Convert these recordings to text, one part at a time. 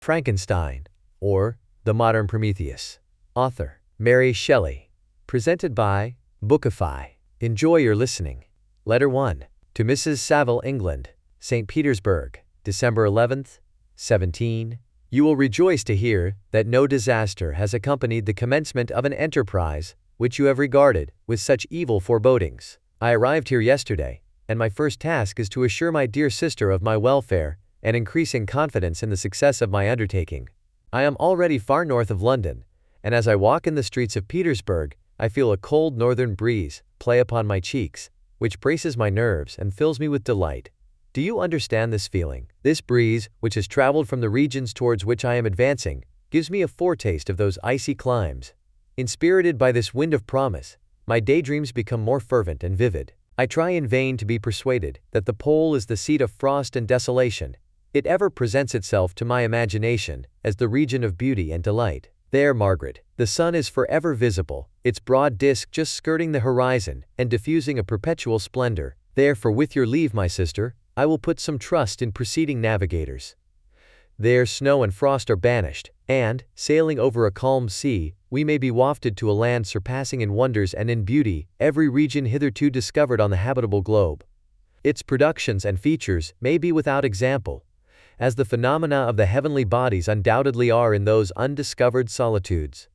Frankenstein, or The Modern Prometheus. Author, Mary Shelley. Presented by Bookify. Enjoy your listening. Letter 1. To Mrs. Saville, England, St. Petersburg, December 11th, 17. You will rejoice to hear that no disaster has accompanied the commencement of an enterprise which you have regarded with such evil forebodings. I arrived here yesterday, and my first task is to assure my dear sister of my welfare and increasing confidence in the success of my undertaking. I am already far north of London, and as I walk in the streets of Petersburg, I feel a cold northern breeze play upon my cheeks, which braces my nerves and fills me with delight. Do you understand this feeling? This breeze, which has traveled from the regions towards which I am advancing, gives me a foretaste of those icy climes. Inspirited by this wind of promise, my daydreams become more fervent and vivid. I try in vain to be persuaded that the pole is the seat of frost and desolation. It ever presents itself to my imagination as the region of beauty and delight. There, Margaret, the sun is forever visible, its broad disk just skirting the horizon and diffusing a perpetual splendor. Therefore, with your leave, my sister, I will put some trust in preceding navigators. There snow and frost are banished, and, sailing over a calm sea, we may be wafted to a land surpassing in wonders and in beauty every region hitherto discovered on the habitable globe. Its productions and features may be without example, as the phenomena of the heavenly bodies undoubtedly are in those undiscovered solitudes.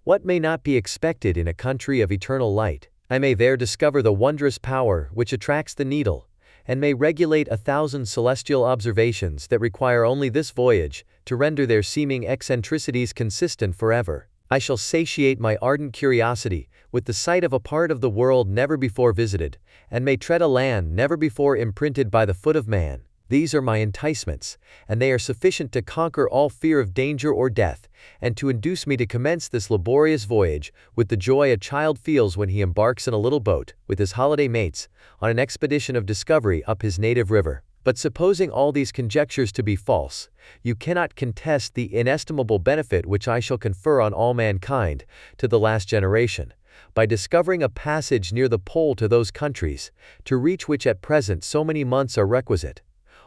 What may not be expected in a country of eternal light? I may there discover the wondrous power which attracts the needle, and may regulate 1,000 celestial observations that require only this voyage to render their seeming eccentricities consistent forever. I shall satiate my ardent curiosity with the sight of a part of the world never before visited, and may tread a land never before imprinted by the foot of man. These are my enticements, and they are sufficient to conquer all fear of danger or death, and to induce me to commence this laborious voyage with the joy a child feels when he embarks in a little boat, with his holiday mates, on an expedition of discovery up his native river. But supposing all these conjectures to be false, you cannot contest the inestimable benefit which I shall confer on all mankind, to the last generation, by discovering a passage near the pole to those countries, to reach which at present so many months are requisite,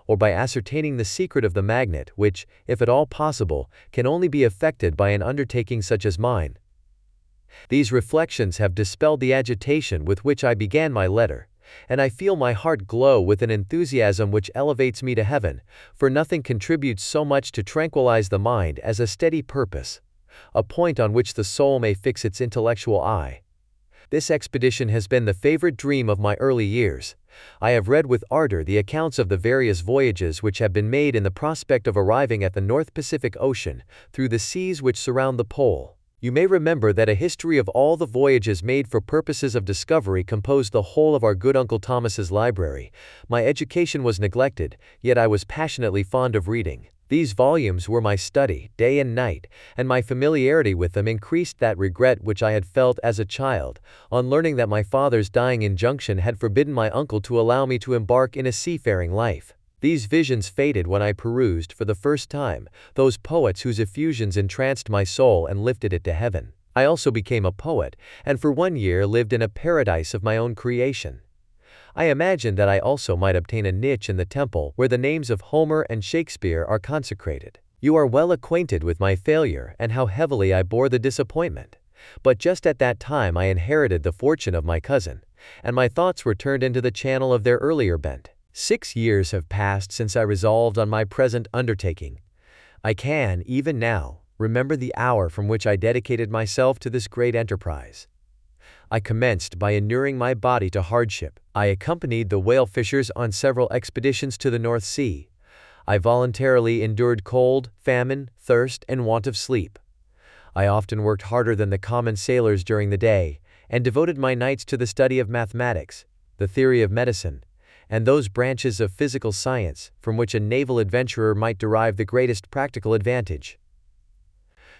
or by ascertaining the secret of the magnet which, if at all possible, can only be effected by an undertaking such as mine. These reflections have dispelled the agitation with which I began my letter, and I feel my heart glow with an enthusiasm which elevates me to heaven, for nothing contributes so much to tranquilize the mind as a steady purpose, a point on which the soul may fix its intellectual eye. This expedition has been the favorite dream of my early years. I have read with ardor the accounts of the various voyages which have been made in the prospect of arriving at the North Pacific Ocean through the seas which surround the pole. You may remember that a history of all the voyages made for purposes of discovery composed the whole of our good Uncle Thomas's library. My education was neglected, yet I was passionately fond of reading. These volumes were my study, day and night, and my familiarity with them increased that regret which I had felt as a child, on learning that my father's dying injunction had forbidden my uncle to allow me to embark in a seafaring life. These visions faded when I perused, for the first time, those poets whose effusions entranced my soul and lifted it to heaven. I also became a poet, and for 1 year lived in a paradise of my own creation. I imagined that I also might obtain a niche in the temple where the names of Homer and Shakespeare are consecrated. You are well acquainted with my failure and how heavily I bore the disappointment. But just at that time I inherited the fortune of my cousin, and my thoughts were turned into the channel of their earlier bent. 6 years have passed since I resolved on my present undertaking. I can, even now, remember the hour from which I dedicated myself to this great enterprise. I commenced by inuring my body to hardship. I accompanied the whale fishers on several expeditions to the North Sea. I voluntarily endured cold, famine, thirst, and want of sleep. I often worked harder than the common sailors during the day, and devoted my nights to the study of mathematics, the theory of medicine, and those branches of physical science from which a naval adventurer might derive the greatest practical advantage.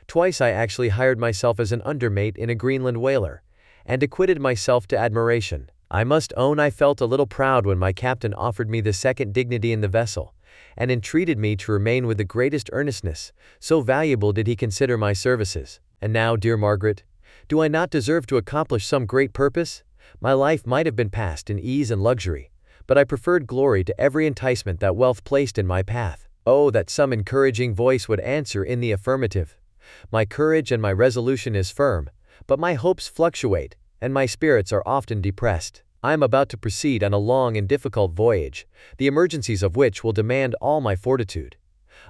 Twice I actually hired myself as an undermate in a Greenland whaler, and acquitted myself to admiration. I must own I felt a little proud when my captain offered me the second dignity in the vessel, and entreated me to remain with the greatest earnestness, so valuable did he consider my services. And now, dear Margaret, do I not deserve to accomplish some great purpose? My life might have been passed in ease and luxury, but I preferred glory to every enticement that wealth placed in my path. Oh, that some encouraging voice would answer in the affirmative. My courage and my resolution is firm, but my hopes fluctuate, and my spirits are often depressed. I am about to proceed on a long and difficult voyage, the emergencies of which will demand all my fortitude.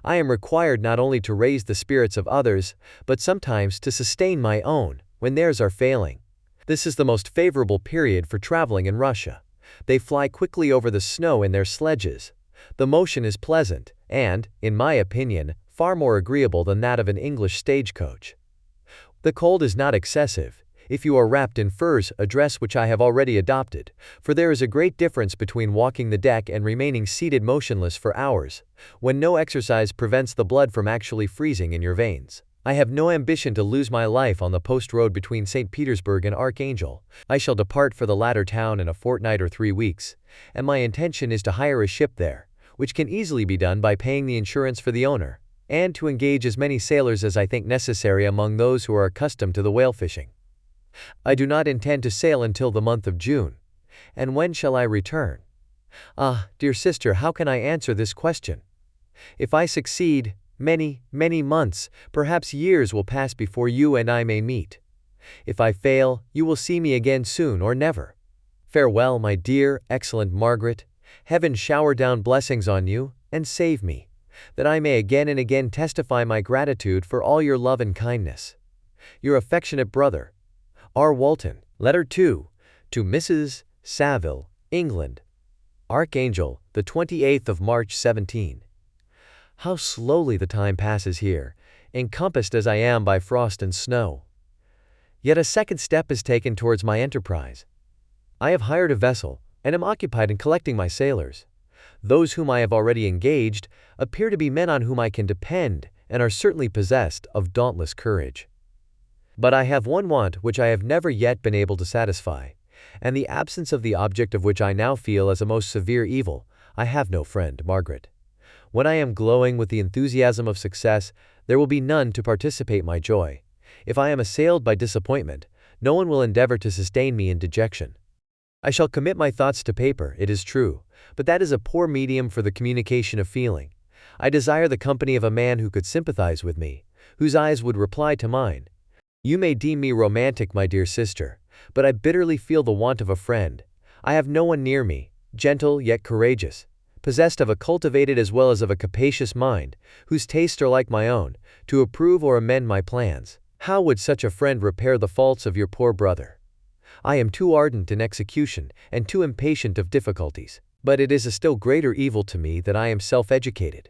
I am required not only to raise the spirits of others, but sometimes to sustain my own, when theirs are failing. This is the most favorable period for traveling in Russia. They fly quickly over the snow in their sledges. The motion is pleasant, and, in my opinion, far more agreeable than that of an English stagecoach. The cold is not excessive, if you are wrapped in furs, a dress which I have already adopted, for there is a great difference between walking the deck and remaining seated motionless for hours, when no exercise prevents the blood from actually freezing in your veins. I have no ambition to lose my life on the post road between St. Petersburg and Archangel. I shall depart for the latter town in a fortnight or 3 weeks, and my intention is to hire a ship there, which can easily be done by paying the insurance for the owner, and to engage as many sailors as I think necessary among those who are accustomed to the whale fishing. I do not intend to sail until the month of June. And when shall I return? Ah, dear sister, how can I answer this question? If I succeed, many, many months, perhaps years will pass before you and I may meet. If I fail, you will see me again soon or never. Farewell, my dear, excellent Margaret. Heaven shower down blessings on you, and save me, that I may again and again testify my gratitude for all your love and kindness. Your affectionate brother, R. Walton. Letter 2. To Mrs. Saville, England. Archangel, the 28th of March 17. How slowly the time passes here, encompassed as I am by frost and snow. Yet a second step is taken towards my enterprise. I have hired a vessel, and am occupied in collecting my sailors. Those whom I have already engaged appear to be men on whom I can depend, and are certainly possessed of dauntless courage. But I have one want which I have never yet been able to satisfy, and the absence of the object of which I now feel as a most severe evil. I have no friend, Margaret. When I am glowing with the enthusiasm of success, there will be none to participate my joy. If I am assailed by disappointment, no one will endeavor to sustain me in dejection. I shall commit my thoughts to paper, it is true, but that is a poor medium for the communication of feeling. I desire the company of a man who could sympathize with me, whose eyes would reply to mine. You may deem me romantic, my dear sister, but I bitterly feel the want of a friend. I have no one near me, gentle yet courageous, possessed of a cultivated as well as of a capacious mind, whose tastes are like my own, to approve or amend my plans. How would such a friend repair the faults of your poor brother? I am too ardent in execution, and too impatient of difficulties. But it is a still greater evil to me that I am self-educated.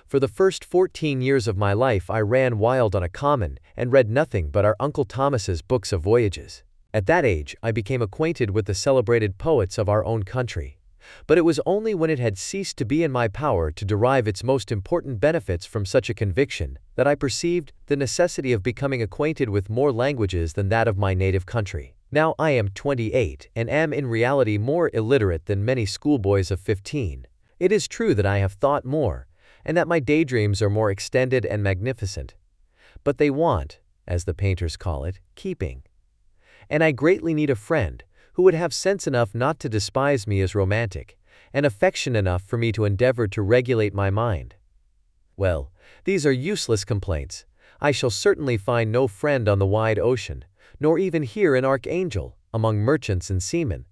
For the first 14 years of my life I ran wild on a common, and read nothing but our Uncle Thomas's books of voyages. At that age I became acquainted with the celebrated poets of our own country. But it was only when it had ceased to be in my power to derive its most important benefits from such a conviction, that I perceived the necessity of becoming acquainted with more languages than that of my native country. Now I am 28, and am in reality more illiterate than many schoolboys of 15. It is true that I have thought more, and that my daydreams are more extended and magnificent. But they want, as the painters call it, keeping. And I greatly need a friend, who would have sense enough not to despise me as romantic, and affection enough for me to endeavor to regulate my mind. Well, these are useless complaints. I shall certainly find no friend on the wide ocean, nor even here in Archangel, among merchants and seamen.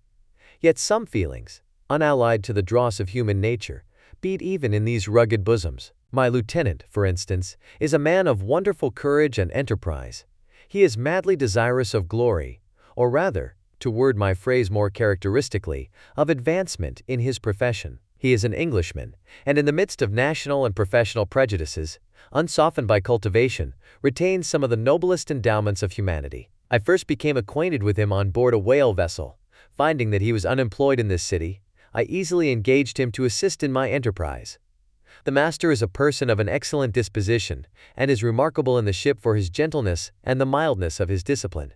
Yet some feelings, unallied to the dross of human nature, beat even in these rugged bosoms. My lieutenant, for instance, is a man of wonderful courage and enterprise. He is madly desirous of glory, or rather, to word my phrase more characteristically, of advancement in his profession. He is an Englishman, and in the midst of national and professional prejudices, unsoftened by cultivation, retains some of the noblest endowments of humanity. I first became acquainted with him on board a whale vessel. Finding that he was unemployed in this city, I easily engaged him to assist in my enterprise. The master is a person of an excellent disposition, and is remarkable in the ship for his gentleness and the mildness of his discipline.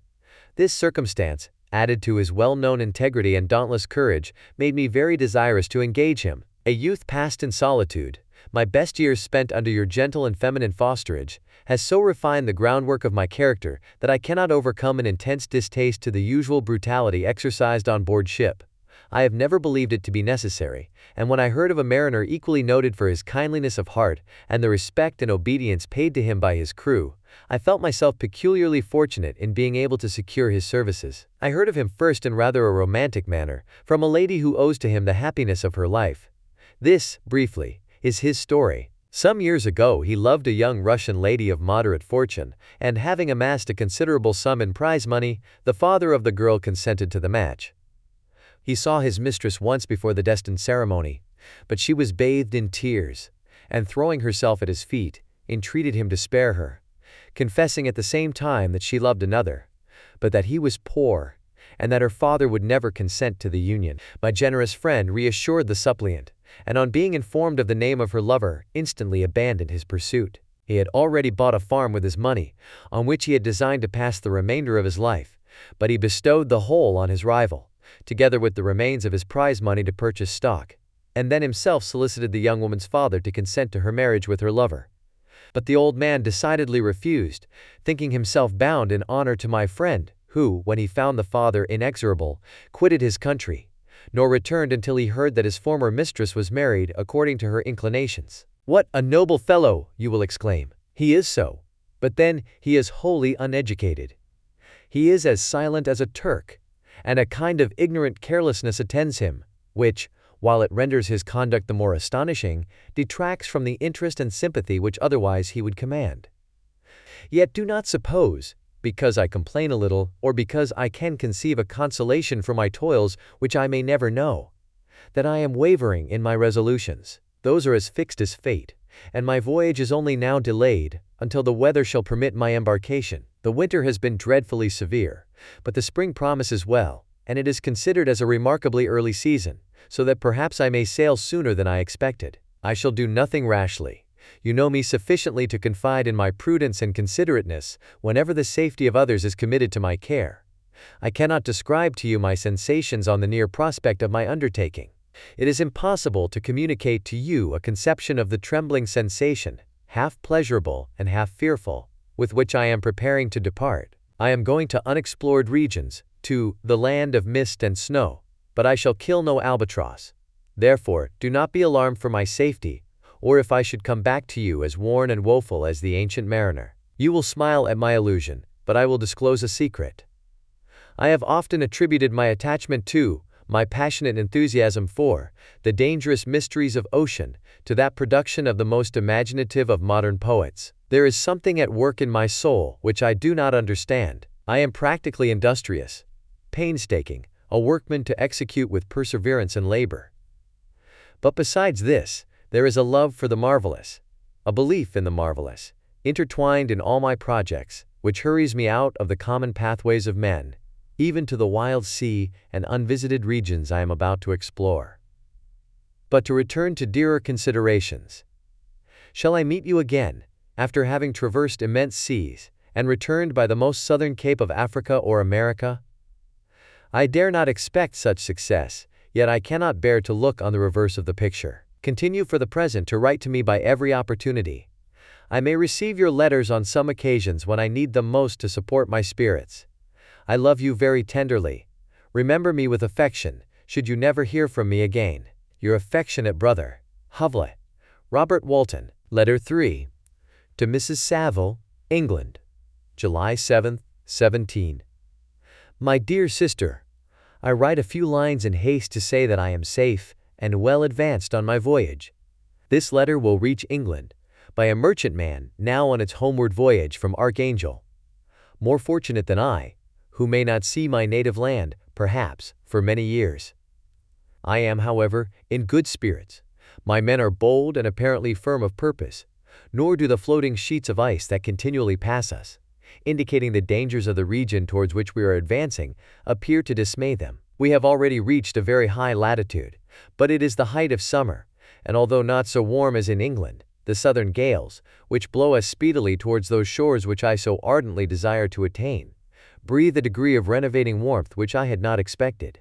This circumstance, added to his well-known integrity and dauntless courage, made me very desirous to engage him. A youth passed in solitude, my best years spent under your gentle and feminine fosterage, has so refined the groundwork of my character that I cannot overcome an intense distaste to the usual brutality exercised on board ship. I have never believed it to be necessary, and when I heard of a mariner equally noted for his kindliness of heart and the respect and obedience paid to him by his crew, I felt myself peculiarly fortunate in being able to secure his services. I heard of him first in rather a romantic manner, from a lady who owes to him the happiness of her life. This, briefly, is his story. Some years ago he loved a young Russian lady of moderate fortune, and having amassed a considerable sum in prize money, the father of the girl consented to the match. He saw his mistress once before the destined ceremony, but she was bathed in tears, and throwing herself at his feet, entreated him to spare her, confessing at the same time that she loved another, but that he was poor, and that her father would never consent to the union. My generous friend reassured the suppliant, and on being informed of the name of her lover, instantly abandoned his pursuit. He had already bought a farm with his money, on which he had designed to pass the remainder of his life, but he bestowed the whole on his rival, together with the remains of his prize money to purchase stock, and then himself solicited the young woman's father to consent to her marriage with her lover. But the old man decidedly refused, thinking himself bound in honor to my friend, who, when he found the father inexorable, quitted his country, nor returned until he heard that his former mistress was married according to her inclinations. What a noble fellow, you will exclaim. He is so. But then, he is wholly uneducated. He is as silent as a Turk, and a kind of ignorant carelessness attends him, which, while it renders his conduct the more astonishing, detracts from the interest and sympathy which otherwise he would command. Yet do not suppose, because I complain a little, or because I can conceive a consolation for my toils which I may never know, that I am wavering in my resolutions. Those are as fixed as fate, and my voyage is only now delayed, until the weather shall permit my embarkation. The winter has been dreadfully severe, but the spring promises well, and it is considered as a remarkably early season, so that perhaps I may sail sooner than I expected. I shall do nothing rashly. You know me sufficiently to confide in my prudence and considerateness whenever the safety of others is committed to my care. I cannot describe to you my sensations on the near prospect of my undertaking. It is impossible to communicate to you a conception of the trembling sensation, half pleasurable and half fearful, with which I am preparing to depart. I am going to unexplored regions, to the land of mist and snow, but I shall kill no albatross. Therefore, do not be alarmed for my safety, or if I should come back to you as worn and woeful as the ancient mariner. You will smile at my illusion, but I will disclose a secret. I have often attributed my attachment to, my passionate enthusiasm for, the dangerous mysteries of ocean, to that production of the most imaginative of modern poets. There is something at work in my soul which I do not understand. I am practically industrious, painstaking, a workman to execute with perseverance and labor. But besides this, there is a love for the marvelous, a belief in the marvelous, intertwined in all my projects, which hurries me out of the common pathways of men, even to the wild sea and unvisited regions I am about to explore. But to return to dearer considerations. Shall I meet you again, after having traversed immense seas, and returned by the most southern cape of Africa or America? I dare not expect such success, yet I cannot bear to look on the reverse of the picture. Continue for the present to write to me by every opportunity. I may receive your letters on some occasions when I need them most to support my spirits. I love you very tenderly. Remember me with affection, should you never hear from me again. Your affectionate brother, Hovle. Robert Walton. Letter 3. To Mrs. Saville, England. July 7, 17. My dear sister, I write a few lines in haste to say that I am safe and well advanced on my voyage. This letter will reach England by a merchantman now on its homeward voyage from Archangel, more fortunate than I, who may not see my native land, perhaps, for many years. I am, however, in good spirits. My men are bold and apparently firm of purpose, nor do the floating sheets of ice that continually pass us, indicating the dangers of the region towards which we are advancing, appear to dismay them. We have already reached a very high latitude, but it is the height of summer, and although not so warm as in England, the southern gales, which blow us speedily towards those shores which I so ardently desire to attain, breathe a degree of renovating warmth which I had not expected.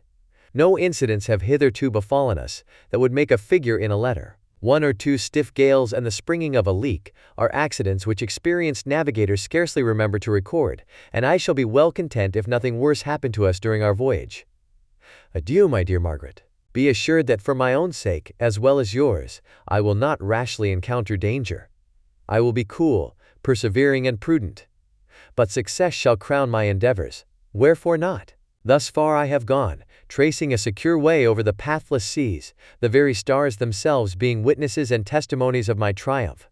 No incidents have hitherto befallen us that would make a figure in a letter. 1 or 2 stiff gales and the springing of a leak are accidents which experienced navigators scarcely remember to record, and I shall be well content if nothing worse happen to us during our voyage. Adieu, my dear Margaret. Be assured that for my own sake, as well as yours, I will not rashly encounter danger. I will be cool, persevering and prudent. But success shall crown my endeavors. Wherefore not? Thus far I have gone, tracing a secure way over the pathless seas, the very stars themselves being witnesses and testimonies of my triumph.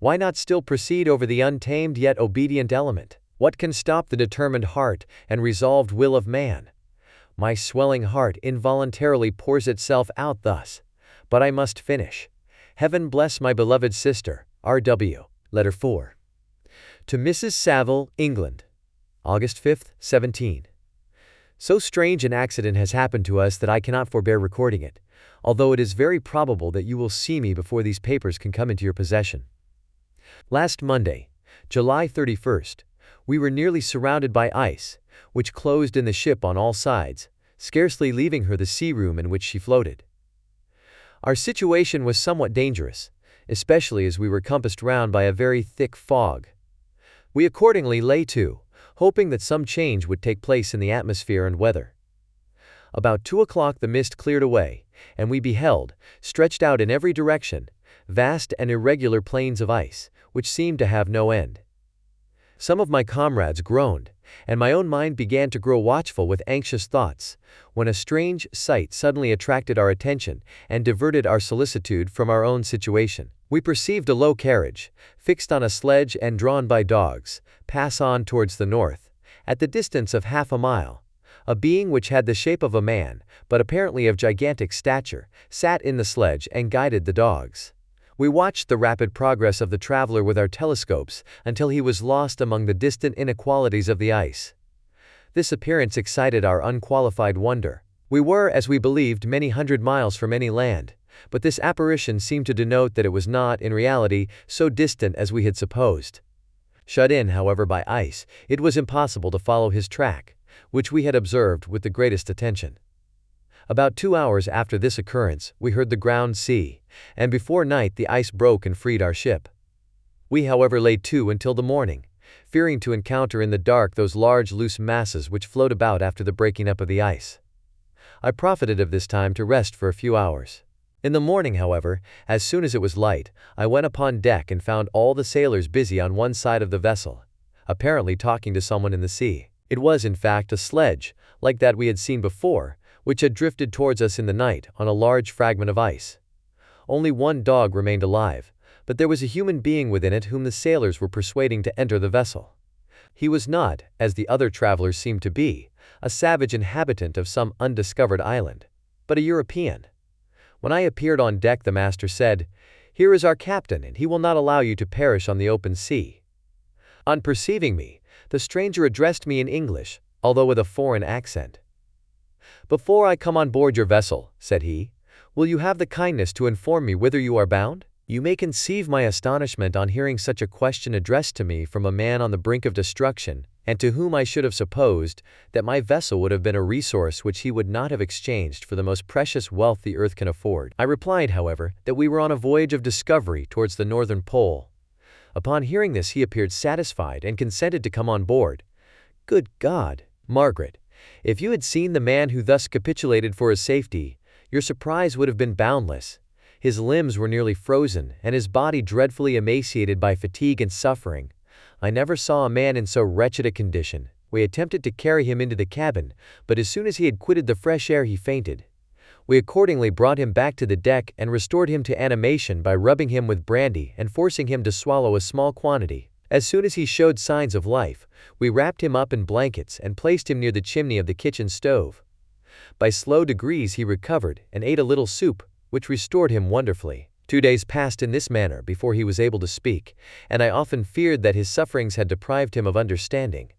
Why not still proceed over the untamed yet obedient element? What can stop the determined heart and resolved will of man? My swelling heart involuntarily pours itself out thus. But I must finish. Heaven bless my beloved sister, R.W. Letter 4. To Mrs. Saville, England. August 5, 17. So strange an accident has happened to us that I cannot forbear recording it, although it is very probable that you will see me before these papers can come into your possession. Last Monday, July 31st, we were nearly surrounded by ice, which closed in the ship on all sides, scarcely leaving her the sea room in which she floated. Our situation was somewhat dangerous, especially as we were compassed round by a very thick fog. We accordingly lay to, hoping that some change would take place in the atmosphere and weather. About 2 o'clock the mist cleared away, and we beheld, stretched out in every direction, vast and irregular plains of ice, which seemed to have no end. Some of my comrades groaned, and my own mind began to grow watchful with anxious thoughts, when a strange sight suddenly attracted our attention and diverted our solicitude from our own situation. We perceived a low carriage, fixed on a sledge and drawn by dogs, pass on towards the north. At the distance of half a mile, a being which had the shape of a man, but apparently of gigantic stature, sat in the sledge and guided the dogs. We watched the rapid progress of the traveler with our telescopes until he was lost among the distant inequalities of the ice. This appearance excited our unqualified wonder. We were, as we believed, many hundred miles from any land, but this apparition seemed to denote that it was not, in reality, so distant as we had supposed. Shut in, however, by ice, it was impossible to follow his track, which we had observed with the greatest attention. About 2 hours after this occurrence, we heard the ground sea, and before night the ice broke and freed our ship. We, however, lay to until the morning, fearing to encounter in the dark those large loose masses which float about after the breaking up of the ice. I profited of this time to rest for a few hours. In the morning, however, as soon as it was light, I went upon deck and found all the sailors busy on one side of the vessel, apparently talking to someone in the sea. It was, in fact, a sledge, like that we had seen before, which had drifted towards us in the night on a large fragment of ice. Only one dog remained alive, but there was a human being within it whom the sailors were persuading to enter the vessel. He was not, as the other travelers seemed to be, a savage inhabitant of some undiscovered island, but a European. When I appeared on deck, the master said, "Here is our captain, and he will not allow you to perish on the open sea." On perceiving me, the stranger addressed me in English, although with a foreign accent. "Before I come on board your vessel," said he, "will you have the kindness to inform me whither you are bound?" You may conceive my astonishment on hearing such a question addressed to me from a man on the brink of destruction, and to whom I should have supposed that my vessel would have been a resource which he would not have exchanged for the most precious wealth the earth can afford. I replied, however, that we were on a voyage of discovery towards the northern pole. Upon hearing this, he appeared satisfied and consented to come on board. Good God, Margaret, if you had seen the man who thus capitulated for his safety, your surprise would have been boundless. His limbs were nearly frozen, and his body dreadfully emaciated by fatigue and suffering. I never saw a man in so wretched a condition. We attempted to carry him into the cabin, but as soon as he had quitted the fresh air he fainted. We accordingly brought him back to the deck and restored him to animation by rubbing him with brandy and forcing him to swallow a small quantity. As soon as he showed signs of life, we wrapped him up in blankets and placed him near the chimney of the kitchen stove. By slow degrees he recovered and ate a little soup, which restored him wonderfully. 2 days passed in this manner before he was able to speak, and I often feared that his sufferings had deprived him of understanding.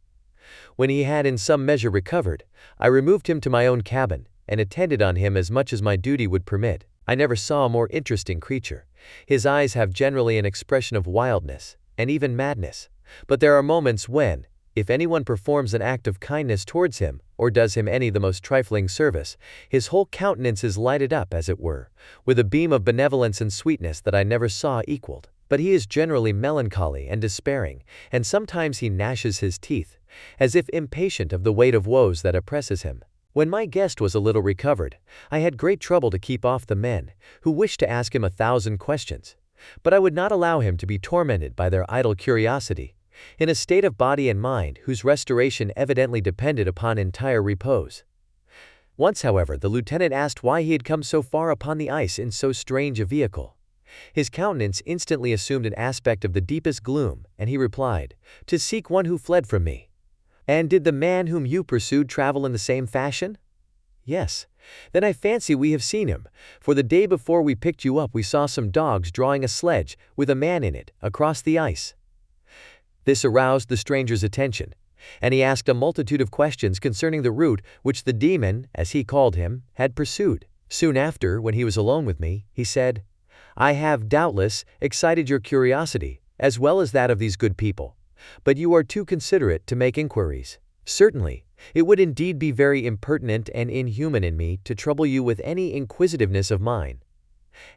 When he had in some measure recovered, I removed him to my own cabin, and attended on him as much as my duty would permit. I never saw a more interesting creature. His eyes have generally an expression of wildness, and even madness, but there are moments when, if anyone performs an act of kindness towards him, or does him any the most trifling service, his whole countenance is lighted up, as it were, with a beam of benevolence and sweetness that I never saw equaled. But he is generally melancholy and despairing, and sometimes he gnashes his teeth, as if impatient of the weight of woes that oppresses him. When my guest was a little recovered, I had great trouble to keep off the men, who wished to ask him 1,000 questions. But I would not allow him to be tormented by their idle curiosity, in a state of body and mind whose restoration evidently depended upon entire repose. Once, however, the lieutenant asked why he had come so far upon the ice in so strange a vehicle. His countenance instantly assumed an aspect of the deepest gloom, and he replied, "To seek one who fled from me." "And did the man whom you pursued travel in the same fashion?" "Yes." "Then I fancy we have seen him, for the day before we picked you up we saw some dogs drawing a sledge, with a man in it, across the ice." This aroused the stranger's attention, and he asked a multitude of questions concerning the route which the demon, as he called him, had pursued. Soon after, when he was alone with me, he said, "I have, doubtless, excited your curiosity, as well as that of these good people. But you are too considerate to make inquiries. Certainly, it would indeed be very impertinent and inhuman in me to trouble you with any inquisitiveness of mine.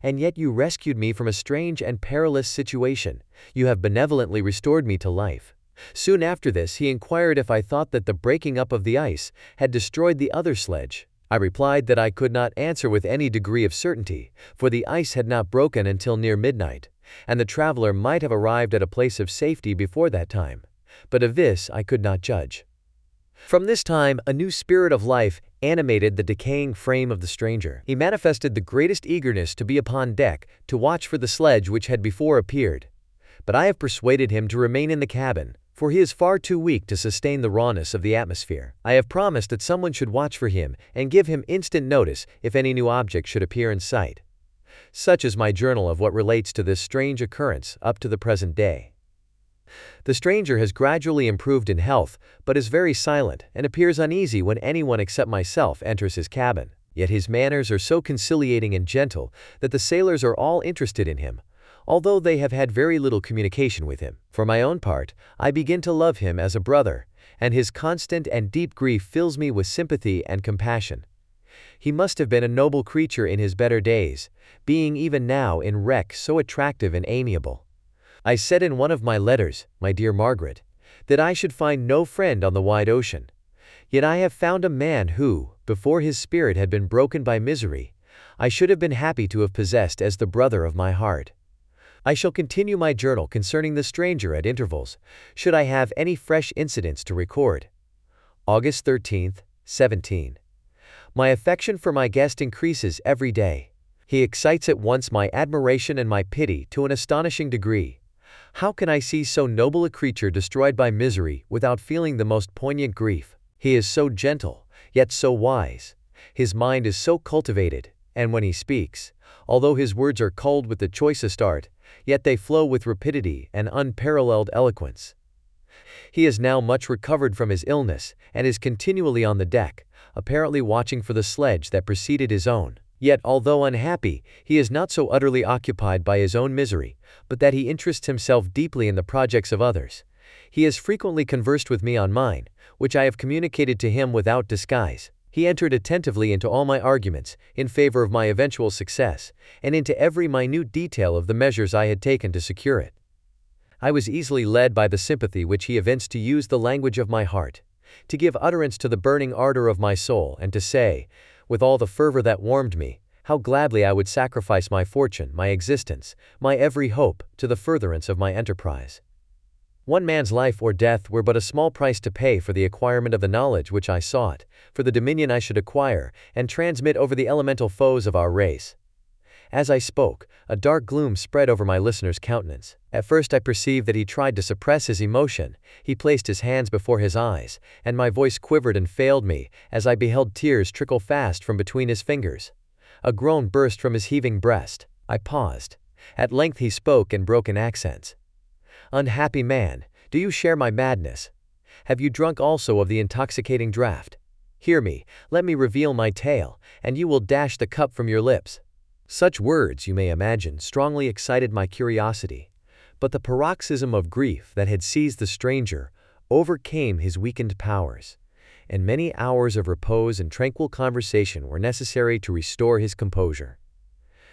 And yet you rescued me from a strange and perilous situation. You have benevolently restored me to life." Soon after this he inquired if I thought that the breaking up of the ice had destroyed the other sledge. I replied that I could not answer with any degree of certainty, for the ice had not broken until near midnight, and the traveler might have arrived at a place of safety before that time, but of this I could not judge. From this time a new spirit of life animated the decaying frame of the stranger. He manifested the greatest eagerness to be upon deck to watch for the sledge which had before appeared. But I have persuaded him to remain in the cabin, for he is far too weak to sustain the rawness of the atmosphere. I have promised that someone should watch for him and give him instant notice if any new object should appear in sight. Such is my journal of what relates to this strange occurrence up to the present day. The stranger has gradually improved in health, but is very silent and appears uneasy when anyone except myself enters his cabin. Yet his manners are so conciliating and gentle that the sailors are all interested in him, although they have had very little communication with him. For my own part, I begin to love him as a brother, and his constant and deep grief fills me with sympathy and compassion. He must have been a noble creature in his better days, being even now in wreck so attractive and amiable. I said in one of my letters, my dear Margaret, that I should find no friend on the wide ocean. Yet I have found a man who, before his spirit had been broken by misery, I should have been happy to have possessed as the brother of my heart. I shall continue my journal concerning the stranger at intervals, should I have any fresh incidents to record. August 13th, 17. My affection for my guest increases every day. He excites at once my admiration and my pity to an astonishing degree. How can I see so noble a creature destroyed by misery without feeling the most poignant grief? He is so gentle, yet so wise. His mind is so cultivated, and when he speaks, although his words are culled with the choicest art, yet they flow with rapidity and unparalleled eloquence. He is now much recovered from his illness, and is continually on the deck, apparently watching for the sledge that preceded his own. Yet, although unhappy, he is not so utterly occupied by his own misery, but that he interests himself deeply in the projects of others. He has frequently conversed with me on mine, which I have communicated to him without disguise. He entered attentively into all my arguments in favor of my eventual success, and into every minute detail of the measures I had taken to secure it. I was easily led by the sympathy which he evinced to use the language of my heart, to give utterance to the burning ardor of my soul, and to say, with all the fervor that warmed me, how gladly I would sacrifice my fortune, my existence, my every hope, to the furtherance of my enterprise. One man's life or death were but a small price to pay for the acquirement of the knowledge which I sought, for the dominion I should acquire and transmit over the elemental foes of our race. As I spoke, a dark gloom spread over my listener's countenance. At first I perceived that he tried to suppress his emotion. He placed his hands before his eyes, and my voice quivered and failed me as I beheld tears trickle fast from between his fingers. A groan burst from his heaving breast. I paused. At length he spoke in broken accents. "Unhappy man, do you share my madness? Have you drunk also of the intoxicating draught? Hear me, let me reveal my tale, and you will dash the cup from your lips." Such words, you may imagine, strongly excited my curiosity, but the paroxysm of grief that had seized the stranger overcame his weakened powers, and many hours of repose and tranquil conversation were necessary to restore his composure.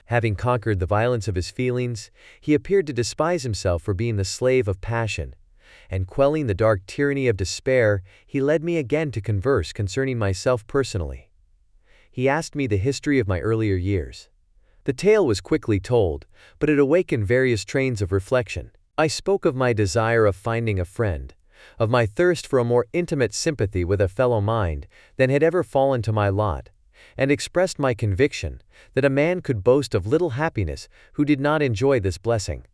Having conquered the violence of his feelings, he appeared to despise himself for being the slave of passion, and quelling the dark tyranny of despair, he led me again to converse concerning myself personally. He asked me the history of my earlier years. The tale was quickly told, but it awakened various trains of reflection. I spoke of my desire of finding a friend, of my thirst for a more intimate sympathy with a fellow mind than had ever fallen to my lot, and expressed my conviction that a man could boast of little happiness who did not enjoy this blessing.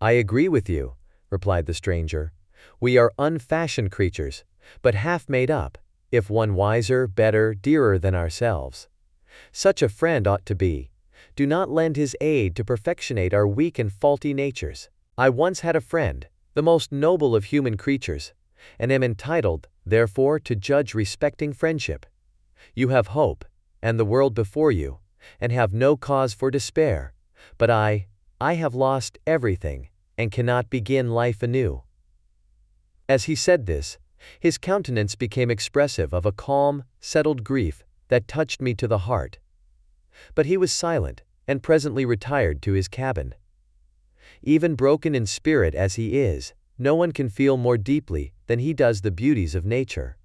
"I agree with you," replied the stranger. "We are unfashioned creatures, but half made up, if one wiser, better, dearer than ourselves. Such a friend ought to be. Do not lend his aid to perfectionate our weak and faulty natures. I once had a friend, the most noble of human creatures, and am entitled, therefore, to judge respecting friendship. You have hope, and the world before you, and have no cause for despair, but I have lost everything, and cannot begin life anew." As he said this, his countenance became expressive of a calm, settled grief that touched me to the heart. But he was silent, and presently retired to his cabin. Even broken in spirit as he is, no one can feel more deeply than he does the beauties of nature.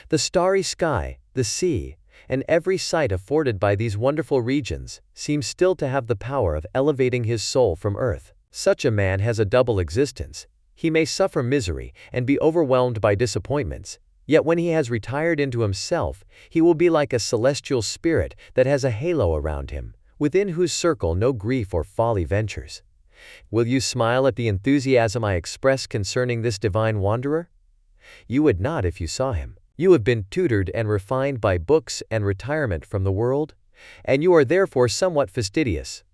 The starry sky, the sea, and every sight afforded by these wonderful regions seems still to have the power of elevating his soul from earth. Such a man has a double existence. He may suffer misery and be overwhelmed by disappointments, yet when he has retired into himself, he will be like a celestial spirit that has a halo around him, within whose circle no grief or folly ventures. Will you smile at the enthusiasm I express concerning this divine wanderer? You would not if you saw him. You have been tutored and refined by books and retirement from the world, and you are therefore somewhat fastidious.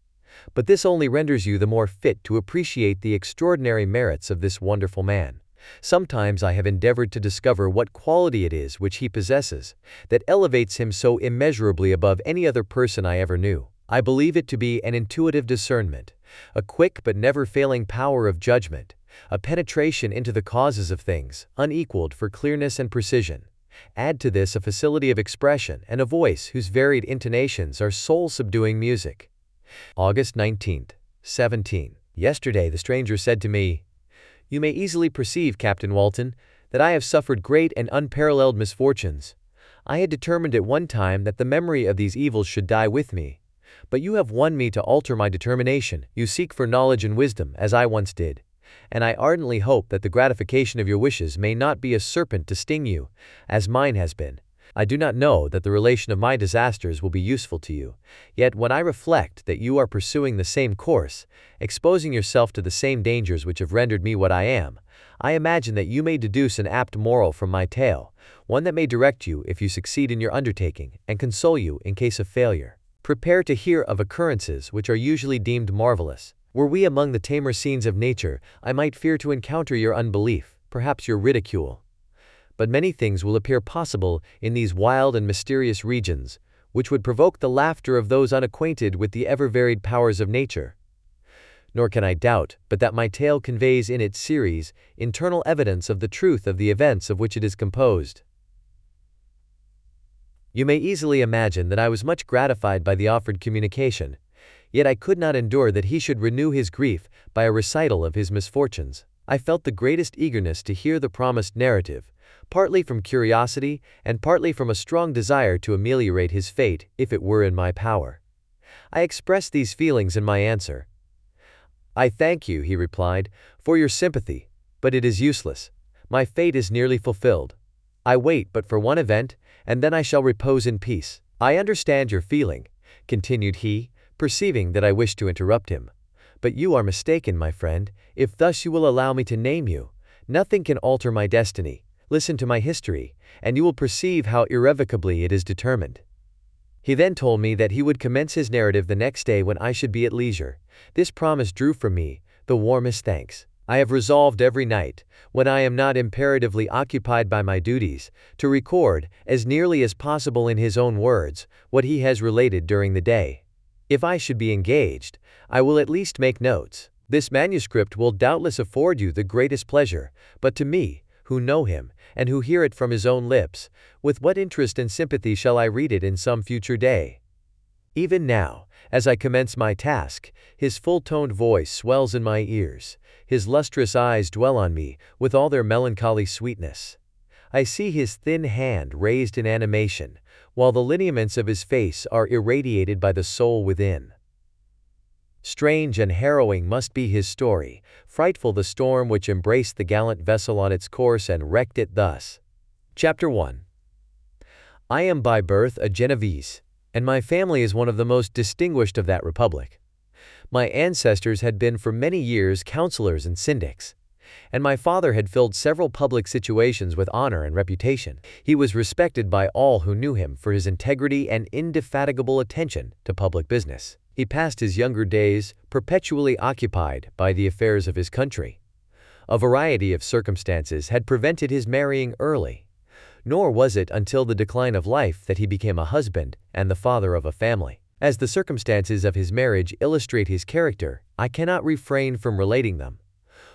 But this only renders you the more fit to appreciate the extraordinary merits of this wonderful man. Sometimes I have endeavored to discover what quality it is which he possesses that elevates him so immeasurably above any other person I ever knew. I believe it to be an intuitive discernment, a quick but never failing power of judgment, a penetration into the causes of things, unequaled for clearness and precision. Add to this a facility of expression and a voice whose varied intonations are soul-subduing music. August 19, 17. Yesterday the stranger said to me, "You may easily perceive, Captain Walton, that I have suffered great and unparalleled misfortunes. I had determined at one time that the memory of these evils should die with me. But you have won me to alter my determination. You seek for knowledge and wisdom, as I once did, and I ardently hope that the gratification of your wishes may not be a serpent to sting you, as mine has been. I do not know that the relation of my disasters will be useful to you, yet when I reflect that you are pursuing the same course, exposing yourself to the same dangers which have rendered me what I am, I imagine that you may deduce an apt moral from my tale, one that may direct you if you succeed in your undertaking, and console you in case of failure. Prepare to hear of occurrences which are usually deemed marvelous. Were we among the tamer scenes of nature, I might fear to encounter your unbelief, perhaps your ridicule. But many things will appear possible in these wild and mysterious regions, which would provoke the laughter of those unacquainted with the ever-varied powers of nature. Nor can I doubt but that my tale conveys in its series internal evidence of the truth of the events of which it is composed. You may easily imagine that I was much gratified by the offered communication, yet I could not endure that he should renew his grief by a recital of his misfortunes. I felt the greatest eagerness to hear the promised narrative, partly from curiosity and partly from a strong desire to ameliorate his fate if it were in my power. I expressed these feelings in my answer. "I thank you," he replied, "for your sympathy, but it is useless. My fate is nearly fulfilled. I wait but for one event, and then I shall repose in peace. I understand your feeling," continued he, perceiving that I wished to interrupt him. "But you are mistaken, my friend, if thus you will allow me to name you. Nothing can alter my destiny. Listen to my history, and you will perceive how irrevocably it is determined." He then told me that he would commence his narrative the next day when I should be at leisure. This promise drew from me the warmest thanks. I have resolved every night, when I am not imperatively occupied by my duties, to record, as nearly as possible in his own words, what he has related during the day. If I should be engaged, I will at least make notes. This manuscript will doubtless afford you the greatest pleasure, but to me, who know him, and who hear it from his own lips, with what interest and sympathy shall I read it in some future day? Even now, as I commence my task, his full-toned voice swells in my ears, his lustrous eyes dwell on me with all their melancholy sweetness. I see his thin hand raised in animation, while the lineaments of his face are irradiated by the soul within. Strange and harrowing must be his story, frightful the storm which embraced the gallant vessel on its course and wrecked it thus. Chapter 1. I am by birth a Genevese, and my family is one of the most distinguished of that republic. My ancestors had been for many years counselors and syndics, and my father had filled several public situations with honor and reputation. He was respected by all who knew him for his integrity and indefatigable attention to public business. He passed his younger days perpetually occupied by the affairs of his country. A variety of circumstances had prevented his marrying early, nor was it until the decline of life that he became a husband and the father of a family. As the circumstances of his marriage illustrate his character, I cannot refrain from relating them.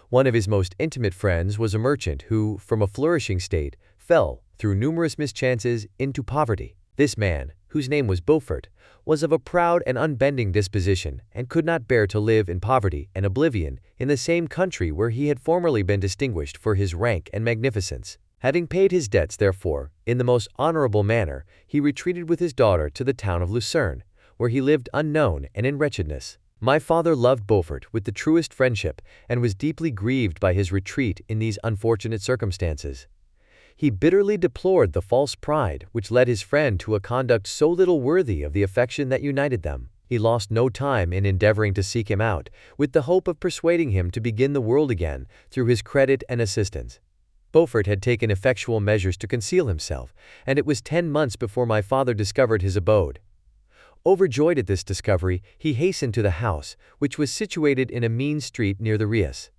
One of his most intimate friends was a merchant who, from a flourishing state, fell, through numerous mischances, into poverty. This man, whose name was Beaufort, was of a proud and unbending disposition and could not bear to live in poverty and oblivion in the same country where he had formerly been distinguished for his rank and magnificence. Having paid his debts, therefore, in the most honorable manner, he retreated with his daughter to the town of Lucerne, where he lived unknown and in wretchedness. My father loved Beaufort with the truest friendship and was deeply grieved by his retreat in these unfortunate circumstances. He bitterly deplored the false pride which led his friend to a conduct so little worthy of the affection that united them. He lost no time in endeavoring to seek him out, with the hope of persuading him to begin the world again through his credit and assistance. Beaufort had taken effectual measures to conceal himself, and it was 10 months before my father discovered his abode. Overjoyed at this discovery, he hastened to the house, which was situated in a mean street near the Rias.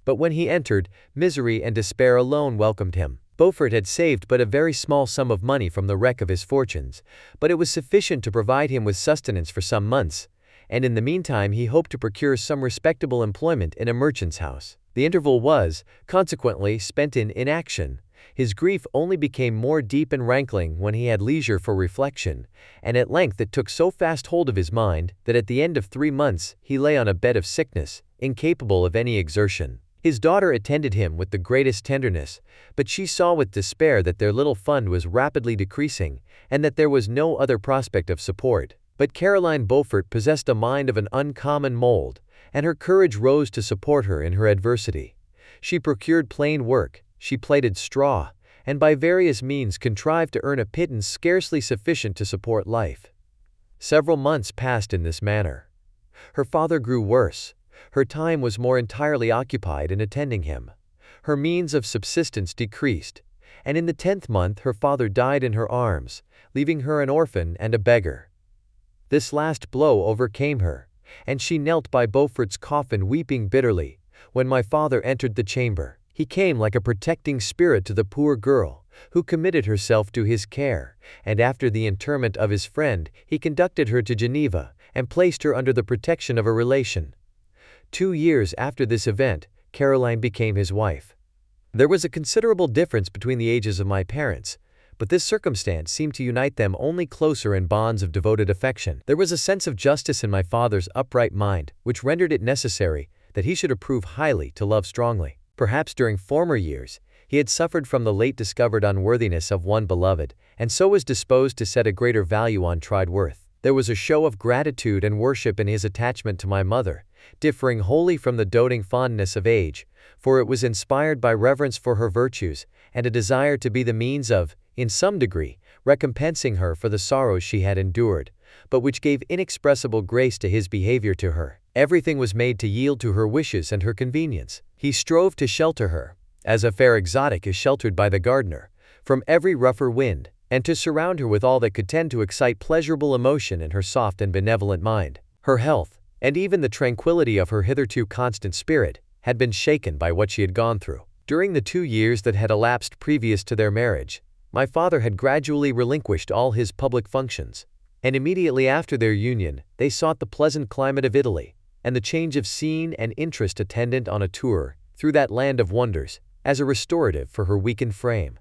But when he entered, misery and despair alone welcomed him. Beaufort had saved but a very small sum of money from the wreck of his fortunes, but it was sufficient to provide him with sustenance for some months, and in the meantime he hoped to procure some respectable employment in a merchant's house. The interval was, consequently, spent in inaction. His grief only became more deep and rankling when he had leisure for reflection, and at length it took so fast hold of his mind that at the end of 3 months he lay on a bed of sickness, incapable of any exertion. His daughter attended him with the greatest tenderness, but she saw with despair that their little fund was rapidly decreasing, and that there was no other prospect of support. But Caroline Beaufort possessed a mind of an uncommon mold, and her courage rose to support her in her adversity. She procured plain work, she plaited straw, and by various means contrived to earn a pittance scarcely sufficient to support life. Several months passed in this manner. Her father grew worse. Her time was more entirely occupied in attending him. Her means of subsistence decreased, and in the 10th month her father died in her arms, leaving her an orphan and a beggar. This last blow overcame her, and she knelt by Beaufort's coffin weeping bitterly. When my father entered the chamber, he came like a protecting spirit to the poor girl, who committed herself to his care, and after the interment of his friend, he conducted her to Geneva and placed her under the protection of a relation. 2 years after this event, Caroline became his wife. There was a considerable difference between the ages of my parents, but this circumstance seemed to unite them only closer in bonds of devoted affection. There was a sense of justice in my father's upright mind, which rendered it necessary that he should approve highly to love strongly. Perhaps during former years, he had suffered from the late discovered unworthiness of one beloved, and so was disposed to set a greater value on tried worth. There was a show of gratitude and worship in his attachment to my mother, differing wholly from the doting fondness of age, for it was inspired by reverence for her virtues and a desire to be the means of, in some degree, recompensing her for the sorrows she had endured, but which gave inexpressible grace to his behavior to her. Everything was made to yield to her wishes and her convenience. He strove to shelter her, as a fair exotic is sheltered by the gardener, from every rougher wind, and to surround her with all that could tend to excite pleasurable emotion in her soft and benevolent mind. Her health, and even the tranquility of her hitherto constant spirit, had been shaken by what she had gone through. During the 2 years that had elapsed previous to their marriage, my father had gradually relinquished all his public functions, and immediately after their union, they sought the pleasant climate of Italy, and the change of scene and interest attendant on a tour through that land of wonders, as a restorative for her weakened frame.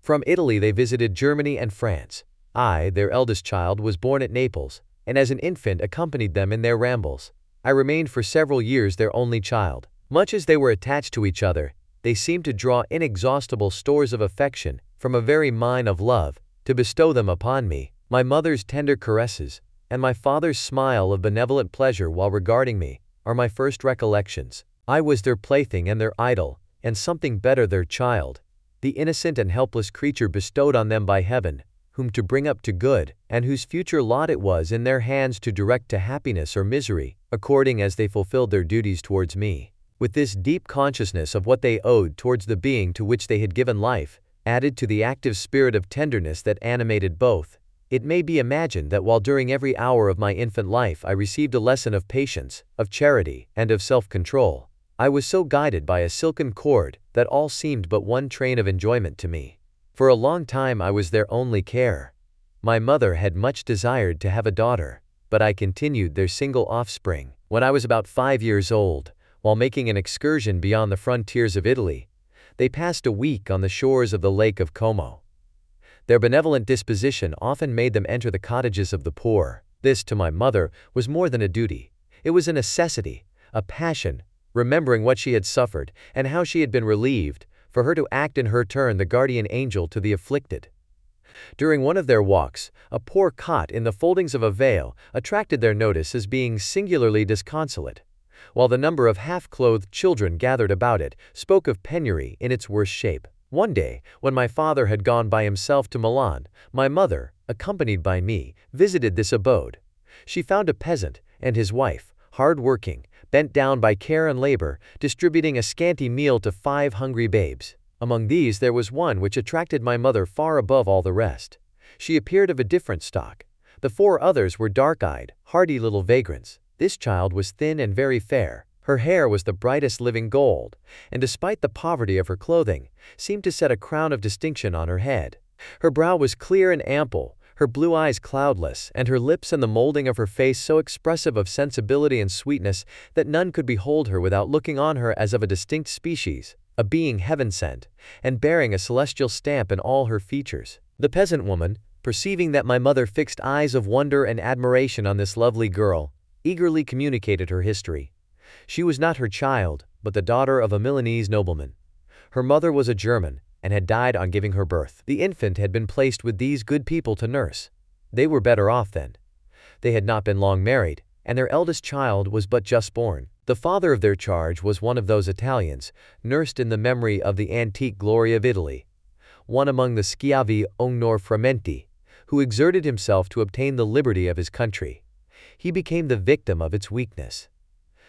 From Italy they visited Germany and France. I, their eldest child, was born at Naples, and as an infant accompanied them in their rambles. I remained for several years their only child. Much as they were attached to each other, they seemed to draw inexhaustible stores of affection from a very mine of love to bestow them upon me. My mother's tender caresses and my father's smile of benevolent pleasure while regarding me are my first recollections. I was their plaything and their idol, and something better, their child, the innocent and helpless creature bestowed on them by heaven, whom to bring up to good, and whose future lot it was in their hands to direct to happiness or misery, according as they fulfilled their duties towards me. With this deep consciousness of what they owed towards the being to which they had given life, added to the active spirit of tenderness that animated both, it may be imagined that while during every hour of my infant life I received a lesson of patience, of charity, and of self-control, I was so guided by a silken cord that all seemed but one train of enjoyment to me. For a long time I was their only care. My mother had much desired to have a daughter, but I continued their single offspring. When I was about 5 years old, while making an excursion beyond the frontiers of Italy, they passed a week on the shores of the Lake of Como. Their benevolent disposition often made them enter the cottages of the poor. This, to my mother, was more than a duty. It was a necessity, a passion, remembering what she had suffered and how she had been relieved, for her to act in her turn the guardian angel to the afflicted. During one of their walks, a poor cot in the foldings of a veil attracted their notice as being singularly disconsolate, while the number of half-clothed children gathered about it spoke of penury in its worst shape. One day, when my father had gone by himself to Milan, my mother, accompanied by me, visited this abode. She found a peasant and his wife, hard-working, bent down by care and labor, distributing a scanty meal to 5 hungry babes. Among these there was one which attracted my mother far above all the rest. She appeared of a different stock. The 4 others were dark-eyed, hardy little vagrants. This child was thin and very fair. Her hair was the brightest living gold, and despite the poverty of her clothing, seemed to set a crown of distinction on her head. Her brow was clear and ample, her blue eyes cloudless, and her lips and the molding of her face so expressive of sensibility and sweetness that none could behold her without looking on her as of a distinct species, a being heaven-sent, and bearing a celestial stamp in all her features. The peasant woman, perceiving that my mother fixed eyes of wonder and admiration on this lovely girl, eagerly communicated her history. She was not her child, but the daughter of a Milanese nobleman. Her mother was a German, and had died on giving her birth. The infant had been placed with these good people to nurse. They were better off then. They had not been long married, and their eldest child was but just born. The father of their charge was one of those Italians, nursed in the memory of the antique glory of Italy, one among the schiavi onor frementi, who exerted himself to obtain the liberty of his country. He became the victim of its weakness.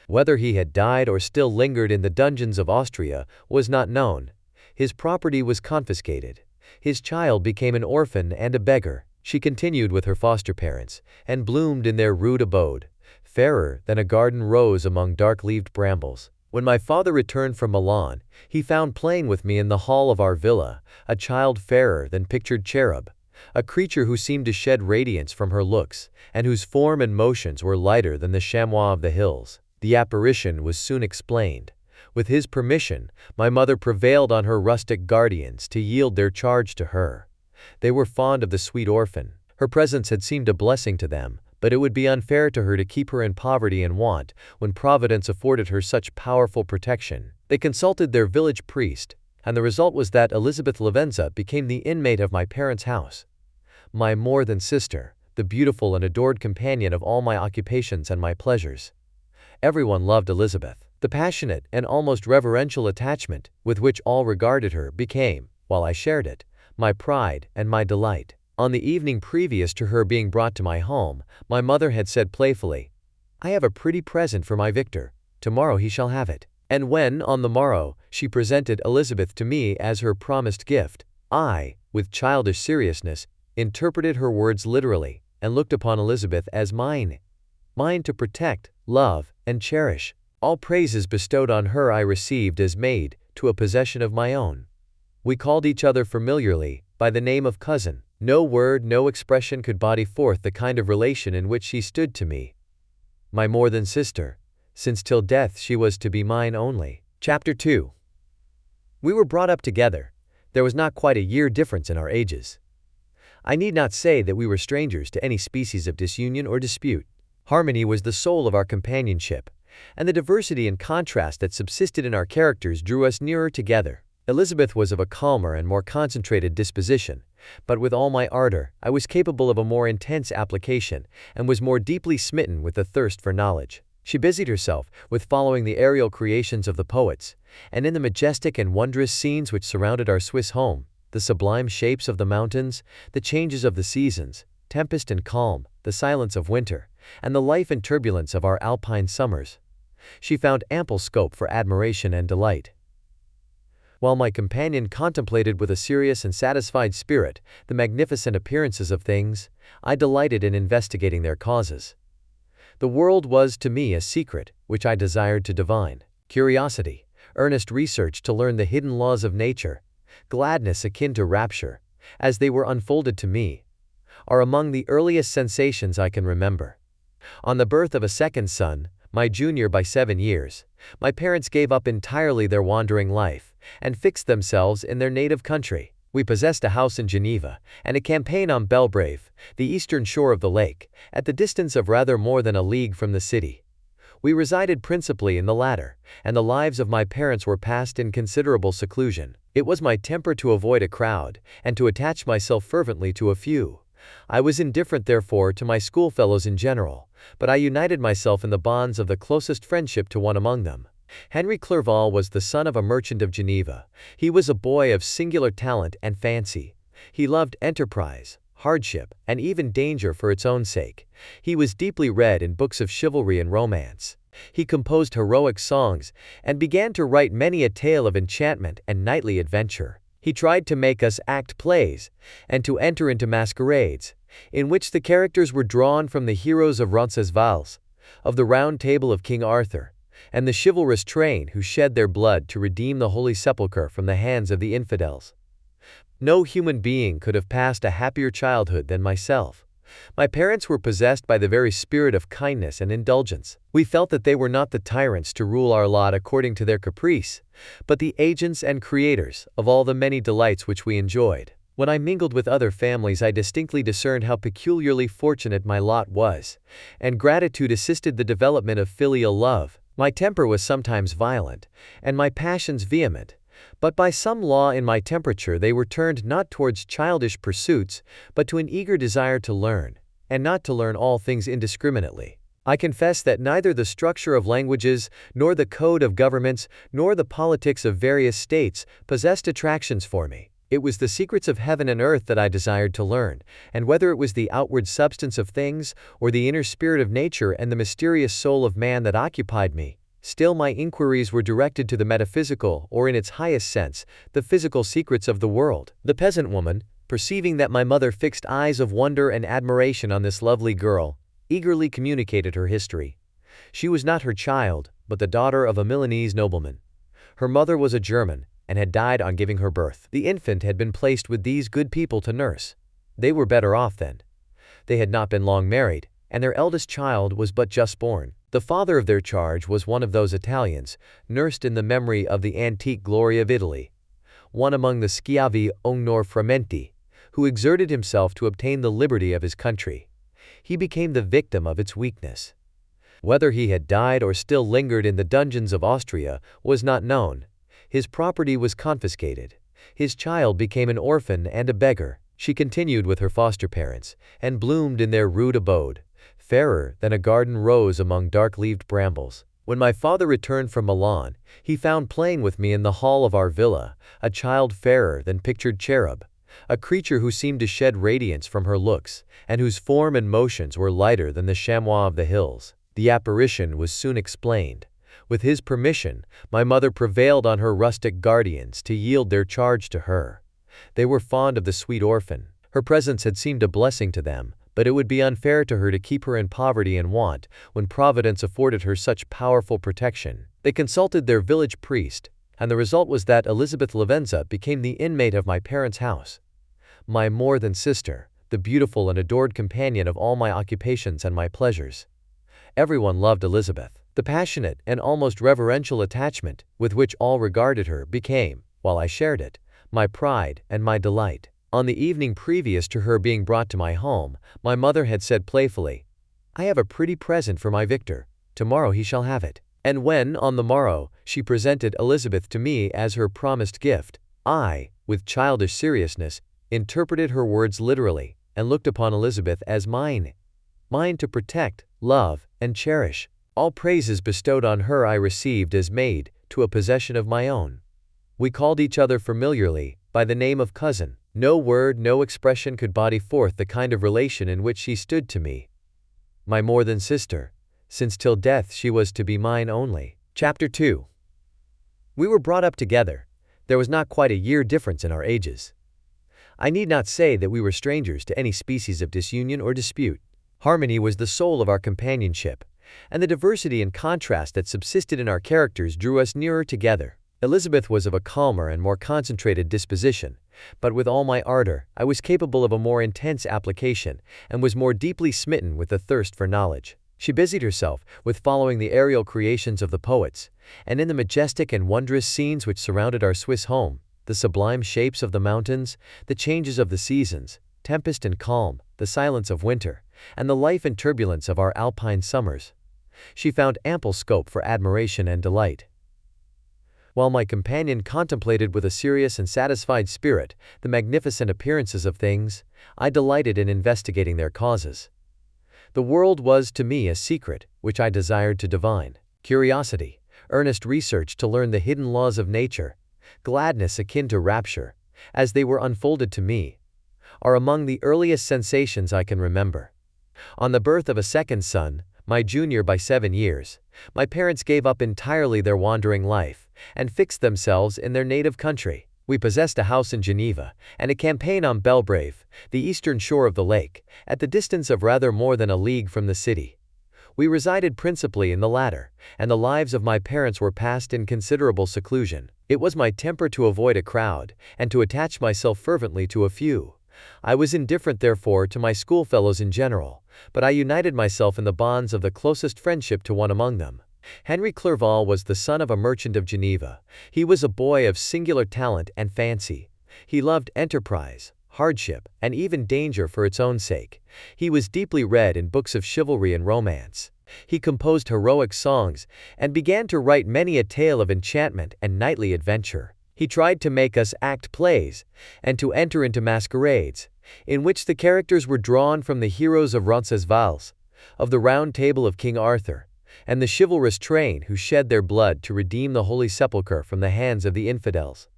Whether he had died or still lingered in the dungeons of Austria was not known. His property was confiscated. His child became an orphan and a beggar. She continued with her foster parents, and bloomed in their rude abode, fairer than a garden rose among dark-leaved brambles. When my father returned from Milan, he found playing with me in the hall of our villa a child fairer than pictured cherub, a creature who seemed to shed radiance from her looks, and whose form and motions were lighter than the chamois of the hills. The apparition was soon explained. With his permission, my mother prevailed on her rustic guardians to yield their charge to her. They were fond of the sweet orphan. Her presence had seemed a blessing to them, but it would be unfair to her to keep her in poverty and want when Providence afforded her such powerful protection. They consulted their village priest, and the result was that Elizabeth Lavenza became the inmate of my parents' house. My more than sister, the beautiful and adored companion of all my occupations and my pleasures. Everyone loved Elizabeth. The passionate and almost reverential attachment with which all regarded her became, while I shared it, my pride and my delight. On the evening previous to her being brought to my home, my mother had said playfully, "I have a pretty present for my Victor. Tomorrow he shall have it." And when, on the morrow, she presented Elizabeth to me as her promised gift, I, with childish seriousness, interpreted her words literally, and looked upon Elizabeth as mine. Mine to protect, love, and cherish. All praises bestowed on her I received as maid to a possession of my own. We called each other familiarly by the name of cousin. No word, no expression could body forth the kind of relation in which she stood to me. My more than sister, since till death she was to be mine only. Chapter 2. We were brought up together. There was not quite a year difference in our ages. I need not say that we were strangers to any species of disunion or dispute. Harmony was the soul of our companionship, and the diversity and contrast that subsisted in our characters drew us nearer together. Elizabeth was of a calmer and more concentrated disposition, but with all my ardor, I was capable of a more intense application and was more deeply smitten with the thirst for knowledge. She busied herself with following the aerial creations of the poets, and in the majestic and wondrous scenes which surrounded our Swiss home, the sublime shapes of the mountains, the changes of the seasons, tempest and calm, the silence of winter, and the life and turbulence of our alpine summers, she found ample scope for admiration and delight. While my companion contemplated with a serious and satisfied spirit the magnificent appearances of things, I delighted in investigating their causes. The world was to me a secret, which I desired to divine. Curiosity, earnest research to learn the hidden laws of nature, gladness akin to rapture, as they were unfolded to me, are among the earliest sensations I can remember. On the birth of a second son, my junior by 7 years, my parents gave up entirely their wandering life and fixed themselves in their native country. We possessed a house in Geneva and a campaign on Belgrave, the eastern shore of the lake, at the distance of rather more than a league from the city. We resided principally in the latter, and the lives of my parents were passed in considerable seclusion. It was my temper to avoid a crowd and to attach myself fervently to a few. I was indifferent, therefore, to my schoolfellows in general, but I united myself in the bonds of the closest friendship to one among them. Henry Clerval was the son of a merchant of Geneva. He was a boy of singular talent and fancy. He loved enterprise, hardship, and even danger for its own sake. He was deeply read in books of chivalry and romance. He composed heroic songs and began to write many a tale of enchantment and knightly adventure. He tried to make us act plays and to enter into masquerades, in which the characters were drawn from the heroes of Roncesvalles, of the Round Table of King Arthur, and the chivalrous train who shed their blood to redeem the Holy Sepulchre from the hands of the infidels. No human being could have passed a happier childhood than myself. My parents were possessed by the very spirit of kindness and indulgence. We felt that they were not the tyrants to rule our lot according to their caprice, but the agents and creators of all the many delights which we enjoyed. When I mingled with other families, I distinctly discerned how peculiarly fortunate my lot was, and gratitude assisted the development of filial love. My temper was sometimes violent, and my passions vehement, but by some law in my temperature they were turned not towards childish pursuits, but to an eager desire to learn, and not to learn all things indiscriminately. I confess that neither the structure of languages, nor the code of governments, nor the politics of various states possessed attractions for me. It was the secrets of heaven and earth that I desired to learn, and whether it was the outward substance of things, or the inner spirit of nature and the mysterious soul of man that occupied me, still my inquiries were directed to the metaphysical, or in its highest sense, the physical secrets of the world. The peasant woman, perceiving that my mother fixed eyes of wonder and admiration on this lovely girl, eagerly communicated her history. She was not her child, but the daughter of a Milanese nobleman. Her mother was a German, and had died on giving her birth. The infant had been placed with these good people to nurse. They were better off then. They had not been long married, and their eldest child was but just born. The father of their charge was one of those Italians, nursed in the memory of the antique glory of Italy, one among the schiavi onorificatori, who exerted himself to obtain the liberty of his country. He became the victim of its weakness. Whether he had died or still lingered in the dungeons of Austria was not known. His property was confiscated. His child became an orphan and a beggar. She continued with her foster parents, and bloomed in their rude abode, fairer than a garden rose among dark-leaved brambles. When my father returned from Milan, he found playing with me in the hall of our villa a child fairer than pictured cherub, a creature who seemed to shed radiance from her looks, and whose form and motions were lighter than the chamois of the hills. The apparition was soon explained. With his permission, my mother prevailed on her rustic guardians to yield their charge to her. They were fond of the sweet orphan. Her presence had seemed a blessing to them, but it would be unfair to her to keep her in poverty and want when Providence afforded her such powerful protection. They consulted their village priest, and the result was that Elizabeth Lavenza became the inmate of my parents' house. My more than sister, the beautiful and adored companion of all my occupations and my pleasures. Everyone loved Elizabeth. The passionate and almost reverential attachment with which all regarded her became, while I shared it, my pride and my delight. On the evening previous to her being brought to my home, my mother had said playfully, "I have a pretty present for my Victor. Tomorrow he shall have it." And when, on the morrow, she presented Elizabeth to me as her promised gift, I, with childish seriousness, interpreted her words literally, and looked upon Elizabeth as mine. Mine to protect, love, and cherish. All praises bestowed on her I received as maid to a possession of my own. We called each other familiarly by the name of cousin. No word, no expression could body forth the kind of relation in which she stood to me. My more than sister, since till death she was to be mine only. Chapter 2. We were brought up together. There was not quite a year difference in our ages. I need not say that we were strangers to any species of disunion or dispute. Harmony was the soul of our companionship, and the diversity and contrast that subsisted in our characters drew us nearer together. Elizabeth was of a calmer and more concentrated disposition, but with all my ardor, I was capable of a more intense application, and was more deeply smitten with the thirst for knowledge. She busied herself with following the aerial creations of the poets, and in the majestic and wondrous scenes which surrounded our Swiss home, the sublime shapes of the mountains, the changes of the seasons, tempest and calm, the silence of winter, and the life and turbulence of our alpine summers, she found ample scope for admiration and delight. While my companion contemplated with a serious and satisfied spirit the magnificent appearances of things, I delighted in investigating their causes. The world was to me a secret which I desired to divine. Curiosity, earnest research to learn the hidden laws of nature, gladness akin to rapture, as they were unfolded to me, are among the earliest sensations I can remember. On the birth of a second son, my junior by 7 years, my parents gave up entirely their wandering life, and fixed themselves in their native country. We possessed a house in Geneva, and a campaign on Belgrave, the eastern shore of the lake, at the distance of rather more than a league from the city. We resided principally in the latter, and the lives of my parents were passed in considerable seclusion. It was my temper to avoid a crowd, and to attach myself fervently to a few. I was indifferent therefore to my schoolfellows in general, but I united myself in the bonds of the closest friendship to one among them. Henry Clerval was the son of a merchant of Geneva. He was a boy of singular talent and fancy. He loved enterprise, hardship, and even danger for its own sake. He was deeply read in books of chivalry and romance. He composed heroic songs, and began to write many a tale of enchantment and knightly adventure. He tried to make us act plays, and to enter into masquerades, in which the characters were drawn from the heroes of Roncesvalles, of the Round Table of King Arthur, and the chivalrous train who shed their blood to redeem the Holy Sepulchre from the hands of the infidels.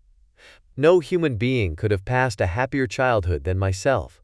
No human being could have passed a happier childhood than myself.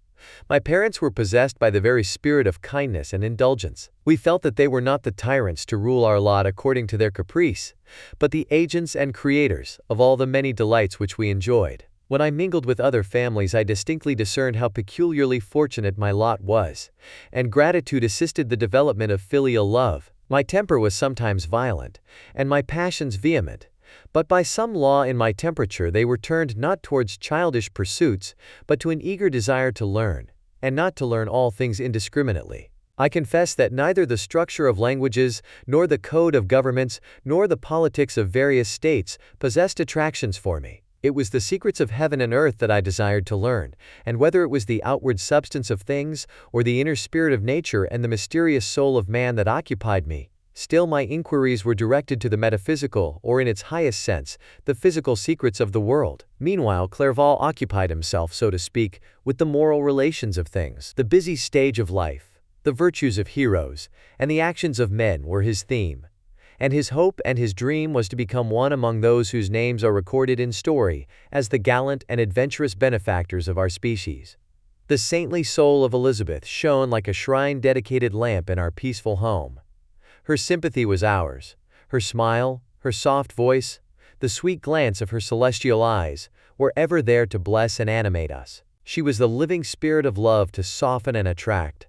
My parents were possessed by the very spirit of kindness and indulgence. We felt that they were not the tyrants to rule our lot according to their caprice, but the agents and creators of all the many delights which we enjoyed. When I mingled with other families, I distinctly discerned how peculiarly fortunate my lot was, and gratitude assisted the development of filial love. My temper was sometimes violent, and my passions vehement, but by some law in my temperature they were turned not towards childish pursuits, but to an eager desire to learn, and not to learn all things indiscriminately. I confess that neither the structure of languages, nor the code of governments, nor the politics of various states possessed attractions for me. It was the secrets of heaven and earth that I desired to learn, and whether it was the outward substance of things, or the inner spirit of nature and the mysterious soul of man that occupied me, still my inquiries were directed to the metaphysical, or in its highest sense, the physical secrets of the world. Meanwhile, Clerval occupied himself, so to speak, with the moral relations of things. The busy stage of life, the virtues of heroes, and the actions of men were his theme, and his hope and his dream was to become one among those whose names are recorded in story as the gallant and adventurous benefactors of our species. The saintly soul of Elizabeth shone like a shrine-dedicated lamp in our peaceful home. Her sympathy was ours. Her smile, her soft voice, the sweet glance of her celestial eyes were ever there to bless and animate us. She was the living spirit of love to soften and attract.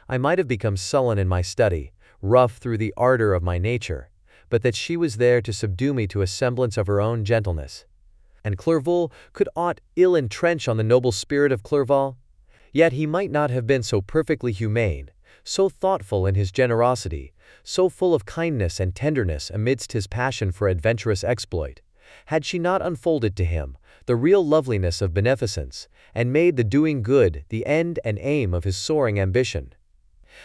I might have become sullen in my study, rough through the ardor of my nature, but that she was there to subdue me to a semblance of her own gentleness. And Clerval, could aught ill entrench on the noble spirit of Clerval? Yet he might not have been so perfectly humane, so thoughtful in his generosity, so full of kindness and tenderness amidst his passion for adventurous exploit, had she not unfolded to him the real loveliness of beneficence, and made the doing good the end and aim of his soaring ambition.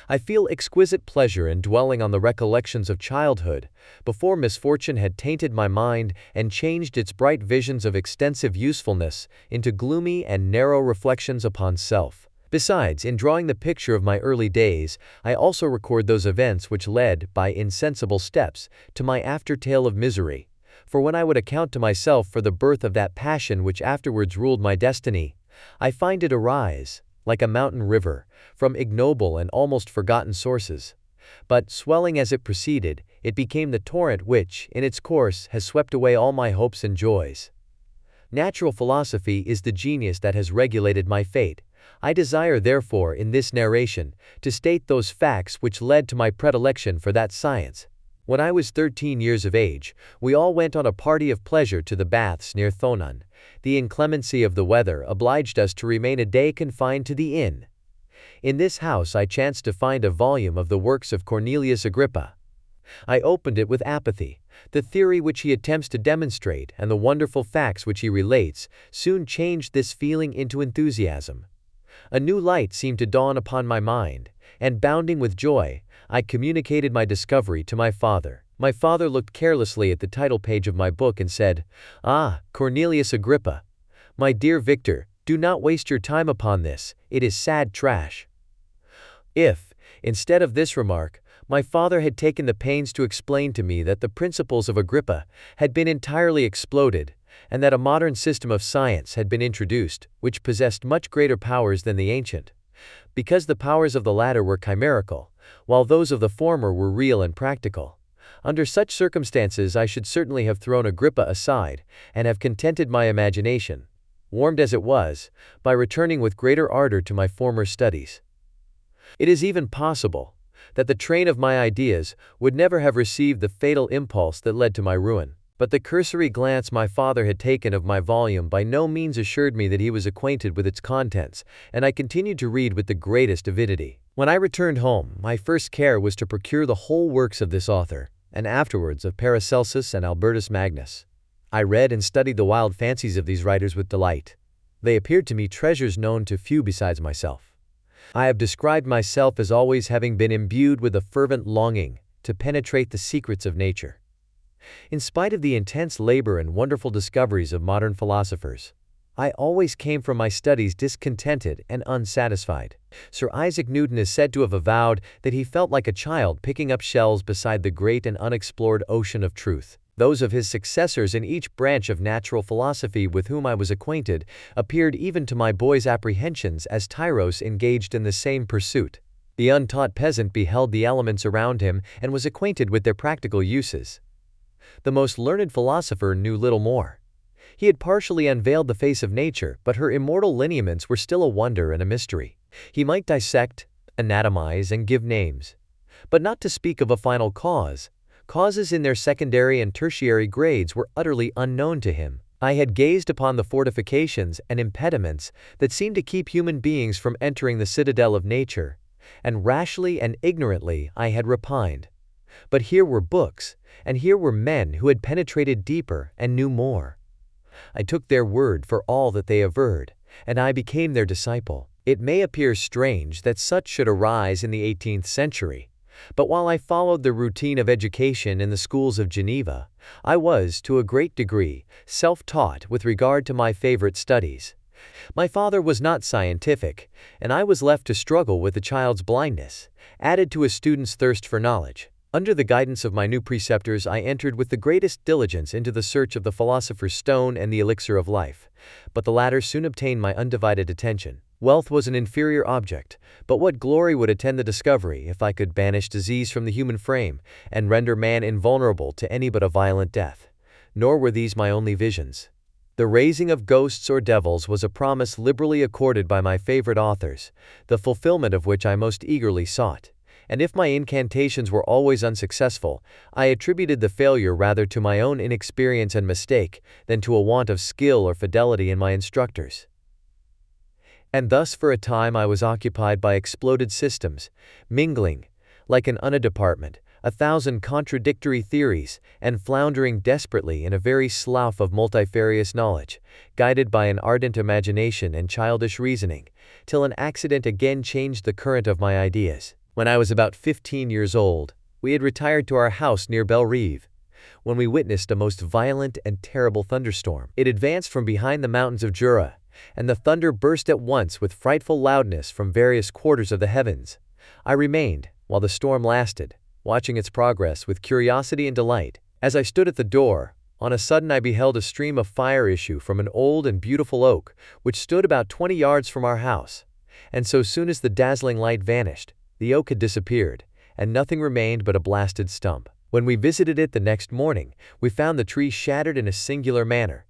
I feel exquisite pleasure in dwelling on the recollections of childhood, before misfortune had tainted my mind and changed its bright visions of extensive usefulness into gloomy and narrow reflections upon self. Besides, in drawing the picture of my early days, I also record those events which led, by insensible steps, to my after-tale of misery. For when I would account to myself for the birth of that passion which afterwards ruled my destiny, I find it arise, like a mountain river, from ignoble and almost forgotten sources. But, swelling as it proceeded, it became the torrent which, in its course, has swept away all my hopes and joys. Natural philosophy is the genius that has regulated my fate. I desire, therefore, in this narration, to state those facts which led to my predilection for that science. When I was 13 years of age, we all went on a party of pleasure to the baths near Thonon. The inclemency of the weather obliged us to remain a day confined to the inn. In this house I chanced to find a volume of the works of Cornelius Agrippa. I opened it with apathy. The theory which he attempts to demonstrate and the wonderful facts which he relates soon changed this feeling into enthusiasm. A new light seemed to dawn upon my mind, and bounding with joy, I communicated my discovery to my father. My father looked carelessly at the title page of my book and said, "Ah, Cornelius Agrippa. My dear Victor, do not waste your time upon this, it is sad trash." If, instead of this remark, my father had taken the pains to explain to me that the principles of Agrippa had been entirely exploded, and that a modern system of science had been introduced, which possessed much greater powers than the ancient, because the powers of the latter were chimerical, while those of the former were real and practical. Under such circumstances I should certainly have thrown Agrippa aside, and have contented my imagination, warmed as it was, by returning with greater ardor to my former studies. It is even possible that the train of my ideas would never have received the fatal impulse that led to my ruin. But the cursory glance my father had taken of my volume by no means assured me that he was acquainted with its contents, and I continued to read with the greatest avidity. When I returned home, my first care was to procure the whole works of this author, and afterwards of Paracelsus and Albertus Magnus. I read and studied the wild fancies of these writers with delight. They appeared to me treasures known to few besides myself. I have described myself as always having been imbued with a fervent longing to penetrate the secrets of nature. In spite of the intense labor and wonderful discoveries of modern philosophers, I always came from my studies discontented and unsatisfied. Sir Isaac Newton is said to have avowed that he felt like a child picking up shells beside the great and unexplored ocean of truth. Those of his successors in each branch of natural philosophy with whom I was acquainted appeared even to my boy's apprehensions as tyros engaged in the same pursuit. The untaught peasant beheld the elements around him and was acquainted with their practical uses. The most learned philosopher knew little more. He had partially unveiled the face of nature, but her immortal lineaments were still a wonder and a mystery. He might dissect, anatomize, and give names, but not to speak of a final cause. Causes in their secondary and tertiary grades were utterly unknown to him. I had gazed upon the fortifications and impediments that seemed to keep human beings from entering the citadel of nature, and rashly and ignorantly I had repined. But here were books, and here were men who had penetrated deeper and knew more. I took their word for all that they averred, and I became their disciple. It may appear strange that such should arise in the 18th century, but while I followed the routine of education in the schools of Geneva, I was, to a great degree, self-taught with regard to my favorite studies. My father was not scientific, and I was left to struggle with the child's blindness, added to a student's thirst for knowledge. Under the guidance of my new preceptors I entered with the greatest diligence into the search of the philosopher's stone and the elixir of life, but the latter soon obtained my undivided attention. Wealth was an inferior object, but what glory would attend the discovery if I could banish disease from the human frame, and render man invulnerable to any but a violent death? Nor were these my only visions. The raising of ghosts or devils was a promise liberally accorded by my favorite authors, the fulfillment of which I most eagerly sought. And if my incantations were always unsuccessful, I attributed the failure rather to my own inexperience and mistake than to a want of skill or fidelity in my instructors. And thus for a time I was occupied by exploded systems, mingling, like an department, 1,000 contradictory theories, and floundering desperately in a very slough of multifarious knowledge, guided by an ardent imagination and childish reasoning, till an accident again changed the current of my ideas. When I was about 15 years old, we had retired to our house near Bellerive, when we witnessed a most violent and terrible thunderstorm. It advanced from behind the mountains of Jura, and the thunder burst at once with frightful loudness from various quarters of the heavens. I remained, while the storm lasted, watching its progress with curiosity and delight. As I stood at the door, on a sudden I beheld a stream of fire issue from an old and beautiful oak, which stood about 20 yards from our house. And so soon as the dazzling light vanished, the oak had disappeared, and nothing remained but a blasted stump. When we visited it the next morning, we found the tree shattered in a singular manner.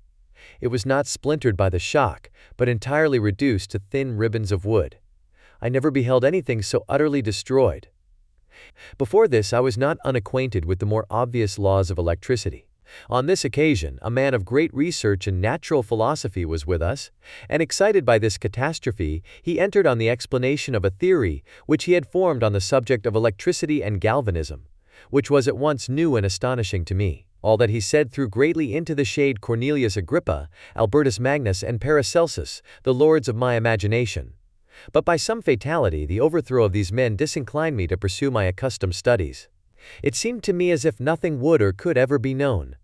It was not splintered by the shock, but entirely reduced to thin ribbons of wood. I never beheld anything so utterly destroyed. Before this, I was not unacquainted with the more obvious laws of electricity. On this occasion, a man of great research in natural philosophy was with us, and excited by this catastrophe, he entered on the explanation of a theory which he had formed on the subject of electricity and galvanism, which was at once new and astonishing to me. All that he said threw greatly into the shade Cornelius Agrippa, Albertus Magnus, and Paracelsus, the lords of my imagination. But by some fatality, the overthrow of these men disinclined me to pursue my accustomed studies. It seemed to me as if nothing would or could ever be known.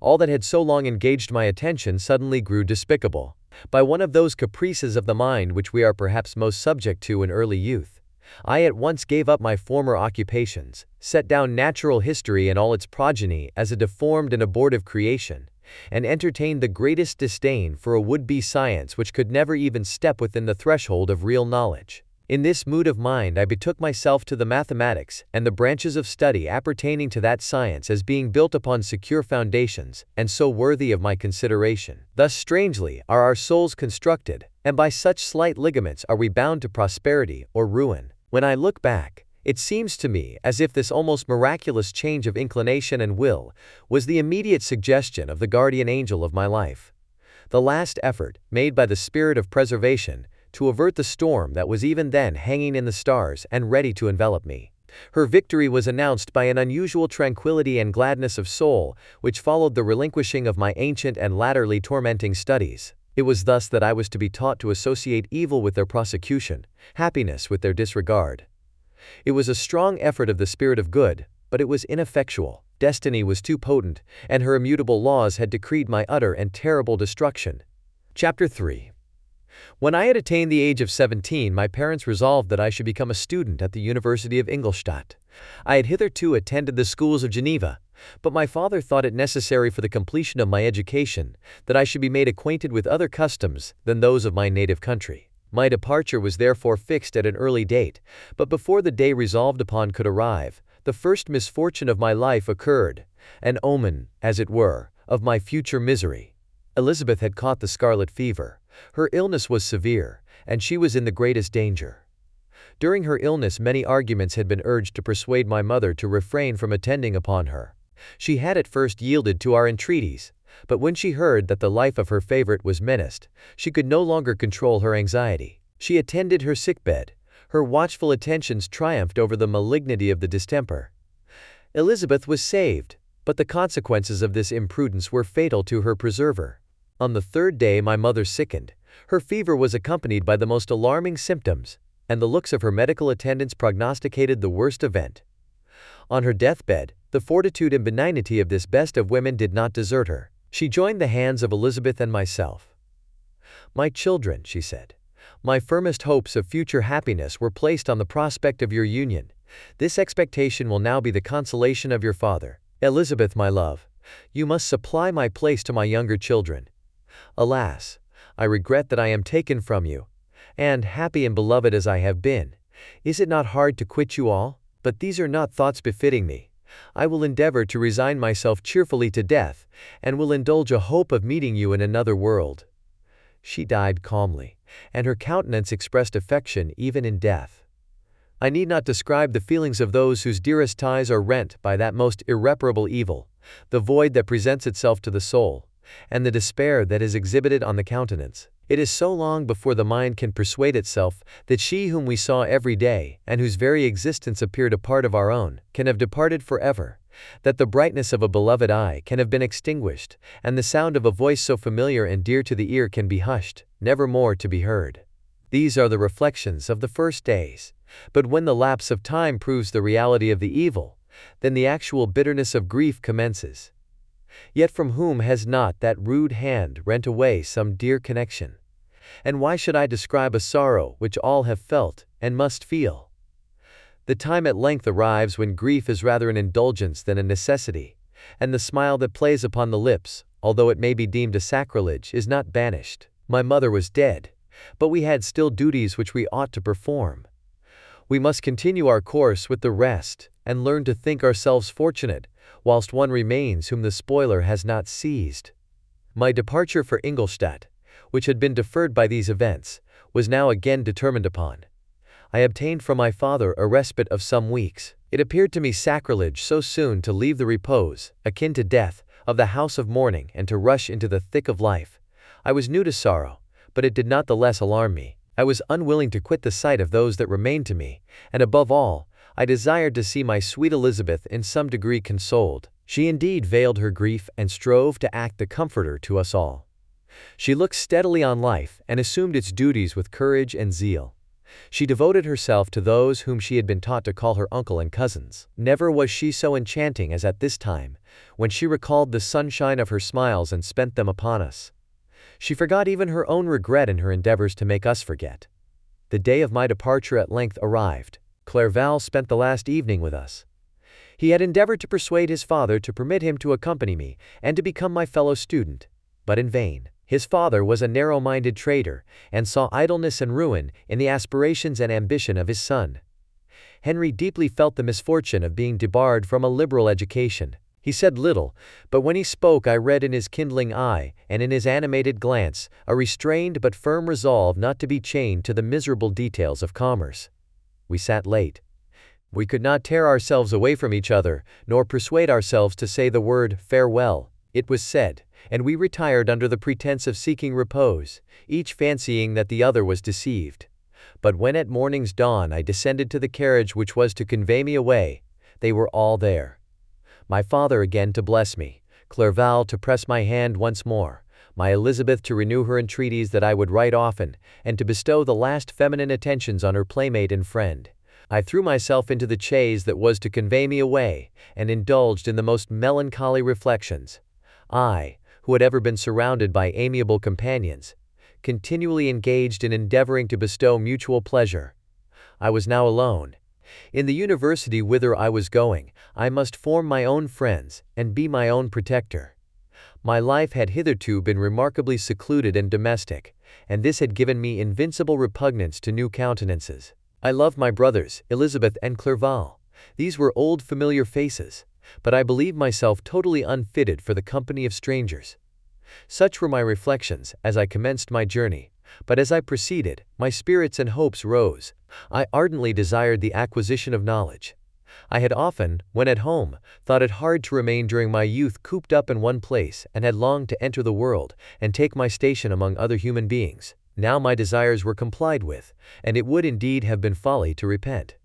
All that had so long engaged my attention suddenly grew despicable. By one of those caprices of the mind which we are perhaps most subject to in early youth, I at once gave up my former occupations, set down natural history and all its progeny as a deformed and abortive creation, and entertained the greatest disdain for a would-be science which could never even step within the threshold of real knowledge. In this mood of mind I betook myself to the mathematics and the branches of study appertaining to that science as being built upon secure foundations, and so worthy of my consideration. Thus strangely are our souls constructed, and by such slight ligaments are we bound to prosperity or ruin. When I look back, it seems to me as if this almost miraculous change of inclination and will was the immediate suggestion of the guardian angel of my life, the last effort, made by the spirit of preservation, to avert the storm that was even then hanging in the stars and ready to envelop me. Her victory was announced by an unusual tranquility and gladness of soul, which followed the relinquishing of my ancient and latterly tormenting studies. It was thus that I was to be taught to associate evil with their prosecution, happiness with their disregard. It was a strong effort of the spirit of good, but it was ineffectual. Destiny was too potent, and her immutable laws had decreed my utter and terrible destruction. Chapter 3. When I had attained the age of 17, my parents resolved that I should become a student at the University of Ingolstadt. I had hitherto attended the schools of Geneva, but my father thought it necessary for the completion of my education that I should be made acquainted with other customs than those of my native country. My departure was therefore fixed at an early date, but before the day resolved upon could arrive, the first misfortune of my life occurred, an omen, as it were, of my future misery. Elizabeth had caught the scarlet fever. Her illness was severe, and she was in the greatest danger. During her illness many arguments had been urged to persuade my mother to refrain from attending upon her. She had at first yielded to our entreaties, but when she heard that the life of her favorite was menaced, she could no longer control her anxiety. She attended her sickbed. Her watchful attentions triumphed over the malignity of the distemper. Elizabeth was saved, but the consequences of this imprudence were fatal to her preserver. On the third day my mother sickened. Her fever was accompanied by the most alarming symptoms, and the looks of her medical attendants prognosticated the worst event. On her deathbed, the fortitude and benignity of this best of women did not desert her. She joined the hands of Elizabeth and myself. "My children," she said, "my firmest hopes of future happiness were placed on the prospect of your union. This expectation will now be the consolation of your father. Elizabeth, my love, you must supply my place to my younger children. Alas, I regret that I am taken from you, and, happy and beloved as I have been, is it not hard to quit you all? But these are not thoughts befitting me. I will endeavor to resign myself cheerfully to death, and will indulge a hope of meeting you in another world." She died calmly, and her countenance expressed affection even in death. I need not describe the feelings of those whose dearest ties are rent by that most irreparable evil, the void that presents itself to the soul, and the despair that is exhibited on the countenance. It is so long before the mind can persuade itself that she whom we saw every day, and whose very existence appeared a part of our own, can have departed forever, that the brightness of a beloved eye can have been extinguished, and the sound of a voice so familiar and dear to the ear can be hushed, never more to be heard. These are the reflections of the first days. But when the lapse of time proves the reality of the evil, then the actual bitterness of grief commences. Yet from whom has not that rude hand rent away some dear connection? And why should I describe a sorrow which all have felt, and must feel? The time at length arrives when grief is rather an indulgence than a necessity, and the smile that plays upon the lips, although it may be deemed a sacrilege, is not banished. My mother was dead, but we had still duties which we ought to perform. We must continue our course with the rest, and learn to think ourselves fortunate, whilst one remains whom the spoiler has not seized. My departure for Ingolstadt, which had been deferred by these events, was now again determined upon. I obtained from my father a respite of some weeks. It appeared to me sacrilege so soon to leave the repose, akin to death, of the house of mourning and to rush into the thick of life. I was new to sorrow, but it did not the less alarm me. I was unwilling to quit the sight of those that remained to me, and above all, I desired to see my sweet Elizabeth in some degree consoled. She indeed veiled her grief and strove to act the comforter to us all. She looked steadily on life and assumed its duties with courage and zeal. She devoted herself to those whom she had been taught to call her uncle and cousins. Never was she so enchanting as at this time, when she recalled the sunshine of her smiles and spent them upon us. She forgot even her own regret in her endeavors to make us forget. The day of my departure at length arrived. Clerval spent the last evening with us. He had endeavored to persuade his father to permit him to accompany me and to become my fellow student, but in vain. His father was a narrow-minded trader, and saw idleness and ruin in the aspirations and ambition of his son. Henry deeply felt the misfortune of being debarred from a liberal education. He said little, but when he spoke I read in his kindling eye and in his animated glance a restrained but firm resolve not to be chained to the miserable details of commerce. We sat late. We could not tear ourselves away from each other, nor persuade ourselves to say the word farewell. It was said, and we retired under the pretense of seeking repose, each fancying that the other was deceived. But when at morning's dawn I descended to the carriage which was to convey me away, they were all there. My father again to bless me, Clerval to press my hand once more, my Elizabeth to renew her entreaties that I would write often, and to bestow the last feminine attentions on her playmate and friend. I threw myself into the chaise that was to convey me away, and indulged in the most melancholy reflections. I, who had ever been surrounded by amiable companions, continually engaged in endeavoring to bestow mutual pleasure. I was now alone. In the university whither I was going, I must form my own friends, and be my own protector. My life had hitherto been remarkably secluded and domestic, and this had given me invincible repugnance to new countenances. I loved my brothers, Elizabeth and Clerval. These were old familiar faces, but I believed myself totally unfitted for the company of strangers. Such were my reflections as I commenced my journey, but as I proceeded, my spirits and hopes rose. I ardently desired the acquisition of knowledge. I had often, when at home, thought it hard to remain during my youth cooped up in one place, and had longed to enter the world, and take my station among other human beings. Now my desires were complied with, and it would indeed have been folly to repent.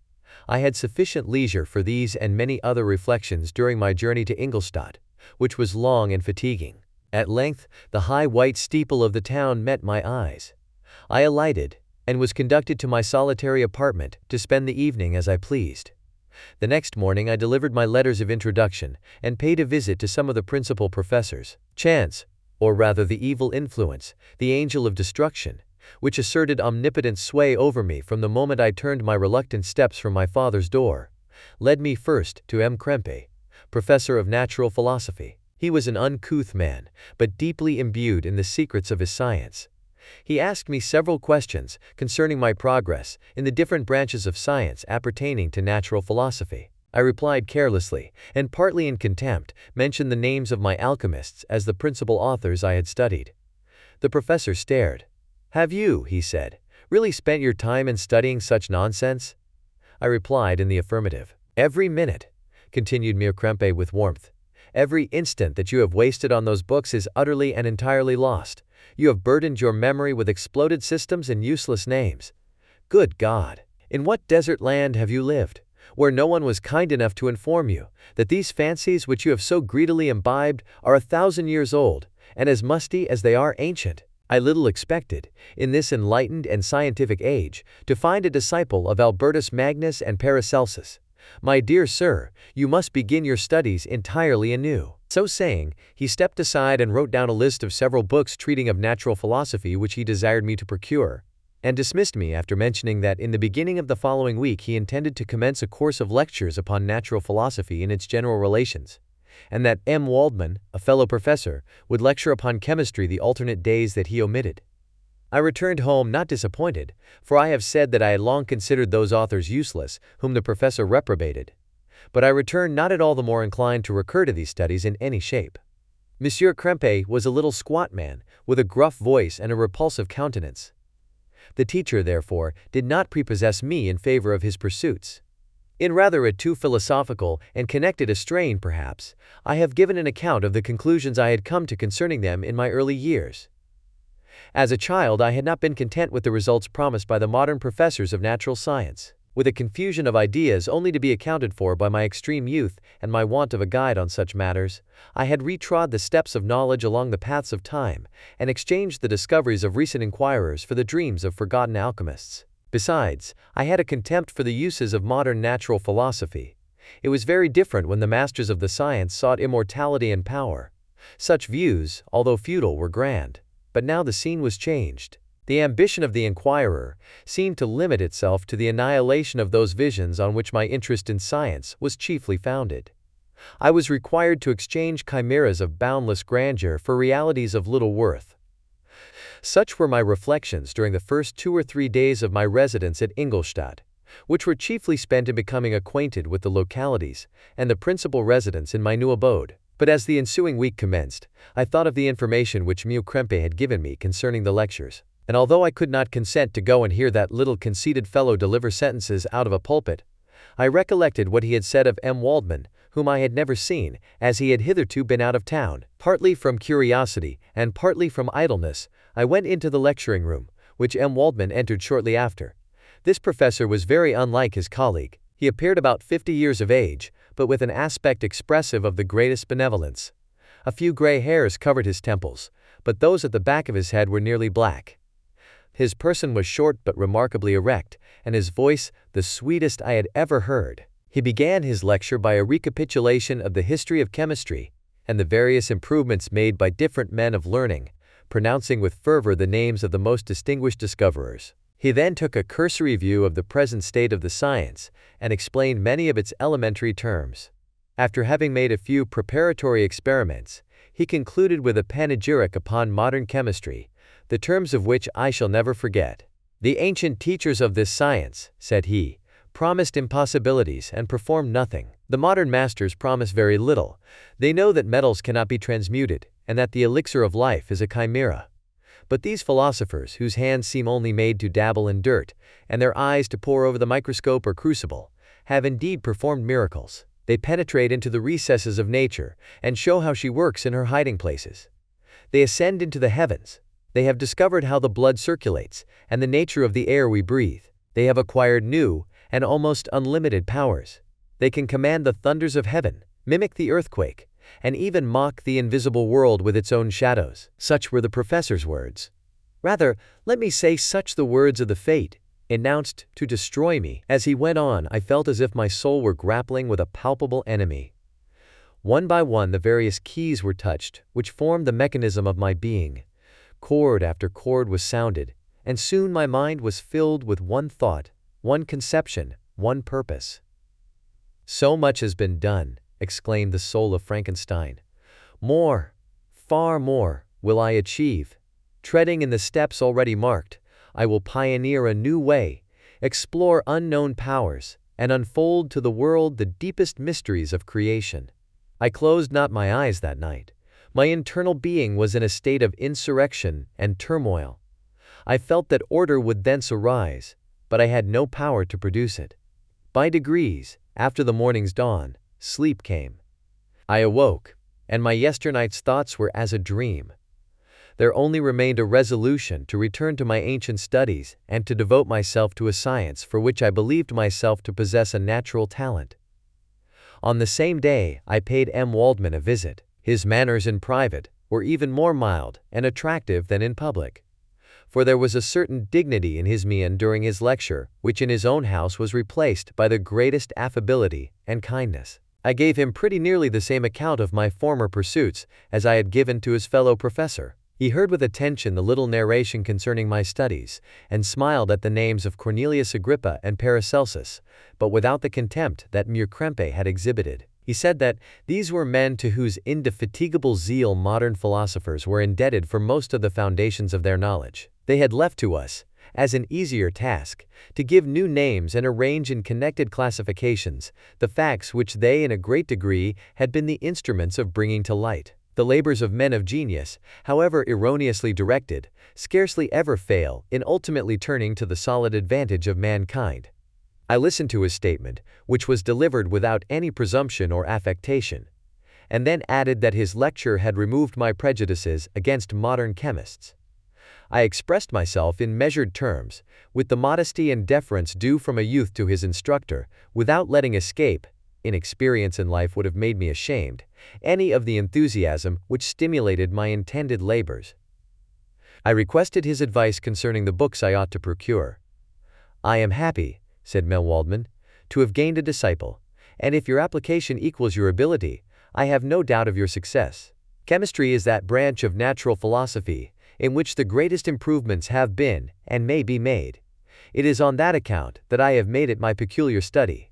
I had sufficient leisure for these and many other reflections during my journey to Ingolstadt, which was long and fatiguing. At length, the high white steeple of the town met my eyes. I alighted, and was conducted to my solitary apartment to spend the evening as I pleased. The next morning I delivered my letters of introduction, and paid a visit to some of the principal professors. Chance, or rather the evil influence, the angel of destruction, which asserted omnipotent sway over me from the moment I turned my reluctant steps from my father's door, led me first to M. Krempe, professor of natural philosophy. He was an uncouth man, but deeply imbued in the secrets of his science. He asked me several questions concerning my progress in the different branches of science appertaining to natural philosophy. I replied carelessly, and partly in contempt, mentioned the names of my alchemists as the principal authors I had studied. The professor stared. "Have you," he said, "really spent your time in studying such nonsense?" I replied in the affirmative. "Every minute," continued M. Krempe with warmth, "every instant that you have wasted on those books is utterly and entirely lost, You have burdened your memory with exploded systems and useless names. Good God! In what desert land have you lived, where no one was kind enough to inform you that these fancies which you have so greedily imbibed are 1,000 years old, and as musty as they are ancient? I little expected, in this enlightened and scientific age, to find a disciple of Albertus Magnus and Paracelsus. My dear sir, you must begin your studies entirely anew. So saying, he stepped aside and wrote down a list of several books treating of natural philosophy which he desired me to procure, and dismissed me after mentioning that in the beginning of the following week he intended to commence a course of lectures upon natural philosophy in its general relations, and that M. Waldman, a fellow professor, would lecture upon chemistry the alternate days that he omitted. I returned home not disappointed, for I have said that I had long considered those authors useless whom the professor reprobated. But I returned not at all the more inclined to recur to these studies in any shape. Monsieur Krempe was a little squat man, with a gruff voice and a repulsive countenance. The teacher, therefore, did not prepossess me in favor of his pursuits. In rather a too philosophical and connected a strain, perhaps, I have given an account of the conclusions I had come to concerning them in my early years. As a child, I had not been content with the results promised by the modern professors of natural science, with a confusion of ideas only to be accounted for by my extreme youth and my want of a guide on such matters. I had retrod the steps of knowledge along the paths of time, and exchanged the discoveries of recent inquirers for the dreams of forgotten alchemists. Besides, I had a contempt for the uses of modern natural philosophy. It was very different when the masters of the science sought immortality and power. Such views, although futile, were grand. But now the scene was changed. The ambition of the inquirer seemed to limit itself to the annihilation of those visions on which my interest in science was chiefly founded. I was required to exchange chimeras of boundless grandeur for realities of little worth. Such were my reflections during the first 2 or 3 days of my residence at Ingolstadt, which were chiefly spent in becoming acquainted with the localities and the principal residents in my new abode. But as the ensuing week commenced, I thought of the information which Monsieur Krempe had given me concerning the lectures, and although I could not consent to go and hear that little conceited fellow deliver sentences out of a pulpit, I recollected what he had said of M. Waldman, whom I had never seen, as he had hitherto been out of town. Partly from curiosity, and partly from idleness, I went into the lecturing room, which M. Waldman entered shortly after. This professor was very unlike his colleague. He appeared about 50 years of age, but with an aspect expressive of the greatest benevolence. A few gray hairs covered his temples, but those at the back of his head were nearly black. His person was short but remarkably erect, and his voice the sweetest I had ever heard. He began his lecture by a recapitulation of the history of chemistry, and the various improvements made by different men of learning, pronouncing with fervor the names of the most distinguished discoverers. He then took a cursory view of the present state of the science, and explained many of its elementary terms. After having made a few preparatory experiments, he concluded with a panegyric upon modern chemistry, the terms of which I shall never forget. "The ancient teachers of this science," said he, "promised impossibilities and performed nothing. The modern masters promise very little. They know that metals cannot be transmuted, and that the elixir of life is a chimera. But these philosophers, whose hands seem only made to dabble in dirt, and their eyes to pore over the microscope or crucible, have indeed performed miracles. They penetrate into the recesses of nature, and show how she works in her hiding places. They ascend into the heavens. They have discovered how the blood circulates, and the nature of the air we breathe. They have acquired new, and almost unlimited powers. They can command the thunders of heaven, mimic the earthquake, and even mock the invisible world with its own shadows." Such were the professor's words. Rather, let me say such the words of the fate, announced to destroy me. As he went on, I felt as if my soul were grappling with a palpable enemy. One by one the various keys were touched, which formed the mechanism of my being. Chord after chord was sounded, and soon my mind was filled with one thought, one conception, one purpose. "So much has been done," exclaimed the soul of Frankenstein. "More, far more, will I achieve. Treading in the steps already marked, I will pioneer a new way, explore unknown powers, and unfold to the world the deepest mysteries of creation." I closed not my eyes that night. My internal being was in a state of insurrection and turmoil. I felt that order would thence arise, but I had no power to produce it. By degrees, after the morning's dawn, sleep came. I awoke, and my yesternight's thoughts were as a dream. there only remained a resolution to return to my ancient studies and to devote myself to a science for which I believed myself to possess a natural talent. On the same day, I paid M. Waldman a visit. His manners in private were even more mild and attractive than in public, for there was a certain dignity in his mien during his lecture, which in his own house was replaced by the greatest affability and kindness. I gave him pretty nearly the same account of my former pursuits as I had given to his fellow professor. He heard with attention the little narration concerning my studies, and smiled at the names of Cornelius Agrippa and Paracelsus, but without the contempt that M. Krempe had exhibited. He said that these were men to whose indefatigable zeal modern philosophers were indebted for most of the foundations of their knowledge. They had left to us, as an easier task, to give new names and arrange in connected classifications the facts which they in a great degree had been the instruments of bringing to light. The labors of men of genius, however erroneously directed, scarcely ever fail in ultimately turning to the solid advantage of mankind. I listened to his statement, which was delivered without any presumption or affectation, and then added that his lecture had removed my prejudices against modern chemists. I expressed myself in measured terms, with the modesty and deference due from a youth to his instructor, without letting escape, inexperience in life would have made me ashamed, any of the enthusiasm which stimulated my intended labors. I requested his advice concerning the books I ought to procure. "I am happy," said M. Waldman, "to have gained a disciple, and if your application equals your ability, I have no doubt of your success. Chemistry is that branch of natural philosophy in which the greatest improvements have been and may be made. It is on that account that I have made it my peculiar study.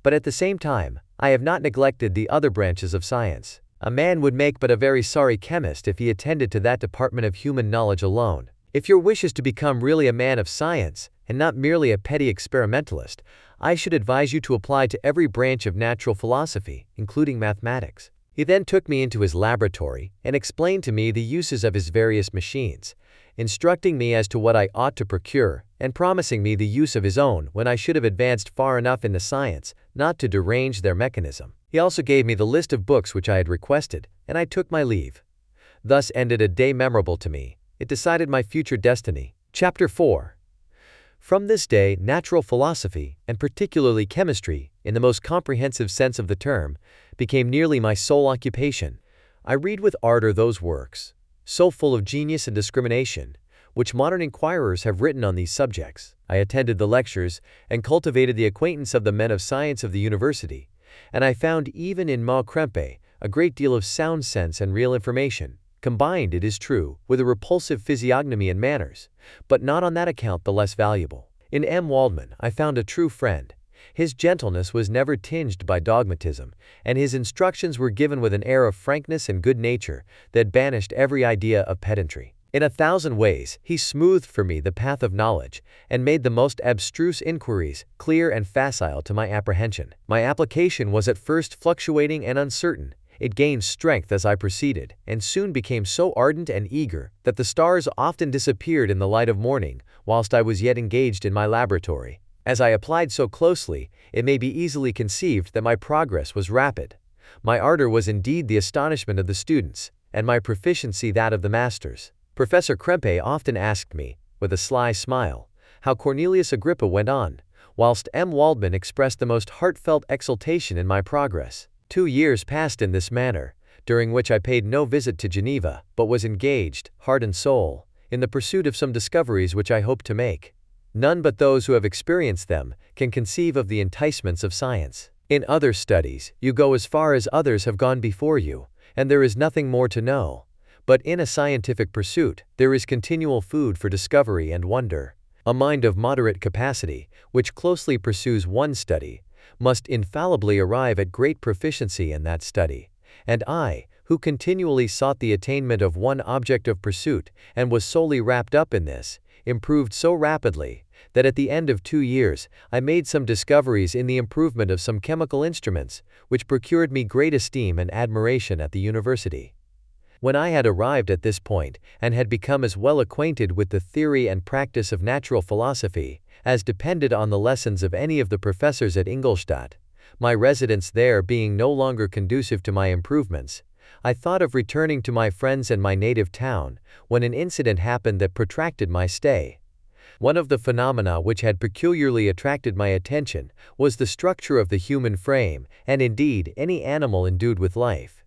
But at the same time, I have not neglected the other branches of science. A man would make but a very sorry chemist if he attended to that department of human knowledge alone. If your wish is to become really a man of science, and not merely a petty experimentalist, I should advise you to apply to every branch of natural philosophy, including mathematics." He then took me into his laboratory and explained to me the uses of his various machines, instructing me as to what I ought to procure, and promising me the use of his own when I should have advanced far enough in the science not to derange their mechanism. He also gave me the list of books which I had requested, and I took my leave. Thus ended a day memorable to me. It decided my future destiny. Chapter 4. From this day, natural philosophy, and particularly chemistry, in the most comprehensive sense of the term, became nearly my sole occupation. I read with ardor those works, so full of genius and discrimination, which modern inquirers have written on these subjects. I attended the lectures, and cultivated the acquaintance of the men of science of the university, and I found even in M. Krempe a great deal of sound sense and real information, combined, it is true, with a repulsive physiognomy and manners, but not on that account the less valuable. In M. Waldman I found a true friend. His gentleness was never tinged by dogmatism, and his instructions were given with an air of frankness and good nature that banished every idea of pedantry. In 1,000 ways he smoothed for me the path of knowledge, and made the most abstruse inquiries clear and facile to my apprehension. My application was at first fluctuating and uncertain. It gained strength as I proceeded, and soon became so ardent and eager that the stars often disappeared in the light of morning whilst I was yet engaged in my laboratory. As I applied so closely, it may be easily conceived that my progress was rapid. My ardor was indeed the astonishment of the students, and my proficiency that of the masters. Professor Krempe often asked me, with a sly smile, how Cornelius Agrippa went on, whilst M. Waldman expressed the most heartfelt exultation in my progress. 2 years passed in this manner, during which I paid no visit to Geneva, but was engaged, heart and soul, in the pursuit of some discoveries which I hoped to make. None but those who have experienced them can conceive of the enticements of science. In other studies, you go as far as others have gone before you, and there is nothing more to know. But in a scientific pursuit, there is continual food for discovery and wonder. A mind of moderate capacity, which closely pursues one study, must infallibly arrive at great proficiency in that study, and I, who continually sought the attainment of one object of pursuit and was solely wrapped up in this, improved so rapidly that at the end of 2 years I made some discoveries in the improvement of some chemical instruments, which procured me great esteem and admiration at the university. When I had arrived at this point, and had become as well acquainted with the theory and practice of natural philosophy as depended on the lessons of any of the professors at Ingolstadt, my residence there being no longer conducive to my improvements, I thought of returning to my friends and my native town, when an incident happened that protracted my stay. One of the phenomena which had peculiarly attracted my attention was the structure of the human frame, and indeed any animal endued with life.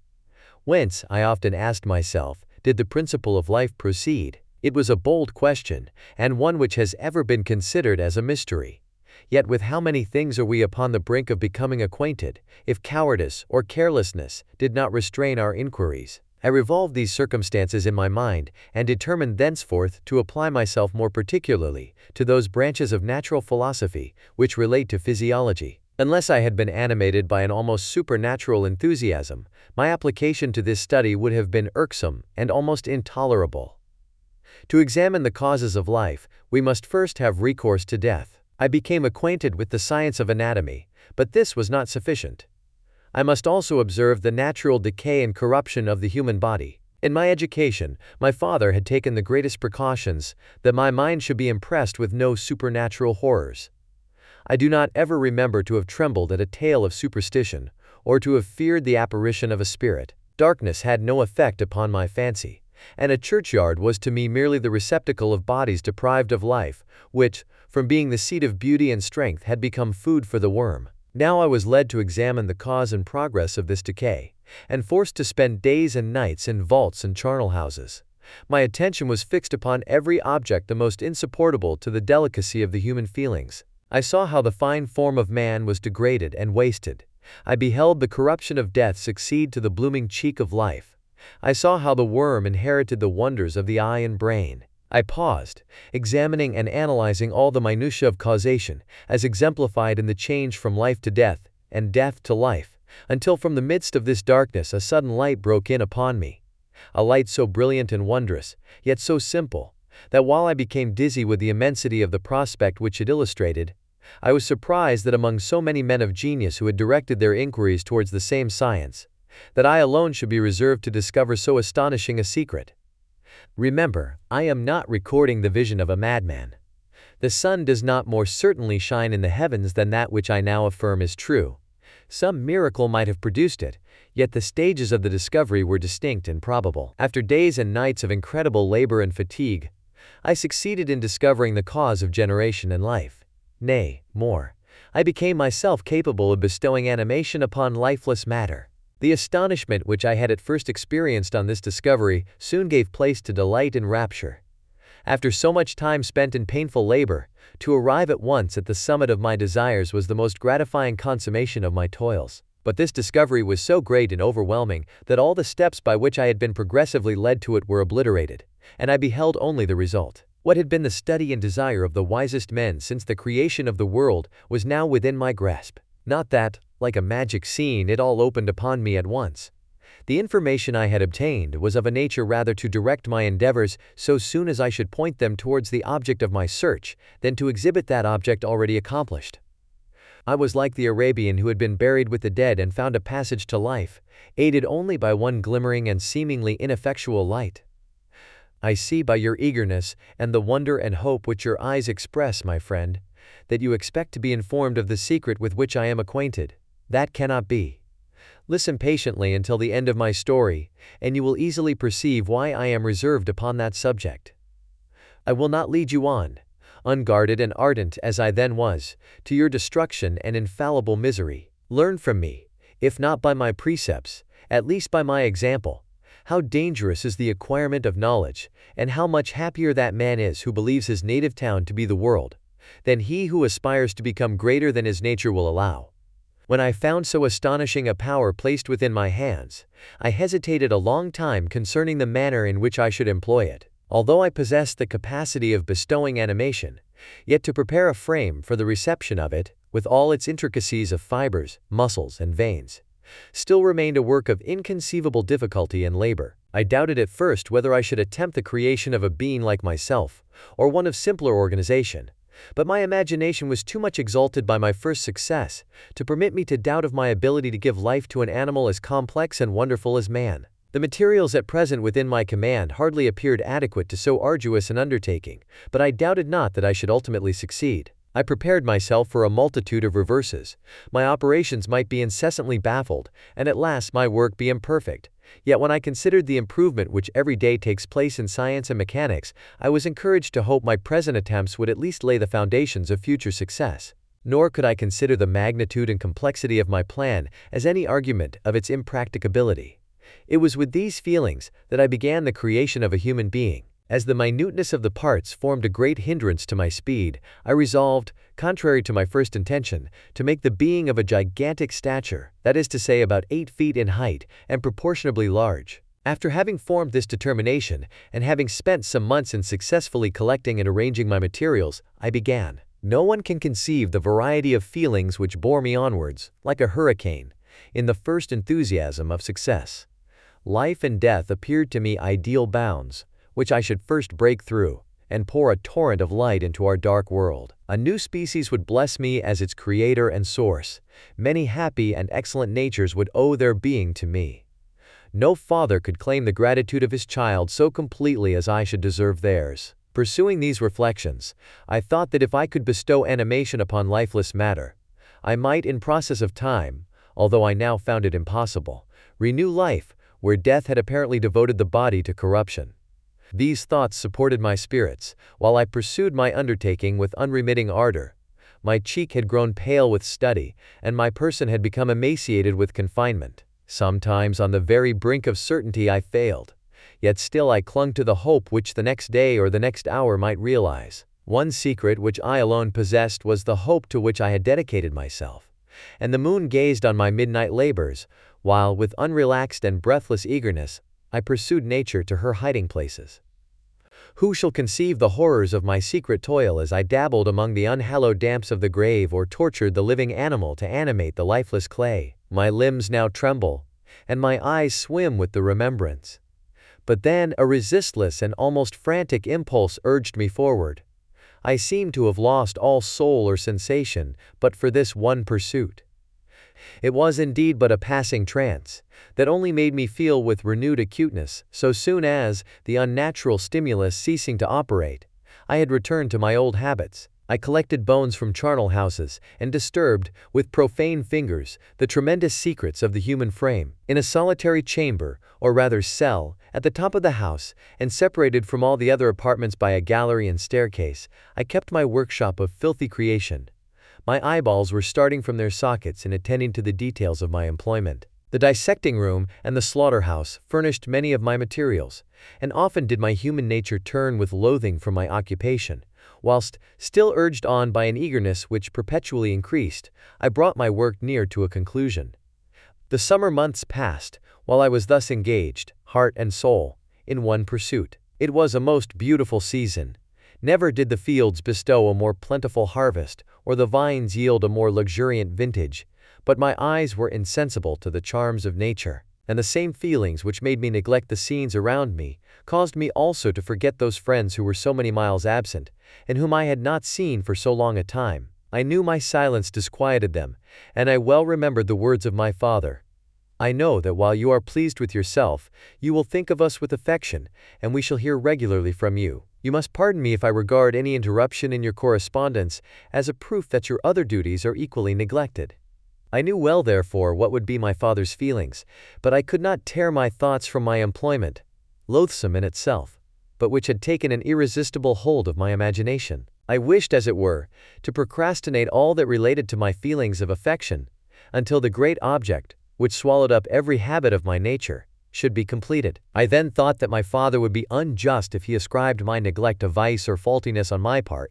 Whence, I often asked myself, did the principle of life proceed? It was a bold question, and one which has ever been considered as a mystery. Yet with how many things are we upon the brink of becoming acquainted, if cowardice or carelessness did not restrain our inquiries? I revolved these circumstances in my mind, and determined thenceforth to apply myself more particularly to those branches of natural philosophy which relate to physiology. Unless I had been animated by an almost supernatural enthusiasm, my application to this study would have been irksome and almost intolerable. To examine the causes of life, we must first have recourse to death. I became acquainted with the science of anatomy, but this was not sufficient. I must also observe the natural decay and corruption of the human body. In my education, my father had taken the greatest precautions that my mind should be impressed with no supernatural horrors. I do not ever remember to have trembled at a tale of superstition, or to have feared the apparition of a spirit. Darkness had no effect upon my fancy, and a churchyard was to me merely the receptacle of bodies deprived of life, which, from being the seat of beauty and strength, had become food for the worm. Now I was led to examine the cause and progress of this decay, and forced to spend days and nights in vaults and charnel houses. My attention was fixed upon every object the most insupportable to the delicacy of the human feelings. I saw how the fine form of man was degraded and wasted. I beheld the corruption of death succeed to the blooming cheek of life. I saw how the worm inherited the wonders of the eye and brain. I paused, examining and analyzing all the minutiae of causation, as exemplified in the change from life to death, and death to life, until from the midst of this darkness a sudden light broke in upon me. A light so brilliant and wondrous, yet so simple, that while I became dizzy with the immensity of the prospect which it illustrated, I was surprised that among so many men of genius who had directed their inquiries towards the same science, that I alone should be reserved to discover so astonishing a secret. Remember, I am not recording the vision of a madman. The sun does not more certainly shine in the heavens than that which I now affirm is true. Some miracle might have produced it, yet the stages of the discovery were distinct and probable. After days and nights of incredible labor and fatigue, I succeeded in discovering the cause of generation and life. Nay, more, I became myself capable of bestowing animation upon lifeless matter. The astonishment which I had at first experienced on this discovery soon gave place to delight and rapture. After so much time spent in painful labor, to arrive at once at the summit of my desires was the most gratifying consummation of my toils. But this discovery was so great and overwhelming that all the steps by which I had been progressively led to it were obliterated, and I beheld only the result. What had been the study and desire of the wisest men since the creation of the world was now within my grasp. Not that, like a magic scene, it all opened upon me at once. The information I had obtained was of a nature rather to direct my endeavors so soon as I should point them towards the object of my search, than to exhibit that object already accomplished. I was like the Arabian who had been buried with the dead and found a passage to life, aided only by one glimmering and seemingly ineffectual light. I see by your eagerness, and the wonder and hope which your eyes express, my friend, that you expect to be informed of the secret with which I am acquainted. That cannot be. Listen patiently until the end of my story, and you will easily perceive why I am reserved upon that subject. I will not lead you on, unguarded and ardent as I then was, to your destruction and infallible misery. Learn from me, if not by my precepts, at least by my example, how dangerous is the acquirement of knowledge, and how much happier that man is who believes his native town to be the world, than he who aspires to become greater than his nature will allow. When I found so astonishing a power placed within my hands, I hesitated a long time concerning the manner in which I should employ it. Although I possessed the capacity of bestowing animation, yet to prepare a frame for the reception of it, with all its intricacies of fibers, muscles, and veins, still remained a work of inconceivable difficulty and labor. I doubted at first whether I should attempt the creation of a being like myself, or one of simpler organization, but my imagination was too much exalted by my first success to permit me to doubt of my ability to give life to an animal as complex and wonderful as man. The materials at present within my command hardly appeared adequate to so arduous an undertaking, but I doubted not that I should ultimately succeed. I prepared myself for a multitude of reverses. My operations might be incessantly baffled, and at last my work be imperfect, Yet when I considered the improvement which every day takes place in science and mechanics, I was encouraged to hope my present attempts would at least lay the foundations of future success. Nor could I consider the magnitude and complexity of my plan as any argument of its impracticability. It was with these feelings that I began the creation of a human being. As the minuteness of the parts formed a great hindrance to my speed, I resolved, contrary to my first intention, to make the being of a gigantic stature, that is to say about 8 feet in height and proportionably large. After having formed this determination, and having spent some months in successfully collecting and arranging my materials, I began. No one can conceive the variety of feelings which bore me onwards, like a hurricane, in the first enthusiasm of success. Life and death appeared to me ideal bounds, which I should first break through, and pour a torrent of light into our dark world. A new species would bless me as its creator and source. Many happy and excellent natures would owe their being to me. No father could claim the gratitude of his child so completely as I should deserve theirs. Pursuing these reflections, I thought that if I could bestow animation upon lifeless matter, I might in process of time, although I now found it impossible, renew life where death had apparently devoted the body to corruption. These thoughts supported my spirits, while I pursued my undertaking with unremitting ardor. My cheek had grown pale with study, and my person had become emaciated with confinement. Sometimes on the very brink of certainty I failed, yet still I clung to the hope which the next day or the next hour might realize. One secret which I alone possessed was the hope to which I had dedicated myself, and the moon gazed on my midnight labors, while with unrelaxed and breathless eagerness I pursued nature to her hiding places. Who shall conceive the horrors of my secret toil as I dabbled among the unhallowed damps of the grave or tortured the living animal to animate the lifeless clay? My limbs now tremble, and my eyes swim with the remembrance. But then a resistless and almost frantic impulse urged me forward. I seemed to have lost all soul or sensation but for this one pursuit. It was indeed but a passing trance, that only made me feel with renewed acuteness, so soon as, the unnatural stimulus ceasing to operate, I had returned to my old habits. I collected bones from charnel houses, and disturbed, with profane fingers, the tremendous secrets of the human frame. In a solitary chamber, or rather cell, at the top of the house, and separated from all the other apartments by a gallery and staircase, I kept my workshop of filthy creation. My eyeballs were starting from their sockets in attending to the details of my employment. The dissecting room and the slaughterhouse furnished many of my materials, and often did my human nature turn with loathing from my occupation, whilst, still urged on by an eagerness which perpetually increased, I brought my work near to a conclusion. The summer months passed, while I was thus engaged, heart and soul, in one pursuit. It was a most beautiful season. Never did the fields bestow a more plentiful harvest, or the vines yield a more luxuriant vintage, but my eyes were insensible to the charms of nature, and the same feelings which made me neglect the scenes around me caused me also to forget those friends who were so many miles absent, and whom I had not seen for so long a time. I knew my silence disquieted them, and I well remembered the words of my father. I know that while you are pleased with yourself, you will think of us with affection, and we shall hear regularly from you. You must pardon me if I regard any interruption in your correspondence as a proof that your other duties are equally neglected. I knew well, therefore, what would be my father's feelings, but I could not tear my thoughts from my employment, loathsome in itself, but which had taken an irresistible hold of my imagination. I wished, as it were, to procrastinate all that related to my feelings of affection, until the great object, which swallowed up every habit of my nature, should be completed. I then thought that my father would be unjust if he ascribed my neglect to vice or faultiness on my part,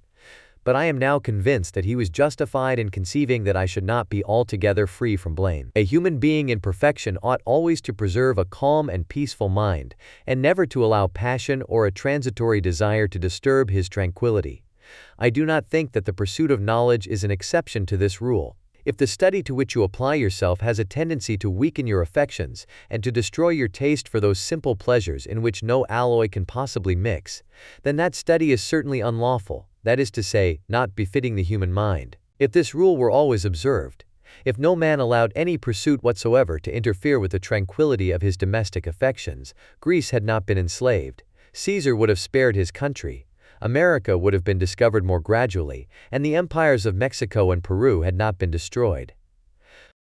but I am now convinced that he was justified in conceiving that I should not be altogether free from blame. A human being in perfection ought always to preserve a calm and peaceful mind, and never to allow passion or a transitory desire to disturb his tranquility. I do not think that the pursuit of knowledge is an exception to this rule. If the study to which you apply yourself has a tendency to weaken your affections, and to destroy your taste for those simple pleasures in which no alloy can possibly mix, then that study is certainly unlawful, that is to say, not befitting the human mind. If this rule were always observed, if no man allowed any pursuit whatsoever to interfere with the tranquility of his domestic affections, Greece had not been enslaved, Caesar would have spared his country, America would have been discovered more gradually, and the empires of Mexico and Peru had not been destroyed.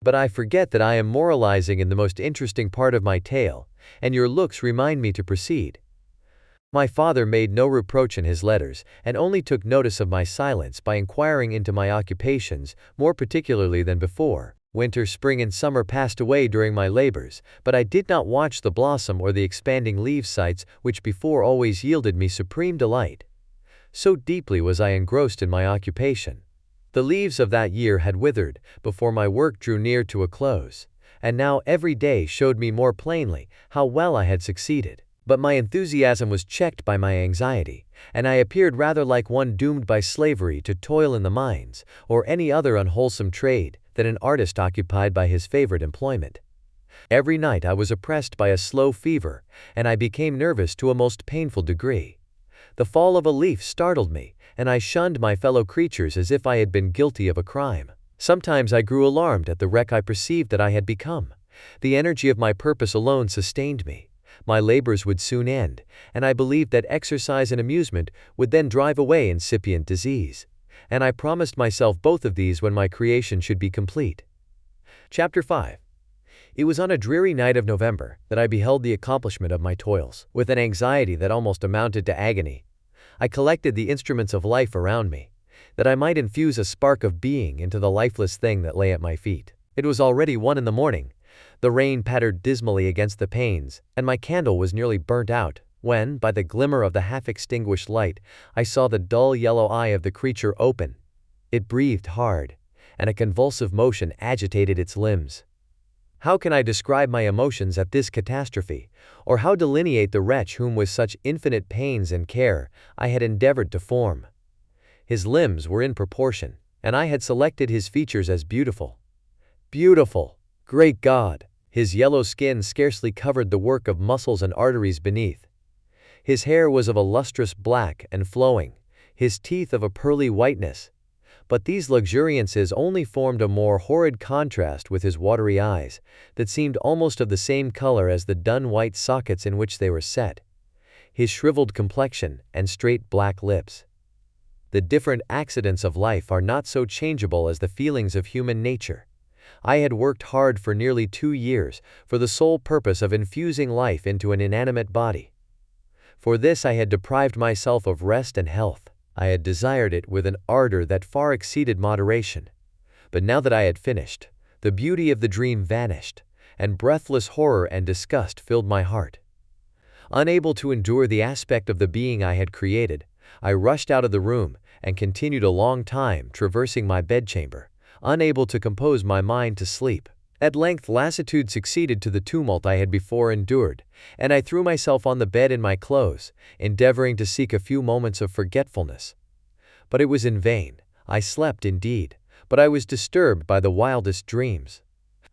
But I forget that I am moralizing in the most interesting part of my tale, and your looks remind me to proceed." My father made no reproach in his letters, and only took notice of my silence by inquiring into my occupations, more particularly than before. Winter, spring, and summer passed away during my labors, but I did not watch the blossom or the expanding leaf sights which before always yielded me supreme delight. So deeply was I engrossed in my occupation. The leaves of that year had withered before my work drew near to a close, and now every day showed me more plainly how well I had succeeded. But my enthusiasm was checked by my anxiety, and I appeared rather like one doomed by slavery to toil in the mines, or any other unwholesome trade, than an artist occupied by his favorite employment. Every night I was oppressed by a slow fever, and I became nervous to a most painful degree. The fall of a leaf startled me, and I shunned my fellow creatures as if I had been guilty of a crime. Sometimes I grew alarmed at the wreck I perceived that I had become. The energy of my purpose alone sustained me. My labors would soon end, and I believed that exercise and amusement would then drive away incipient disease. And I promised myself both of these when my creation should be complete. Chapter 5. It was on a dreary night of November that I beheld the accomplishment of my toils. With an anxiety that almost amounted to agony, I collected the instruments of life around me, that I might infuse a spark of being into the lifeless thing that lay at my feet. It was already 1 in the morning. The rain pattered dismally against the panes, and my candle was nearly burnt out, when, by the glimmer of the half-extinguished light, I saw the dull yellow eye of the creature open. It breathed hard, and a convulsive motion agitated its limbs. How can I describe my emotions at this catastrophe, or how delineate the wretch whom with such infinite pains and care I had endeavored to form? His limbs were in proportion, and I had selected his features as beautiful. Beautiful! Great God! His yellow skin scarcely covered the work of muscles and arteries beneath. His hair was of a lustrous black and flowing, his teeth of a pearly whiteness. But these luxuriances only formed a more horrid contrast with his watery eyes, that seemed almost of the same color as the dun white sockets in which they were set, his shriveled complexion, and straight black lips. The different accidents of life are not so changeable as the feelings of human nature. I had worked hard for nearly 2 years for the sole purpose of infusing life into an inanimate body. For this I had deprived myself of rest and health. I had desired it with an ardor that far exceeded moderation. But now that I had finished, the beauty of the dream vanished, and breathless horror and disgust filled my heart. Unable to endure the aspect of the being I had created, I rushed out of the room and continued a long time traversing my bedchamber, unable to compose my mind to sleep. At length lassitude succeeded to the tumult I had before endured, and I threw myself on the bed in my clothes, endeavoring to seek a few moments of forgetfulness. But it was in vain. I slept indeed, but I was disturbed by the wildest dreams.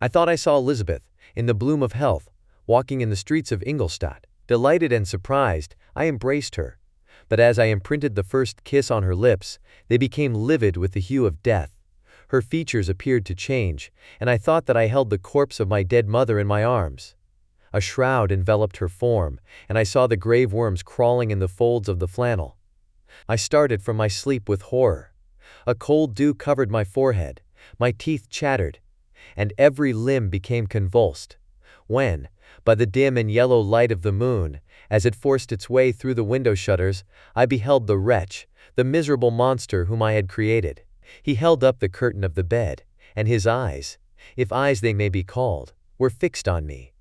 I thought I saw Elizabeth, in the bloom of health, walking in the streets of Ingolstadt. Delighted and surprised, I embraced her. But as I imprinted the first kiss on her lips, they became livid with the hue of death. Her features appeared to change, and I thought that I held the corpse of my dead mother in my arms. A shroud enveloped her form, and I saw the grave worms crawling in the folds of the flannel. I started from my sleep with horror. A cold dew covered my forehead, my teeth chattered, and every limb became convulsed, when, by the dim and yellow light of the moon, as it forced its way through the window shutters, I beheld the wretch, the miserable monster whom I had created. He held up the curtain of the bed, and his eyes, if eyes they may be called, were fixed on me.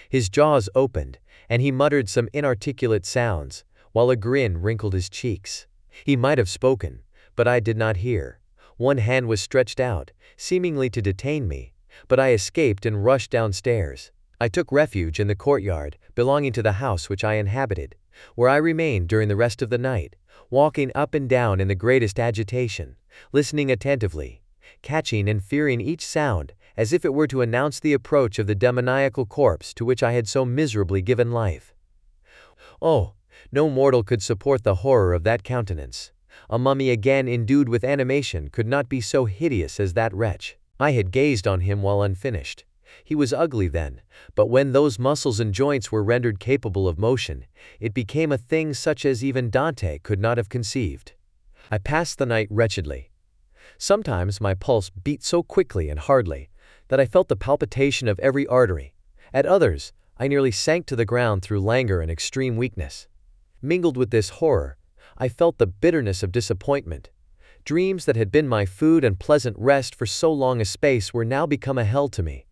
His jaws opened, and he muttered some inarticulate sounds, while a grin wrinkled his cheeks. He might have spoken, but I did not hear. One hand was stretched out, seemingly to detain me, but I escaped and rushed downstairs. I took refuge in the courtyard belonging to the house which I inhabited, where I remained during the rest of the night, walking up and down in the greatest agitation, listening attentively, catching and fearing each sound as if it were to announce the approach of the demoniacal corpse to which I had so miserably given life. Oh, no mortal could support the horror of that countenance. A mummy again endued with animation could not be so hideous as that wretch. I had gazed on him while unfinished. He was ugly then, but when those muscles and joints were rendered capable of motion, it became a thing such as even Dante could not have conceived. I passed the night wretchedly. Sometimes my pulse beat so quickly and hardly that I felt the palpitation of every artery. At others, I nearly sank to the ground through languor and extreme weakness. Mingled with this horror, I felt the bitterness of disappointment. Dreams that had been my food and pleasant rest for so long a space were now become a hell to me.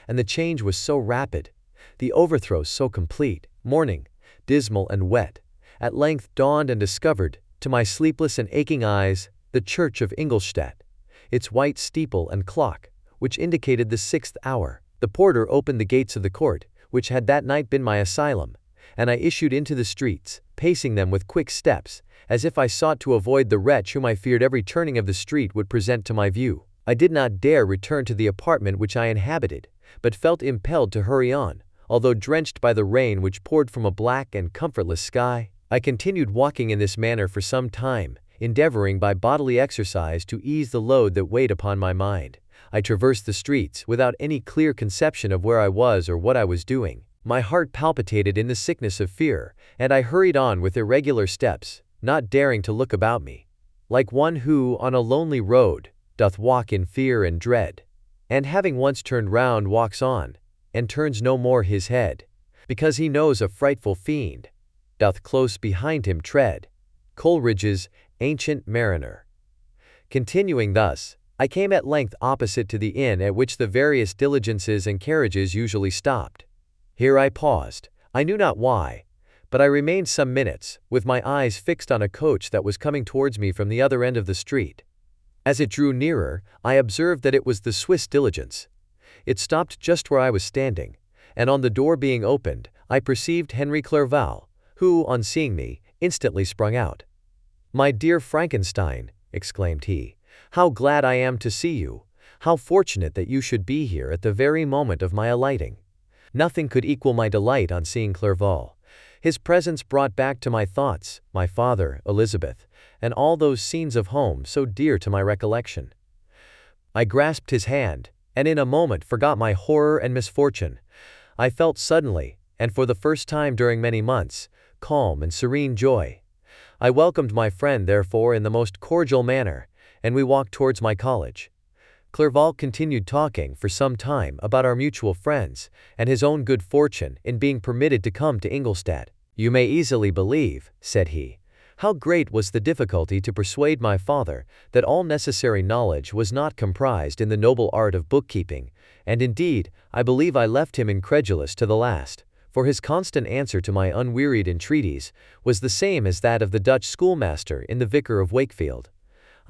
And the change was so rapid, the overthrow so complete. Morning, dismal and wet, at length dawned and discovered, to my sleepless and aching eyes, the church of Ingolstadt, its white steeple and clock, which indicated the 6th hour. The porter opened the gates of the court, which had that night been my asylum, and I issued into the streets, pacing them with quick steps, as if I sought to avoid the wretch whom I feared every turning of the street would present to my view. I did not dare return to the apartment which I inhabited, but felt impelled to hurry on, although drenched by the rain which poured from a black and comfortless sky. I continued walking in this manner for some time, endeavoring by bodily exercise to ease the load that weighed upon my mind. I traversed the streets without any clear conception of where I was or what I was doing. My heart palpitated in the sickness of fear, and I hurried on with irregular steps, not daring to look about me, like one who, on a lonely road, doth walk in fear and dread, and having once turned round walks on, and turns no more his head, because he knows a frightful fiend doth close behind him tread. Coleridge's Ancient Mariner. Continuing thus, I came at length opposite to the inn at which the various diligences and carriages usually stopped. Here I paused, I knew not why, but I remained some minutes, with my eyes fixed on a coach that was coming towards me from the other end of the street. As it drew nearer, I observed that it was the Swiss diligence. It stopped just where I was standing, and on the door being opened, I perceived Henry Clerval, who, on seeing me, instantly sprung out. "My dear Frankenstein," exclaimed he, "how glad I am to see you! How fortunate that you should be here at the very moment of my alighting!" Nothing could equal my delight on seeing Clerval. His presence brought back to my thoughts my father, Elizabeth, and all those scenes of home so dear to my recollection. I grasped his hand, and in a moment forgot my horror and misfortune. I felt suddenly, and for the first time during many months, calm and serene joy. I welcomed my friend therefore in the most cordial manner, and we walked towards my college. Clerval continued talking for some time about our mutual friends, and his own good fortune in being permitted to come to Ingolstadt. "You may easily believe," said he, "how great was the difficulty to persuade my father that all necessary knowledge was not comprised in the noble art of bookkeeping, and indeed, I believe I left him incredulous to the last, for his constant answer to my unwearied entreaties was the same as that of the Dutch schoolmaster in the Vicar of Wakefield.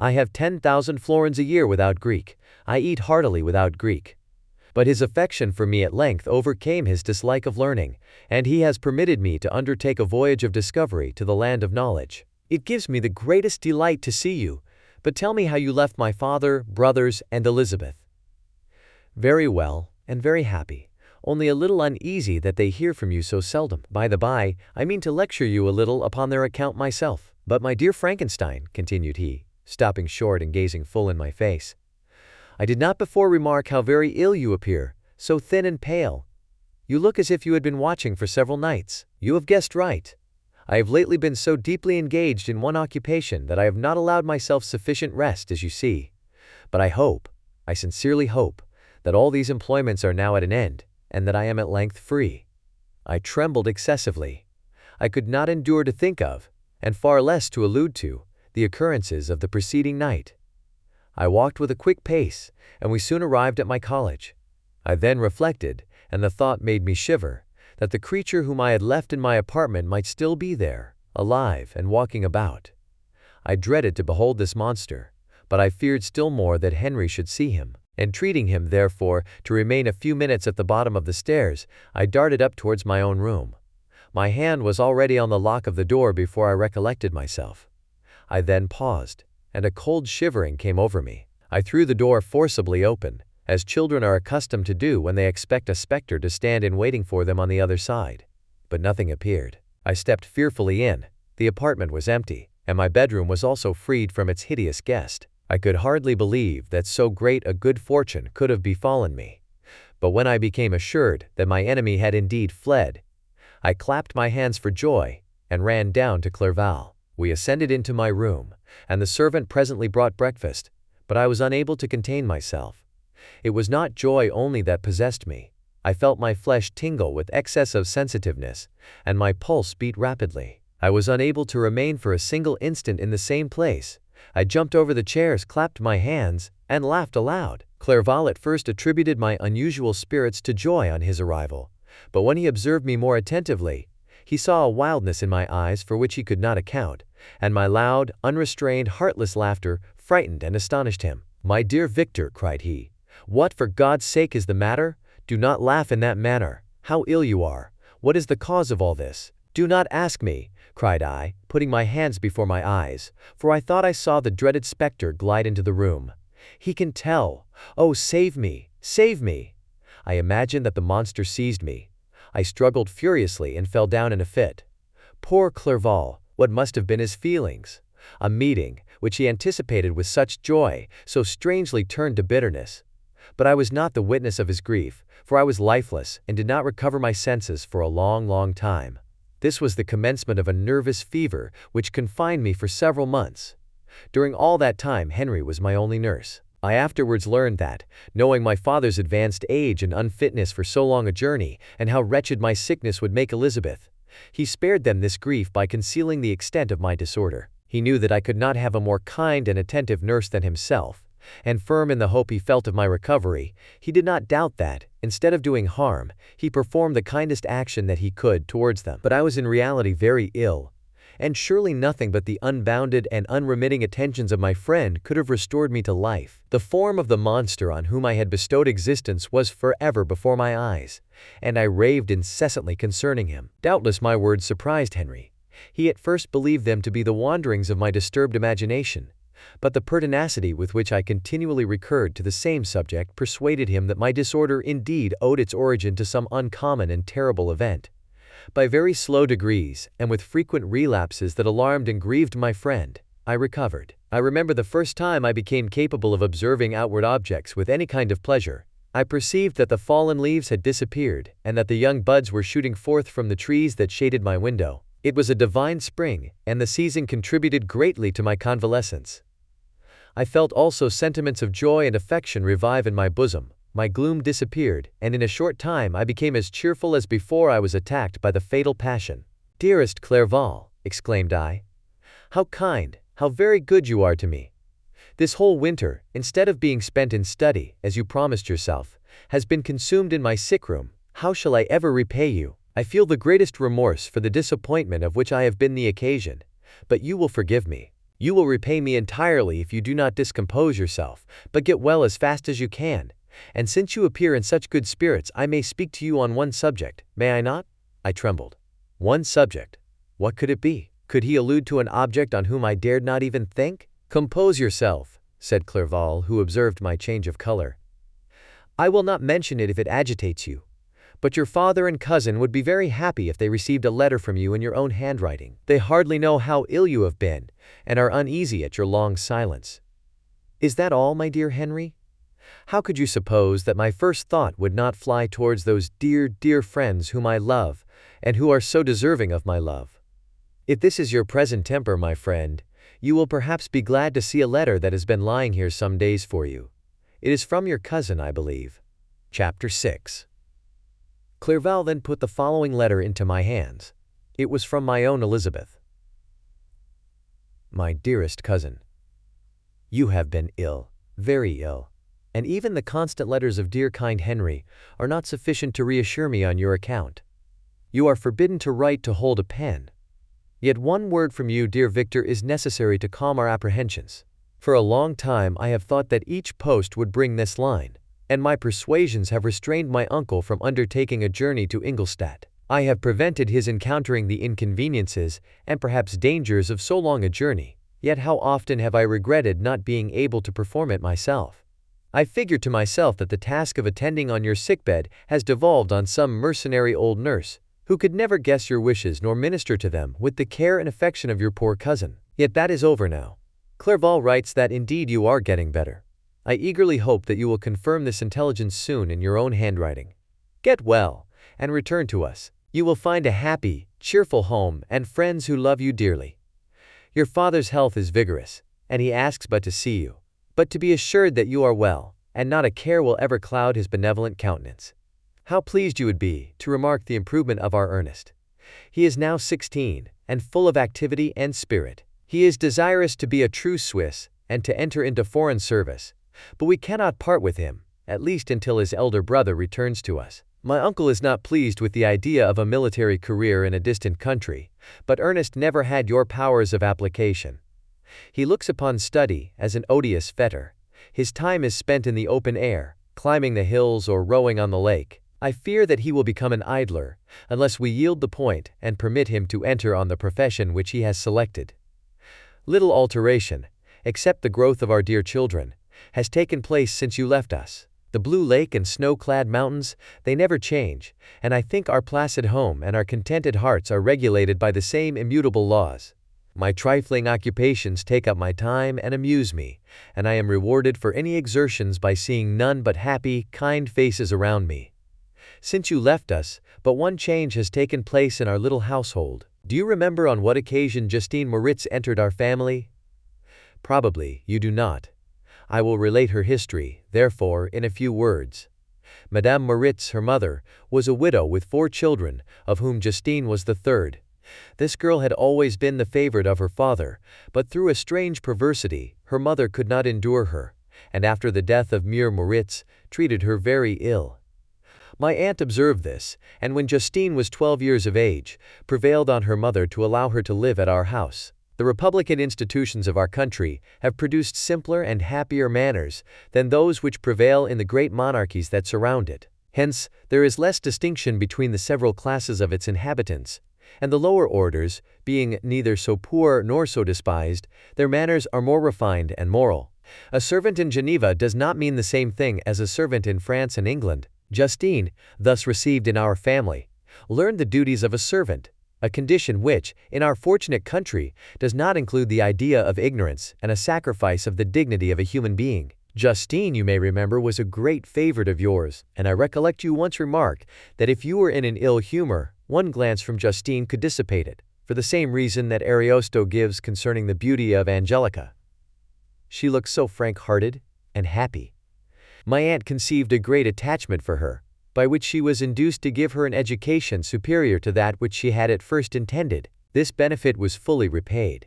I have 10,000 florins a year without Greek. I eat heartily without Greek. But his affection for me at length overcame his dislike of learning, and he has permitted me to undertake a voyage of discovery to the land of knowledge. It gives me the greatest delight to see you, but tell me how you left my father, brothers, and Elizabeth." "Very well, and very happy, only a little uneasy that they hear from you so seldom. By the by, I mean to lecture you a little upon their account myself. But my dear Frankenstein," continued he, stopping short and gazing full in my face, "I did not before remark how very ill you appear, so thin and pale. You look as if you had been watching for several nights. You have guessed right. I have lately been so deeply engaged in one occupation that I have not allowed myself sufficient rest, as you see. But I sincerely hope, that all these employments are now at an end, and that I am at length free." I trembled excessively. I could not endure to think of, and far less to allude to, the occurrences of the preceding night. I walked with a quick pace, and we soon arrived at my college. I then reflected, and the thought made me shiver, that the creature whom I had left in my apartment might still be there, alive and walking about. I dreaded to behold this monster, but I feared still more that Henry should see him. Entreating him, therefore, to remain a few minutes at the bottom of the stairs, I darted up towards my own room. My hand was already on the lock of the door before I recollected myself. I then paused, and a cold shivering came over me. I threw the door forcibly open, as children are accustomed to do when they expect a spectre to stand in waiting for them on the other side. But nothing appeared. I stepped fearfully in. The apartment was empty, and my bedroom was also freed from its hideous guest. I could hardly believe that so great a good fortune could have befallen me. But when I became assured that my enemy had indeed fled, I clapped my hands for joy, and ran down to Clerval. We ascended into my room, and the servant presently brought breakfast, but I was unable to contain myself. It was not joy only that possessed me, I felt my flesh tingle with excess of sensitiveness, and my pulse beat rapidly. I was unable to remain for a single instant in the same place. I jumped over the chairs, clapped my hands, and laughed aloud. Clerval at first attributed my unusual spirits to joy on his arrival, but when he observed me more attentively, he saw a wildness in my eyes for which he could not account, and my loud, unrestrained, heartless laughter frightened and astonished him. "My dear Victor," cried he, "what for God's sake is the matter? Do not laugh in that manner. How ill you are! What is the cause of all this?" "Do not ask me," cried I, putting my hands before my eyes, for I thought I saw the dreaded spectre glide into the room. "He can tell. Oh, save me! Save me!" I imagined that the monster seized me. I struggled furiously and fell down in a fit. Poor Clerval, what must have been his feelings? A meeting, which he anticipated with such joy, so strangely turned to bitterness. But I was not the witness of his grief, for I was lifeless and did not recover my senses for a long time. This was the commencement of a nervous fever which confined me for several months. During all that time Henry was my only nurse. I afterwards learned that, knowing my father's advanced age and unfitness for so long a journey, and how wretched my sickness would make Elizabeth, he spared them this grief by concealing the extent of my disorder. He knew that I could not have a more kind and attentive nurse than himself, and firm in the hope he felt of my recovery, he did not doubt that, instead of doing harm, he performed the kindest action that he could towards them. But I was in reality very ill, and surely nothing but the unbounded and unremitting attentions of my friend could have restored me to life. The form of the monster on whom I had bestowed existence was forever before my eyes, and I raved incessantly concerning him. Doubtless my words surprised Henry. He at first believed them to be the wanderings of my disturbed imagination, but the pertinacity with which I continually recurred to the same subject persuaded him that my disorder indeed owed its origin to some uncommon and terrible event. By very slow degrees, and with frequent relapses that alarmed and grieved my friend, I recovered. I remember the first time I became capable of observing outward objects with any kind of pleasure. I perceived that the fallen leaves had disappeared, and that the young buds were shooting forth from the trees that shaded my window. It was a divine spring, and the season contributed greatly to my convalescence. I felt also sentiments of joy and affection revive in my bosom. My gloom disappeared, and in a short time I became as cheerful as before I was attacked by the fatal passion. "Dearest Clerval," exclaimed I, "how kind, how very good you are to me! This whole winter, instead of being spent in study, as you promised yourself, has been consumed in my sick room. How shall I ever repay you? I feel the greatest remorse for the disappointment of which I have been the occasion, but you will forgive me. You will repay me entirely if you do not discompose yourself, but get well as fast as you can. And since you appear in such good spirits, I may speak to you on one subject, may I not?" I trembled. One subject? What could it be? Could he allude to an object on whom I dared not even think? "Compose yourself," said Clerval, who observed my change of color. "I will not mention it if it agitates you, but your father and cousin would be very happy if they received a letter from you in your own handwriting. They hardly know how ill you have been, and are uneasy at your long silence." "Is that all, my dear Henry? How could you suppose that my first thought would not fly towards those dear friends whom I love, and who are so deserving of my love? If this is your present temper, my friend, you will perhaps be glad to see a letter that has been lying here some days for you. It is from your cousin, I believe." Chapter 6. Clerval then put the following letter into my hands. It was from my own Elizabeth. "My dearest cousin, you have been ill, very ill, and even the constant letters of dear kind Henry are not sufficient to reassure me on your account. You are forbidden to write to hold a pen. Yet one word from you, dear Victor, is necessary to calm our apprehensions. For a long time I have thought that each post would bring this line, and my persuasions have restrained my uncle from undertaking a journey to Ingolstadt. I have prevented his encountering the inconveniences and perhaps dangers of so long a journey, yet how often have I regretted not being able to perform it myself. I figure to myself that the task of attending on your sickbed has devolved on some mercenary old nurse, who could never guess your wishes nor minister to them with the care and affection of your poor cousin. Yet that is over now. Clerval writes that indeed you are getting better. I eagerly hope that you will confirm this intelligence soon in your own handwriting. Get well, and return to us. You will find a happy, cheerful home and friends who love you dearly. Your father's health is vigorous, and he asks but to see you, but to be assured that you are well, and not a care will ever cloud his benevolent countenance. How pleased you would be to remark the improvement of our Ernest. He is now 16, and full of activity and spirit. He is desirous to be a true Swiss, and to enter into foreign service. But we cannot part with him, at least until his elder brother returns to us. My uncle is not pleased with the idea of a military career in a distant country, but Ernest never had your powers of application. He looks upon study as an odious fetter. His time is spent in the open air, climbing the hills or rowing on the lake. I fear that he will become an idler, unless we yield the point and permit him to enter on the profession which he has selected. Little alteration, except the growth of our dear children, has taken place since you left us. The blue lake and snow-clad mountains, they never change, and I think our placid home and our contented hearts are regulated by the same immutable laws. My trifling occupations take up my time and amuse me, and I am rewarded for any exertions by seeing none but happy, kind faces around me. Since you left us, but one change has taken place in our little household. Do you remember on what occasion Justine Moritz entered our family? Probably you do not. I will relate her history, therefore, in a few words. Madame Moritz, her mother, was a widow with 4 children, of whom Justine was the third. This girl had always been the favorite of her father, but through a strange perversity, her mother could not endure her, and after the death of Mère Moritz, treated her very ill. My aunt observed this, and when Justine was 12 years of age, prevailed on her mother to allow her to live at our house. The republican institutions of our country have produced simpler and happier manners than those which prevail in the great monarchies that surround it. Hence, there is less distinction between the several classes of its inhabitants, and the lower orders, being neither so poor nor so despised, their manners are more refined and moral. A servant in Geneva does not mean the same thing as a servant in France and England. Justine, thus received in our family, learned the duties of a servant, a condition which, in our fortunate country, does not include the idea of ignorance and a sacrifice of the dignity of a human being. Justine, you may remember, was a great favorite of yours, and I recollect you once remarked that if you were in an ill humor, one glance from Justine could dissipate it, for the same reason that Ariosto gives concerning the beauty of Angelica. She looked so frank-hearted and happy. My aunt conceived a great attachment for her, by which she was induced to give her an education superior to that which she had at first intended. This benefit was fully repaid.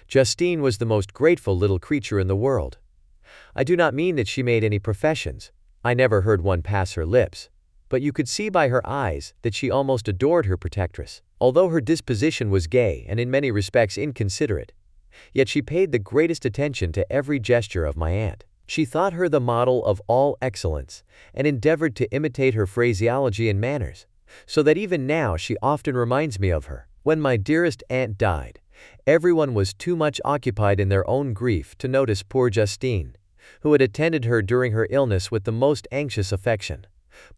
Justine was the most grateful little creature in the world. I do not mean that she made any professions. I never heard one pass her lips. But you could see by her eyes that she almost adored her protectress. Although her disposition was gay and in many respects inconsiderate, yet she paid the greatest attention to every gesture of my aunt. She thought her the model of all excellence, and endeavored to imitate her phraseology and manners, so that even now she often reminds me of her. When my dearest aunt died, everyone was too much occupied in their own grief to notice poor Justine, who had attended her during her illness with the most anxious affection.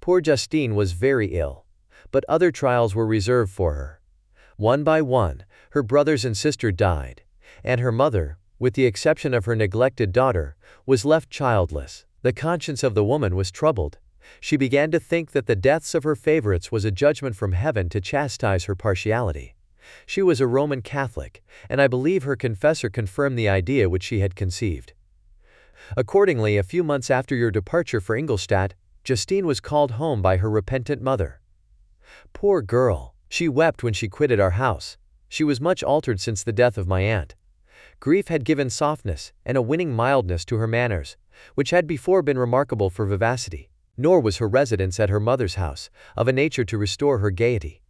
Poor Justine was very ill, but other trials were reserved for her. One by one, her brothers and sister died, and her mother, with the exception of her neglected daughter, was left childless. The conscience of the woman was troubled. She began to think that the deaths of her favorites was a judgment from heaven to chastise her partiality. She was a Roman Catholic, and I believe her confessor confirmed the idea which she had conceived. Accordingly, a few months after your departure for Ingolstadt, Justine was called home by her repentant mother. Poor girl! She wept when she quitted our house. She was much altered since the death of my aunt. Grief had given softness and a winning mildness to her manners, which had before been remarkable for vivacity. Nor was her residence at her mother's house of a nature to restore her gaiety.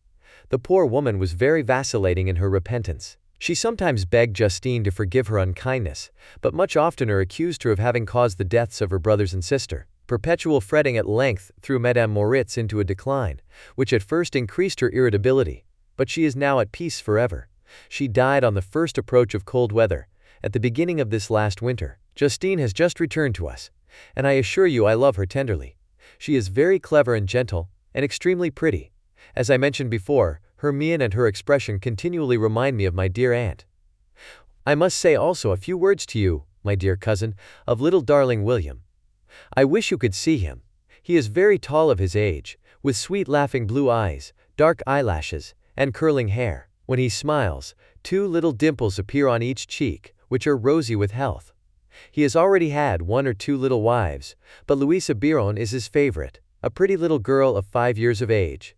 The poor woman was very vacillating in her repentance. She sometimes begged Justine to forgive her unkindness, but much oftener accused her of having caused the deaths of her brothers and sister. Perpetual fretting at length threw Madame Moritz into a decline, which at first increased her irritability, but she is now at peace forever. She died on the first approach of cold weather, at the beginning of this last winter. Justine has just returned to us, and I assure you I love her tenderly. She is very clever and gentle, and extremely pretty. As I mentioned before, her mien and her expression continually remind me of my dear aunt. I must say also a few words to you, my dear cousin, of little darling William. I wish you could see him. He is very tall of his age, with sweet laughing blue eyes, dark eyelashes, and curling hair. When he smiles, 2 little dimples appear on each cheek, which are rosy with health. He has already had 1 or 2 little wives, but Louisa Biron is his favorite. a pretty little girl of 5 years of age.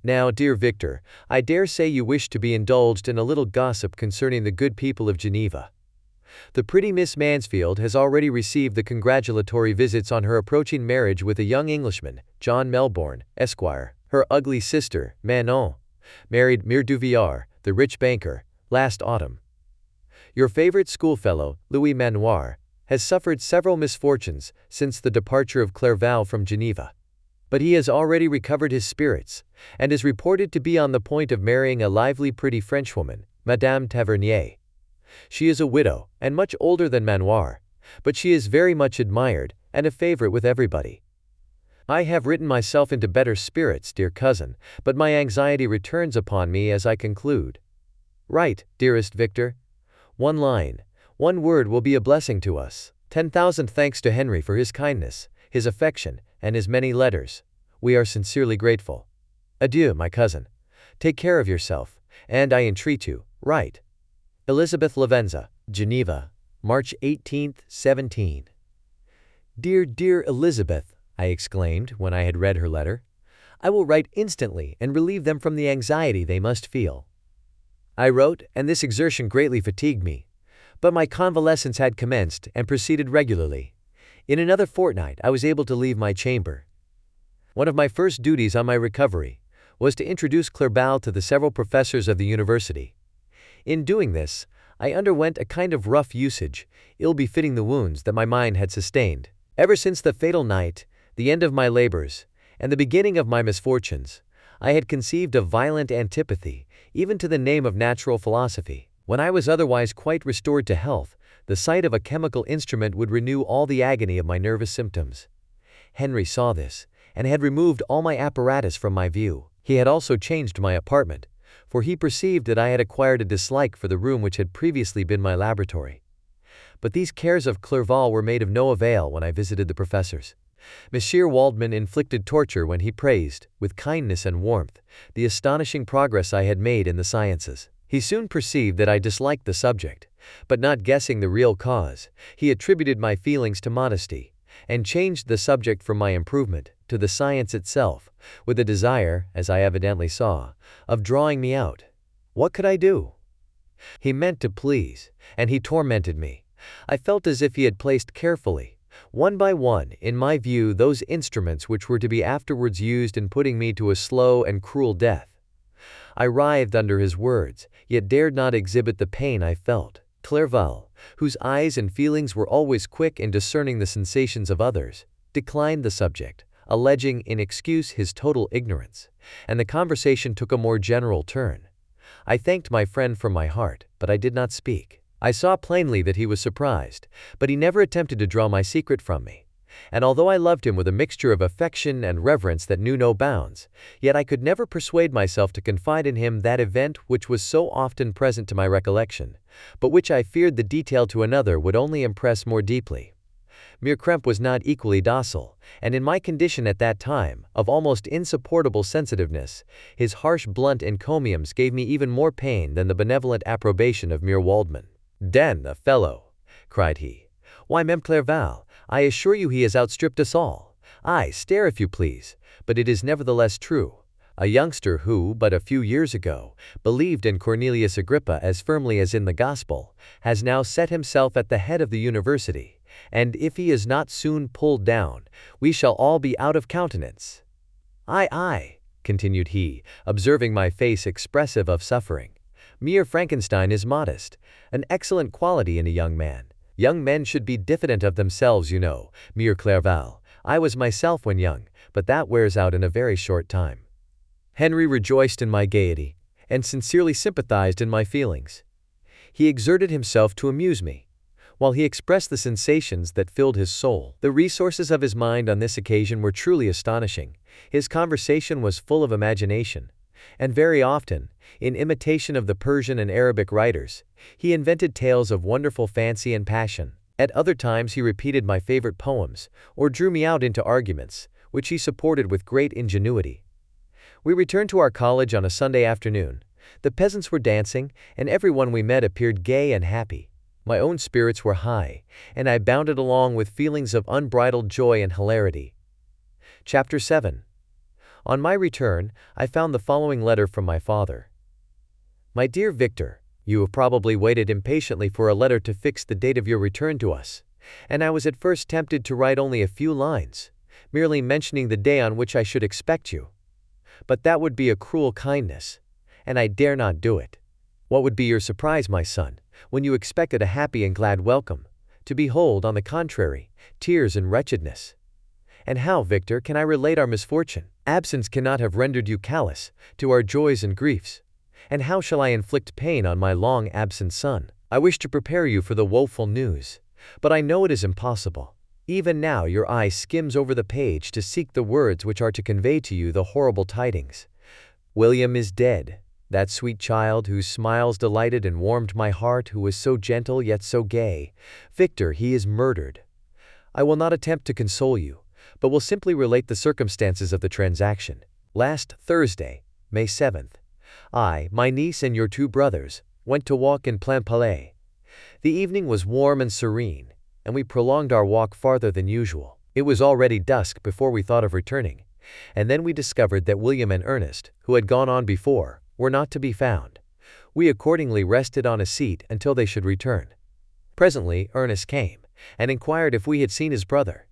Now, dear Victor, I dare say you wish to be indulged in a little gossip concerning the good people of Geneva. The pretty Miss Mansfield has already received the congratulatory visits on her approaching marriage with a young Englishman, John Melbourne, Esquire. Her ugly sister, Manon, married Mere Duvillard, the rich banker, last autumn. Your favorite schoolfellow, Louis Manoir, has suffered several misfortunes since the departure of Clerval from Geneva. But he has already recovered his spirits, and is reported to be on the point of marrying a lively pretty Frenchwoman, Madame Tavernier. She is a widow, and much older than Manoir, but she is very much admired, and a favorite with everybody. I have written myself into better spirits, dear cousin, but my anxiety returns upon me as I conclude. Write, dearest Victor. One line, one word will be a blessing to us. 10,000 thanks to Henry for his kindness, his affection, and his many letters. We are sincerely grateful. Adieu, my cousin. Take care of yourself, and I entreat you, write. Elizabeth Lavenza, Geneva, March 18, 17. Dear Elizabeth, I exclaimed when I had read her letter. I will write instantly and relieve them from the anxiety they must feel. I wrote, and this exertion greatly fatigued me, but my convalescence had commenced and proceeded regularly. In another fortnight I was able to leave my chamber. One of my first duties on my recovery was to introduce Clerval to the several professors of the university. In doing this, I underwent a kind of rough usage, ill befitting the wounds that my mind had sustained. Ever since the fatal night, the end of my labors, and the beginning of my misfortunes, I had conceived a violent antipathy, even to the name of natural philosophy. When I was otherwise quite restored to health, the sight of a chemical instrument would renew all the agony of my nervous symptoms. Henry saw this, and had removed all my apparatus from my view. He had also changed my apartment, for he perceived that I had acquired a dislike for the room which had previously been my laboratory. But these cares of Clerval were made of no avail when I visited the professors. Monsieur Waldman inflicted torture when he praised, with kindness and warmth, the astonishing progress I had made in the sciences. He soon perceived that I disliked the subject, but not guessing the real cause, he attributed my feelings to modesty, and changed the subject from my improvement to the science itself, with a desire, as I evidently saw, of drawing me out. What could I do? He meant to please, and he tormented me. I felt as if he had placed carefully, one by one, in my view those instruments which were to be afterwards used in putting me to a slow and cruel death. I writhed under his words, yet dared not exhibit the pain I felt. Clerval, whose eyes and feelings were always quick in discerning the sensations of others, declined the subject, alleging in excuse his total ignorance, and the conversation took a more general turn. I thanked my friend from my heart, but I did not speak. I saw plainly that he was surprised, but he never attempted to draw my secret from me. And although I loved him with a mixture of affection and reverence that knew no bounds, yet I could never persuade myself to confide in him that event which was so often present to my recollection, but which I feared the detail to another would only impress more deeply. Mere Krempe was not equally docile, and in my condition at that time, of almost insupportable sensitiveness, his harsh blunt encomiums gave me even more pain than the benevolent approbation of Mere Waldman. "Den, the fellow!" cried he. "Why, Mem Clerval, I assure you he has outstripped us all. Aye, stare if you please, but it is nevertheless true. A youngster who, but a few years ago, believed in Cornelius Agrippa as firmly as in the Gospel, has now set himself at the head of the university, and if he is not soon pulled down, we shall all be out of countenance. Aye, continued he, observing my face expressive of suffering. Mere Frankenstein is modest, an excellent quality in a young man. Young men should be diffident of themselves, you know, Mere Clerval. I was myself when young, but that wears out in a very short time." Henry rejoiced in my gaiety, and sincerely sympathized in my feelings. He exerted himself to amuse me, while he expressed the sensations that filled his soul. The resources of his mind on this occasion were truly astonishing. His conversation was full of imagination, and very often, in imitation of the Persian and Arabic writers, he invented tales of wonderful fancy and passion. At other times he repeated my favorite poems, or drew me out into arguments, which he supported with great ingenuity. We returned to our college on a Sunday afternoon. The peasants were dancing, and everyone we met appeared gay and happy. My own spirits were high, and I bounded along with feelings of unbridled joy and hilarity. Chapter 7. On my return, I found the following letter from my father. My dear Victor, you have probably waited impatiently for a letter to fix the date of your return to us, and I was at first tempted to write only a few lines, merely mentioning the day on which I should expect you. But that would be a cruel kindness, and I dare not do it. What would be your surprise, my son, when you expected a happy and glad welcome, to behold, on the contrary, tears and wretchedness? And how, Victor, can I relate our misfortune? Absence cannot have rendered you callous to our joys and griefs. And how shall I inflict pain on my long-absent son? I wish to prepare you for the woeful news, but I know it is impossible. Even now your eye skims over the page to seek the words which are to convey to you the horrible tidings. William is dead, that sweet child whose smiles delighted and warmed my heart, who was so gentle yet so gay. Victor, he is murdered. I will not attempt to console you, but will simply relate the circumstances of the transaction. Last Thursday, May 7th, I, my niece and your 2 brothers, went to walk in Plainpalais. The evening was warm and serene, and we prolonged our walk farther than usual. It was already dusk before we thought of returning, and then we discovered that William and Ernest, who had gone on before, were not to be found. We accordingly rested on a seat until they should return. Presently Ernest came, and inquired if we had seen his brother.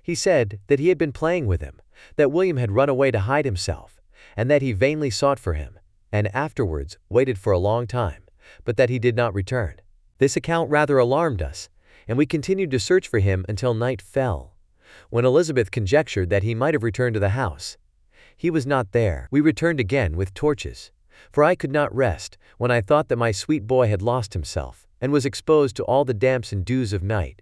He said that he had been playing with him, that William had run away to hide himself, and that he vainly sought for him, and afterwards waited for a long time, but that he did not return. This account rather alarmed us, and we continued to search for him until night fell, when Elizabeth conjectured that he might have returned to the house. He was not there. We returned again with torches, for I could not rest when I thought that my sweet boy had lost himself, and was exposed to all the damps and dews of night.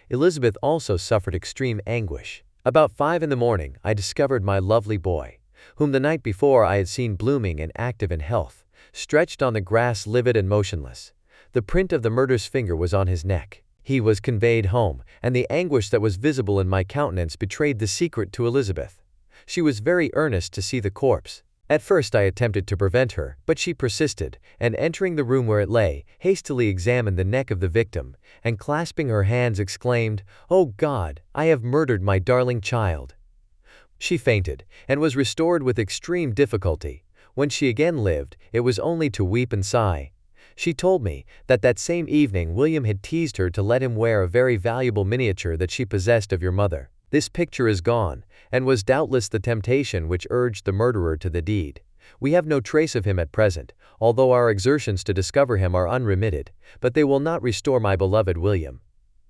Elizabeth also suffered extreme anguish. About 5 in the morning I discovered my lovely boy, whom the night before I had seen blooming and active in health, stretched on the grass livid and motionless. The print of the murderer's finger was on his neck. He was conveyed home, and the anguish that was visible in my countenance betrayed the secret to Elizabeth. She was very earnest to see the corpse. At first I attempted to prevent her, but she persisted, and entering the room where it lay, hastily examined the neck of the victim, and clasping her hands exclaimed, "Oh God, I have murdered my darling child." She fainted, and was restored with extreme difficulty. When she again lived, it was only to weep and sigh. She told me that same evening William had teased her to let him wear a very valuable miniature that she possessed of your mother. This picture is gone, and was doubtless the temptation which urged the murderer to the deed. We have no trace of him at present, although our exertions to discover him are unremitted, but they will not restore my beloved William.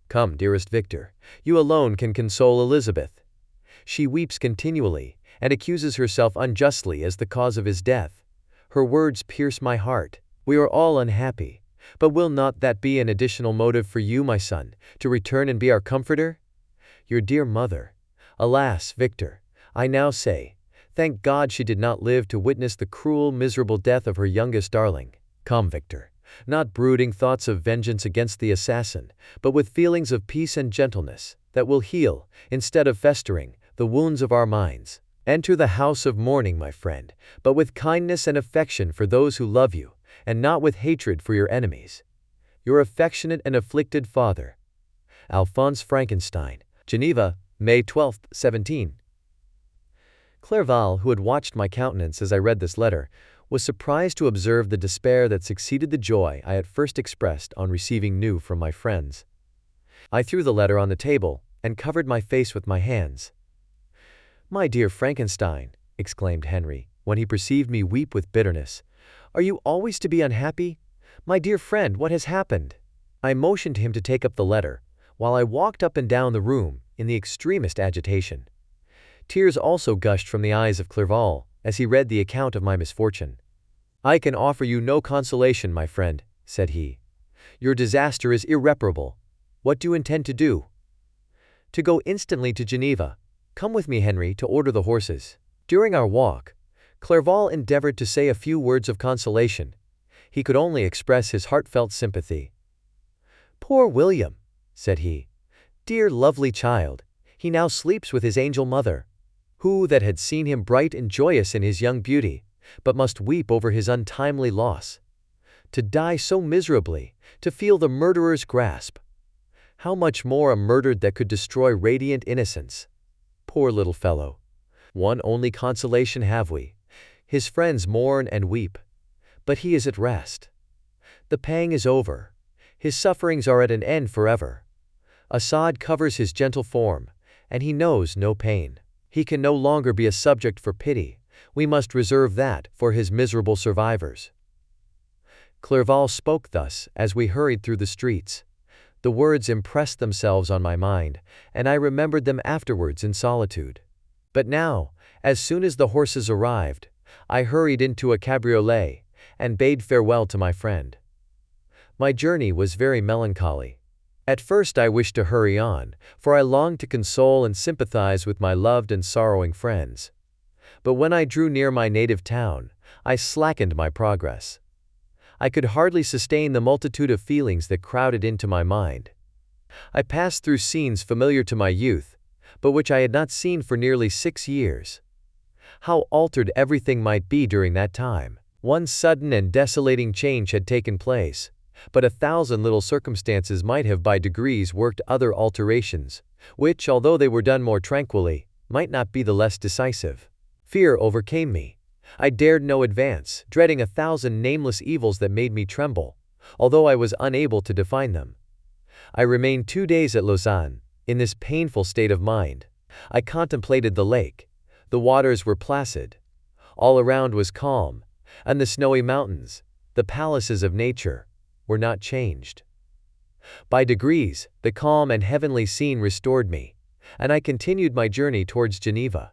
Come, dearest Victor, you alone can console Elizabeth. She weeps continually, and accuses herself unjustly as the cause of his death. Her words pierce my heart. We are all unhappy, but will not that be an additional motive for you, my son, to return and be our comforter? Your dear mother. Alas, Victor, I now say, thank God she did not live to witness the cruel, miserable death of her youngest darling. Come, Victor, not brooding thoughts of vengeance against the assassin, but with feelings of peace and gentleness, that will heal, instead of festering, the wounds of our minds. Enter the house of mourning, my friend, but with kindness and affection for those who love you, and not with hatred for your enemies. Your affectionate and afflicted father, Alphonse Frankenstein. Geneva, May 12, 17. Clerval, who had watched my countenance as I read this letter, was surprised to observe the despair that succeeded the joy I at first expressed on receiving news from my friends. I threw the letter on the table, and covered my face with my hands. "My dear Frankenstein," exclaimed Henry, when he perceived me weep with bitterness, "are you always to be unhappy? My dear friend, what has happened?" I motioned to him to take up the letter, while I walked up and down the room in the extremest agitation. Tears also gushed from the eyes of Clerval as he read the account of my misfortune. "I can offer you no consolation, my friend," said he. "Your disaster is irreparable. What do you intend to do?" "To go instantly to Geneva. Come with me, Henry, to order the horses." During our walk, Clerval endeavored to say a few words of consolation. He could only express his heartfelt sympathy. "Poor William," said he. "Dear lovely child, he now sleeps with his angel mother. Who that had seen him bright and joyous in his young beauty, but must weep over his untimely loss? To die so miserably, to feel the murderer's grasp. How much more a murder that could destroy radiant innocence. poor little fellow. One only consolation have we. His friends mourn and weep, but he is at rest. The pang is over. His sufferings are at an end forever. A sod covers his gentle form, and he knows no pain. He can no longer be a subject for pity. We must reserve that for his miserable survivors. Clerval spoke thus as we hurried through the streets. The words impressed themselves on my mind, and I remembered them afterwards in solitude. But now, as soon as the horses arrived, I hurried into a cabriolet, and bade farewell to my friend. My journey was very melancholy. At first I wished to hurry on, for I longed to console and sympathize with my loved and sorrowing friends. But when I drew near my native town, I slackened my progress. I could hardly sustain the multitude of feelings that crowded into my mind. I passed through scenes familiar to my youth, but which I had not seen for nearly 6 years. How altered everything might be during that time! One sudden and desolating change had taken place, but 1,000 little circumstances might have by degrees worked other alterations, which, although they were done more tranquilly, might not be the less decisive. Fear overcame me. I dared no advance, dreading 1,000 nameless evils that made me tremble, although I was unable to define them. I remained 2 days at Lausanne, in this painful state of mind. I contemplated the lake. The waters were placid. All around was calm, and the snowy mountains, the palaces of nature, were not changed. By degrees, the calm and heavenly scene restored me, and I continued my journey towards Geneva.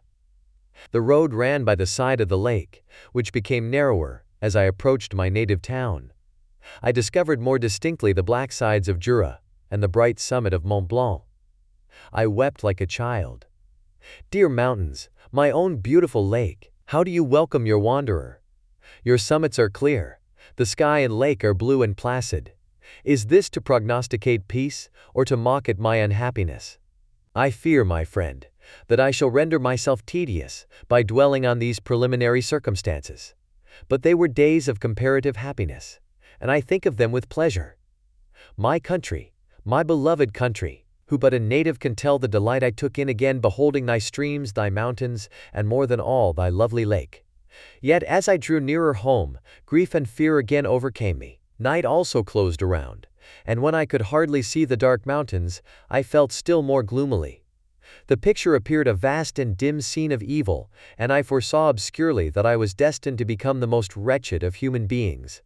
The road ran by the side of the lake, which became narrower as I approached my native town. I discovered more distinctly the black sides of Jura and the bright summit of Mont Blanc. I wept like a child. Dear mountains, my own beautiful lake, how do you welcome your wanderer? Your summits are clear. The sky and lake are blue and placid. Is this to prognosticate peace, or to mock at my unhappiness? I fear, my friend, that I shall render myself tedious by dwelling on these preliminary circumstances. But they were days of comparative happiness, and I think of them with pleasure. My country, my beloved country, who but a native can tell the delight I took in again beholding thy streams, thy mountains, and more than all, thy lovely lake. Yet as I drew nearer home, grief and fear again overcame me. Night also closed around, and when I could hardly see the dark mountains, I felt still more gloomily. The picture appeared a vast and dim scene of evil, and I foresaw obscurely that I was destined to become the most wretched of human beings.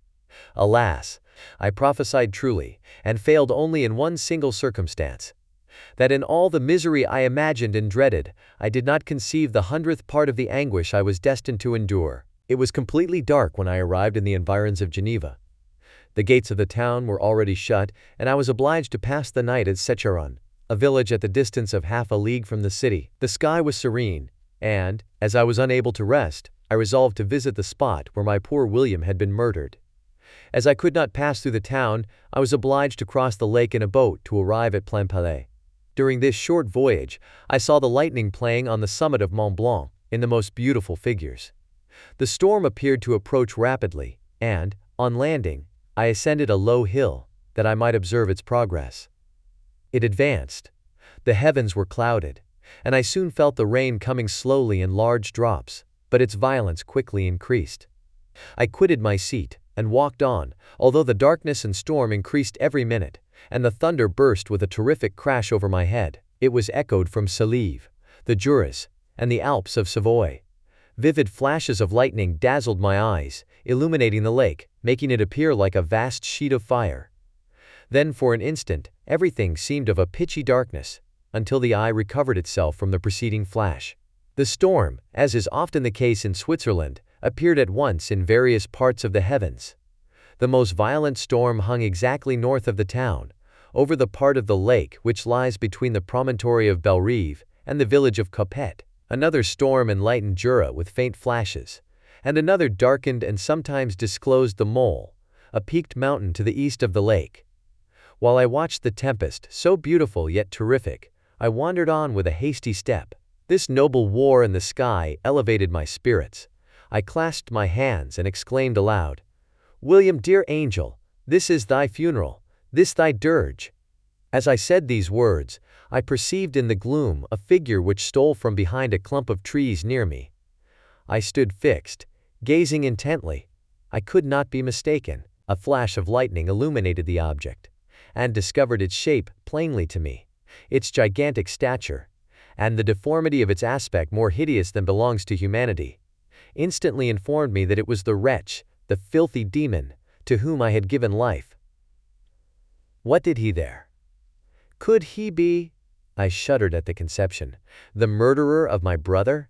Alas! I prophesied truly, and failed only in one single circumstance. That in all the misery I imagined and dreaded, I did not conceive the 100th part of the anguish I was destined to endure. It was completely dark when I arrived in the environs of Geneva. The gates of the town were already shut, and I was obliged to pass the night at Secheron, a village at the distance of half a league from the city. The sky was serene, and, as I was unable to rest, I resolved to visit the spot where my poor William had been murdered. As I could not pass through the town, I was obliged to cross the lake in a boat to arrive at Plainpalais. During this short voyage, I saw the lightning playing on the summit of Mont Blanc in the most beautiful figures. The storm appeared to approach rapidly, and, on landing, I ascended a low hill, that I might observe its progress. It advanced. The heavens were clouded, and I soon felt the rain coming slowly in large drops, but its violence quickly increased. I quitted my seat, and walked on, although the darkness and storm increased every minute, and the thunder burst with a terrific crash over my head. It was echoed from Salive, the Juras, and the Alps of Savoy. Vivid flashes of lightning dazzled my eyes, illuminating the lake, making it appear like a vast sheet of fire. Then for an instant, everything seemed of a pitchy darkness, until the eye recovered itself from the preceding flash. The storm, as is often the case in Switzerland, appeared at once in various parts of the heavens. The most violent storm hung exactly north of the town, over the part of the lake which lies between the promontory of Bellerive and the village of Coppet. Another storm enlightened Jura with faint flashes, and another darkened and sometimes disclosed the Mole, a peaked mountain to the east of the lake. While I watched the tempest, so beautiful yet terrific, I wandered on with a hasty step. This noble war in the sky elevated my spirits. I clasped my hands and exclaimed aloud, "William, dear angel, this is thy funeral, this thy dirge." As I said these words, I perceived in the gloom a figure which stole from behind a clump of trees near me. I stood fixed, gazing intently. I could not be mistaken. A flash of lightning illuminated the object, and discovered its shape plainly to me, its gigantic stature, and the deformity of its aspect more hideous than belongs to humanity, instantly informed me that it was the wretch, the filthy demon, to whom I had given life. What did he there? Could he be, I shuddered at the conception, the murderer of my brother?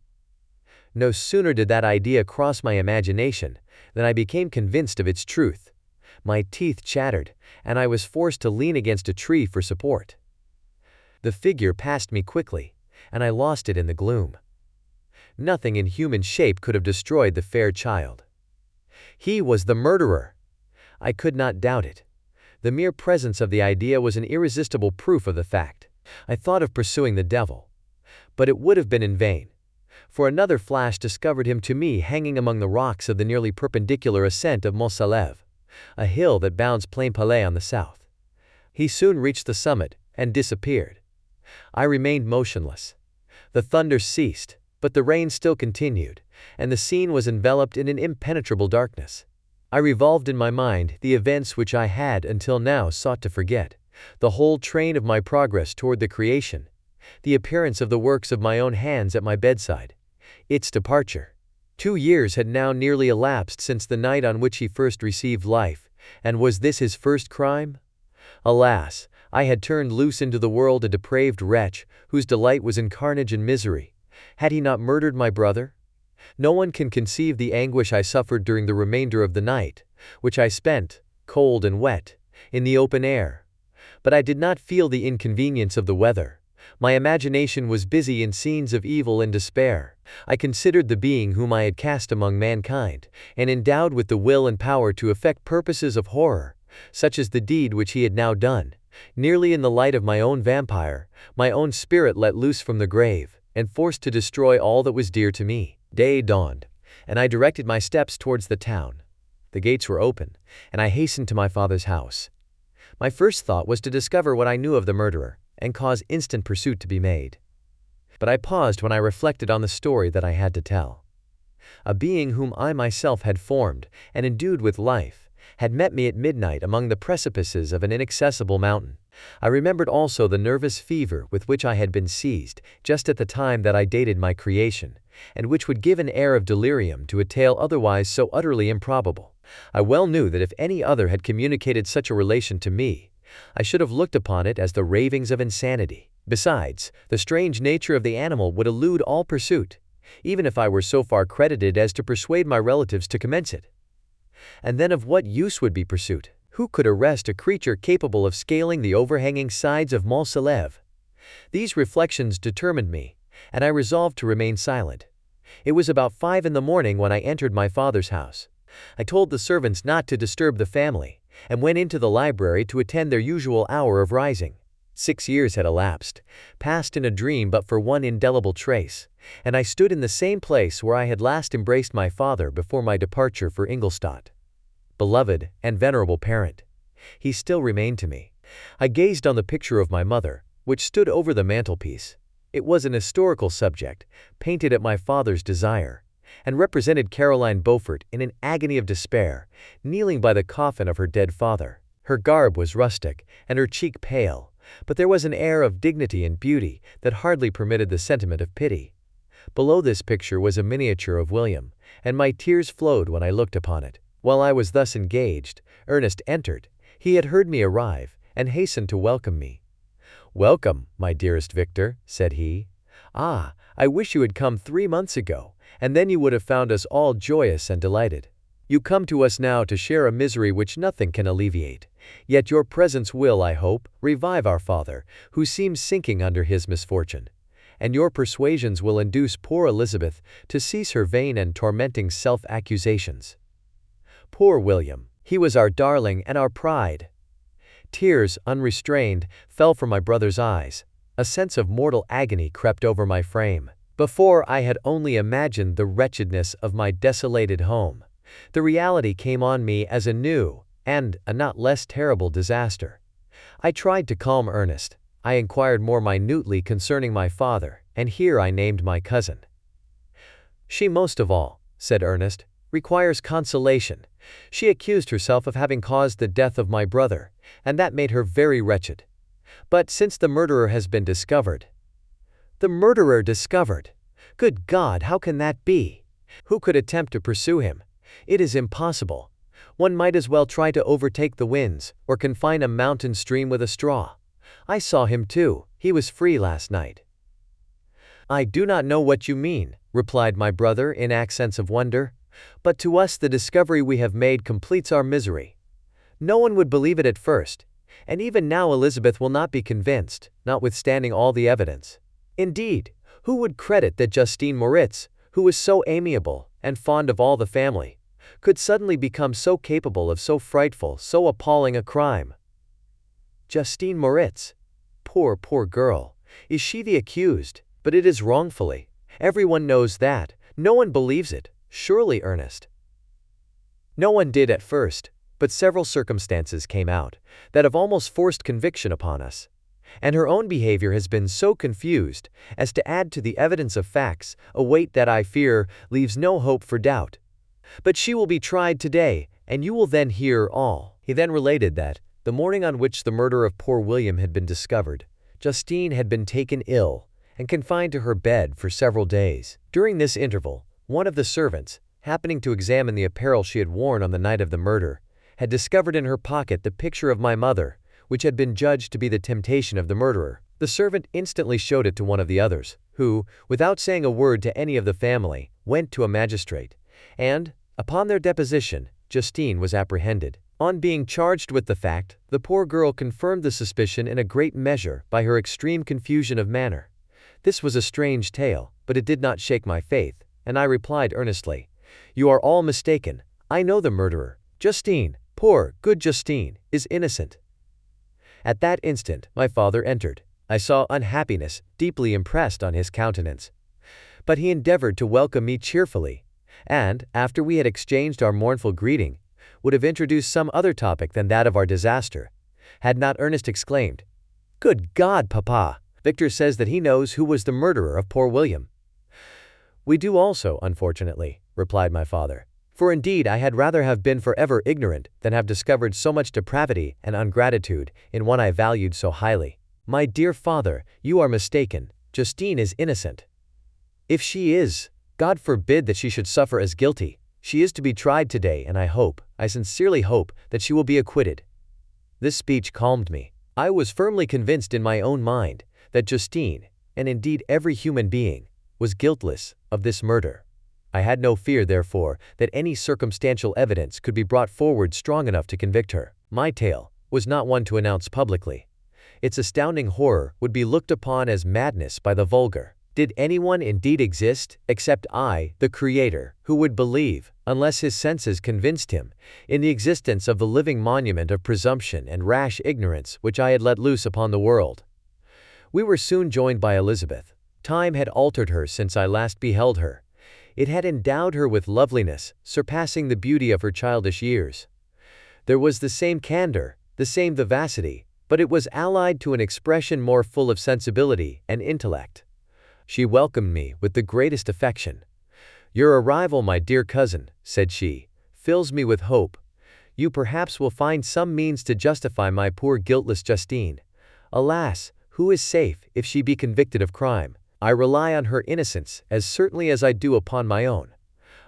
No sooner did that idea cross my imagination than I became convinced of its truth. My teeth chattered, and I was forced to lean against a tree for support. The figure passed me quickly, and I lost it in the gloom. Nothing in human shape could have destroyed the fair child. He was the murderer! I could not doubt it. The mere presence of the idea was an irresistible proof of the fact. I thought of pursuing the devil, but it would have been in vain, for another flash discovered him to me hanging among the rocks of the nearly perpendicular ascent of Mont Salève, a hill that bounds Plain Palais on the south. He soon reached the summit and disappeared. I remained motionless. The thunder ceased, but the rain still continued, and the scene was enveloped in an impenetrable darkness. I revolved in my mind the events which I had until now sought to forget, the whole train of my progress toward the creation, the appearance of the works of my own hands at my bedside, its departure. 2 years had now nearly elapsed since the night on which he first received life, and was this his first crime? Alas, I had turned loose into the world a depraved wretch, whose delight was in carnage and misery. Had he not murdered my brother? No one can conceive the anguish I suffered during the remainder of the night, which I spent, cold and wet, in the open air. But I did not feel the inconvenience of the weather. My imagination was busy in scenes of evil and despair. I considered the being whom I had cast among mankind, and endowed with the will and power to effect purposes of horror, such as the deed which he had now done, nearly in the light of my own vampire, my own spirit let loose from the grave, and forced to destroy all that was dear to me. Day dawned, and I directed my steps towards the town. The gates were open, and I hastened to my father's house. My first thought was to discover what I knew of the murderer, and cause instant pursuit to be made. But I paused when I reflected on the story that I had to tell. A being whom I myself had formed and endued with life had met me at midnight among the precipices of an inaccessible mountain. I remembered also the nervous fever with which I had been seized just at the time that I dated my creation, and which would give an air of delirium to a tale otherwise so utterly improbable. I well knew that if any other had communicated such a relation to me, I should have looked upon it as the ravings of insanity. Besides, the strange nature of the animal would elude all pursuit, even if I were so far credited as to persuade my relatives to commence it. And then of what use would be pursuit? Who could arrest a creature capable of scaling the overhanging sides of Mont Salève? These reflections determined me, and I resolved to remain silent. It was about 5 in the morning when I entered my father's house. I told the servants not to disturb the family, and went into the library to attend their usual hour of rising. 6 years had elapsed, passed in a dream but for one indelible trace, and I stood in the same place where I had last embraced my father before my departure for Ingolstadt. Beloved and venerable parent, he still remained to me. I gazed on the picture of my mother, which stood over the mantelpiece. It was an historical subject, painted at my father's desire, and represented Caroline Beaufort in an agony of despair, kneeling by the coffin of her dead father. Her garb was rustic, and her cheek pale, but there was an air of dignity and beauty that hardly permitted the sentiment of pity. Below this picture was a miniature of William, and my tears flowed when I looked upon it. While I was thus engaged, Ernest entered. He had heard me arrive, and hastened to welcome me. "Welcome, my dearest Victor," said he. "Ah, I wish you had come 3 months ago, and then you would have found us all joyous and delighted. You come to us now to share a misery which nothing can alleviate. Yet your presence will, I hope, revive our father, who seems sinking under his misfortune. And your persuasions will induce poor Elizabeth to cease her vain and tormenting self-accusations. Poor William, he was our darling and our pride." Tears, unrestrained, fell from my brother's eyes. A sense of mortal agony crept over my frame. Before I had only imagined the wretchedness of my desolated home. The reality came on me as a new, and a not less terrible disaster. I tried to calm Ernest. I inquired more minutely concerning my father, and here I named my cousin. She most of all, said Ernest, requires consolation. She accused herself of having caused the death of my brother, and that made her very wretched. But since the murderer has been discovered— The murderer discovered! Good God, how can that be? Who could attempt to pursue him? It is impossible. One might as well try to overtake the winds, or confine a mountain stream with a straw. I saw him too. He was free last night. I do not know what you mean, replied my brother in accents of wonder, but to us the discovery we have made completes our misery. No one would believe it at first, and even now Elizabeth will not be convinced, notwithstanding all the evidence. Indeed, who would credit that Justine Moritz, who was so amiable and fond of all the family, could suddenly become so capable of so frightful, so appalling a crime? Justine Moritz. Poor girl. Is she the accused? But it is wrongfully. Everyone knows that. No one believes it. Surely, Ernest. No one did at first, but several circumstances came out that have almost forced conviction upon us. And her own behavior has been so confused as to add to the evidence of facts a weight that, I fear, leaves no hope for doubt. But she will be tried today, and you will then hear all. He then related that, the morning on which the murder of poor William had been discovered, Justine had been taken ill and confined to her bed for several days. During this interval, one of the servants, happening to examine the apparel she had worn on the night of the murder, had discovered in her pocket the picture of my mother, which had been judged to be the temptation of the murderer. The servant instantly showed it to one of the others, who, without saying a word to any of the family, went to a magistrate, and, upon their deposition, Justine was apprehended. On being charged with the fact, the poor girl confirmed the suspicion in a great measure by her extreme confusion of manner. This was a strange tale, but it did not shake my faith, and I replied earnestly, "You are all mistaken. I know the murderer. Justine, poor, good Justine, is innocent." At that instant, my father entered. I saw unhappiness deeply impressed on his countenance. But he endeavored to welcome me cheerfully, and, after we had exchanged our mournful greeting, would have introduced some other topic than that of our disaster, had not Ernest exclaimed, "Good God, Papa! Victor says that he knows who was the murderer of poor William." "We do also, unfortunately," replied my father, "for indeed I had rather have been forever ignorant than have discovered so much depravity and ingratitude in one I valued so highly. My dear father, you are mistaken. Justine is innocent. If she is, God forbid that she should suffer as guilty. She is to be tried today, and I sincerely hope, that she will be acquitted." This speech calmed me. I was firmly convinced in my own mind that Justine, and indeed every human being, was guiltless of this murder. I had no fear, therefore, that any circumstantial evidence could be brought forward strong enough to convict her. My tale was not one to announce publicly. Its astounding horror would be looked upon as madness by the vulgar. Did anyone indeed exist, except I, the Creator, who would believe, unless his senses convinced him, in the existence of the living monument of presumption and rash ignorance which I had let loose upon the world? We were soon joined by Elizabeth. Time had altered her since I last beheld her. It had endowed her with loveliness, surpassing the beauty of her childish years. There was the same candor, the same vivacity, but it was allied to an expression more full of sensibility and intellect. She welcomed me with the greatest affection. "Your arrival, my dear cousin," said she, "fills me with hope. You perhaps will find some means to justify my poor guiltless Justine. Alas, who is safe if she be convicted of crime? I rely on her innocence as certainly as I do upon my own.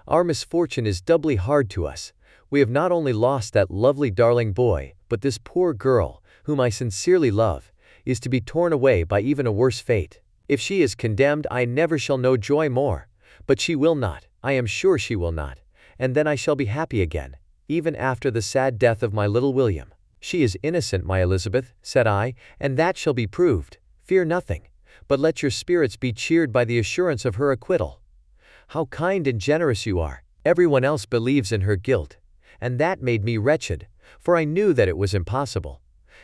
Our misfortune is doubly hard to us. We have not only lost that lovely darling boy, but this poor girl, whom I sincerely love, is to be torn away by even a worse fate. If she is condemned, I never shall know joy more. But she will not, I am sure she will not, and then I shall be happy again, even after the sad death of my little William." "She is innocent, my Elizabeth," said I, "and that shall be proved. Fear nothing, but let your spirits be cheered by the assurance of her acquittal." "How kind and generous you are! Everyone else believes in her guilt, and that made me wretched, for I knew that it was impossible.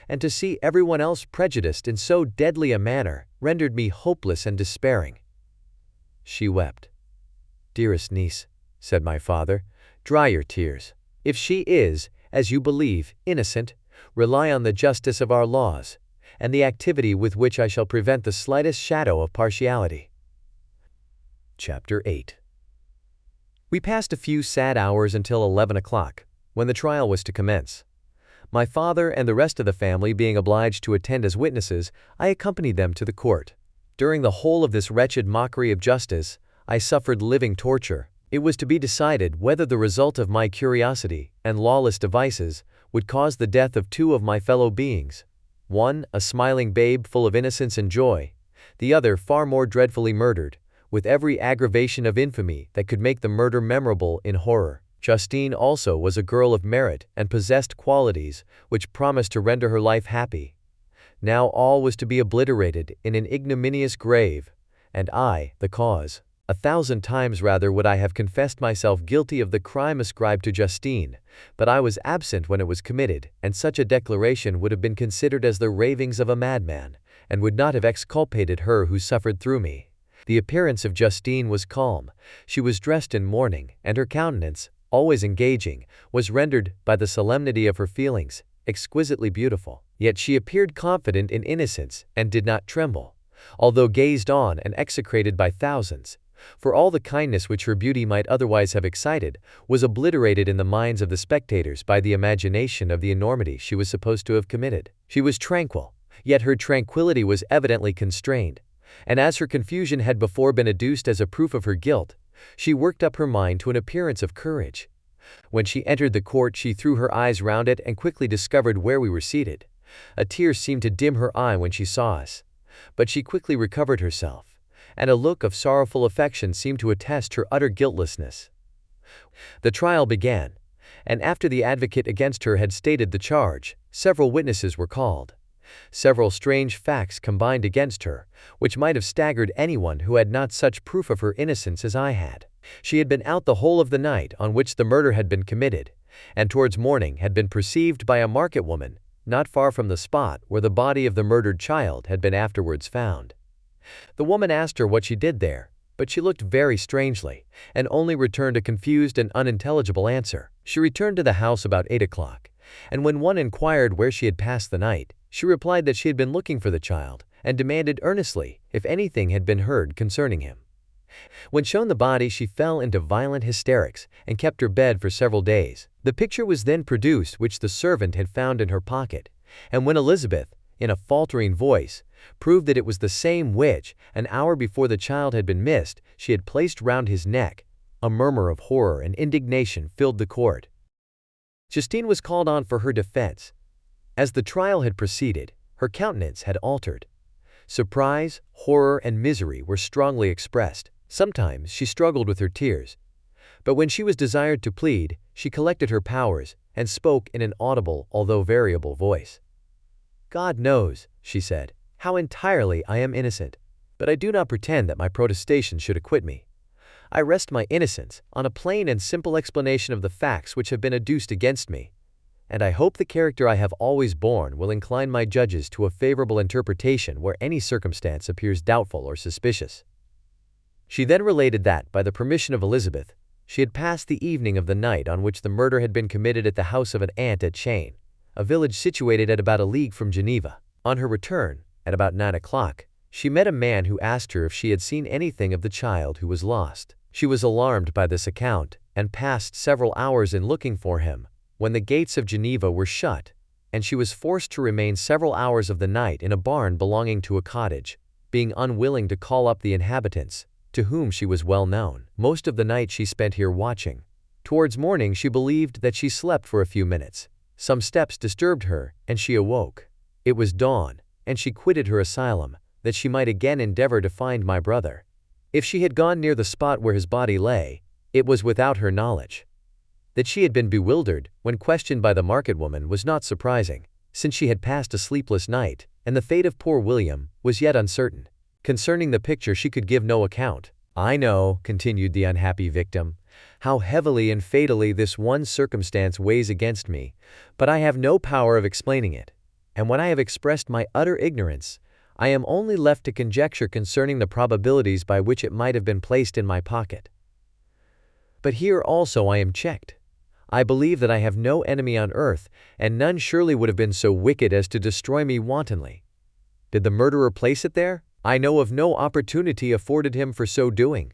And to see everyone else prejudiced in so deadly a manner rendered me hopeless and despairing." She wept. "Dearest niece," said my father, "dry your tears. If she is, as you believe, innocent, rely on the justice of our laws, and the activity with which I shall prevent the slightest shadow of partiality. Chapter 8. We passed a few sad hours until 11 o'clock, when the trial was to commence. My father and the rest of the family being obliged to attend as witnesses, I accompanied them to the court. During the whole of this wretched mockery of justice, I suffered living torture. It was to be decided whether the result of my curiosity and lawless devices would cause the death of two of my fellow beings, one a smiling babe full of innocence and joy, the other far more dreadfully murdered, with every aggravation of infamy that could make the murder memorable in horror. Justine also was a girl of merit and possessed qualities which promised to render her life happy. Now all was to be obliterated in an ignominious grave, and I, the cause. 1,000 times rather would I have confessed myself guilty of the crime ascribed to Justine, but I was absent when it was committed, and such a declaration would have been considered as the ravings of a madman, and would not have exculpated her who suffered through me. The appearance of Justine was calm. She was dressed in mourning, and her countenance, always engaging, was rendered, by the solemnity of her feelings, exquisitely beautiful. Yet she appeared confident in innocence, and did not tremble, although gazed on and execrated by thousands, for all the kindness which her beauty might otherwise have excited was obliterated in the minds of the spectators by the imagination of the enormity she was supposed to have committed. She was tranquil, yet her tranquillity was evidently constrained, and as her confusion had before been adduced as a proof of her guilt, she worked up her mind to an appearance of courage. When she entered the court, she threw her eyes round it and quickly discovered where we were seated. A tear seemed to dim her eye when she saw us, but she quickly recovered herself, and a look of sorrowful affection seemed to attest her utter guiltlessness. The trial began, and after the advocate against her had stated the charge, several witnesses were called. Several strange facts combined against her, which might have staggered anyone who had not such proof of her innocence as I had. She had been out the whole of the night on which the murder had been committed, and towards morning had been perceived by a market woman, not far from the spot where the body of the murdered child had been afterwards found. The woman asked her what she did there, but she looked very strangely, and only returned a confused and unintelligible answer. She returned to the house about 8 o'clock, and when one inquired where she had passed the night, she replied that she had been looking for the child, and demanded earnestly if anything had been heard concerning him. When shown the body, she fell into violent hysterics, and kept her bed for several days. The picture was then produced which the servant had found in her pocket, and when Elizabeth, in a faltering voice, proved that it was the same which, an hour before the child had been missed, she had placed round his neck, a murmur of horror and indignation filled the court. Justine was called on for her defense. As the trial had proceeded, her countenance had altered. Surprise, horror, and misery were strongly expressed. Sometimes she struggled with her tears, but when she was desired to plead, she collected her powers and spoke in an audible although variable voice. "God knows," she said, "how entirely I am innocent, but I do not pretend that my protestation should acquit me. I rest my innocence on a plain and simple explanation of the facts which have been adduced against me, and I hope the character I have always borne will incline my judges to a favorable interpretation where any circumstance appears doubtful or suspicious." She then related that, by the permission of Elizabeth, she had passed the evening of the night on which the murder had been committed at the house of an aunt at Cheyne, a village situated at about a league from Geneva. On her return, at about 9 o'clock, she met a man who asked her if she had seen anything of the child who was lost. She was alarmed by this account, and passed several hours in looking for him, when the gates of Geneva were shut, and she was forced to remain several hours of the night in a barn belonging to a cottage, being unwilling to call up the inhabitants, to whom she was well known. Most of the night she spent here watching. Towards morning she believed that she slept for a few minutes. Some steps disturbed her, and she awoke. It was dawn, and she quitted her asylum, that she might again endeavor to find my brother. If she had gone near the spot where his body lay, it was without her knowledge. That she had been bewildered when questioned by the market woman was not surprising, since she had passed a sleepless night, and the fate of poor William was yet uncertain. Concerning the picture she could give no account. "I know," continued the unhappy victim, "how heavily and fatally this one circumstance weighs against me, but I have no power of explaining it, and when I have expressed my utter ignorance, I am only left to conjecture concerning the probabilities by which it might have been placed in my pocket. But here also I am checked. I believe that I have no enemy on earth, and none surely would have been so wicked as to destroy me wantonly. Did the murderer place it there? I know of no opportunity afforded him for so doing.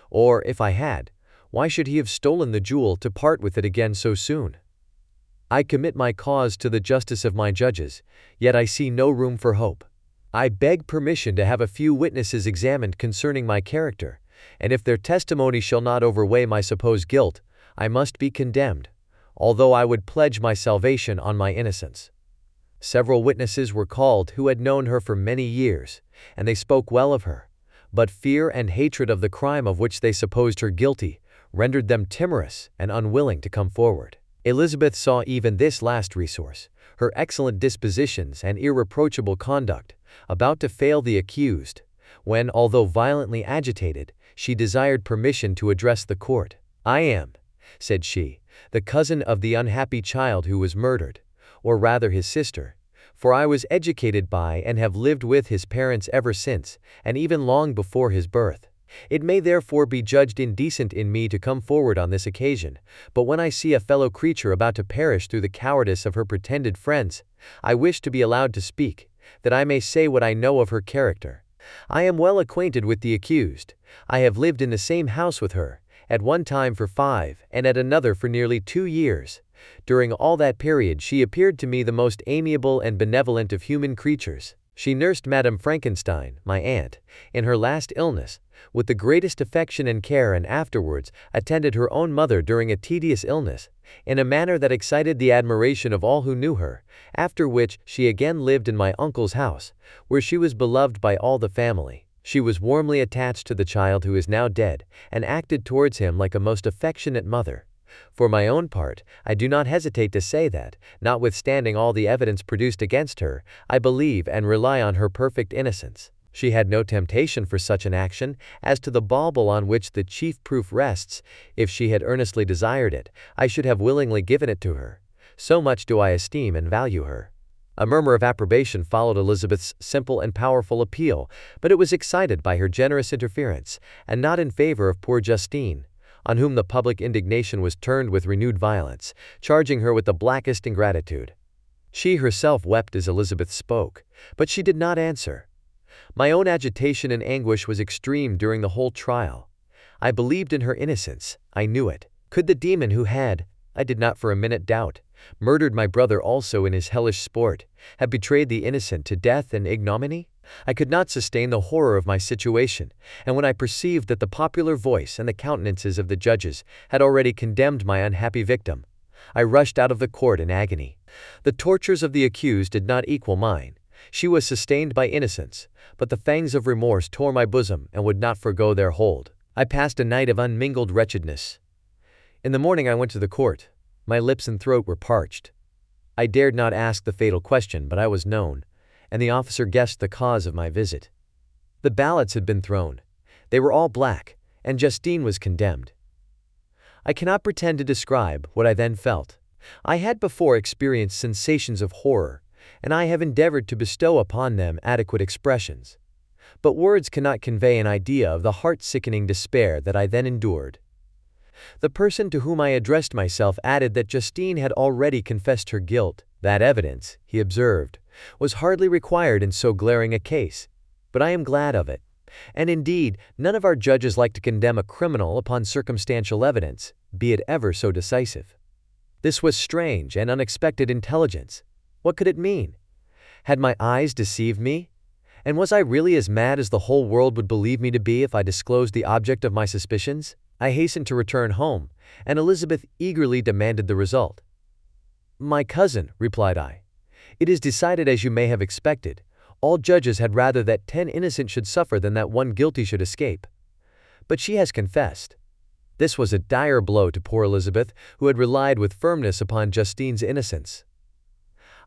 Or, if I had, why should he have stolen the jewel to part with it again so soon? I commit my cause to the justice of my judges, yet I see no room for hope. I beg permission to have a few witnesses examined concerning my character, and if their testimony shall not overweigh my supposed guilt, I must be condemned, although I would pledge my salvation on my innocence. Several witnesses were called who had known her for many years, and they spoke well of her, but fear and hatred of the crime of which they supposed her guilty rendered them timorous and unwilling to come forward. Elizabeth saw even this last resource, her excellent dispositions and irreproachable conduct, about to fail the accused, when, although violently agitated, she desired permission to address the court. "I am," said she, "the cousin of the unhappy child who was murdered, or rather his sister, for I was educated by and have lived with his parents ever since, and even long before his birth. It may therefore be judged indecent in me to come forward on this occasion, but when I see a fellow creature about to perish through the cowardice of her pretended friends, I wish to be allowed to speak, that I may say what I know of her character. I am well acquainted with the accused. I have lived in the same house with her, at one time for 5 and at another for nearly 2 years. During all that period she appeared to me the most amiable and benevolent of human creatures. She nursed Madame Frankenstein, my aunt, in her last illness, with the greatest affection and care, and afterwards attended her own mother during a tedious illness, in a manner that excited the admiration of all who knew her, after which she again lived in my uncle's house, where she was beloved by all the family. She was warmly attached to the child who is now dead, and acted towards him like a most affectionate mother. For my own part, I do not hesitate to say that, notwithstanding all the evidence produced against her, I believe and rely on her perfect innocence. She had no temptation for such an action. As to the bauble on which the chief proof rests, if she had earnestly desired it, I should have willingly given it to her. So much do I esteem and value her." A murmur of approbation followed Elizabeth's simple and powerful appeal, but it was excited by her generous interference, and not in favor of poor Justine, on whom the public indignation was turned with renewed violence, charging her with the blackest ingratitude. She herself wept as Elizabeth spoke, but she did not answer. My own agitation and anguish was extreme during the whole trial. I believed in her innocence, I knew it. Could the demon who had, I did not for a minute doubt, murdered my brother also in his hellish sport, have betrayed the innocent to death and ignominy? I could not sustain the horror of my situation, and when I perceived that the popular voice and the countenances of the judges had already condemned my unhappy victim, I rushed out of the court in agony. The tortures of the accused did not equal mine. She was sustained by innocence, but the fangs of remorse tore my bosom and would not forgo their hold. I passed a night of unmingled wretchedness. In the morning I went to the court. My lips and throat were parched. I dared not ask the fatal question, but I was known, and the officer guessed the cause of my visit. The ballots had been thrown. They were all black, and Justine was condemned. I cannot pretend to describe what I then felt. I had before experienced sensations of horror, and I have endeavored to bestow upon them adequate expressions. But words cannot convey an idea of the heart-sickening despair that I then endured. The person to whom I addressed myself added that Justine had already confessed her guilt. That evidence, he observed, was hardly required in so glaring a case, but I am glad of it. And indeed, none of our judges like to condemn a criminal upon circumstantial evidence, be it ever so decisive. This was strange and unexpected intelligence. What could it mean? Had my eyes deceived me? And was I really as mad as the whole world would believe me to be if I disclosed the object of my suspicions? I hastened to return home, and Elizabeth eagerly demanded the result. "My cousin," replied I, "it is decided as you may have expected. All judges had rather that 10 innocent should suffer than that 1 guilty should escape. But she has confessed." This was a dire blow to poor Elizabeth, who had relied with firmness upon Justine's innocence.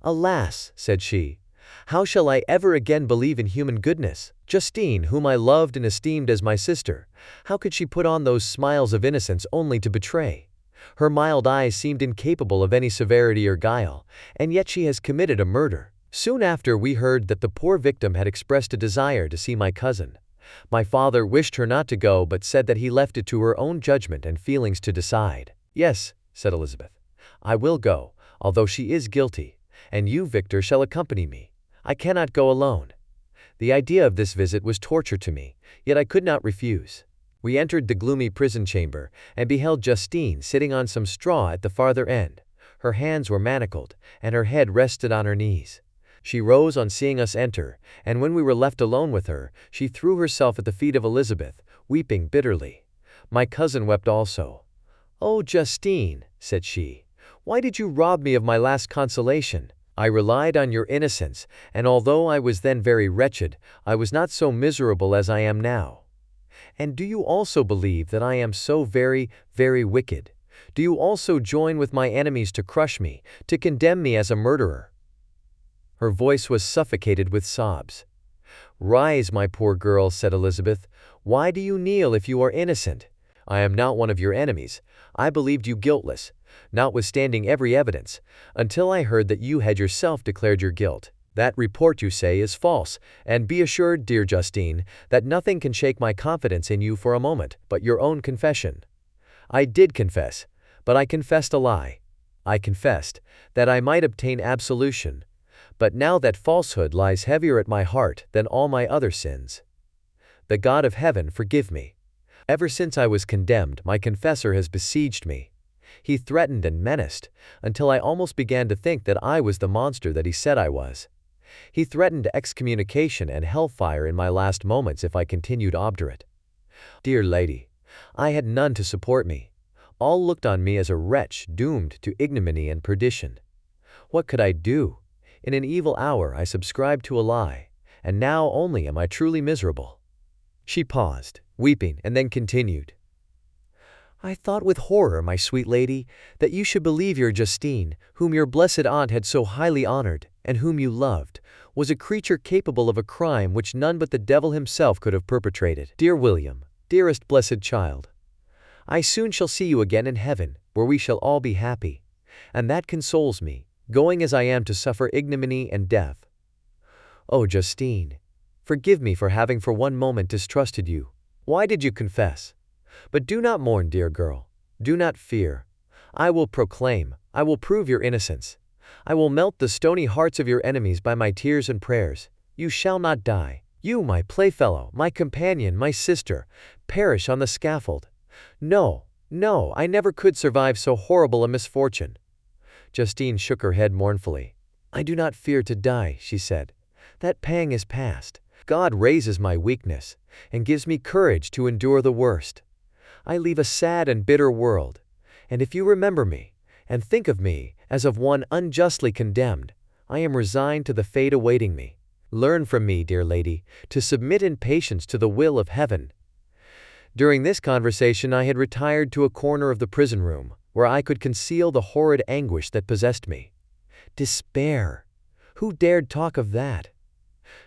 "Alas," said she, "how shall I ever again believe in human goodness? Justine, whom I loved and esteemed as my sister, how could she put on those smiles of innocence only to betray? Her mild eyes seemed incapable of any severity or guile, and yet she has committed a murder." Soon after we heard that the poor victim had expressed a desire to see my cousin. My father wished her not to go, but said that he left it to her own judgment and feelings to decide. "Yes," said Elizabeth, I will go, although she is guilty, and you, Victor, shall accompany me. I cannot go alone." The idea of this visit was torture to me, yet I could not refuse. We entered the gloomy prison chamber and beheld Justine sitting on some straw at the farther end. Her hands were manacled, and her head rested on her knees. She rose on seeing us enter, and when we were left alone with her, she threw herself at the feet of Elizabeth, weeping bitterly. My cousin wept also. "Oh, Justine," said she, "why did you rob me of my last consolation? I relied on your innocence, and although I was then very wretched, I was not so miserable as I am now. And do you also believe that I am so very, very wicked? Do you also join with my enemies to crush me, to condemn me as a murderer?" Her voice was suffocated with sobs. "Rise, my poor girl," said Elizabeth. "Why do you kneel if you are innocent? I am not one of your enemies. I believed you guiltless, notwithstanding every evidence, until I heard that you had yourself declared your guilt. That report, you say, is false, and be assured, dear Justine, that nothing can shake my confidence in you for a moment but your own confession. I did confess, but I confessed a lie. I confessed that I might obtain absolution, but now that falsehood lies heavier at my heart than all my other sins. The God of heaven forgive me. Ever since I was condemned, my confessor has besieged me. He threatened and menaced, until I almost began to think that I was the monster that he said I was. He threatened excommunication and hellfire in my last moments if I continued obdurate. Dear lady, I had none to support me. All looked on me as a wretch doomed to ignominy and perdition. What could I do? In an evil hour I subscribed to a lie, and now only am I truly miserable." She paused, weeping, and then continued. "I thought with horror, my sweet lady, that you should believe your Justine, whom your blessed aunt had so highly honored, and whom you loved, was a creature capable of a crime which none but the devil himself could have perpetrated. Dear William, dearest blessed child, I soon shall see you again in heaven, where we shall all be happy, and that consoles me, going as I am to suffer ignominy and death. Oh, Justine, forgive me for having for one moment distrusted you. Why did you confess? But do not mourn, dear girl. Do not fear. I will proclaim, I will prove your innocence. I will melt the stony hearts of your enemies by my tears and prayers. You shall not die. You, my playfellow, my companion, my sister, perish on the scaffold. No, no, I never could survive so horrible a misfortune." Justine shook her head mournfully. "I do not fear to die," she said. "That pang is past. God raises my weakness, and gives me courage to endure the worst. I leave a sad and bitter world, and if you remember me, and think of me as of one unjustly condemned, I am resigned to the fate awaiting me. Learn from me, dear lady, to submit in patience to the will of heaven." During this conversation I had retired to a corner of the prison room, where I could conceal the horrid anguish that possessed me. Despair! Who dared talk of that?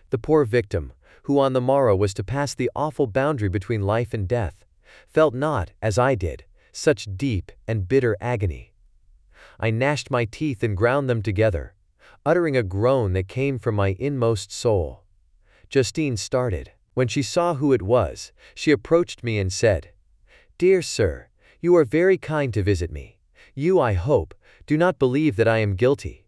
The poor victim, who on the morrow was to pass the awful boundary between life and death, felt not, as I did, such deep and bitter agony. I gnashed my teeth and ground them together, uttering a groan that came from my inmost soul. Justine started. When she saw who it was, she approached me and said, "Dear sir, you are very kind to visit me. You, I hope, do not believe that I am guilty."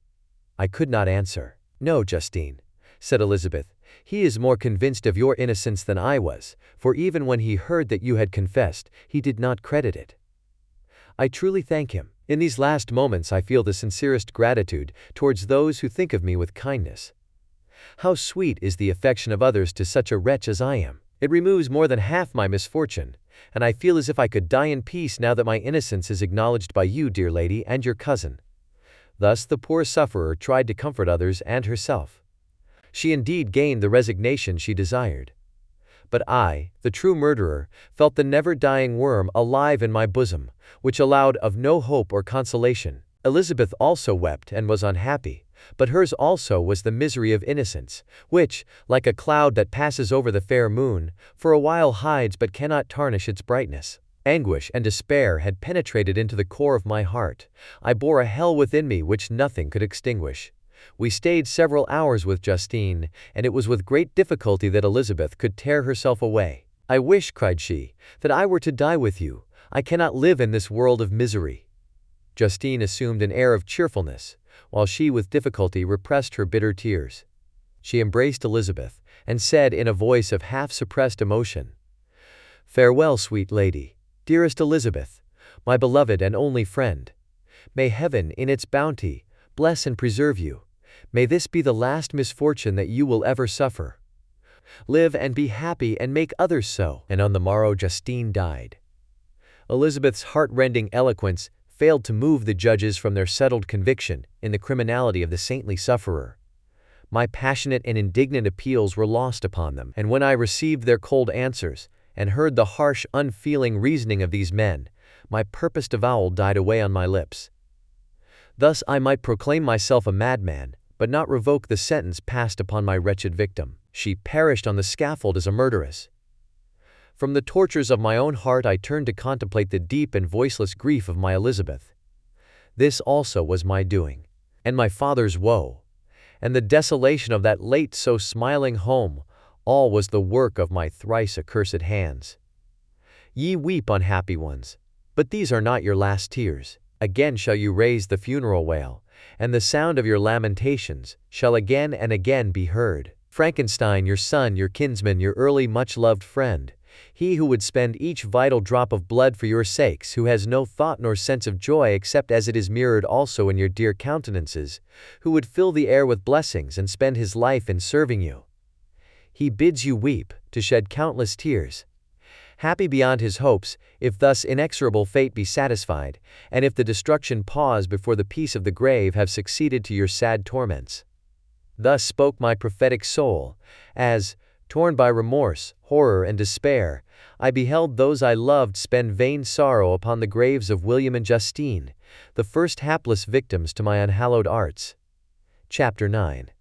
I could not answer. "No, Justine," said Elizabeth, "he is more convinced of your innocence than I was, for even when he heard that you had confessed, he did not credit it. I truly thank him. In these last moments I feel the sincerest gratitude towards those who think of me with kindness. How sweet is the affection of others to such a wretch as I am! It removes more than half my misfortune, and I feel as if I could die in peace now that my innocence is acknowledged by you, dear lady, and your cousin." Thus the poor sufferer tried to comfort others and herself. She indeed gained the resignation she desired. But I, the true murderer, felt the never-dying worm alive in my bosom, which allowed of no hope or consolation. Elizabeth also wept and was unhappy, but hers also was the misery of innocence, which, like a cloud that passes over the fair moon, for a while hides but cannot tarnish its brightness. Anguish and despair had penetrated into the core of my heart. I bore a hell within me which nothing could extinguish. We stayed several hours with Justine, and it was with great difficulty that Elizabeth could tear herself away. "I wish," cried she, "that I were to die with you. I cannot live in this world of misery." Justine assumed an air of cheerfulness, while she with difficulty repressed her bitter tears. She embraced Elizabeth, and said in a voice of half-suppressed emotion, "Farewell, sweet lady, dearest Elizabeth, my beloved and only friend. May heaven, in its bounty, bless and preserve you. May this be the last misfortune that you will ever suffer. Live and be happy and make others so." And on the morrow Justine died. Elizabeth's heart-rending eloquence failed to move the judges from their settled conviction in the criminality of the saintly sufferer. My passionate and indignant appeals were lost upon them, and when I received their cold answers, and heard the harsh, unfeeling reasoning of these men, my purposed avowal died away on my lips. Thus I might proclaim myself a madman, but not revoke the sentence passed upon my wretched victim. She perished on the scaffold as a murderess. From the tortures of my own heart I turned to contemplate the deep and voiceless grief of my Elizabeth. This also was my doing, and my father's woe, and the desolation of that late so smiling home, all was the work of my thrice accursed hands. Ye weep, unhappy ones, but these are not your last tears. Again shall you raise the funeral wail, and the sound of your lamentations shall again and again be heard. Frankenstein, your son, your kinsman, your early much-loved friend, he who would spend each vital drop of blood for your sakes, who has no thought nor sense of joy except as it is mirrored also in your dear countenances, who would fill the air with blessings and spend his life in serving you. He bids you weep, to shed countless tears. Happy beyond his hopes, if thus inexorable fate be satisfied, and if the destruction pause before the peace of the grave have succeeded to your sad torments. Thus spoke my prophetic soul, as, torn by remorse, horror, and despair, I beheld those I loved spend vain sorrow upon the graves of William and Justine, the first hapless victims to my unhallowed arts. Chapter 9.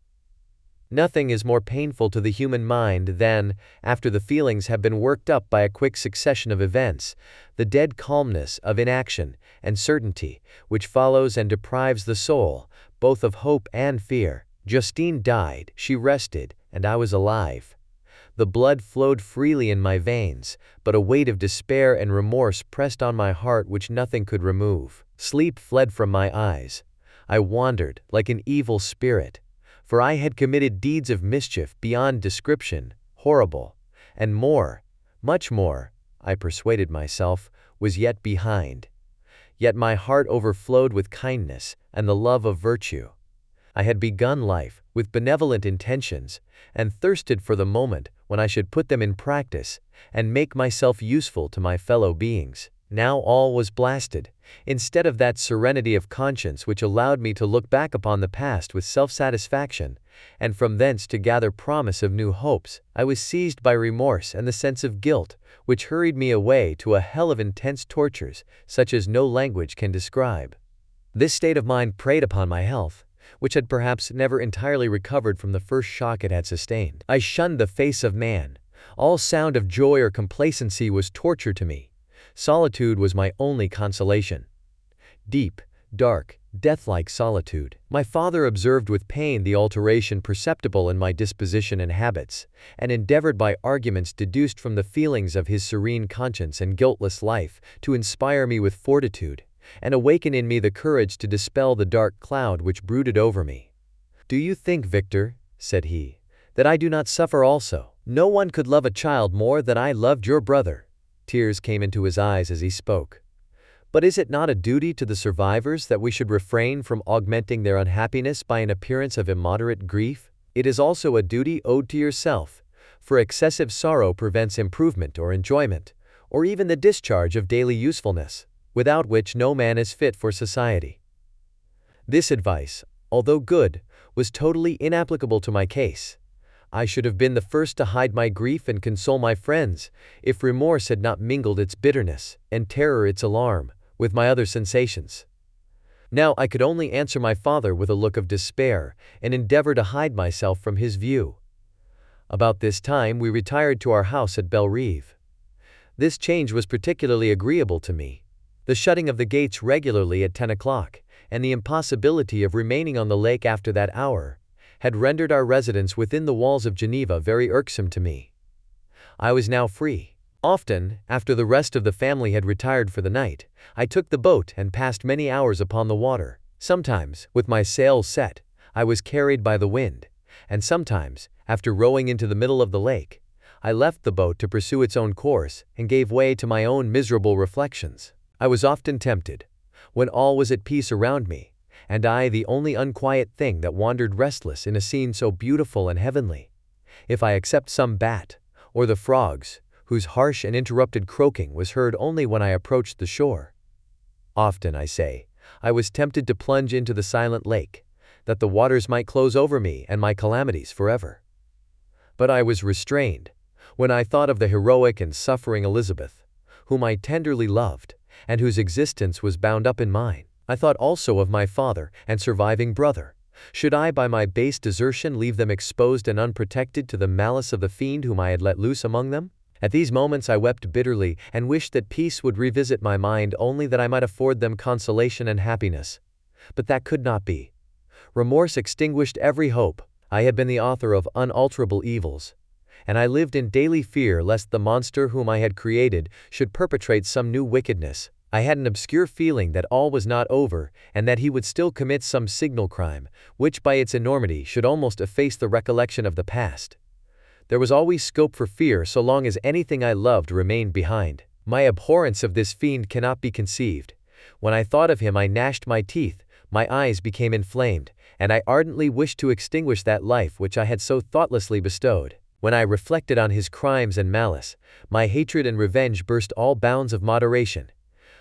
Nothing is more painful to the human mind than, after the feelings have been worked up by a quick succession of events, the dead calmness of inaction and certainty, which follows and deprives the soul, both of hope and fear. Justine died, she rested, and I was alive. The blood flowed freely in my veins, but a weight of despair and remorse pressed on my heart which nothing could remove. Sleep fled from my eyes. I wandered, like an evil spirit, for I had committed deeds of mischief beyond description, horrible, and more, much more, I persuaded myself, was yet behind. Yet my heart overflowed with kindness and the love of virtue. I had begun life with benevolent intentions, and thirsted for the moment when I should put them in practice and make myself useful to my fellow beings. Now all was blasted. Instead of that serenity of conscience which allowed me to look back upon the past with self-satisfaction, and from thence to gather promise of new hopes, I was seized by remorse and the sense of guilt, which hurried me away to a hell of intense tortures, such as no language can describe. This state of mind preyed upon my health, which had perhaps never entirely recovered from the first shock it had sustained. I shunned the face of man. All sound of joy or complacency was torture to me. Solitude was my only consolation. Deep, dark, death-like solitude. My father observed with pain the alteration perceptible in my disposition and habits, and endeavored by arguments deduced from the feelings of his serene conscience and guiltless life to inspire me with fortitude, and awaken in me the courage to dispel the dark cloud which brooded over me. "Do you think, Victor," said he, "that I do not suffer also? No one could love a child more than I loved your brother." Tears came into his eyes as he spoke. "But is it not a duty to the survivors that we should refrain from augmenting their unhappiness by an appearance of immoderate grief? It is also a duty owed to yourself, for excessive sorrow prevents improvement or enjoyment, or even the discharge of daily usefulness, without which no man is fit for society." This advice, although good, was totally inapplicable to my case. I should have been the first to hide my grief and console my friends, if remorse had not mingled its bitterness, and terror its alarm, with my other sensations. Now I could only answer my father with a look of despair, and endeavor to hide myself from his view. About this time we retired to our house at Bellerive. This change was particularly agreeable to me. The shutting of the gates regularly at 10 o'clock, and the impossibility of remaining on the lake after that hour, had rendered our residence within the walls of Geneva very irksome to me. I was now free, Often, after the rest of the family had retired for the night, I took the boat and passed many hours upon the water. Sometimes, with my sails set, I was carried by the wind, and sometimes, after rowing into the middle of the lake, I left the boat to pursue its own course and gave way to my own miserable reflections. I was often tempted, when all was at peace around me, and I the only unquiet thing that wandered restless in a scene so beautiful and heavenly, if I except some bat, or the frogs, whose harsh and interrupted croaking was heard only when I approached the shore. Often, I say, I was tempted to plunge into the silent lake, that the waters might close over me and my calamities forever. But I was restrained, when I thought of the heroic and suffering Elizabeth, whom I tenderly loved, and whose existence was bound up in mine. I thought also of my father and surviving brother. Should I by my base desertion leave them exposed and unprotected to the malice of the fiend whom I had let loose among them? At these moments I wept bitterly and wished that peace would revisit my mind only that I might afford them consolation and happiness. But that could not be. Remorse extinguished every hope. I had been the author of unalterable evils, and I lived in daily fear lest the monster whom I had created should perpetrate some new wickedness. I had an obscure feeling that all was not over and that he would still commit some signal crime, which by its enormity should almost efface the recollection of the past. There was always scope for fear so long as anything I loved remained behind. My abhorrence of this fiend cannot be conceived. When I thought of him I gnashed my teeth, my eyes became inflamed, and I ardently wished to extinguish that life which I had so thoughtlessly bestowed. When I reflected on his crimes and malice, my hatred and revenge burst all bounds of moderation.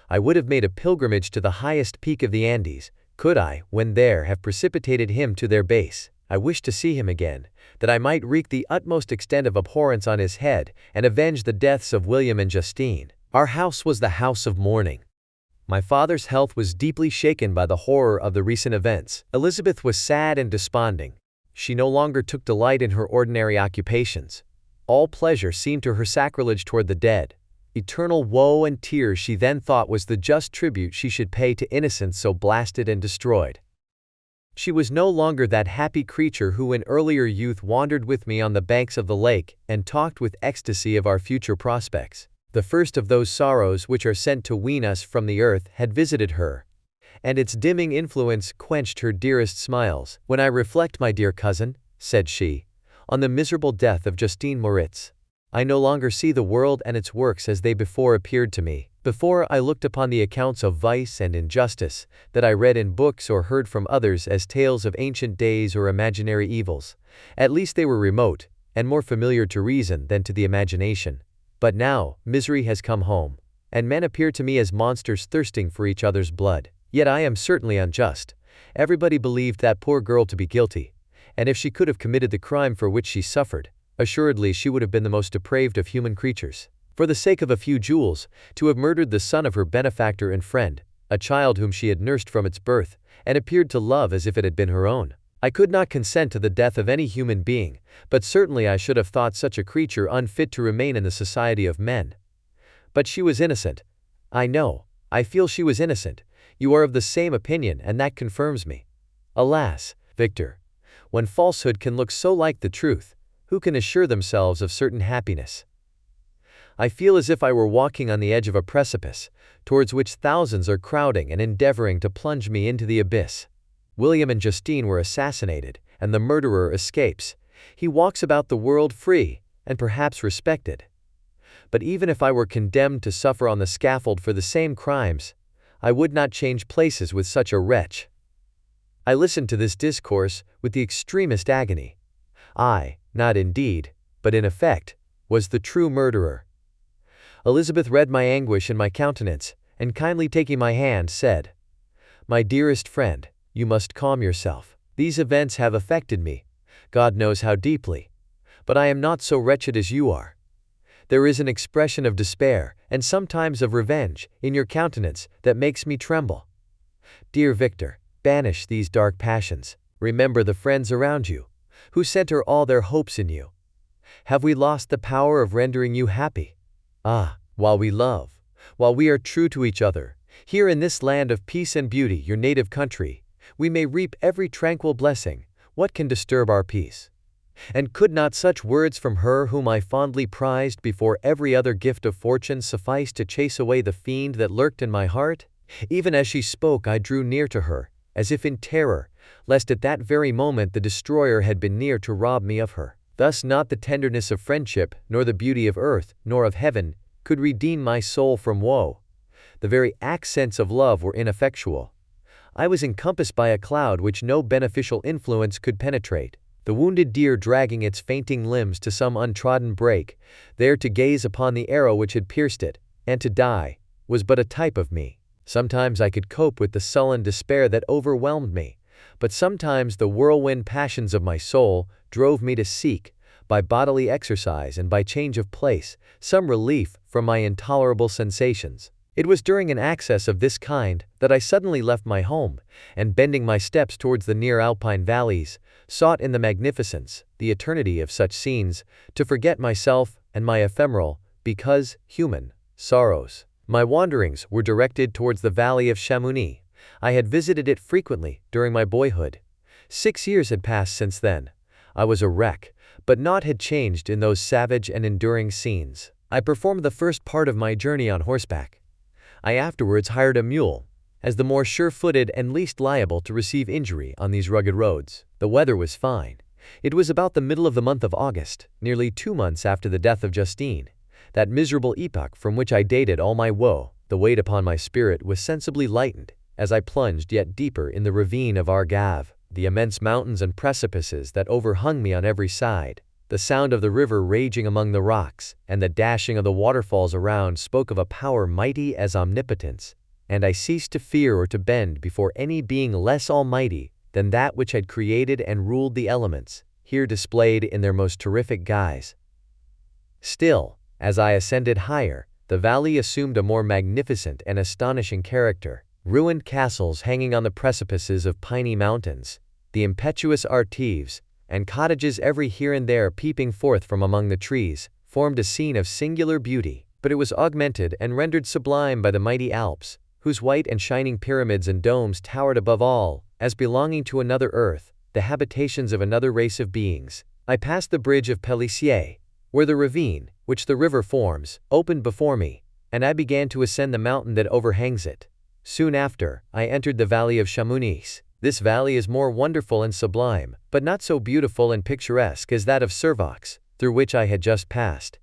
I would have made a pilgrimage to the highest peak of the Andes, could I, when there, have precipitated him to their base. I wished to see him again, that I might wreak the utmost extent of abhorrence on his head and avenge the deaths of William and Justine. Our house was the house of mourning. My father's health was deeply shaken by the horror of the recent events. Elizabeth was sad and desponding. She no longer took delight in her ordinary occupations. All pleasure seemed to her sacrilege toward the dead. Eternal woe and tears she then thought was the just tribute she should pay to innocence so blasted and destroyed. She was no longer that happy creature who in earlier youth wandered with me on the banks of the lake and talked with ecstasy of our future prospects. The first of those sorrows which are sent to wean us from the earth had visited her, and its dimming influence quenched her dearest smiles. When I reflect, my dear cousin, said she, on the miserable death of Justine Moritz, I no longer see the world and its works as they before appeared to me. Before I looked upon the accounts of vice and injustice that I read in books or heard from others as tales of ancient days or imaginary evils. At least they were remote and more familiar to reason than to the imagination. But now, misery has come home, and men appear to me as monsters thirsting for each other's blood. Yet I am certainly unjust. Everybody believed that poor girl to be guilty, and if she could have committed the crime for which she suffered, assuredly she would have been the most depraved of human creatures. For the sake of a few jewels, to have murdered the son of her benefactor and friend, a child whom she had nursed from its birth, and appeared to love as if it had been her own. I could not consent to the death of any human being, but certainly I should have thought such a creature unfit to remain in the society of men. But she was innocent. I know, I feel she was innocent. You are of the same opinion, and that confirms me. Alas, Victor, when falsehood can look so like the truth, who can assure themselves of certain happiness? I feel as if I were walking on the edge of a precipice, towards which thousands are crowding and endeavoring to plunge me into the abyss. William and Justine were assassinated, and the murderer escapes. He walks about the world free, and perhaps respected. But even if I were condemned to suffer on the scaffold for the same crimes, I would not change places with such a wretch. I listened to this discourse with the extremest agony. I, not in deed, but in effect, was the true murderer. Elizabeth read my anguish in my countenance, and kindly taking my hand, said, "My dearest friend, you must calm yourself. These events have affected me, God knows how deeply, but I am not so wretched as you are. There is an expression of despair, and sometimes of revenge, in your countenance that makes me tremble. Dear Victor, banish these dark passions. Remember the friends around you, who center all their hopes in you. Have we lost the power of rendering you happy? Ah, while we love, while we are true to each other, here in this land of peace and beauty, your native country, we may reap every tranquil blessing. What can disturb our peace? And could not such words from her whom I fondly prized before every other gift of fortune suffice to chase away the fiend that lurked in my heart? Even as she spoke I drew near to her, as if in terror, lest at that very moment the destroyer had been near to rob me of her. Thus not the tenderness of friendship, nor the beauty of earth, nor of heaven, could redeem my soul from woe. The very accents of love were ineffectual. I was encompassed by a cloud which no beneficial influence could penetrate. The wounded deer dragging its fainting limbs to some untrodden brake, there to gaze upon the arrow which had pierced it, and to die, was but a type of me. Sometimes I could cope with the sullen despair that overwhelmed me, but sometimes the whirlwind passions of my soul drove me to seek, by bodily exercise and by change of place, some relief from my intolerable sensations. It was during an access of this kind that I suddenly left my home, and bending my steps towards the near alpine valleys, sought in the magnificence, the eternity of such scenes, to forget myself and my ephemeral, because human, sorrows. My wanderings were directed towards the valley of Chamonix. I had visited it frequently during my boyhood. 6 years had passed since then. I was a wreck, but naught had changed in those savage and enduring scenes. I performed the first part of my journey on horseback. I afterwards hired a mule, as the more sure-footed and least liable to receive injury on these rugged roads. The weather was fine. It was about the middle of the month of August, nearly 2 months after the death of Justine, that miserable epoch from which I dated all my woe. The weight upon my spirit was sensibly lightened, as I plunged yet deeper in the ravine of Argave. The immense mountains and precipices that overhung me on every side, the sound of the river raging among the rocks, and the dashing of the waterfalls around spoke of a power mighty as omnipotence, and I ceased to fear or to bend before any being less almighty than that which had created and ruled the elements, here displayed in their most terrific guise. Still, as I ascended higher, the valley assumed a more magnificent and astonishing character. Ruined castles hanging on the precipices of piny mountains, the impetuous artives, and cottages every here and there peeping forth from among the trees, formed a scene of singular beauty, but it was augmented and rendered sublime by the mighty Alps, whose white and shining pyramids and domes towered above all, as belonging to another earth, the habitations of another race of beings. I passed the bridge of Pélissier, where the ravine, which the river forms, opened before me, and I began to ascend the mountain that overhangs it. Soon after, I entered the valley of Chamonix. This valley is more wonderful and sublime, but not so beautiful and picturesque as that of Servox, through which I had just passed.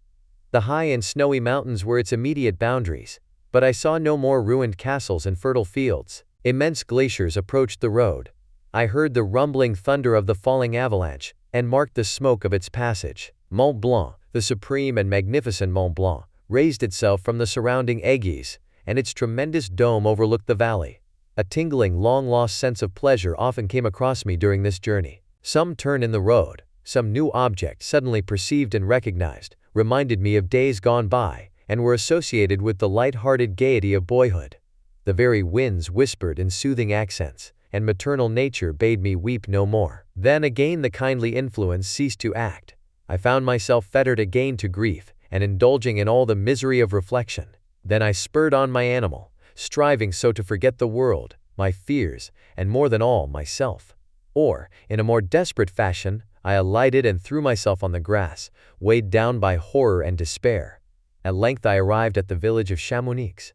The high and snowy mountains were its immediate boundaries, but I saw no more ruined castles and fertile fields. Immense glaciers approached the road. I heard the rumbling thunder of the falling avalanche, and marked the smoke of its passage. Mont Blanc, the supreme and magnificent Mont Blanc, raised itself from the surrounding aiguilles, and its tremendous dome overlooked the valley. A tingling, long-lost sense of pleasure often came across me during this journey. Some turn in the road, some new object suddenly perceived and recognized, reminded me of days gone by, and were associated with the light-hearted gaiety of boyhood. The very winds whispered in soothing accents, and maternal nature bade me weep no more. Then again the kindly influence ceased to act. I found myself fettered again to grief, and indulging in all the misery of reflection. Then I spurred on my animal, striving so to forget the world, my fears, and more than all, myself. Or, in a more desperate fashion, I alighted and threw myself on the grass, weighed down by horror and despair. At length I arrived at the village of Chamonix.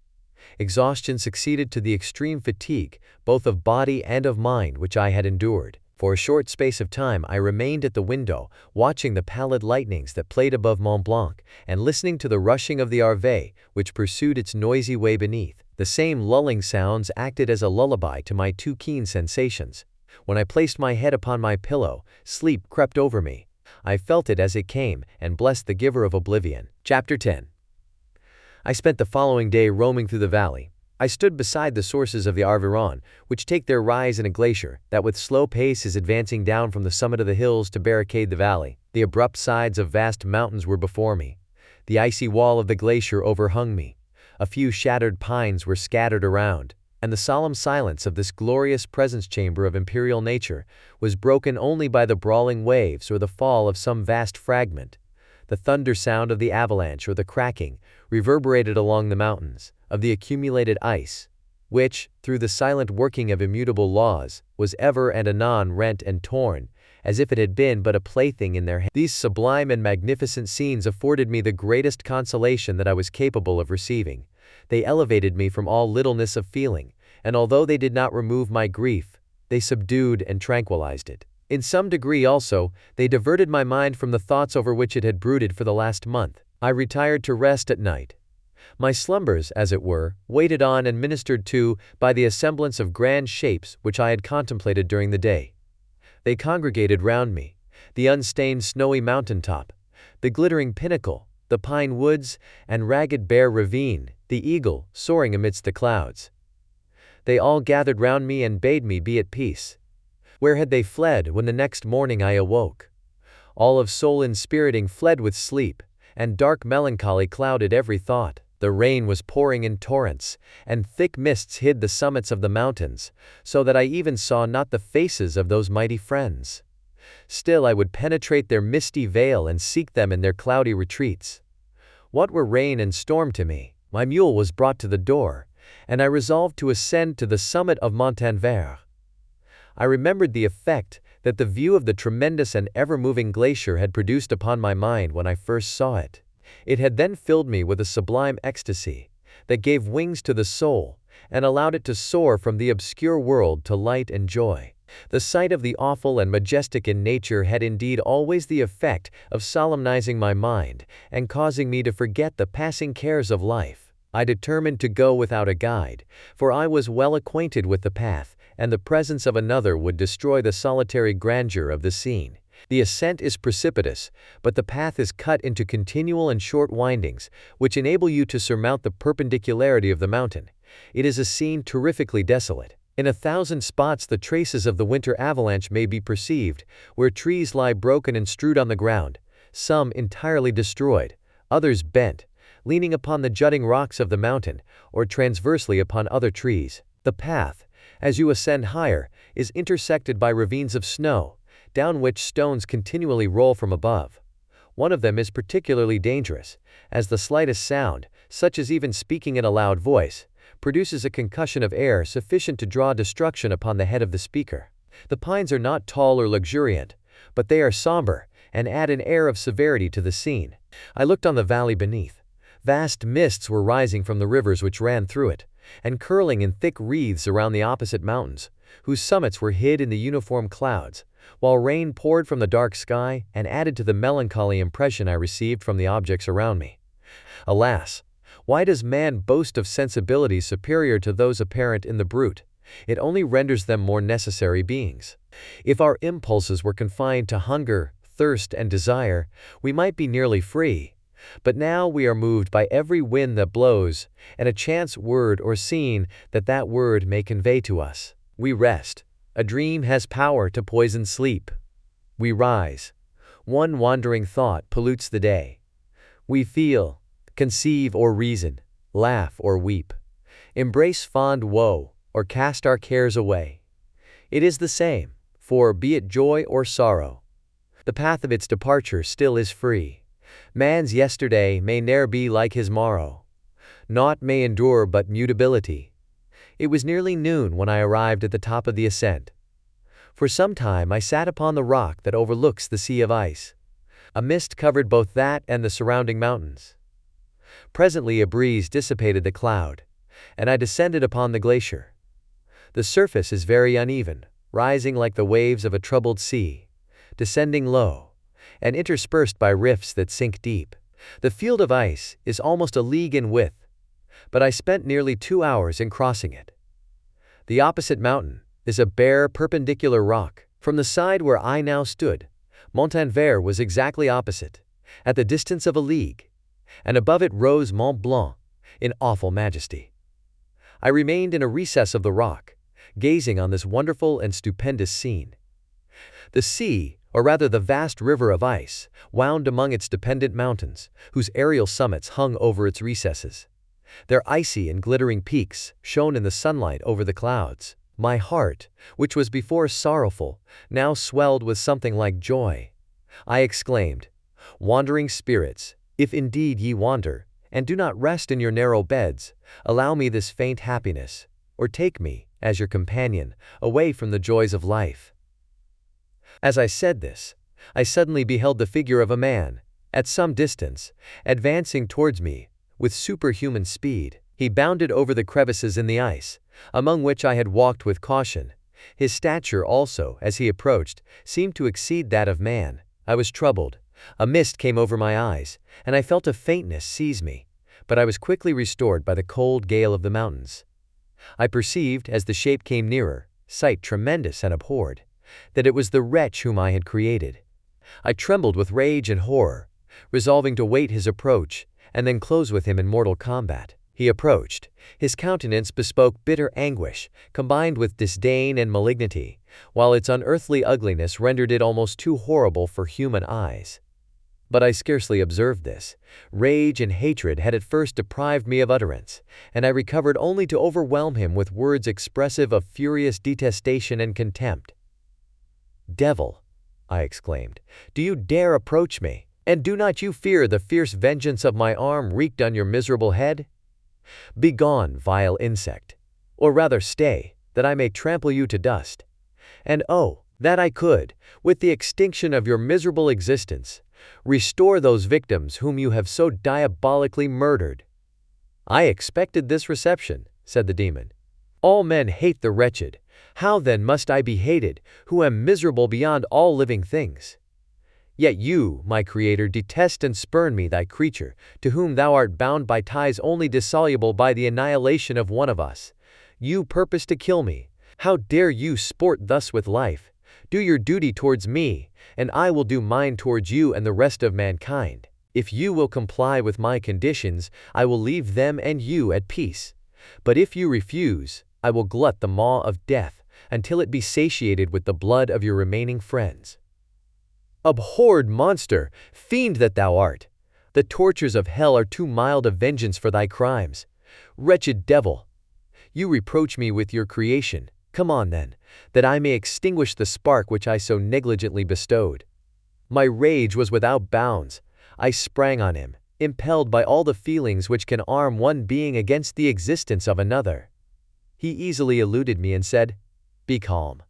Exhaustion succeeded to the extreme fatigue, both of body and of mind, which I had endured. For a short space of time I remained at the window, watching the pallid lightnings that played above Mont Blanc, and listening to the rushing of the Arve, which pursued its noisy way beneath. The same lulling sounds acted as a lullaby to my too keen sensations. When I placed my head upon my pillow, sleep crept over me. I felt it as it came, and blessed the giver of oblivion. Chapter 10. I spent the following day roaming through the valley. I stood beside the sources of the Arveiron, which take their rise in a glacier that with slow pace is advancing down from the summit of the hills to barricade the valley. The abrupt sides of vast mountains were before me. The icy wall of the glacier overhung me. A few shattered pines were scattered around, and the solemn silence of this glorious presence chamber of imperial nature was broken only by the brawling waves or the fall of some vast fragment. The thunder sound of the avalanche or the cracking, reverberated along the mountains, of the accumulated ice, which, through the silent working of immutable laws, was ever and anon rent and torn, as if it had been but a plaything in their hands. These sublime and magnificent scenes afforded me the greatest consolation that I was capable of receiving. They elevated me from all littleness of feeling, and although they did not remove my grief, they subdued and tranquilized it. In some degree also, they diverted my mind from the thoughts over which it had brooded for the last month. I retired to rest at night. My slumbers, as it were, waited on and ministered to by the assemblance of grand shapes which I had contemplated during the day. They congregated round me: the unstained snowy mountain top, the glittering pinnacle, the pine woods and ragged bare ravine, the eagle soaring amidst the clouds. They all gathered round me and bade me be at peace. Where had they fled when the next morning I awoke? All of soul inspiriting fled with sleep, and dark melancholy clouded every thought. The rain was pouring in torrents, and thick mists hid the summits of the mountains, so that I even saw not the faces of those mighty friends. Still I would penetrate their misty veil and seek them in their cloudy retreats. What were rain and storm to me? My mule was brought to the door, and I resolved to ascend to the summit of Montanvert. I remembered the effect that the view of the tremendous and ever-moving glacier had produced upon my mind when I first saw it. It had then filled me with a sublime ecstasy that gave wings to the soul and allowed it to soar from the obscure world to light and joy. The sight of the awful and majestic in nature had indeed always the effect of solemnizing my mind and causing me to forget the passing cares of life. I determined to go without a guide, for I was well acquainted with the path, and the presence of another would destroy the solitary grandeur of the scene. The ascent is precipitous, but the path is cut into continual and short windings, which enable you to surmount the perpendicularity of the mountain. It is a scene terrifically desolate. In 1,000 spots the traces of the winter avalanche may be perceived, where trees lie broken and strewed on the ground, some entirely destroyed, others bent, leaning upon the jutting rocks of the mountain, or transversely upon other trees. The path, as you ascend higher, is intersected by ravines of snow, down which stones continually roll from above. One of them is particularly dangerous, as the slightest sound, such as even speaking in a loud voice, produces a concussion of air sufficient to draw destruction upon the head of the speaker. The pines are not tall or luxuriant, but they are somber, and add an air of severity to the scene. I looked on the valley beneath. Vast mists were rising from the rivers which ran through it, and curling in thick wreaths around the opposite mountains, whose summits were hid in the uniform clouds, while rain poured from the dark sky and added to the melancholy impression I received from the objects around me. Alas! Why does man boast of sensibilities superior to those apparent in the brute? It only renders them more necessary beings. If our impulses were confined to hunger, thirst, and desire, we might be nearly free. But now we are moved by every wind that blows, and a chance word or scene that word may convey to us. We rest. A dream has power to poison sleep. We rise. One wandering thought pollutes the day. We feel, conceive or reason, laugh or weep, embrace fond woe, or cast our cares away. It is the same, for be it joy or sorrow, the path of its departure still is free. Man's yesterday may ne'er be like his morrow. Naught may endure but mutability. It was nearly noon when I arrived at the top of the ascent. For some time I sat upon the rock that overlooks the sea of ice. A mist covered both that and the surrounding mountains. Presently a breeze dissipated the cloud, and I descended upon the glacier. The surface is very uneven, rising like the waves of a troubled sea, descending low, and interspersed by rifts that sink deep. The field of ice is almost a league in width, but I spent nearly 2 hours in crossing it. The opposite mountain is a bare, perpendicular rock. From the side where I now stood, Montanvert was exactly opposite, at the distance of a league, and above it rose Mont Blanc, in awful majesty. I remained in a recess of the rock, gazing on this wonderful and stupendous scene. The sea, or rather the vast river of ice, wound among its dependent mountains, whose aerial summits hung over its recesses. Their icy and glittering peaks shone in the sunlight over the clouds. My heart, which was before sorrowful, now swelled with something like joy. I exclaimed, "Wandering spirits, if indeed ye wander, and do not rest in your narrow beds, allow me this faint happiness, or take me, as your companion, away from the joys of life." As I said this, I suddenly beheld the figure of a man, at some distance, advancing towards me, with superhuman speed. He bounded over the crevices in the ice, among which I had walked with caution. His stature also, as he approached, seemed to exceed that of man. I was troubled. A mist came over my eyes, and I felt a faintness seize me, but I was quickly restored by the cold gale of the mountains. I perceived, as the shape came nearer, sight tremendous and abhorred, that it was the wretch whom I had created. I trembled with rage and horror, resolving to wait his approach, and then close with him in mortal combat. He approached. His countenance bespoke bitter anguish, combined with disdain and malignity, while its unearthly ugliness rendered it almost too horrible for human eyes. But I scarcely observed this. Rage and hatred had at first deprived me of utterance, and I recovered only to overwhelm him with words expressive of furious detestation and contempt. "Devil," I exclaimed, "do you dare approach me? And do not you fear the fierce vengeance of my arm wreaked on your miserable head? Begone, vile insect! Or rather stay, that I may trample you to dust. And oh, that I could, with the extinction of your miserable existence, restore those victims whom you have so diabolically murdered." "I expected this reception," said the demon. "All men hate the wretched. How then must I be hated, who am miserable beyond all living things? Yet you, my Creator, detest and spurn me, thy creature, to whom thou art bound by ties only dissoluble by the annihilation of one of us. You purpose to kill me. How dare you sport thus with life? Do your duty towards me, and I will do mine towards you and the rest of mankind. If you will comply with my conditions, I will leave them and you at peace. But if you refuse, I will glut the maw of death, until it be satiated with the blood of your remaining friends." Abhorred monster, fiend that thou art! The tortures of hell are too mild a vengeance for thy crimes. Wretched devil! You reproach me with your creation. Come on then, that I may extinguish the spark which I so negligently bestowed. My rage was without bounds. I sprang on him, impelled by all the feelings which can arm one being against the existence of another. He easily eluded me and said, "Be calm.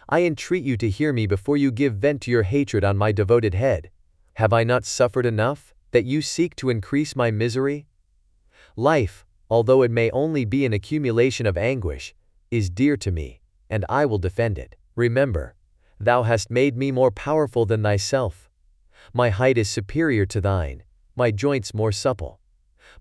I entreat you to hear me before you give vent to your hatred on my devoted head. Have I not suffered enough, that you seek to increase my misery? Life, although it may only be an accumulation of anguish, is dear to me, and I will defend it. Remember, thou hast made me more powerful than thyself. My height is superior to thine, my joints more supple.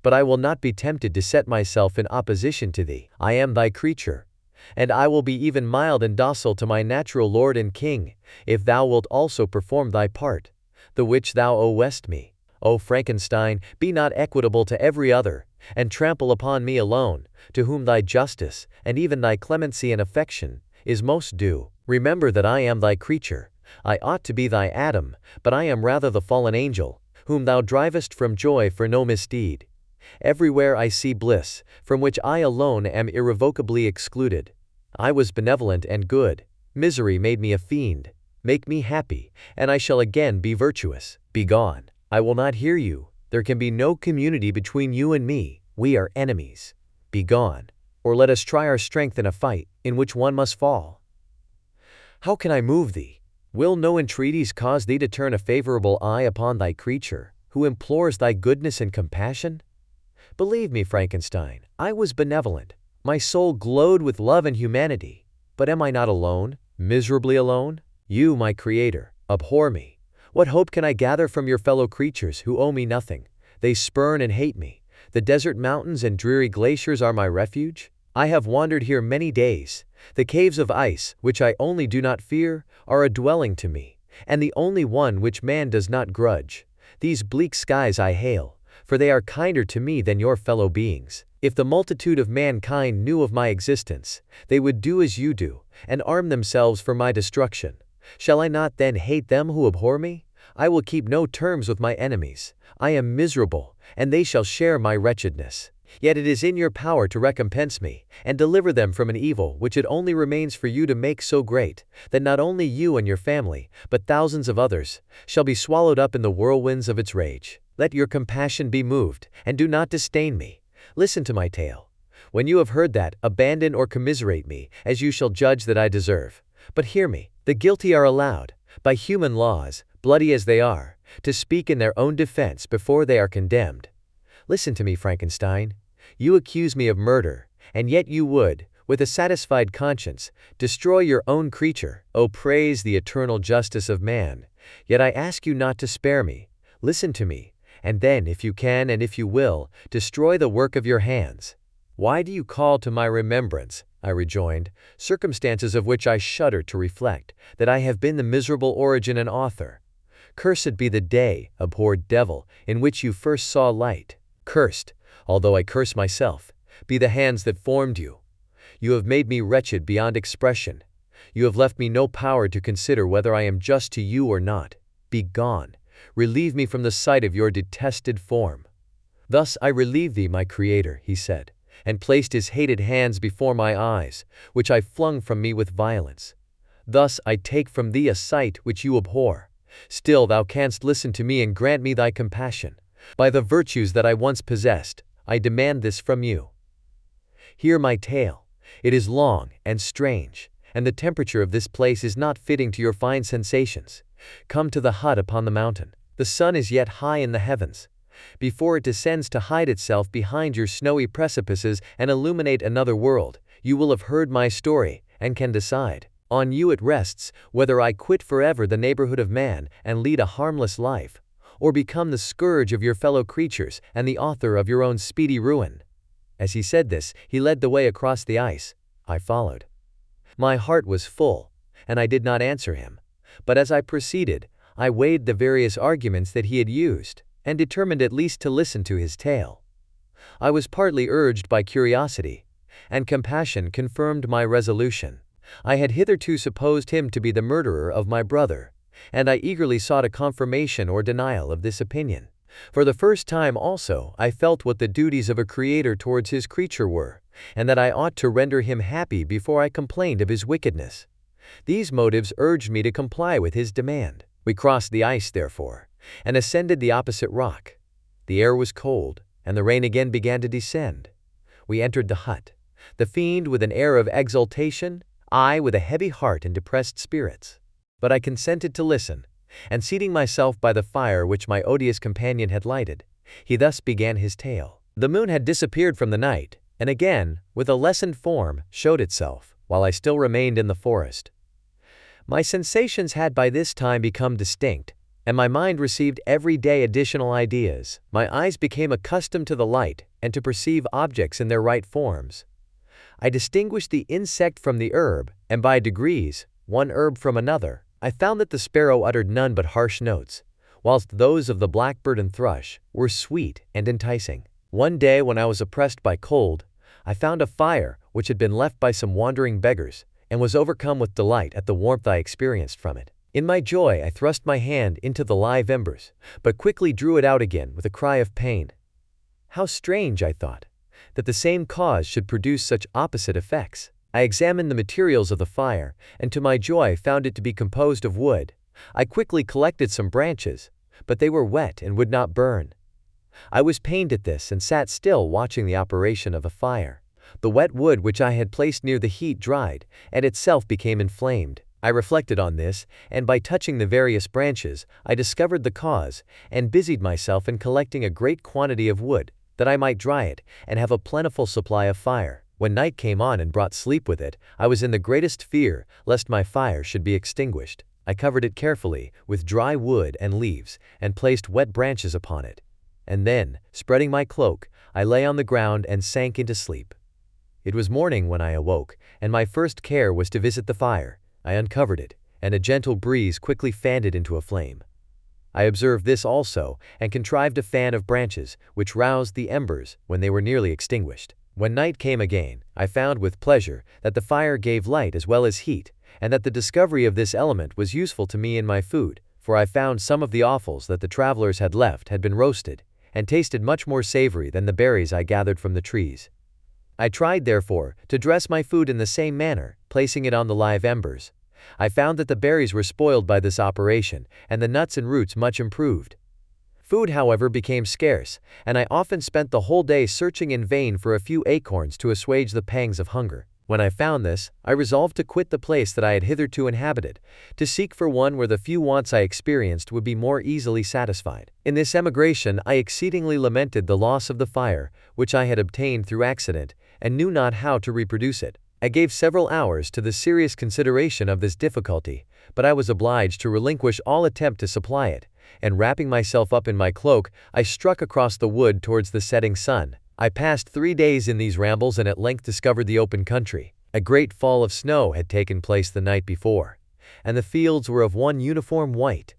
But I will not be tempted to set myself in opposition to thee. I am thy creature, and I will be even mild and docile to my natural lord and king, if thou wilt also perform thy part, the which thou owest me. O Frankenstein, be not equitable to every other, and trample upon me alone, to whom thy justice, and even thy clemency and affection, is most due. Remember that I am thy creature. I ought to be thy Adam, but I am rather the fallen angel, whom thou drivest from joy for no misdeed. Everywhere I see bliss, from which I alone am irrevocably excluded. I was benevolent and good. Misery made me a fiend. Make me happy, and I shall again be virtuous. Begone. I will not hear you. There can be no community between you and me. We are enemies. Begone, or let us try our strength in a fight, in which one must fall. How can I move thee? Will no entreaties cause thee to turn a favorable eye upon thy creature, who implores thy goodness and compassion? Believe me, Frankenstein, I was benevolent. My soul glowed with love and humanity. But am I not alone, miserably alone? You, my Creator, abhor me. What hope can I gather from your fellow creatures who owe me nothing? They spurn and hate me. The desert mountains and dreary glaciers are my refuge. I have wandered here many days. The caves of ice, which I only do not fear, are a dwelling to me, and the only one which man does not grudge. These bleak skies I hail, for they are kinder to me than your fellow beings. If the multitude of mankind knew of my existence, they would do as you do, and arm themselves for my destruction. Shall I not then hate them who abhor me? I will keep no terms with my enemies. I am miserable, and they shall share my wretchedness. Yet it is in your power to recompense me, and deliver them from an evil which it only remains for you to make so great, that not only you and your family, but thousands of others, shall be swallowed up in the whirlwinds of its rage. Let your compassion be moved, and do not disdain me. Listen to my tale. When you have heard that, abandon or commiserate me, as you shall judge that I deserve. But hear me, the guilty are allowed, by human laws, bloody as they are, to speak in their own defense before they are condemned. Listen to me, Frankenstein. You accuse me of murder, and yet you would, with a satisfied conscience, destroy your own creature. Oh, praise the eternal justice of man. Yet I ask you not to spare me. Listen to me, and then, if you can and if you will, destroy the work of your hands. Why do you call to my remembrance, I rejoined, circumstances of which I shudder to reflect, that I have been the miserable origin and author? Cursed be the day, abhorred devil, in which you first saw light. Cursed, although I curse myself, be the hands that formed you. You have made me wretched beyond expression. You have left me no power to consider whether I am just to you or not. Be gone. Relieve me from the sight of your detested form. Thus I relieve thee, my Creator, he said, and placed his hated hands before my eyes, which I flung from me with violence. Thus I take from thee a sight which you abhor. Still thou canst listen to me and grant me thy compassion. By the virtues that I once possessed, I demand this from you. Hear my tale. It is long and strange, and the temperature of this place is not fitting to your fine sensations. Come to the hut upon the mountain. The sun is yet high in the heavens. Before it descends to hide itself behind your snowy precipices and illuminate another world, you will have heard my story, and can decide. On you it rests, whether I quit forever the neighborhood of man and lead a harmless life, or become the scourge of your fellow creatures and the author of your own speedy ruin. As he said this, he led the way across the ice. I followed. My heart was full, and I did not answer him. But as I proceeded, I weighed the various arguments that he had used, and determined at least to listen to his tale. I was partly urged by curiosity, and compassion confirmed my resolution. I had hitherto supposed him to be the murderer of my brother, and I eagerly sought a confirmation or denial of this opinion. For the first time also I felt what the duties of a creator towards his creature were, and that I ought to render him happy before I complained of his wickedness. These motives urged me to comply with his demand. We crossed the ice, therefore, and ascended the opposite rock. The air was cold, and the rain again began to descend. We entered the hut, the fiend with an air of exultation, I with a heavy heart and depressed spirits. But I consented to listen, and seating myself by the fire which my odious companion had lighted, he thus began his tale. The moon had disappeared from the night, and again, with a lessened form, showed itself, while I still remained in the forest. My sensations had by this time become distinct, and my mind received every day additional ideas. My eyes became accustomed to the light, and to perceive objects in their right forms. I distinguished the insect from the herb, and by degrees, one herb from another. I found that the sparrow uttered none but harsh notes, whilst those of the blackbird and thrush were sweet and enticing. One day when I was oppressed by cold, I found a fire which had been left by some wandering beggars, and was overcome with delight at the warmth I experienced from it. In my joy I thrust my hand into the live embers, but quickly drew it out again with a cry of pain. How strange, I thought, that the same cause should produce such opposite effects. I examined the materials of the fire, and to my joy found it to be composed of wood. I quickly collected some branches, but they were wet and would not burn. I was pained at this and sat still watching the operation of the fire. The wet wood which I had placed near the heat dried, and itself became inflamed. I reflected on this, and by touching the various branches, I discovered the cause, and busied myself in collecting a great quantity of wood, that I might dry it, and have a plentiful supply of fire. When night came on and brought sleep with it, I was in the greatest fear, lest my fire should be extinguished. I covered it carefully, with dry wood and leaves, and placed wet branches upon it. And then, spreading my cloak, I lay on the ground and sank into sleep. It was morning when I awoke, and my first care was to visit the fire. I uncovered it, and a gentle breeze quickly fanned it into a flame. I observed this also, and contrived a fan of branches, which roused the embers when they were nearly extinguished. When night came again, I found with pleasure that the fire gave light as well as heat, and that the discovery of this element was useful to me in my food, for I found some of the offals that the travelers had left had been roasted, and tasted much more savory than the berries I gathered from the trees. I tried, therefore, to dress my food in the same manner, placing it on the live embers. I found that the berries were spoiled by this operation, and the nuts and roots much improved. Food, however, became scarce, and I often spent the whole day searching in vain for a few acorns to assuage the pangs of hunger. When I found this, I resolved to quit the place that I had hitherto inhabited, to seek for one where the few wants I experienced would be more easily satisfied. In this emigration I exceedingly lamented the loss of the fire, which I had obtained through accident, and knew not how to reproduce it. I gave several hours to the serious consideration of this difficulty, but I was obliged to relinquish all attempt to supply it, and wrapping myself up in my cloak, I struck across the wood towards the setting sun. I passed 3 days in these rambles and at length discovered the open country. A great fall of snow had taken place the night before, and the fields were of one uniform white.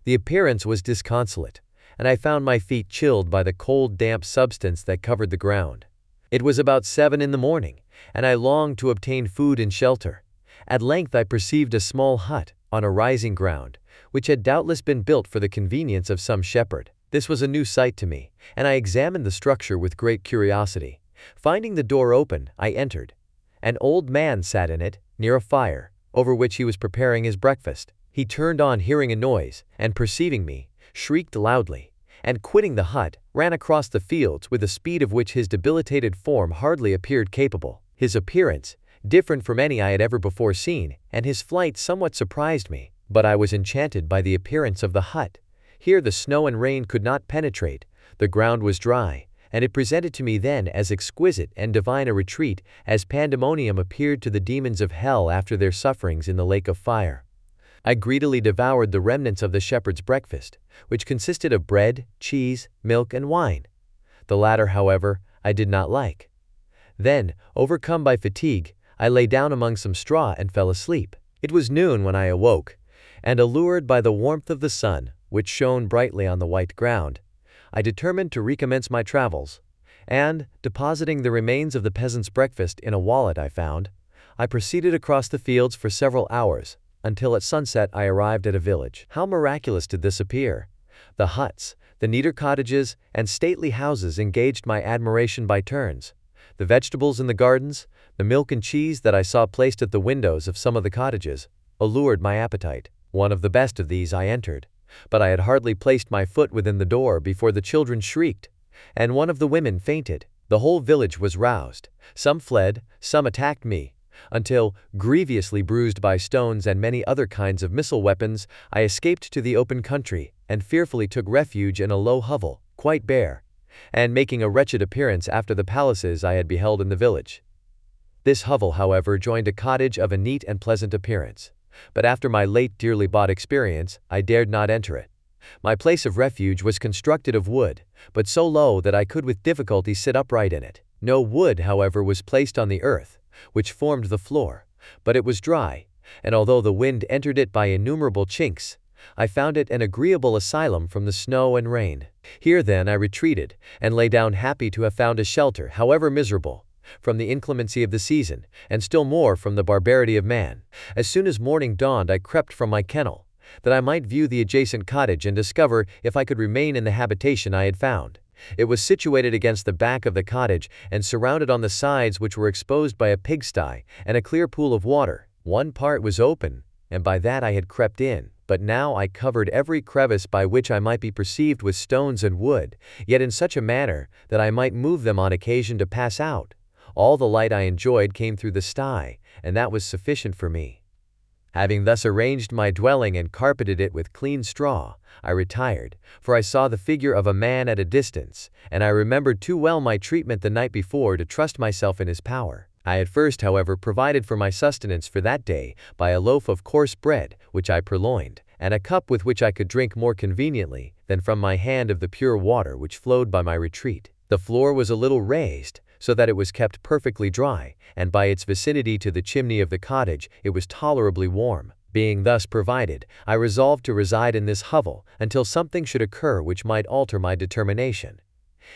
The appearance was disconsolate, and I found my feet chilled by the cold, damp substance that covered the ground. It was about 7 in the morning, and I longed to obtain food and shelter. At length I perceived a small hut, on a rising ground, which had doubtless been built for the convenience of some shepherd. This was a new sight to me, and I examined the structure with great curiosity. Finding the door open, I entered. An old man sat in it, near a fire, over which he was preparing his breakfast. He turned on hearing a noise, and perceiving me, shrieked loudly, and quitting the hut, ran across the fields with a speed of which his debilitated form hardly appeared capable. His appearance, different from any I had ever before seen, and his flight somewhat surprised me, but I was enchanted by the appearance of the hut. Here the snow and rain could not penetrate, the ground was dry, and it presented to me then as exquisite and divine a retreat as pandemonium appeared to the demons of hell after their sufferings in the lake of fire. I greedily devoured the remnants of the shepherd's breakfast, which consisted of bread, cheese, milk, and wine. The latter, however, I did not like. Then, overcome by fatigue, I lay down among some straw and fell asleep. It was noon when I awoke, and allured by the warmth of the sun, which shone brightly on the white ground, I determined to recommence my travels, and, depositing the remains of the peasant's breakfast in a wallet I found, I proceeded across the fields for several hours, until at sunset I arrived at a village. How miraculous did this appear! The huts, the neater cottages, and stately houses engaged my admiration by turns. The vegetables in the gardens, the milk and cheese that I saw placed at the windows of some of the cottages, allured my appetite. One of the best of these I entered, but I had hardly placed my foot within the door before the children shrieked, and one of the women fainted. The whole village was roused. Some fled, some attacked me, until, grievously bruised by stones and many other kinds of missile weapons, I escaped to the open country, and fearfully took refuge in a low hovel, quite bare, and making a wretched appearance after the palaces I had beheld in the village. This hovel, however, joined a cottage of a neat and pleasant appearance, but after my late dearly bought experience, I dared not enter it. My place of refuge was constructed of wood, but so low that I could with difficulty sit upright in it. No wood, however, was placed on the earth, which formed the floor, but it was dry, and although the wind entered it by innumerable chinks, I found it an agreeable asylum from the snow and rain. Here then I retreated, and lay down happy to have found a shelter, however miserable, from the inclemency of the season, and still more from the barbarity of man. As soon as morning dawned I crept from my kennel, that I might view the adjacent cottage and discover if I could remain in the habitation I had found. It was situated against the back of the cottage, and surrounded on the sides, which were exposed by a pigsty and a clear pool of water. One part was open, and by that I had crept in, but now I covered every crevice by which I might be perceived with stones and wood, yet in such a manner that I might move them on occasion to pass out. All the light I enjoyed came through the sty, and that was sufficient for me. Having thus arranged my dwelling and carpeted it with clean straw, I retired, for I saw the figure of a man at a distance, and I remembered too well my treatment the night before to trust myself in his power. I had first, however, provided for my sustenance for that day by a loaf of coarse bread, which I purloined, and a cup with which I could drink more conveniently than from my hand of the pure water which flowed by my retreat. The floor was a little raised, so that it was kept perfectly dry, and by its vicinity to the chimney of the cottage it was tolerably warm. Being thus provided, I resolved to reside in this hovel until something should occur which might alter my determination.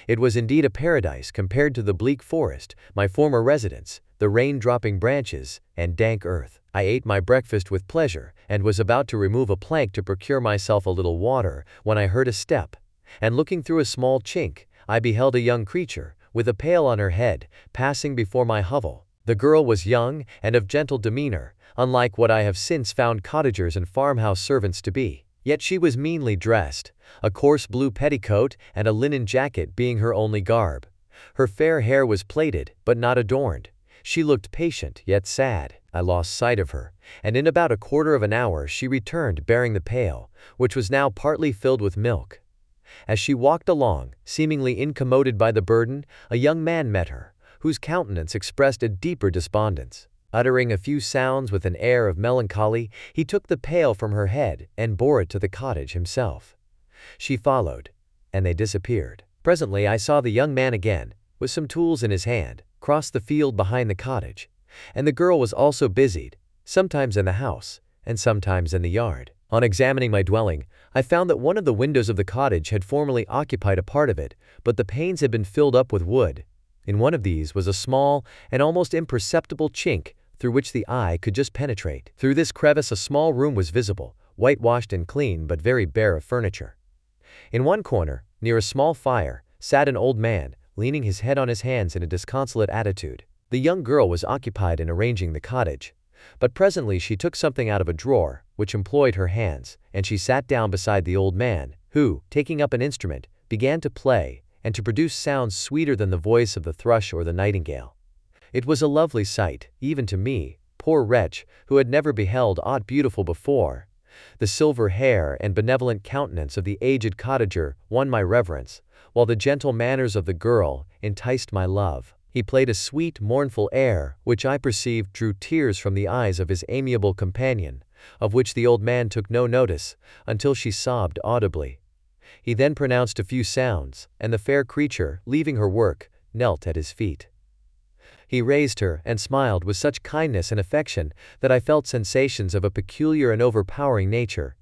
It was indeed a paradise compared to the bleak forest, my former residence, the rain-dropping branches, and dank earth. I ate my breakfast with pleasure, and was about to remove a plank to procure myself a little water, when I heard a step, and looking through a small chink, I beheld a young creature, with a pail on her head, passing before my hovel. The girl was young, and of gentle demeanor, unlike what I have since found cottagers and farmhouse servants to be. Yet she was meanly dressed, a coarse blue petticoat and a linen jacket being her only garb. Her fair hair was plaited, but not adorned. She looked patient, yet sad. I lost sight of her, and in about a quarter of an hour she returned bearing the pail, which was now partly filled with milk. As she walked along, seemingly incommoded by the burden, a young man met her, whose countenance expressed a deeper despondence. Uttering a few sounds with an air of melancholy, he took the pail from her head and bore it to the cottage himself. She followed, and they disappeared. Presently I saw the young man again, with some tools in his hand, cross the field behind the cottage, and the girl was also busied, sometimes in the house, and sometimes in the yard. On examining my dwelling, I found that one of the windows of the cottage had formerly occupied a part of it, but the panes had been filled up with wood. In one of these was a small and almost imperceptible chink through which the eye could just penetrate. Through this crevice a small room was visible, whitewashed and clean but very bare of furniture. In one corner, near a small fire, sat an old man, leaning his head on his hands in a disconsolate attitude. The young girl was occupied in arranging the cottage, but presently she took something out of a drawer, which employed her hands, and she sat down beside the old man, who, taking up an instrument, began to play, and to produce sounds sweeter than the voice of the thrush or the nightingale. It was a lovely sight, even to me, poor wretch, who had never beheld aught beautiful before. The silver hair and benevolent countenance of the aged cottager won my reverence, while the gentle manners of the girl enticed my love. He played a sweet, mournful air, which I perceived drew tears from the eyes of his amiable companion, of which the old man took no notice, until she sobbed audibly. He then pronounced a few sounds, and the fair creature, leaving her work, knelt at his feet. He raised her and smiled with such kindness and affection that I felt sensations of a peculiar and overpowering nature.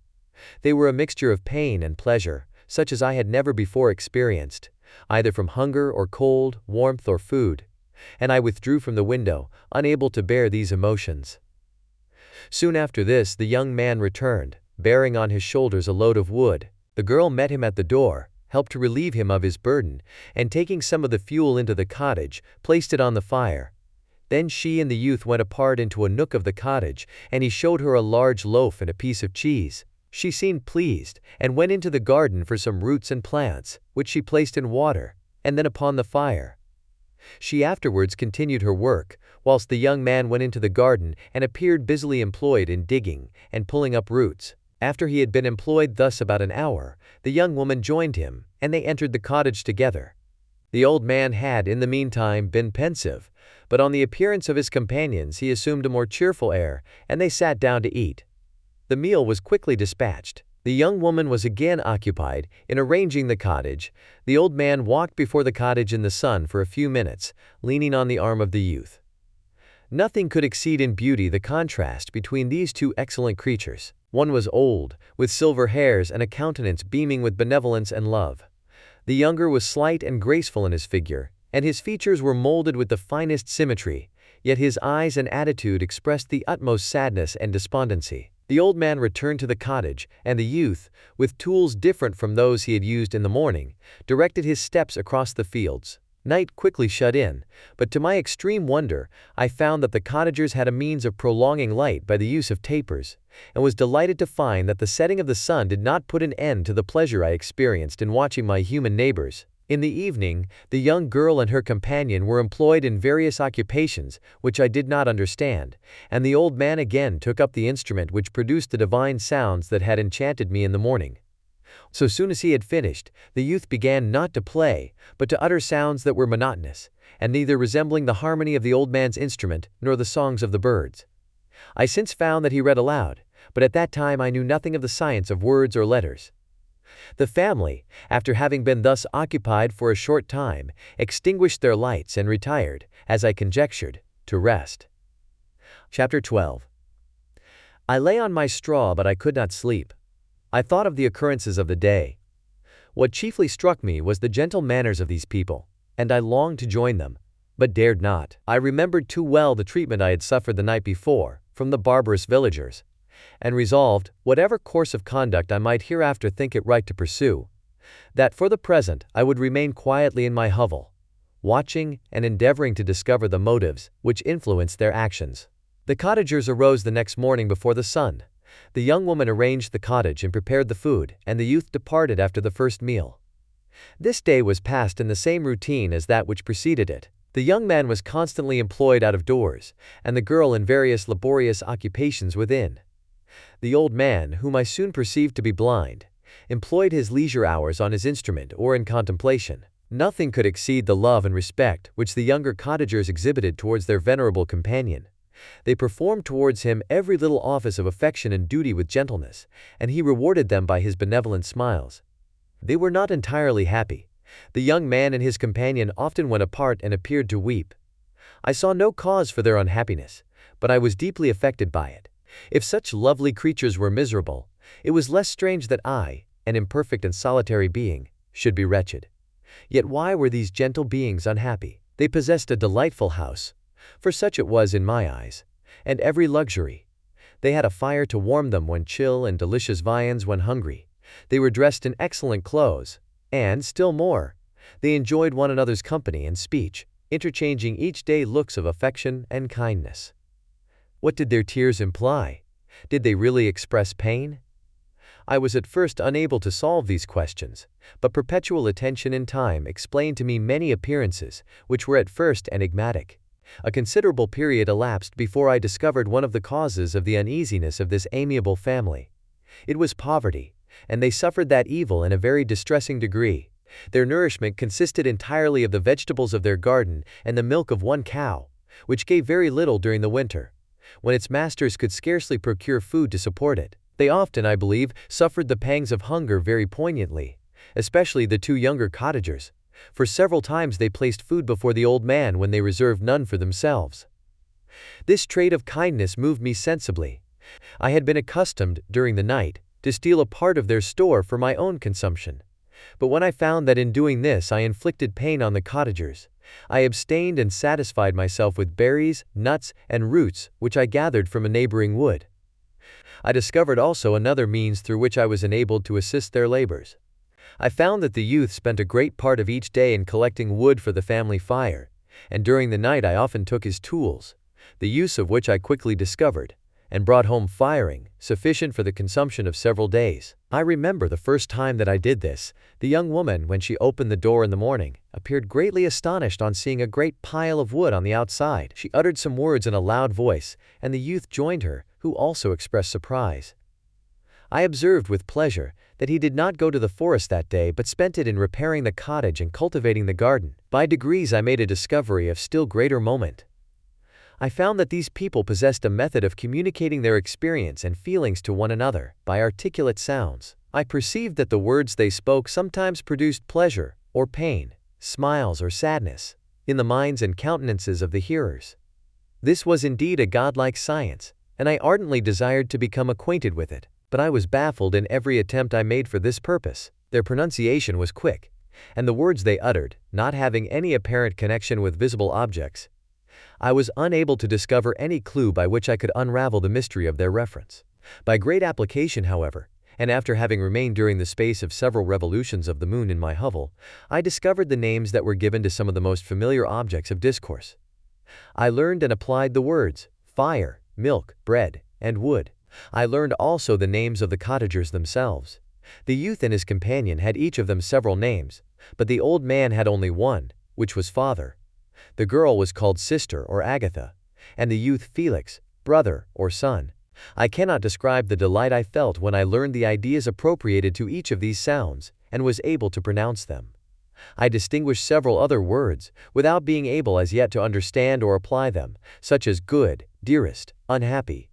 They were a mixture of pain and pleasure, such as I had never before experienced, either from hunger or cold, warmth or food, and I withdrew from the window, unable to bear these emotions. Soon after this the young man returned, bearing on his shoulders a load of wood. The girl met him at the door, helped to relieve him of his burden, and taking some of the fuel into the cottage, placed it on the fire. Then she and the youth went apart into a nook of the cottage, and he showed her a large loaf and a piece of cheese. She seemed pleased, and went into the garden for some roots and plants, which she placed in water, and then upon the fire. She afterwards continued her work, whilst the young man went into the garden and appeared busily employed in digging and pulling up roots. After he had been employed thus about an hour, the young woman joined him, and they entered the cottage together. The old man had, in the meantime, been pensive, but on the appearance of his companions he assumed a more cheerful air, and they sat down to eat. The meal was quickly dispatched. The young woman was again occupied in arranging the cottage. The old man walked before the cottage in the sun for a few minutes, leaning on the arm of the youth. Nothing could exceed in beauty the contrast between these two excellent creatures. One was old, with silver hairs and a countenance beaming with benevolence and love. The younger was slight and graceful in his figure, and his features were molded with the finest symmetry, yet his eyes and attitude expressed the utmost sadness and despondency. The old man returned to the cottage, and the youth, with tools different from those he had used in the morning, directed his steps across the fields. Night quickly shut in, but to my extreme wonder, I found that the cottagers had a means of prolonging light by the use of tapers, and was delighted to find that the setting of the sun did not put an end to the pleasure I experienced in watching my human neighbors. In the evening, the young girl and her companion were employed in various occupations which I did not understand, and the old man again took up the instrument which produced the divine sounds that had enchanted me in the morning. So soon as he had finished, the youth began not to play, but to utter sounds that were monotonous, and neither resembling the harmony of the old man's instrument nor the songs of the birds. I since found that he read aloud, but at that time I knew nothing of the science of words or letters. The family, after having been thus occupied for a short time, extinguished their lights and retired, as I conjectured, to rest. Chapter 12. I lay on my straw, but I could not sleep. I thought of the occurrences of the day. What chiefly struck me was the gentle manners of these people, and I longed to join them, but dared not. I remembered too well the treatment I had suffered the night before from the barbarous villagers, and resolved, whatever course of conduct I might hereafter think it right to pursue, that for the present I would remain quietly in my hovel, watching and endeavoring to discover the motives which influenced their actions. The cottagers arose the next morning before the sun. The young woman arranged the cottage and prepared the food, and the youth departed after the first meal. This day was passed in the same routine as that which preceded it. The young man was constantly employed out of doors, and the girl in various laborious occupations within. The old man, whom I soon perceived to be blind, employed his leisure hours on his instrument or in contemplation. Nothing could exceed the love and respect which the younger cottagers exhibited towards their venerable companion. They performed towards him every little office of affection and duty with gentleness, and he rewarded them by his benevolent smiles. They were not entirely happy. The young man and his companion often went apart and appeared to weep. I saw no cause for their unhappiness, but I was deeply affected by it. If such lovely creatures were miserable, it was less strange that I, an imperfect and solitary being, should be wretched. Yet why were these gentle beings unhappy? They possessed a delightful house, for such it was in my eyes, and every luxury. They had a fire to warm them when chill and delicious viands when hungry. They were dressed in excellent clothes, and, still more, they enjoyed one another's company and speech, interchanging each day looks of affection and kindness. What did their tears imply? Did they really express pain? I was at first unable to solve these questions, but perpetual attention in time explained to me many appearances, which were at first enigmatic. A considerable period elapsed before I discovered one of the causes of the uneasiness of this amiable family. It was poverty, and they suffered that evil in a very distressing degree. Their nourishment consisted entirely of the vegetables of their garden and the milk of one cow, which gave very little during the winter, when its masters could scarcely procure food to support it. They often, I believe, suffered the pangs of hunger very poignantly, especially the two younger cottagers, for several times they placed food before the old man when they reserved none for themselves. This trait of kindness moved me sensibly. I had been accustomed, during the night, to steal a part of their store for my own consumption. But when I found that in doing this I inflicted pain on the cottagers, I abstained and satisfied myself with berries, nuts, and roots which I gathered from a neighboring wood. I discovered also another means through which I was enabled to assist their labors. I found that the youth spent a great part of each day in collecting wood for the family fire, and during the night I often took his tools, the use of which I quickly discovered, and brought home firing, sufficient for the consumption of several days. I remember the first time that I did this, the young woman, when she opened the door in the morning, appeared greatly astonished on seeing a great pile of wood on the outside. She uttered some words in a loud voice, and the youth joined her, who also expressed surprise. I observed with pleasure that he did not go to the forest that day but spent it in repairing the cottage and cultivating the garden. By degrees I made a discovery of still greater moment. I found that these people possessed a method of communicating their experience and feelings to one another by articulate sounds. I perceived that the words they spoke sometimes produced pleasure or pain, smiles or sadness, in the minds and countenances of the hearers. This was indeed a godlike science, and I ardently desired to become acquainted with it, but I was baffled in every attempt I made for this purpose. Their pronunciation was quick, and the words they uttered, not having any apparent connection with visible objects, I was unable to discover any clue by which I could unravel the mystery of their reference. By great application, however, and after having remained during the space of several revolutions of the moon in my hovel, I discovered the names that were given to some of the most familiar objects of discourse. I learned and applied the words fire, milk, bread, and wood. I learned also the names of the cottagers themselves. The youth and his companion had each of them several names, but the old man had only one, which was father. The girl was called sister or Agatha, and the youth Felix, brother or son. I cannot describe the delight I felt when I learned the ideas appropriated to each of these sounds, and was able to pronounce them. I distinguished several other words, without being able as yet to understand or apply them, such as good, dearest, unhappy.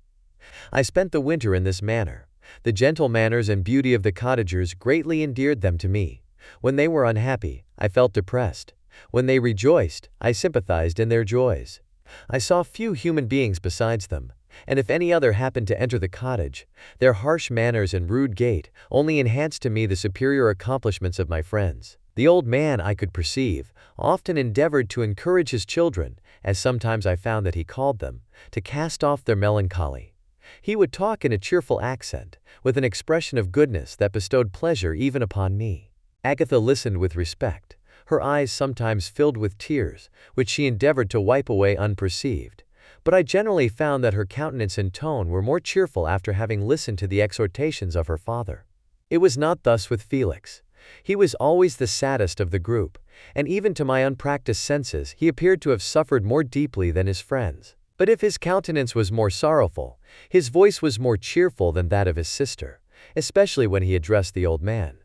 I spent the winter in this manner. The gentle manners and beauty of the cottagers greatly endeared them to me. When they were unhappy, I felt depressed. When they rejoiced, I sympathized in their joys. I saw few human beings besides them, and if any other happened to enter the cottage, their harsh manners and rude gait only enhanced to me the superior accomplishments of my friends. The old man, I could perceive, often endeavored to encourage his children, as sometimes I found that he called them, to cast off their melancholy. He would talk in a cheerful accent, with an expression of goodness that bestowed pleasure even upon me. Agatha listened with respect. Her eyes sometimes filled with tears, which she endeavored to wipe away unperceived, but I generally found that her countenance and tone were more cheerful after having listened to the exhortations of her father. It was not thus with Felix. He was always the saddest of the group, and even to my unpracticed senses he appeared to have suffered more deeply than his friends. But if his countenance was more sorrowful, his voice was more cheerful than that of his sister, especially when he addressed the old man.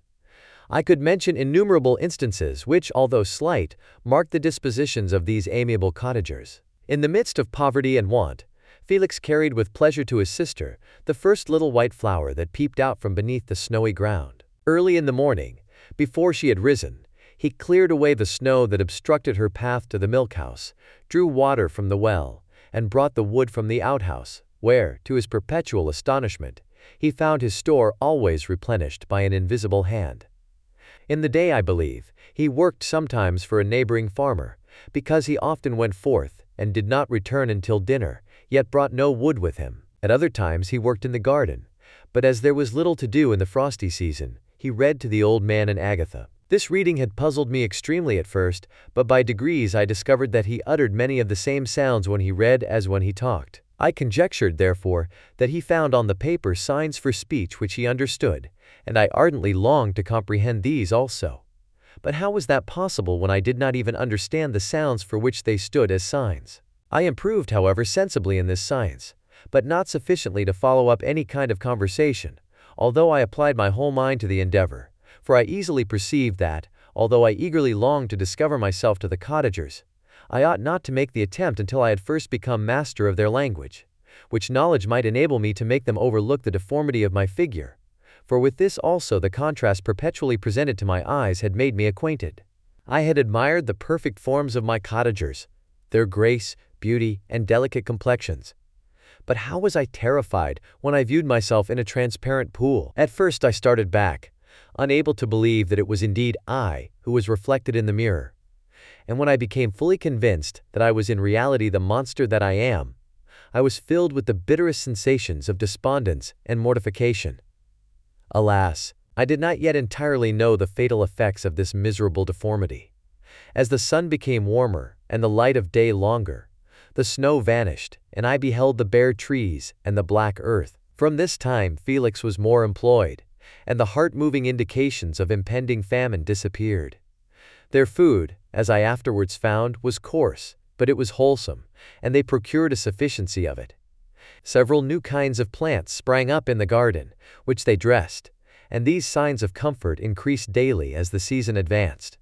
I could mention innumerable instances which, although slight, marked the dispositions of these amiable cottagers. In the midst of poverty and want, Felix carried with pleasure to his sister the first little white flower that peeped out from beneath the snowy ground. Early in the morning, before she had risen, he cleared away the snow that obstructed her path to the milk-house, drew water from the well, and brought the wood from the outhouse, where, to his perpetual astonishment, he found his store always replenished by an invisible hand. In the day, I believe, he worked sometimes for a neighboring farmer, because he often went forth and did not return until dinner, yet brought no wood with him. At other times he worked in the garden, but as there was little to do in the frosty season, he read to the old man and Agatha. This reading had puzzled me extremely at first, but by degrees I discovered that he uttered many of the same sounds when he read as when he talked. I conjectured, therefore, that he found on the paper signs for speech which he understood, and I ardently longed to comprehend these also. But how was that possible when I did not even understand the sounds for which they stood as signs? I improved, however, sensibly in this science, but not sufficiently to follow up any kind of conversation, although I applied my whole mind to the endeavor, for I easily perceived that, although I eagerly longed to discover myself to the cottagers, I ought not to make the attempt until I had first become master of their language, which knowledge might enable me to make them overlook the deformity of my figure, for with this also the contrast perpetually presented to my eyes had made me acquainted. I had admired the perfect forms of my cottagers, their grace, beauty, and delicate complexions. But how was I terrified when I viewed myself in a transparent pool? At first I started back, unable to believe that it was indeed I who was reflected in the mirror. And when I became fully convinced that I was in reality the monster that I am, I was filled with the bitterest sensations of despondence and mortification. Alas, I did not yet entirely know the fatal effects of this miserable deformity. As the sun became warmer and the light of day longer, the snow vanished, and I beheld the bare trees and the black earth. From this time Felix was more employed, and the heart-moving indications of impending famine disappeared. Their food, as I afterwards found, was coarse, but it was wholesome, and they procured a sufficiency of it. Several new kinds of plants sprang up in the garden, which they dressed, and these signs of comfort increased daily as the season advanced.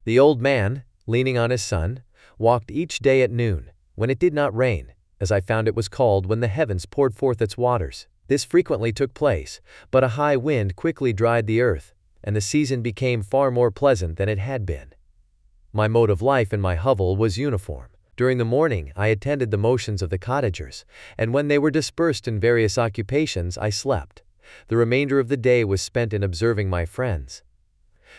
The old man, leaning on his son, walked each day at noon, when it did not rain, as I found it was called when the heavens poured forth its waters. This frequently took place, but a high wind quickly dried the earth, and the season became far more pleasant than it had been. My mode of life in my hovel was uniform. During the morning I attended the motions of the cottagers, and when they were dispersed in various occupations I slept. The remainder of the day was spent in observing my friends.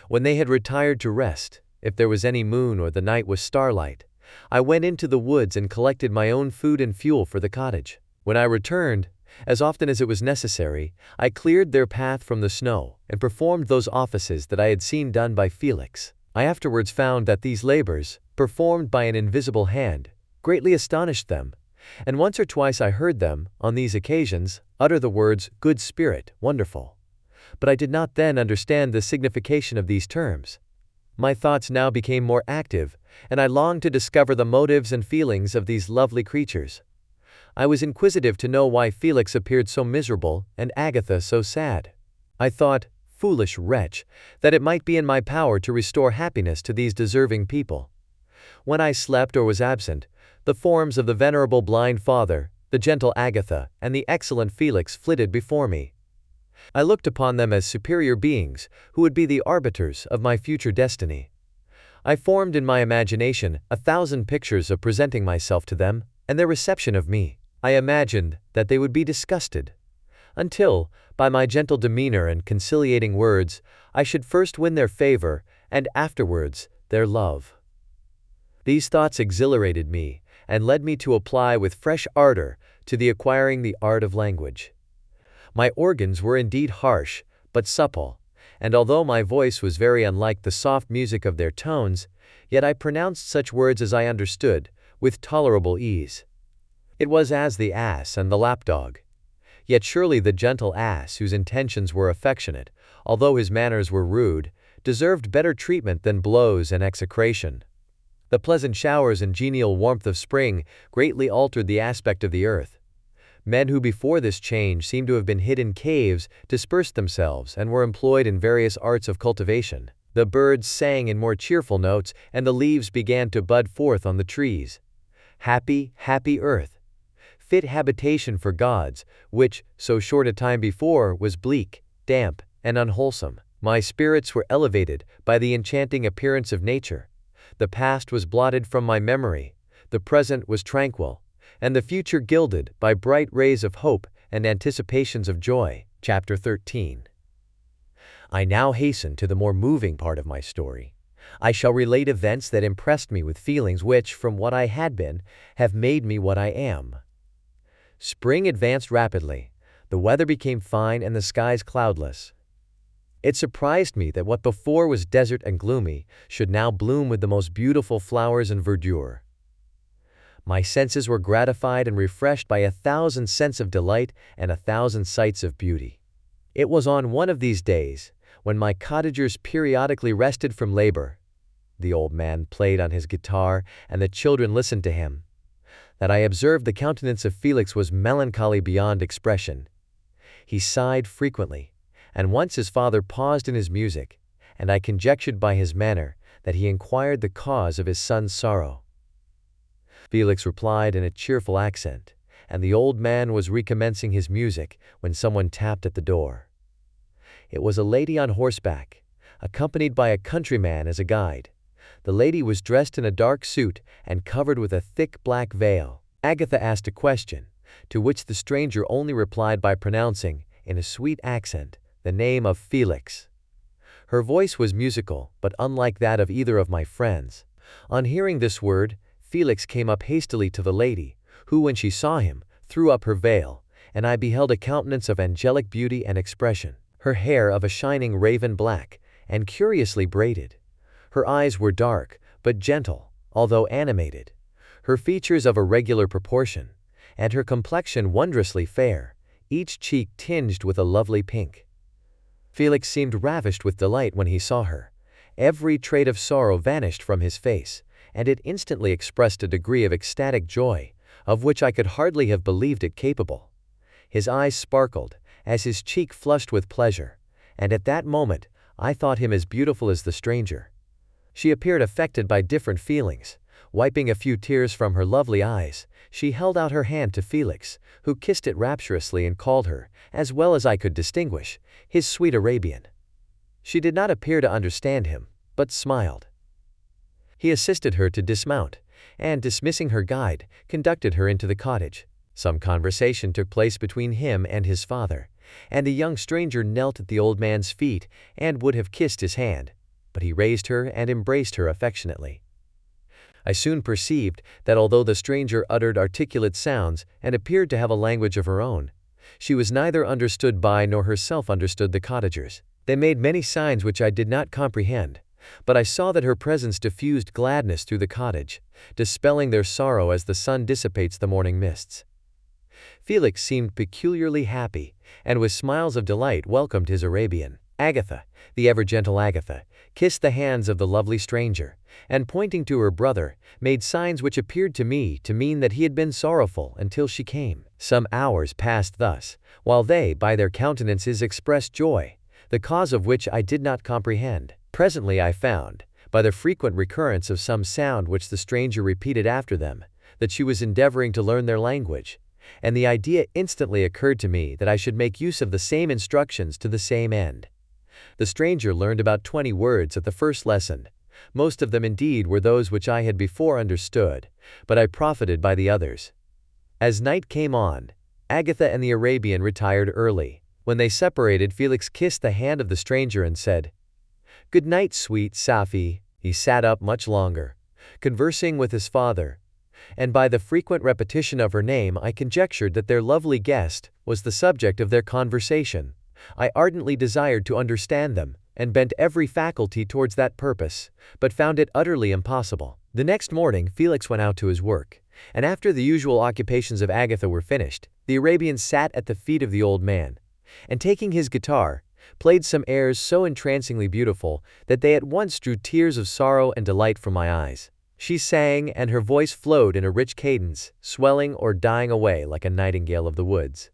When they had retired to rest, if there was any moon or the night was starlight, I went into the woods and collected my own food and fuel for the cottage. When I returned, as often as it was necessary, I cleared their path from the snow and performed those offices that I had seen done by Felix. I afterwards found that these labors, performed by an invisible hand, greatly astonished them, and once or twice I heard them, on these occasions, utter the words, "good spirit," "wonderful." But I did not then understand the signification of these terms. My thoughts now became more active, and I longed to discover the motives and feelings of these lovely creatures. I was inquisitive to know why Felix appeared so miserable and Agatha so sad. I thought, foolish wretch, that it might be in my power to restore happiness to these deserving people. When I slept or was absent, the forms of the venerable blind father, the gentle Agatha, and the excellent Felix flitted before me. I looked upon them as superior beings who would be the arbiters of my future destiny. I formed in my imagination 1,000 pictures of presenting myself to them and their reception of me. I imagined that they would be disgusted, until, by my gentle demeanor and conciliating words, I should first win their favor and afterwards their love. These thoughts exhilarated me and led me to apply with fresh ardor to the acquiring the art of language. My organs were indeed harsh, but supple, and although my voice was very unlike the soft music of their tones, yet I pronounced such words as I understood, with tolerable ease. It was as the ass and the lapdog. Yet surely the gentle ass, whose intentions were affectionate, although his manners were rude, deserved better treatment than blows and execration. The pleasant showers and genial warmth of spring greatly altered the aspect of the earth. Men who before this change seemed to have been hid in caves dispersed themselves and were employed in various arts of cultivation. The birds sang in more cheerful notes, and the leaves began to bud forth on the trees. Happy, happy earth! Fit habitation for gods, which, so short a time before, was bleak, damp, and unwholesome. My spirits were elevated by the enchanting appearance of nature. The past was blotted from my memory, the present was tranquil, and the future gilded by bright rays of hope and anticipations of joy. Chapter 13. I now hasten to the more moving part of my story. I shall relate events that impressed me with feelings which, from what I had been, have made me what I am. Spring advanced rapidly, the weather became fine and the skies cloudless. It surprised me that what before was desert and gloomy should now bloom with the most beautiful flowers and verdure. My senses were gratified and refreshed by 1,000 scents of delight and 1,000 sights of beauty. It was on one of these days, when my cottagers periodically rested from labor, the old man played on his guitar and the children listened to him, that I observed the countenance of Felix was melancholy beyond expression. He sighed frequently, and once his father paused in his music, and I conjectured by his manner that he inquired the cause of his son's sorrow. Felix replied in a cheerful accent, and the old man was recommencing his music when someone tapped at the door. It was a lady on horseback, accompanied by a countryman as a guide. The lady was dressed in a dark suit and covered with a thick black veil. Agatha asked a question, to which the stranger only replied by pronouncing, in a sweet accent, the name of Felix. Her voice was musical, but unlike that of either of my friends. On hearing this word, Felix came up hastily to the lady, who, when she saw him, threw up her veil, and I beheld a countenance of angelic beauty and expression. Her hair of a shining raven black, and curiously braided. Her eyes were dark, but gentle, although animated. Her features of a regular proportion, and her complexion wondrously fair, each cheek tinged with a lovely pink. Felix seemed ravished with delight when he saw her. Every trait of sorrow vanished from his face, and it instantly expressed a degree of ecstatic joy, of which I could hardly have believed it capable. His eyes sparkled, as his cheek flushed with pleasure, and at that moment I thought him as beautiful as the stranger. She appeared affected by different feelings. Wiping a few tears from her lovely eyes, she held out her hand to Felix, who kissed it rapturously and called her, as well as I could distinguish, his sweet Arabian. She did not appear to understand him, but smiled. He assisted her to dismount, and, dismissing her guide, conducted her into the cottage. Some conversation took place between him and his father, and the young stranger knelt at the old man's feet and would have kissed his hand, but he raised her and embraced her affectionately. I soon perceived that although the stranger uttered articulate sounds and appeared to have a language of her own, she was neither understood by nor herself understood the cottagers. They made many signs which I did not comprehend, but I saw that her presence diffused gladness through the cottage, dispelling their sorrow as the sun dissipates the morning mists. Felix seemed peculiarly happy, and with smiles of delight welcomed his Arabian. Agatha, the ever-gentle Agatha, kissed the hands of the lovely stranger, and pointing to her brother, made signs which appeared to me to mean that he had been sorrowful until she came. Some hours passed thus, while they, by their countenances, expressed joy, the cause of which I did not comprehend. Presently I found, by the frequent recurrence of some sound which the stranger repeated after them, that she was endeavoring to learn their language, and the idea instantly occurred to me that I should make use of the same instructions to the same end. The stranger learned about 20 words at the first lesson. Most of them indeed were those which I had before understood, but I profited by the others. As night came on, Agatha and the Arabian retired early. When they separated, Felix kissed the hand of the stranger and said, "Good night, sweet Safi." He sat up much longer, conversing with his father, and by the frequent repetition of her name I conjectured that their lovely guest was the subject of their conversation. I ardently desired to understand them, and bent every faculty towards that purpose, but found it utterly impossible. The next morning Felix went out to his work, And after the usual occupations of Agatha were finished, the Arabian sat at the feet of the old man, and taking his guitar, played some airs so entrancingly beautiful that they at once drew tears of sorrow and delight from my eyes. She sang, and her voice flowed in a rich cadence, swelling or dying away like a nightingale of the woods.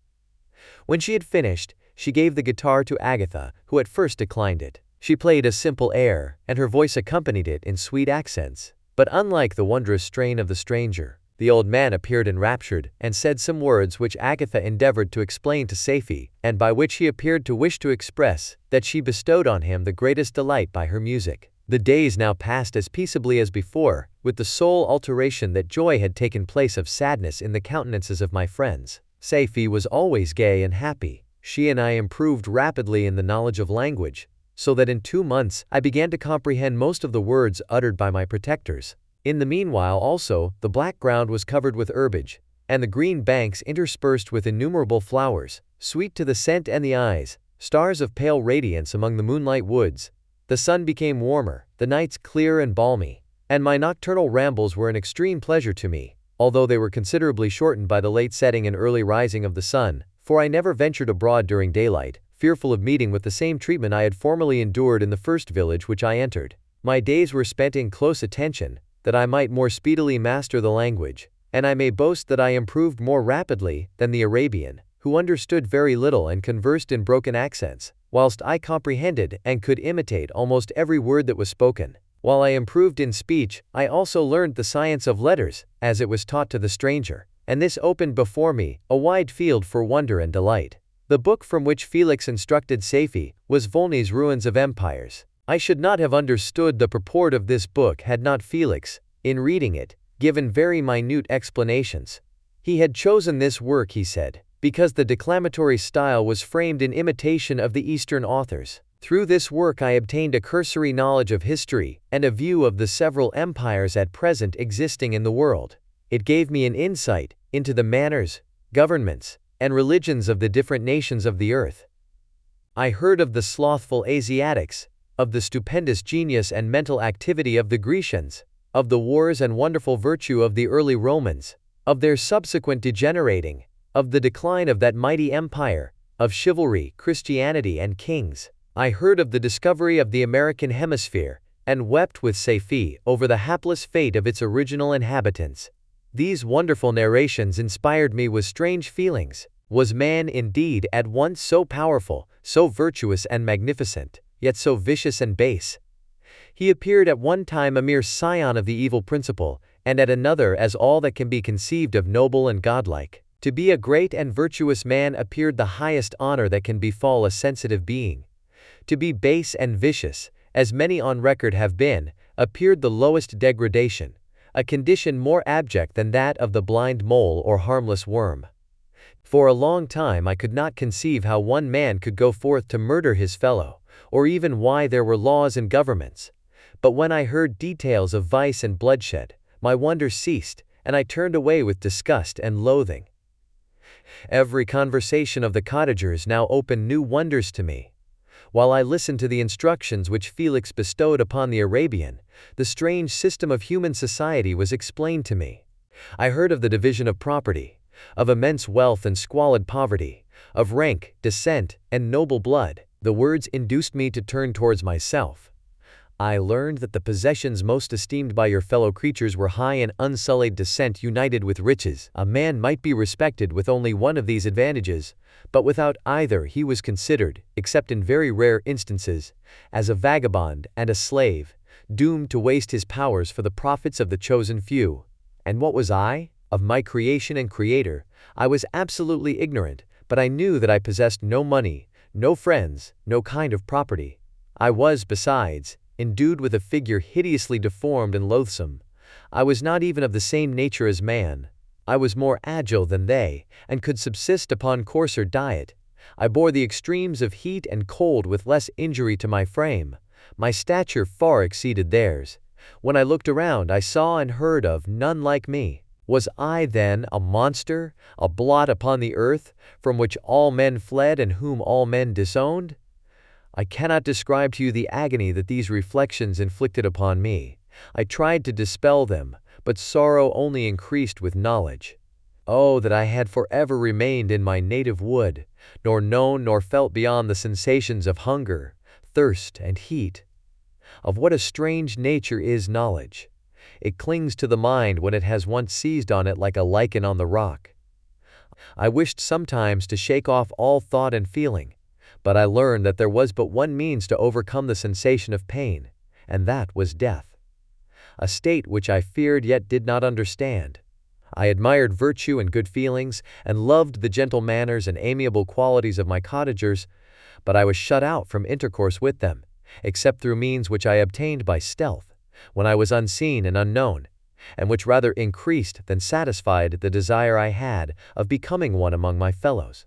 When she had finished, she gave the guitar to Agatha, who at first declined it. She played a simple air, and her voice accompanied it in sweet accents. But unlike the wondrous strain of the stranger, the old man appeared enraptured, and said some words which Agatha endeavored to explain to Safie, and by which he appeared to wish to express that she bestowed on him the greatest delight by her music. The days now passed as peaceably as before, with the sole alteration that joy had taken place of sadness in the countenances of my friends. Safie was always gay and happy. She and I improved rapidly in the knowledge of language, so that in 2 months I began to comprehend most of the words uttered by my protectors. In the meanwhile also, the black ground was covered with herbage, and the green banks interspersed with innumerable flowers, sweet to the scent and the eyes, stars of pale radiance among the moonlight woods. The sun became warmer, the nights clear and balmy, and my nocturnal rambles were an extreme pleasure to me, although they were considerably shortened by the late setting and early rising of the sun, for I never ventured abroad during daylight, fearful of meeting with the same treatment I had formerly endured in the first village which I entered. My days were spent in close attention, that I might more speedily master the language, and I may boast that I improved more rapidly than the Arabian, who understood very little and conversed in broken accents, whilst I comprehended and could imitate almost every word that was spoken. While I improved in speech, I also learned the science of letters, as it was taught to the stranger, and this opened before me a wide field for wonder and delight. The book from which Felix instructed Safie was Volney's Ruins of Empires. I should not have understood the purport of this book had not Felix, in reading it, given very minute explanations. He had chosen this work, he said, because the declamatory style was framed in imitation of the Eastern authors. Through this work I obtained a cursory knowledge of history and a view of the several empires at present existing in the world. It gave me an insight into the manners, governments, and religions of the different nations of the earth. I heard of the slothful Asiatics, of the stupendous genius and mental activity of the Grecians, of the wars and wonderful virtue of the early Romans, of their subsequent degenerating, of the decline of that mighty empire, of chivalry, Christianity, and kings. I heard of the discovery of the American hemisphere, and wept with Safie over the hapless fate of its original inhabitants. These wonderful narrations inspired me with strange feelings. Was man indeed at once so powerful, so virtuous and magnificent, yet so vicious and base? He appeared at one time a mere scion of the evil principle, and at another as all that can be conceived of noble and godlike. To be a great and virtuous man appeared the highest honor that can befall a sensitive being. To be base and vicious, as many on record have been, appeared the lowest degradation, a condition more abject than that of the blind mole or harmless worm. For a long time I could not conceive how one man could go forth to murder his fellow, or even why there were laws and governments. But when I heard details of vice and bloodshed, my wonder ceased, and I turned away with disgust and loathing. Every conversation of the cottagers now opened new wonders to me. While I listened to the instructions which Felix bestowed upon the Arabian, the strange system of human society was explained to me. I heard of the division of property, of immense wealth and squalid poverty, of rank, descent, and noble blood. The words induced me to turn towards myself. I learned that the possessions most esteemed by your fellow creatures were high and unsullied descent united with riches. A man might be respected with only one of these advantages, but without either he was considered, except in very rare instances, as a vagabond and a slave, doomed to waste his powers for the profits of the chosen few. And what was I? Of my creation and creator, I was absolutely ignorant, but I knew that I possessed no money, no friends, no kind of property. I was, besides, endued with a figure hideously deformed and loathsome. I was not even of the same nature as man. I was more agile than they, and could subsist upon coarser diet. I bore the extremes of heat and cold with less injury to my frame. My stature far exceeded theirs. When I looked around, I saw and heard of none like me. Was I, then, a monster, a blot upon the earth, from which all men fled and whom all men disowned? I cannot describe to you the agony that these reflections inflicted upon me, I tried to dispel them, but sorrow only increased with knowledge. Oh, that I had forever remained in my native wood, nor known nor felt beyond the sensations of hunger, thirst, and heat. Of what a strange nature is knowledge! It clings to the mind when it has once seized on it like a lichen on the rock. I wished sometimes to shake off all thought and feeling, but I learned that there was but one means to overcome the sensation of pain, and that was death. A state which I feared yet did not understand. I admired virtue and good feelings, and loved the gentle manners and amiable qualities of my cottagers, but I was shut out from intercourse with them, except through means which I obtained by stealth, when I was unseen and unknown, and which rather increased than satisfied the desire I had of becoming one among my fellows.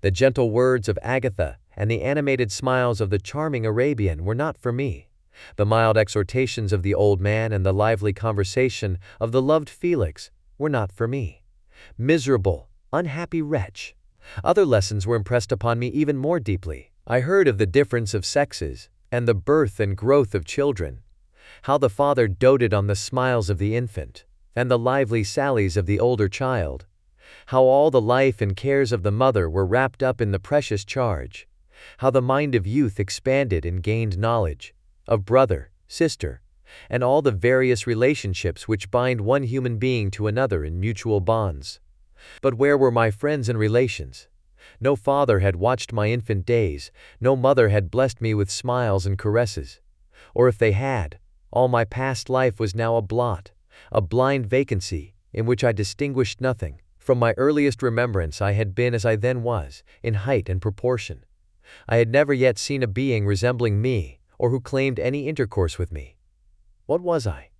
The gentle words of Agatha and the animated smiles of the charming Arabian were not for me. The mild exhortations of the old man and the lively conversation of the loved Felix were not for me. Miserable, unhappy wretch! Other lessons were impressed upon me even more deeply. I heard of the difference of sexes, and the birth and growth of children, how the father doted on the smiles of the infant, and the lively sallies of the older child, how all the life and cares of the mother were wrapped up in the precious charge, how the mind of youth expanded and gained knowledge of brother, sister, and all the various relationships which bind one human being to another in mutual bonds. But where were my friends and relations? No father had watched my infant days, no mother had blessed me with smiles and caresses. Or if they had, all my past life was now a blot, a blind vacancy, in which I distinguished nothing. From my earliest remembrance I had been as I then was, in height and proportion. I had never yet seen a being resembling me, or who claimed any intercourse with me. What was I?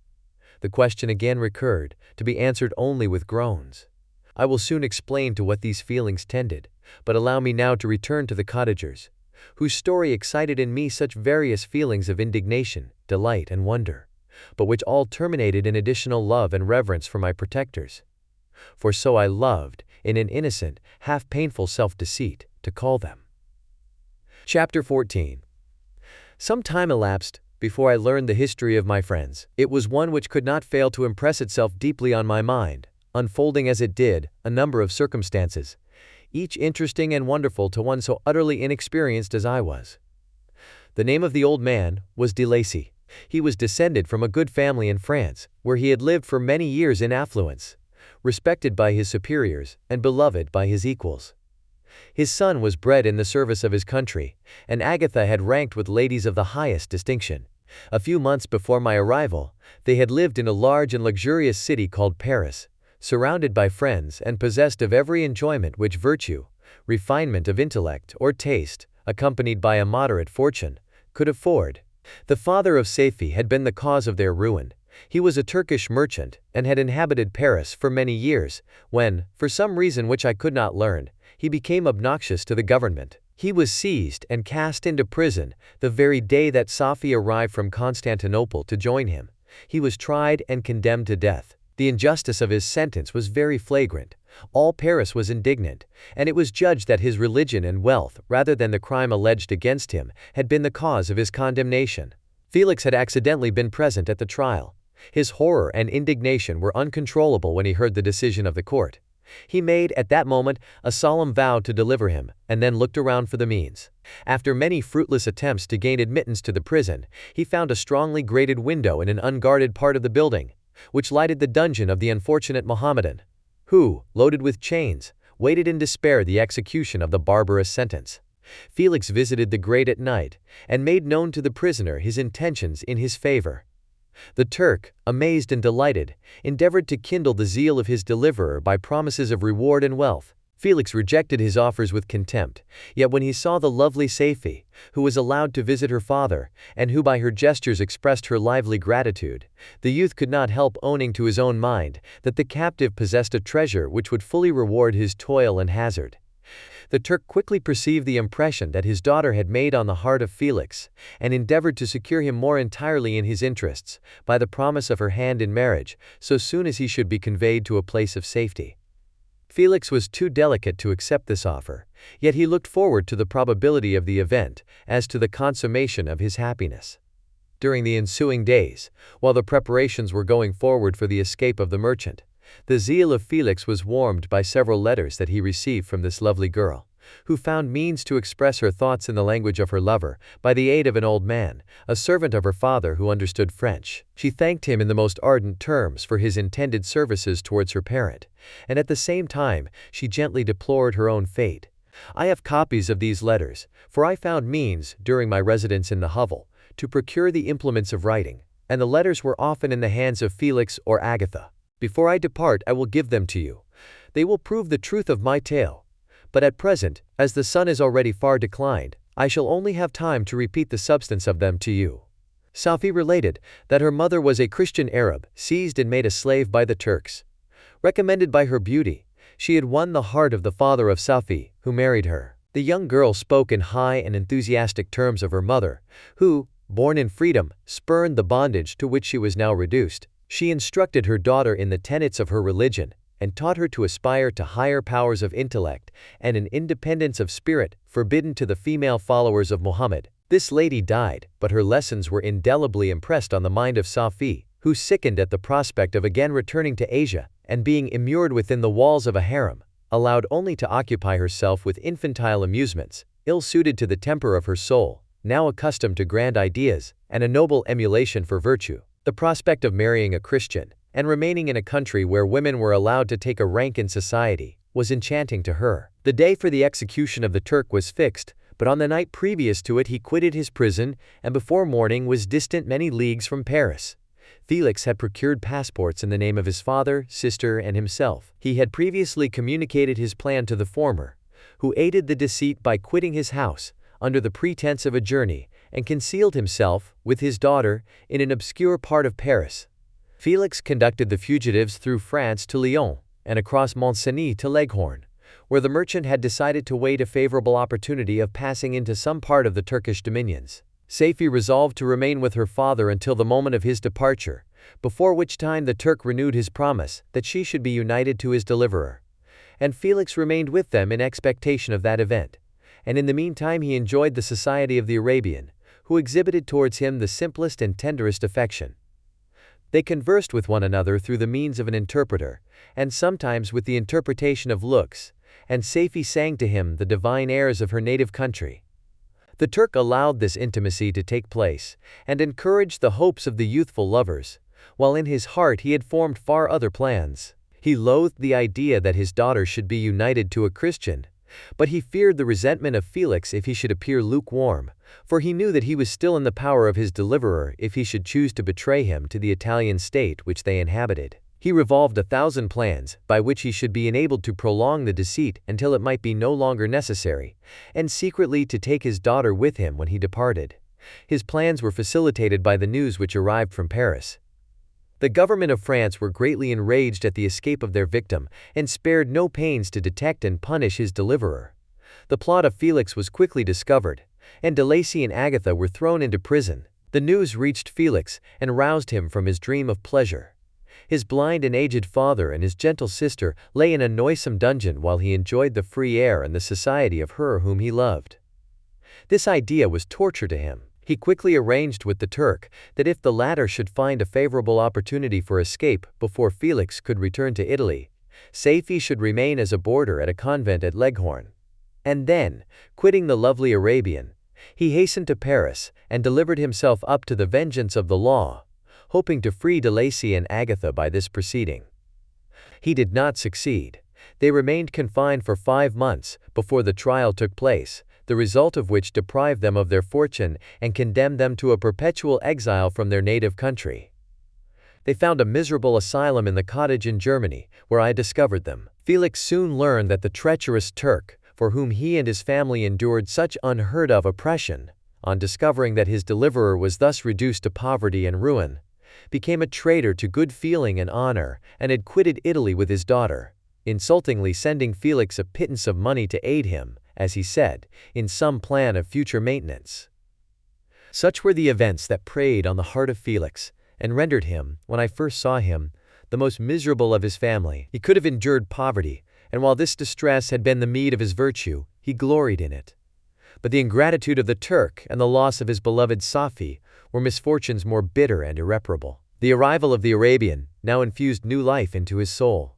The question again recurred, to be answered only with groans. I will soon explain to what these feelings tended, but allow me now to return to the cottagers, whose story excited in me such various feelings of indignation, delight, and wonder, but which all terminated in additional love and reverence for my protectors. For so I loved, in an innocent, half-painful self-deceit, to call them. Chapter 14. Some time elapsed before I learned the history of my friends. It was one which could not fail to impress itself deeply on my mind, unfolding as it did a number of circumstances, each interesting and wonderful to one so utterly inexperienced as I was. The name of the old man was de Lacy. He was descended from a good family in France, where he had lived for many years in affluence, respected by his superiors and beloved by his equals. His son was bred in the service of his country, and Agatha had ranked with ladies of the highest distinction. A few months before my arrival, they had lived in a large and luxurious city called Paris, surrounded by friends and possessed of every enjoyment which virtue, refinement of intellect, or taste, accompanied by a moderate fortune, could afford. The father of Safie had been the cause of their ruin. He was a Turkish merchant, and had inhabited Paris for many years, when, for some reason which I could not learn, he became obnoxious to the government. He was seized and cast into prison the very day that Safie arrived from Constantinople to join him. He was tried and condemned to death. The injustice of his sentence was very flagrant. All Paris was indignant, and it was judged that his religion and wealth, rather than the crime alleged against him, had been the cause of his condemnation. Felix had accidentally been present at the trial. His horror and indignation were uncontrollable when he heard the decision of the court. He made, at that moment, a solemn vow to deliver him, and then looked around for the means. After many fruitless attempts to gain admittance to the prison, he found a strongly grated window in an unguarded part of the building, which lighted the dungeon of the unfortunate Mohammedan, who, loaded with chains, waited in despair the execution of the barbarous sentence. Felix visited the grate at night, and made known to the prisoner his intentions in his favor. The Turk, amazed and delighted, endeavored to kindle the zeal of his deliverer by promises of reward and wealth. Felix rejected his offers with contempt, yet when he saw the lovely Safie, who was allowed to visit her father, and who by her gestures expressed her lively gratitude, the youth could not help owning to his own mind that the captive possessed a treasure which would fully reward his toil and hazard. The Turk quickly perceived the impression that his daughter had made on the heart of Felix, and endeavored to secure him more entirely in his interests, by the promise of her hand in marriage, so soon as he should be conveyed to a place of safety. Felix was too delicate to accept this offer, yet he looked forward to the probability of the event, as to the consummation of his happiness. During the ensuing days, while the preparations were going forward for the escape of the merchant, the zeal of Felix was warmed by several letters that he received from this lovely girl, who found means to express her thoughts in the language of her lover, by the aid of an old man, a servant of her father who understood French. She thanked him in the most ardent terms for his intended services towards her parent, and at the same time she gently deplored her own fate. I have copies of these letters, for I found means, during my residence in the hovel, to procure the implements of writing, and the letters were often in the hands of Felix or Agatha. Before I depart I will give them to you. They will prove the truth of my tale. But at present, as the sun is already far declined, I shall only have time to repeat the substance of them to you. Safi related that her mother was a Christian Arab, seized and made a slave by the Turks. Recommended by her beauty, she had won the heart of the father of Safi, who married her. The young girl spoke in high and enthusiastic terms of her mother, who, born in freedom, spurned the bondage to which she was now reduced. She instructed her daughter in the tenets of her religion, and taught her to aspire to higher powers of intellect and an independence of spirit forbidden to the female followers of Muhammad. This lady died, but her lessons were indelibly impressed on the mind of Safi, who sickened at the prospect of again returning to Asia and being immured within the walls of a harem, allowed only to occupy herself with infantile amusements, ill-suited to the temper of her soul, now accustomed to grand ideas and a noble emulation for virtue. The prospect of marrying a Christian and remaining in a country where women were allowed to take a rank in society was enchanting to her. The day for the execution of the Turk was fixed, but on the night previous to it he quitted his prison and before morning was distant many leagues from Paris. Felix had procured passports in the name of his father, sister, and himself. He had previously communicated his plan to the former, who aided the deceit by quitting his house, under the pretense of a journey, and concealed himself, with his daughter, in an obscure part of Paris. Felix conducted the fugitives through France to Lyon, and across Mont-Cenis to Leghorn, where the merchant had decided to wait a favorable opportunity of passing into some part of the Turkish dominions. Safi resolved to remain with her father until the moment of his departure, before which time the Turk renewed his promise that she should be united to his deliverer. And Felix remained with them in expectation of that event, and in the meantime he enjoyed the society of the Arabian, who exhibited towards him the simplest and tenderest affection. They conversed with one another through the means of an interpreter, and sometimes with the interpretation of looks, and Safi sang to him the divine airs of her native country. The Turk allowed this intimacy to take place, and encouraged the hopes of the youthful lovers, while in his heart he had formed far other plans. He loathed the idea that his daughter should be united to a Christian, but he feared the resentment of Felix if he should appear lukewarm, for he knew that he was still in the power of his deliverer if he should choose to betray him to the Italian state which they inhabited. He revolved 1,000 plans by which he should be enabled to prolong the deceit until it might be no longer necessary, and secretly to take his daughter with him when he departed. His plans were facilitated by the news which arrived from Paris. The government of France were greatly enraged at the escape of their victim and spared no pains to detect and punish his deliverer. The plot of Felix was quickly discovered, and De Lacy and Agatha were thrown into prison. The news reached Felix and roused him from his dream of pleasure. His blind and aged father and his gentle sister lay in a noisome dungeon while he enjoyed the free air and the society of her whom he loved. This idea was torture to him. He quickly arranged with the Turk that if the latter should find a favorable opportunity for escape before Felix could return to Italy, Safi should remain as a boarder at a convent at Leghorn. And then, quitting the lovely Arabian, he hastened to Paris and delivered himself up to the vengeance of the law, hoping to free De Lacy and Agatha by this proceeding. He did not succeed. They remained confined for 5 months before the trial took place, the result of which deprived them of their fortune and condemned them to a perpetual exile from their native country. They found a miserable asylum in the cottage in Germany, where I discovered them. Felix soon learned that the treacherous Turk, for whom he and his family endured such unheard-of oppression, on discovering that his deliverer was thus reduced to poverty and ruin, became a traitor to good feeling and honor and had quitted Italy with his daughter, insultingly sending Felix a pittance of money to aid him, as he said, in some plan of future maintenance. Such were the events that preyed on the heart of Felix, and rendered him, when I first saw him, the most miserable of his family. He could have endured poverty, and while this distress had been the meed of his virtue, he gloried in it. But the ingratitude of the Turk and the loss of his beloved Safi were misfortunes more bitter and irreparable. The arrival of the Arabian now infused new life into his soul.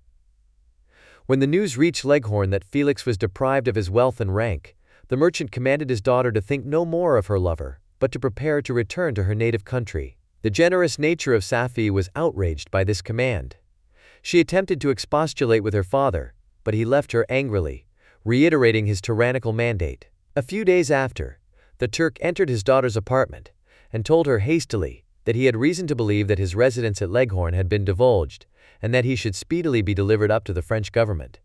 When the news reached Leghorn that Felix was deprived of his wealth and rank, the merchant commanded his daughter to think no more of her lover, but to prepare to return to her native country. The generous nature of Safi was outraged by this command. She attempted to expostulate with her father, but he left her angrily, reiterating his tyrannical mandate. A few days after, the Turk entered his daughter's apartment and told her hastily that he had reason to believe that his residence at Leghorn had been divulged and that he should speedily be delivered up to the French government.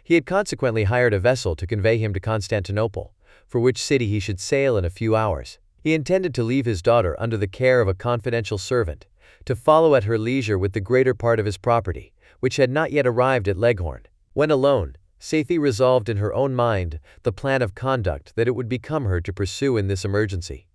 He had consequently hired a vessel to convey him to Constantinople, for which city he should sail in a few hours. He intended to leave his daughter under the care of a confidential servant, to follow at her leisure with the greater part of his property, which had not yet arrived at Leghorn. When alone, Safi resolved in her own mind the plan of conduct that it would become her to pursue in this emergency.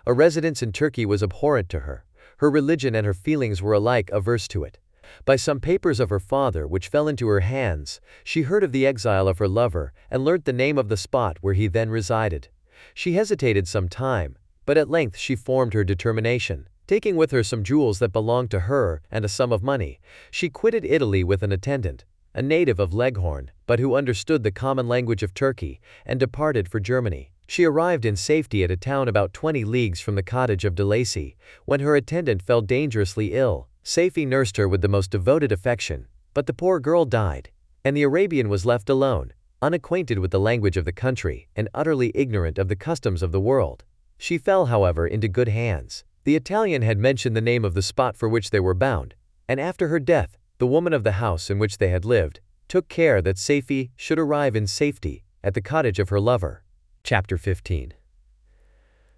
A residence in Turkey was abhorrent to her. Her religion and her feelings were alike averse to it. By some papers of her father which fell into her hands, she heard of the exile of her lover and learnt the name of the spot where he then resided. She hesitated some time, but at length she formed her determination. Taking with her some jewels that belonged to her and a sum of money, she quitted Italy with an attendant, a native of Leghorn, but who understood the common language of Turkey, and departed for Germany. She arrived in safety at a town about 20 leagues from the cottage of de Lacy, when her attendant fell dangerously ill. Safi nursed her with the most devoted affection, but the poor girl died, and the Arabian was left alone, unacquainted with the language of the country and utterly ignorant of the customs of the world. She fell, however, into good hands. The Italian had mentioned the name of the spot for which they were bound, and after her death, the woman of the house in which they had lived took care that Safi should arrive in safety at the cottage of her lover. Chapter 15.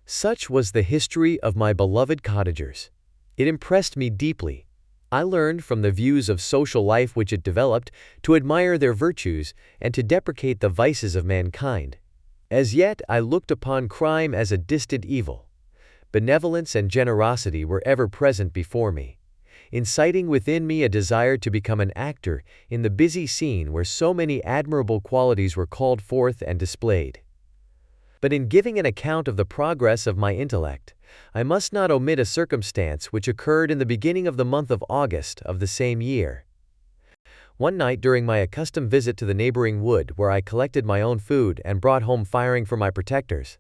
Such was the history of my beloved cottagers. It impressed me deeply. I learned from the views of social life which it developed to admire their virtues and to deprecate the vices of mankind. As yet I looked upon crime as a distant evil. Benevolence and generosity were ever present before me, inciting within me a desire to become an actor in the busy scene where so many admirable qualities were called forth and displayed. But in giving an account of the progress of my intellect, I must not omit a circumstance which occurred in the beginning of the month of August of the same year. One night during my accustomed visit to the neighboring wood where I collected my own food and brought home firing for my protectors,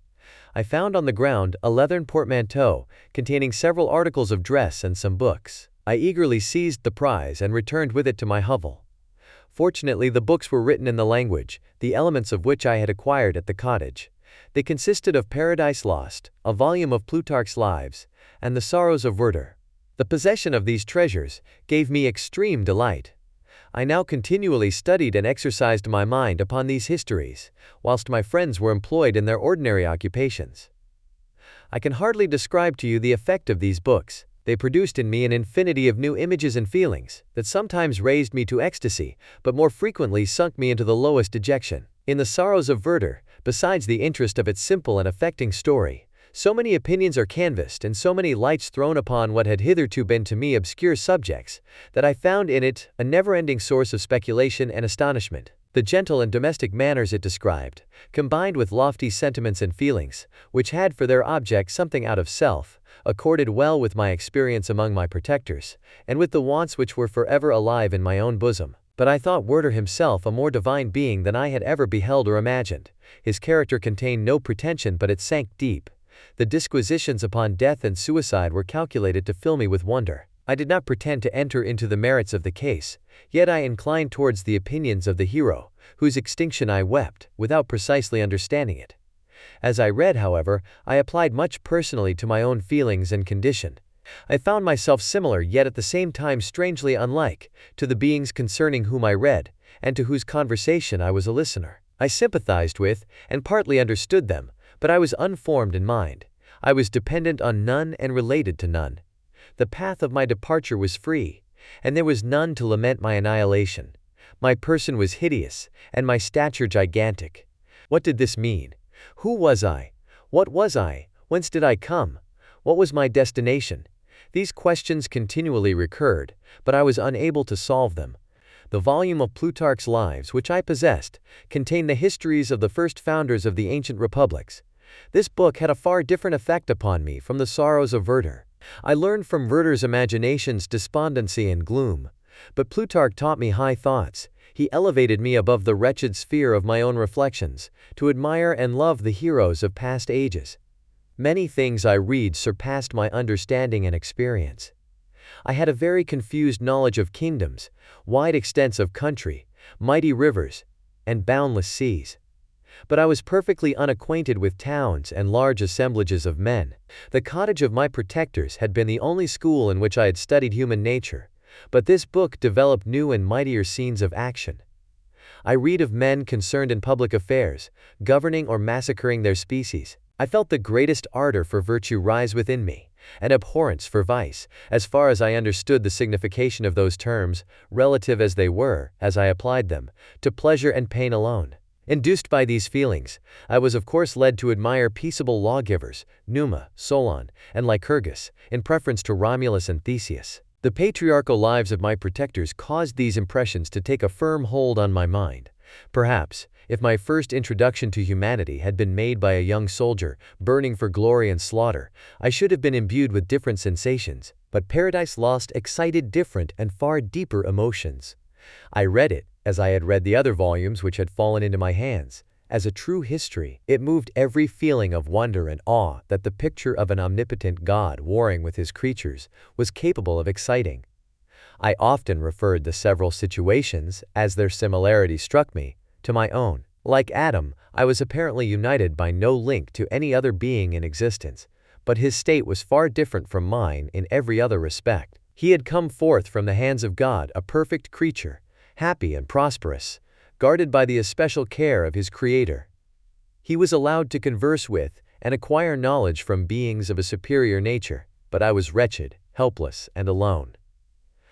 I found on the ground a leathern portmanteau containing several articles of dress and some books. I eagerly seized the prize and returned with it to my hovel. Fortunately, the books were written in the language, the elements of which I had acquired at the cottage. They consisted of Paradise Lost, a volume of Plutarch's Lives, and the Sorrows of Werther. The possession of these treasures gave me extreme delight. I now continually studied and exercised my mind upon these histories, whilst my friends were employed in their ordinary occupations. I can hardly describe to you the effect of these books. They produced in me an infinity of new images and feelings that sometimes raised me to ecstasy, but more frequently sunk me into the lowest dejection. In the Sorrows of Werther, besides the interest of its simple and affecting story, so many opinions are canvassed and so many lights thrown upon what had hitherto been to me obscure subjects, that I found in it a never-ending source of speculation and astonishment. The gentle and domestic manners it described, combined with lofty sentiments and feelings, which had for their object something out of self, accorded well with my experience among my protectors, and with the wants which were forever alive in my own bosom. But I thought Werther himself a more divine being than I had ever beheld or imagined. His character contained no pretension, but it sank deep. The disquisitions upon death and suicide were calculated to fill me with wonder. I did not pretend to enter into the merits of the case, yet I inclined towards the opinions of the hero, whose extinction I wept, without precisely understanding it. As I read, however, I applied much personally to my own feelings and condition. I found myself similar, yet at the same time strangely unlike, to the beings concerning whom I read, and to whose conversation I was a listener. I sympathized with, and partly understood them, but I was unformed in mind. I was dependent on none and related to none. The path of my departure was free, and there was none to lament my annihilation. My person was hideous, and my stature gigantic. What did this mean? Who was I? What was I? Whence did I come? What was my destination? These questions continually recurred, but I was unable to solve them. The volume of Plutarch's Lives which I possessed contained the histories of the first founders of the ancient republics. This book had a far different effect upon me from the sorrows of Werther. I learned from Werther's imagination's despondency and gloom, but Plutarch taught me high thoughts. He elevated me above the wretched sphere of my own reflections, to admire and love the heroes of past ages. Many things I read surpassed my understanding and experience. I had a very confused knowledge of kingdoms, wide extents of country, mighty rivers, and boundless seas. But I was perfectly unacquainted with towns and large assemblages of men. The cottage of my protectors had been the only school in which I had studied human nature, but this book developed new and mightier scenes of action. I read of men concerned in public affairs, governing or massacring their species. I felt the greatest ardor for virtue rise within me, and abhorrence for vice, as far as I understood the signification of those terms, relative as they were, as I applied them, to pleasure and pain alone. Induced by these feelings, I was of course led to admire peaceable lawgivers, Numa, Solon, and Lycurgus, in preference to Romulus and Theseus. The patriarchal lives of my protectors caused these impressions to take a firm hold on my mind. Perhaps, if my first introduction to humanity had been made by a young soldier, burning for glory and slaughter, I should have been imbued with different sensations, but Paradise Lost excited different and far deeper emotions. I read it, as I had read the other volumes which had fallen into my hands, as a true history. It moved every feeling of wonder and awe that the picture of an omnipotent God warring with his creatures was capable of exciting. I often referred the several situations, as their similarity struck me, to my own. Like Adam, I was apparently united by no link to any other being in existence, but his state was far different from mine in every other respect. He had come forth from the hands of God a perfect creature, happy and prosperous, guarded by the especial care of his Creator. He was allowed to converse with and acquire knowledge from beings of a superior nature, but I was wretched, helpless, and alone.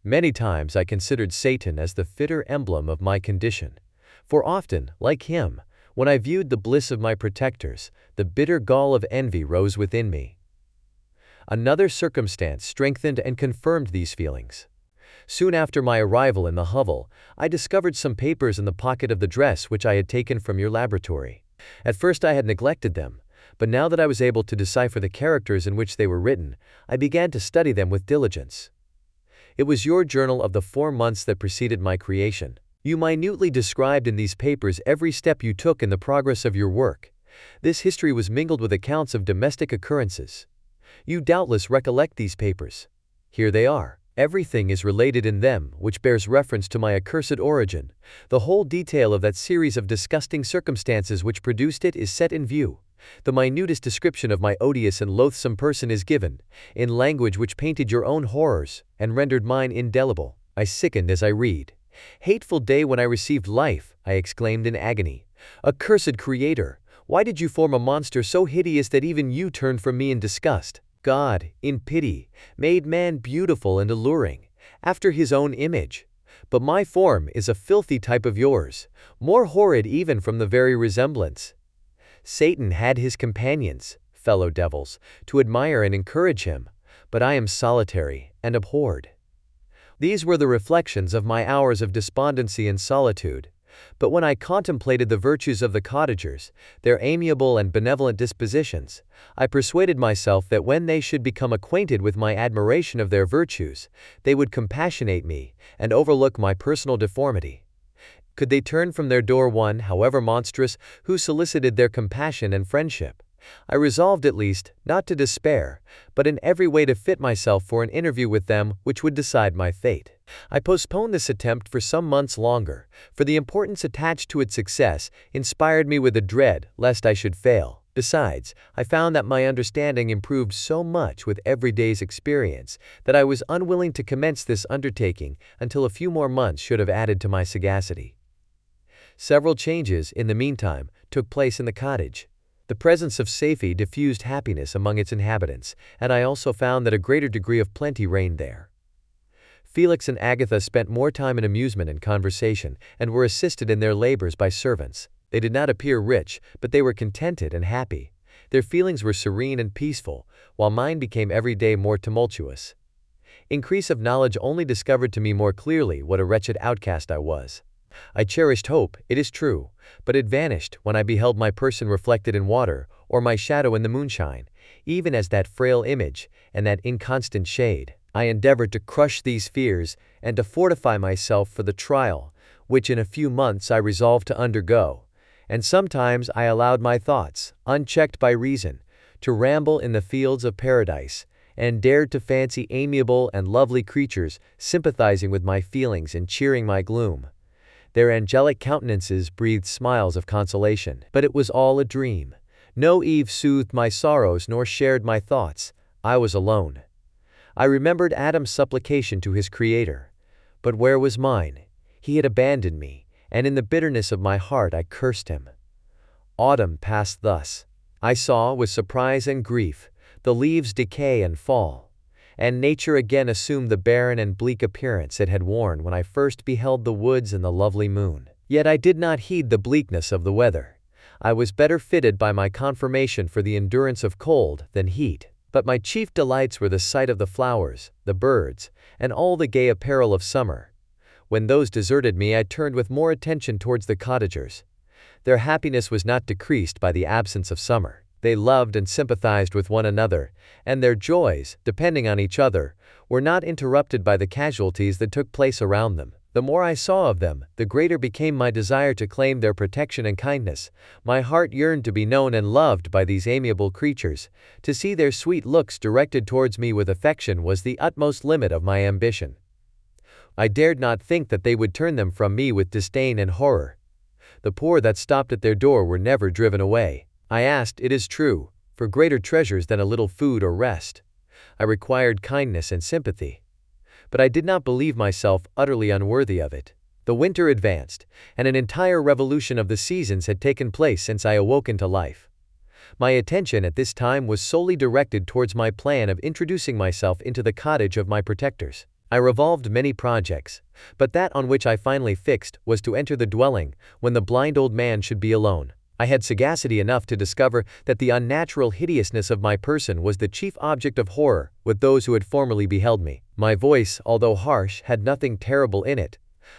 Many times I considered Satan as the fitter emblem of my condition, for often, like him, when I viewed the bliss of my protectors, the bitter gall of envy rose within me. Another circumstance strengthened and confirmed these feelings. Soon after my arrival in the hovel, I discovered some papers in the pocket of the dress which I had taken from your laboratory. At first I had neglected them, but now that I was able to decipher the characters in which they were written, I began to study them with diligence. It was your journal of the 4 months that preceded my creation. You minutely described in these papers every step you took in the progress of your work. This history was mingled with accounts of domestic occurrences. You doubtless recollect these papers. Here they are. Everything is related in them which bears reference to my accursed origin. The whole detail of that series of disgusting circumstances which produced it is set in view. The minutest description of my odious and loathsome person is given, in language which painted your own horrors, and rendered mine indelible. I sickened as I read. "Hateful day when I received life," I exclaimed in agony. "Accursed Creator, why did you form a monster so hideous that even you turned from me in disgust? God, in pity, made man beautiful and alluring, after his own image. But my form is a filthy type of yours, more horrid even from the very resemblance. Satan had his companions, fellow devils, to admire and encourage him, but I am solitary and abhorred." These were the reflections of my hours of despondency and solitude. But when I contemplated the virtues of the cottagers, their amiable and benevolent dispositions, I persuaded myself that when they should become acquainted with my admiration of their virtues, they would compassionate me and overlook my personal deformity. Could they turn from their door one, however monstrous, who solicited their compassion and friendship? I resolved at least not to despair, but in every way to fit myself for an interview with them which would decide my fate. I postponed this attempt for some months longer, for the importance attached to its success inspired me with a dread lest I should fail. Besides, I found that my understanding improved so much with every day's experience that I was unwilling to commence this undertaking until a few more months should have added to my sagacity. Several changes, in the meantime, took place in the cottage. The presence of Safie diffused happiness among its inhabitants, and I also found that a greater degree of plenty reigned there. Felix and Agatha spent more time in amusement and conversation, and were assisted in their labors by servants. They did not appear rich, but they were contented and happy. Their feelings were serene and peaceful, while mine became every day more tumultuous. Increase of knowledge only discovered to me more clearly what a wretched outcast I was. I cherished hope, it is true, but it vanished when I beheld my person reflected in water, or my shadow in the moonshine, even as that frail image and that inconstant shade. I endeavored to crush these fears and to fortify myself for the trial, which in a few months I resolved to undergo, and sometimes I allowed my thoughts, unchecked by reason, to ramble in the fields of paradise, and dared to fancy amiable and lovely creatures sympathizing with my feelings and cheering my gloom. Their angelic countenances breathed smiles of consolation, but it was all a dream. No Eve soothed my sorrows nor shared my thoughts. I was alone. I remembered Adam's supplication to his Creator. But where was mine? He had abandoned me, and in the bitterness of my heart I cursed him. Autumn passed thus. I saw, with surprise and grief, the leaves decay and fall, and nature again assumed the barren and bleak appearance it had worn when I first beheld the woods and the lovely moon. Yet I did not heed the bleakness of the weather. I was better fitted by my conformation for the endurance of cold than heat. But my chief delights were the sight of the flowers, the birds, and all the gay apparel of summer. When those deserted me, I turned with more attention towards the cottagers. Their happiness was not decreased by the absence of summer. They loved and sympathized with one another, and their joys, depending on each other, were not interrupted by the casualties that took place around them. The more I saw of them, the greater became my desire to claim their protection and kindness. My heart yearned to be known and loved by these amiable creatures. To see their sweet looks directed towards me with affection was the utmost limit of my ambition. I dared not think that they would turn them from me with disdain and horror. The poor that stopped at their door were never driven away. I asked, it is true, for greater treasures than a little food or rest. I required kindness and sympathy. But I did not believe myself utterly unworthy of it. The winter advanced, and an entire revolution of the seasons had taken place since I awoke into life. My attention at this time was solely directed towards my plan of introducing myself into the cottage of my protectors. I revolved many projects, but that on which I finally fixed was to enter the dwelling when the blind old man should be alone. I had sagacity enough to discover that the unnatural hideousness of my person was the chief object of horror with those who had formerly beheld me. My voice, although harsh, had nothing terrible in it.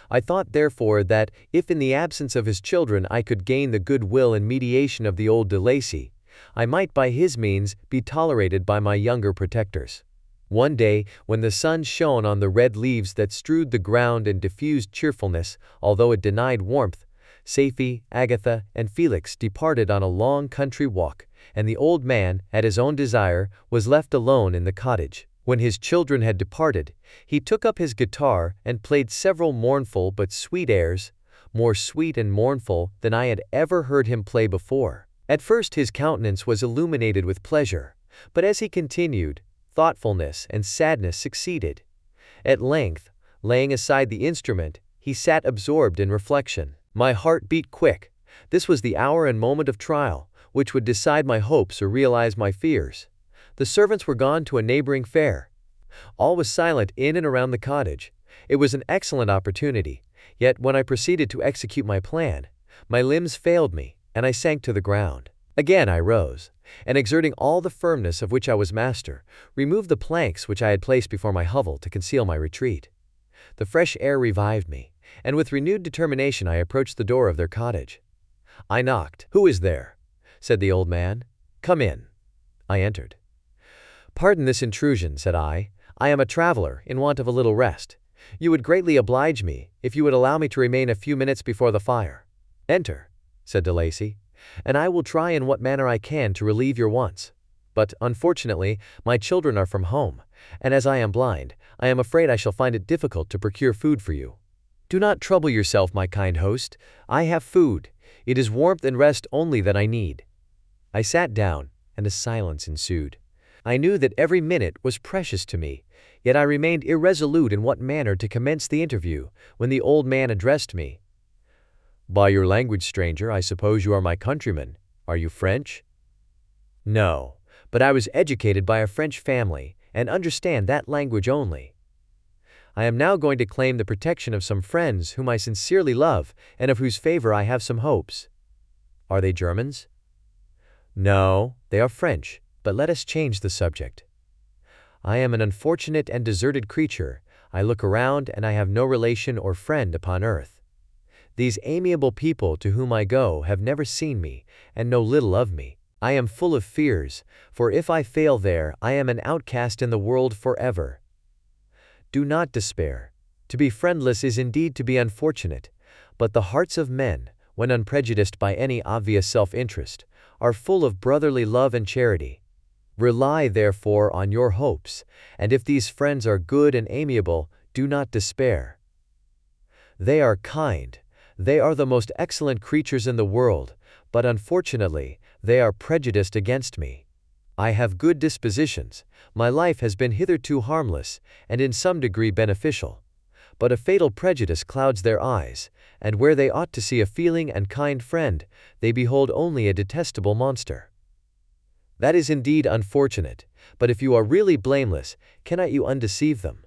I thought, therefore, that, if in the absence of his children I could gain the good will and mediation of the old de Lacy, I might by his means be tolerated by my younger protectors. One day, when the sun shone on the red leaves that strewed the ground and diffused cheerfulness, although it denied warmth, Safie, Agatha, and Felix departed on a long country walk, and the old man, at his own desire, was left alone in the cottage. When his children had departed, he took up his guitar and played several mournful but sweet airs, more sweet and mournful than I had ever heard him play before. At first his countenance was illuminated with pleasure, but as he continued, thoughtfulness and sadness succeeded. At length, laying aside the instrument, he sat absorbed in reflection. My heart beat quick. This was the hour and moment of trial, which would decide my hopes or realize my fears. The servants were gone to a neighboring fair. All was silent in and around the cottage. It was an excellent opportunity, yet when I proceeded to execute my plan, my limbs failed me, and I sank to the ground. Again I rose, and exerting all the firmness of which I was master, removed the planks which I had placed before my hovel to conceal my retreat. The fresh air revived me, and with renewed determination I approached the door of their cottage. I knocked. "Who is there?" said the old man. "Come in." I entered. "Pardon this intrusion," said I. "I am a traveler, in want of a little rest. You would greatly oblige me, if you would allow me to remain a few minutes before the fire." "Enter," said de Lacy, "and I will try in what manner I can to relieve your wants. But, unfortunately, my children are from home, and as I am blind, I am afraid I shall find it difficult to procure food for you." "Do not trouble yourself, my kind host. I have food. It is warmth and rest only that I need." I sat down, and a silence ensued. I knew that every minute was precious to me, yet I remained irresolute in what manner to commence the interview, when the old man addressed me. "By your language, stranger, I suppose you are my countryman. Are you French?" "No, but I was educated by a French family, and understand that language only. I am now going to claim the protection of some friends whom I sincerely love, and of whose favor I have some hopes." "Are they Germans?" "No, they are French, but let us change the subject. I am an unfortunate and deserted creature. I look around, and I have no relation or friend upon earth. These amiable people to whom I go have never seen me, and know little of me. I am full of fears, for if I fail there, I am an outcast in the world forever. Do not despair. To be friendless is indeed to be unfortunate, but the hearts of men, when unprejudiced by any obvious self-interest, are full of brotherly love and charity. Rely therefore on your hopes, and if these friends are good and amiable, do not despair. They are kind, they are the most excellent creatures in the world, but unfortunately, they are prejudiced against me. I have good dispositions, my life has been hitherto harmless, and in some degree beneficial. But a fatal prejudice clouds their eyes, and where they ought to see a feeling and kind friend, they behold only a detestable monster. That is indeed unfortunate, but if you are really blameless, cannot you undeceive them?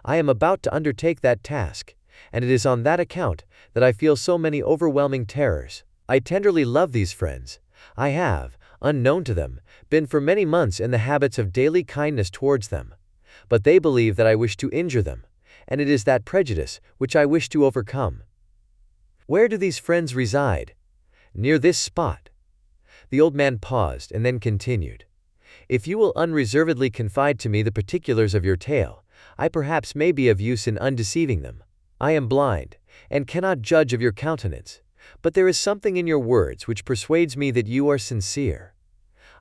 I am about to undertake that task, and it is on that account that I feel so many overwhelming terrors. I tenderly love these friends. I have, unknown to them, been for many months in the habits of daily kindness towards them. But they believe that I wish to injure them, and it is that prejudice which I wish to overcome. Where do these friends reside? Near this spot. The old man paused and then continued. If you will unreservedly confide to me the particulars of your tale, I perhaps may be of use in undeceiving them. I am blind, and cannot judge of your countenance, but there is something in your words which persuades me that you are sincere.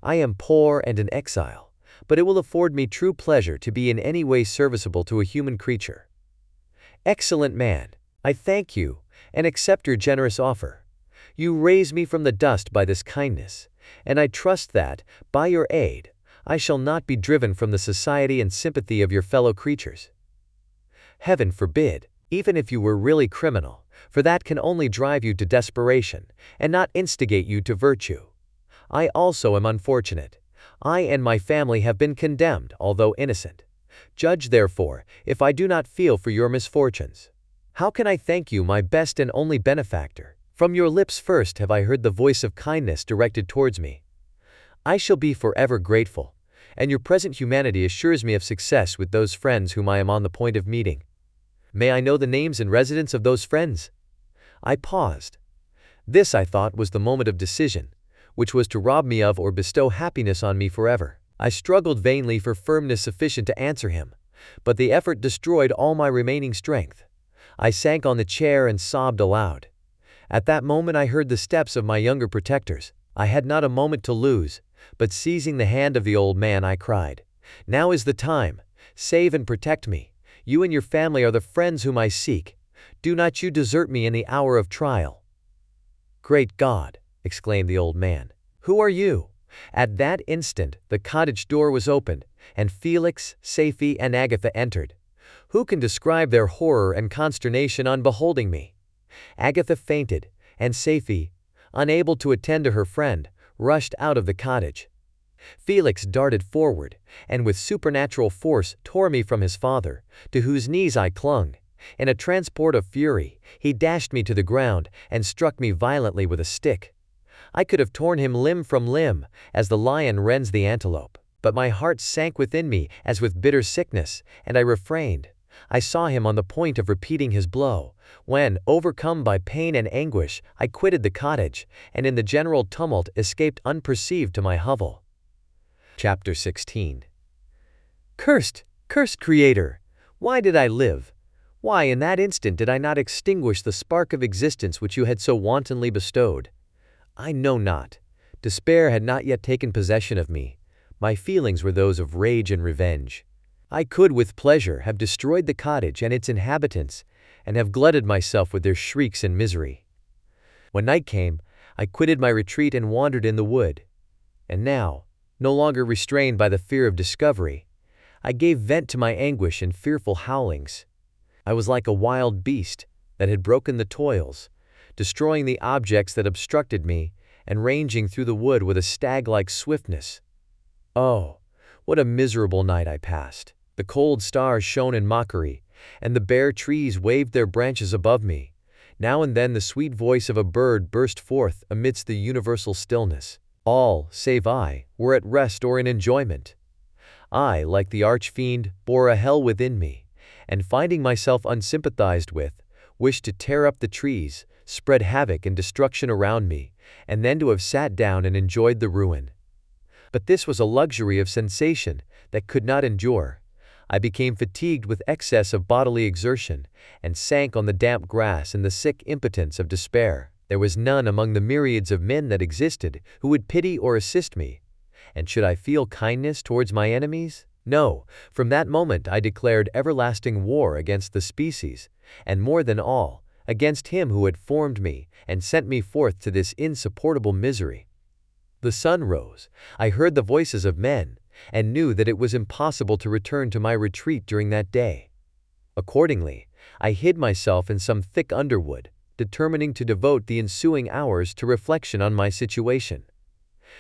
I am poor and an exile, but it will afford me true pleasure to be in any way serviceable to a human creature. Excellent man, I thank you, and accept your generous offer. You raise me from the dust by this kindness, and I trust that, by your aid, I shall not be driven from the society and sympathy of your fellow creatures. Heaven forbid, even if you were really criminal, for that can only drive you to desperation, and not instigate you to virtue. I also am unfortunate. I and my family have been condemned, although innocent. Judge therefore, if I do not feel for your misfortunes. How can I thank you, my best and only benefactor? From your lips first have I heard the voice of kindness directed towards me. I shall be forever grateful, and your present humanity assures me of success with those friends whom I am on the point of meeting. May I know the names and residence of those friends? I paused. This, I thought, was the moment of decision, which was to rob me of or bestow happiness on me forever. I struggled vainly for firmness sufficient to answer him, but the effort destroyed all my remaining strength. I sank on the chair and sobbed aloud. At that moment I heard the steps of my younger protectors. I had not a moment to lose, but seizing the hand of the old man I cried, "Now is the time. Save and protect me. You and your family are the friends whom I seek. Do not you desert me in the hour of trial." "Great God!" exclaimed the old man. "Who are you?" At that instant the cottage door was opened, and Felix, Safie, and Agatha entered. Who can describe their horror and consternation on beholding me? Agatha fainted, and Safie, unable to attend to her friend, rushed out of the cottage. Felix darted forward, and with supernatural force tore me from his father, to whose knees I clung. In a transport of fury, he dashed me to the ground and struck me violently with a stick. I could have torn him limb from limb, as the lion rends the antelope, but my heart sank within me as with bitter sickness, and I refrained. I saw him on the point of repeating his blow, when, overcome by pain and anguish, I quitted the cottage, and in the general tumult escaped unperceived to my hovel. Chapter 16. Cursed, cursed Creator! Why did I live? Why, in that instant, did I not extinguish the spark of existence which you had so wantonly bestowed? I know not. Despair had not yet taken possession of me. My feelings were those of rage and revenge. I could with pleasure have destroyed the cottage and its inhabitants, and have glutted myself with their shrieks and misery. When night came, I quitted my retreat and wandered in the wood. And now, no longer restrained by the fear of discovery, I gave vent to my anguish in fearful howlings. I was like a wild beast that had broken the toils, destroying the objects that obstructed me, and ranging through the wood with a stag-like swiftness. Oh, what a miserable night I passed! The cold stars shone in mockery, and the bare trees waved their branches above me. Now and then the sweet voice of a bird burst forth amidst the universal stillness. All, save I, were at rest or in enjoyment. I, like the arch-fiend, bore a hell within me, and finding myself unsympathized with, wished to tear up the trees, spread havoc and destruction around me, and then to have sat down and enjoyed the ruin. But this was a luxury of sensation that could not endure. I became fatigued with excess of bodily exertion, and sank on the damp grass in the sick impotence of despair. There was none among the myriads of men that existed who would pity or assist me. And should I feel kindness towards my enemies? No, from that moment I declared everlasting war against the species, and more than all, against him who had formed me and sent me forth to this insupportable misery. The sun rose, I heard the voices of men, and knew that it was impossible to return to my retreat during that day. Accordingly, I hid myself in some thick underwood, determining to devote the ensuing hours to reflection on my situation.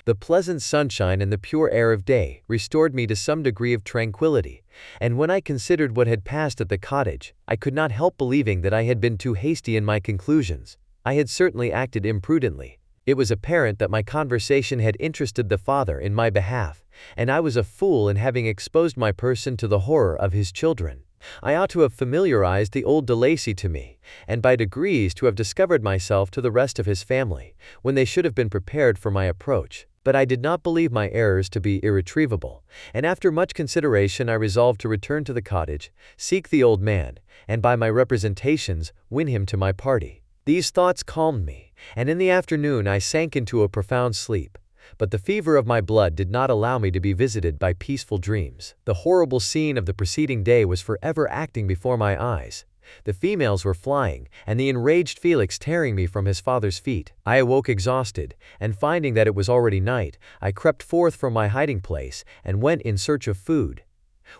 The pleasant sunshine and the pure air of day restored me to some degree of tranquility, and when I considered what had passed at the cottage, I could not help believing that I had been too hasty in my conclusions. I had certainly acted imprudently. It was apparent that my conversation had interested the father in my behalf, and I was a fool in having exposed my person to the horror of his children. I ought to have familiarized the old de Lacy to me, and by degrees to have discovered myself to the rest of his family, when they should have been prepared for my approach. But I did not believe my errors to be irretrievable, and after much consideration I resolved to return to the cottage, seek the old man, and by my representations win him to my party. These thoughts calmed me, and in the afternoon I sank into a profound sleep. But the fever of my blood did not allow me to be visited by peaceful dreams. The horrible scene of the preceding day was forever acting before my eyes. The females were flying, and the enraged Felix tearing me from his father's feet. I awoke exhausted, and finding that it was already night, I crept forth from my hiding place and went in search of food.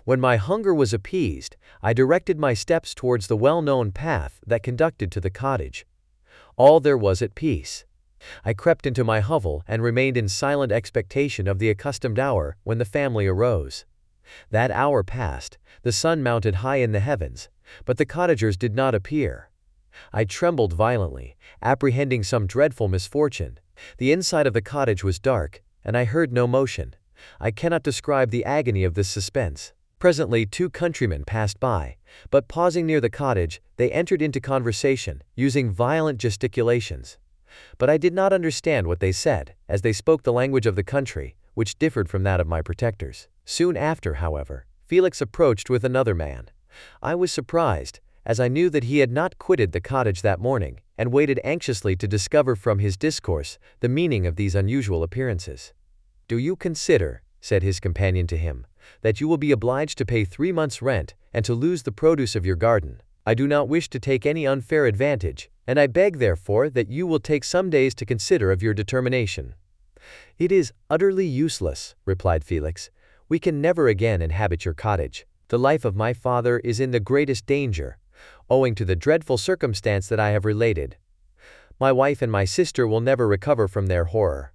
When my hunger was appeased, I directed my steps towards the well-known path that conducted to the cottage. All there was at peace. I crept into my hovel and remained in silent expectation of the accustomed hour when the family arose. That hour passed, the sun mounted high in the heavens, but the cottagers did not appear. I trembled violently, apprehending some dreadful misfortune. The inside of the cottage was dark, and I heard no motion. I cannot describe the agony of this suspense. Presently 2 countrymen passed by, but pausing near the cottage, they entered into conversation, using violent gesticulations. But I did not understand what they said, as they spoke the language of the country, which differed from that of my protectors. Soon after, however, Felix approached with another man. I was surprised, as I knew that he had not quitted the cottage that morning, and waited anxiously to discover from his discourse the meaning of these unusual appearances. "Do you consider," said his companion to him, "that you will be obliged to pay 3 months' rent, and to lose the produce of your garden? I do not wish to take any unfair advantage, and I beg therefore that you will take some days to consider of your determination." "It is utterly useless," replied Felix. "We can never again inhabit your cottage. The life of my father is in the greatest danger, owing to the dreadful circumstance that I have related. My wife and my sister will never recover from their horror.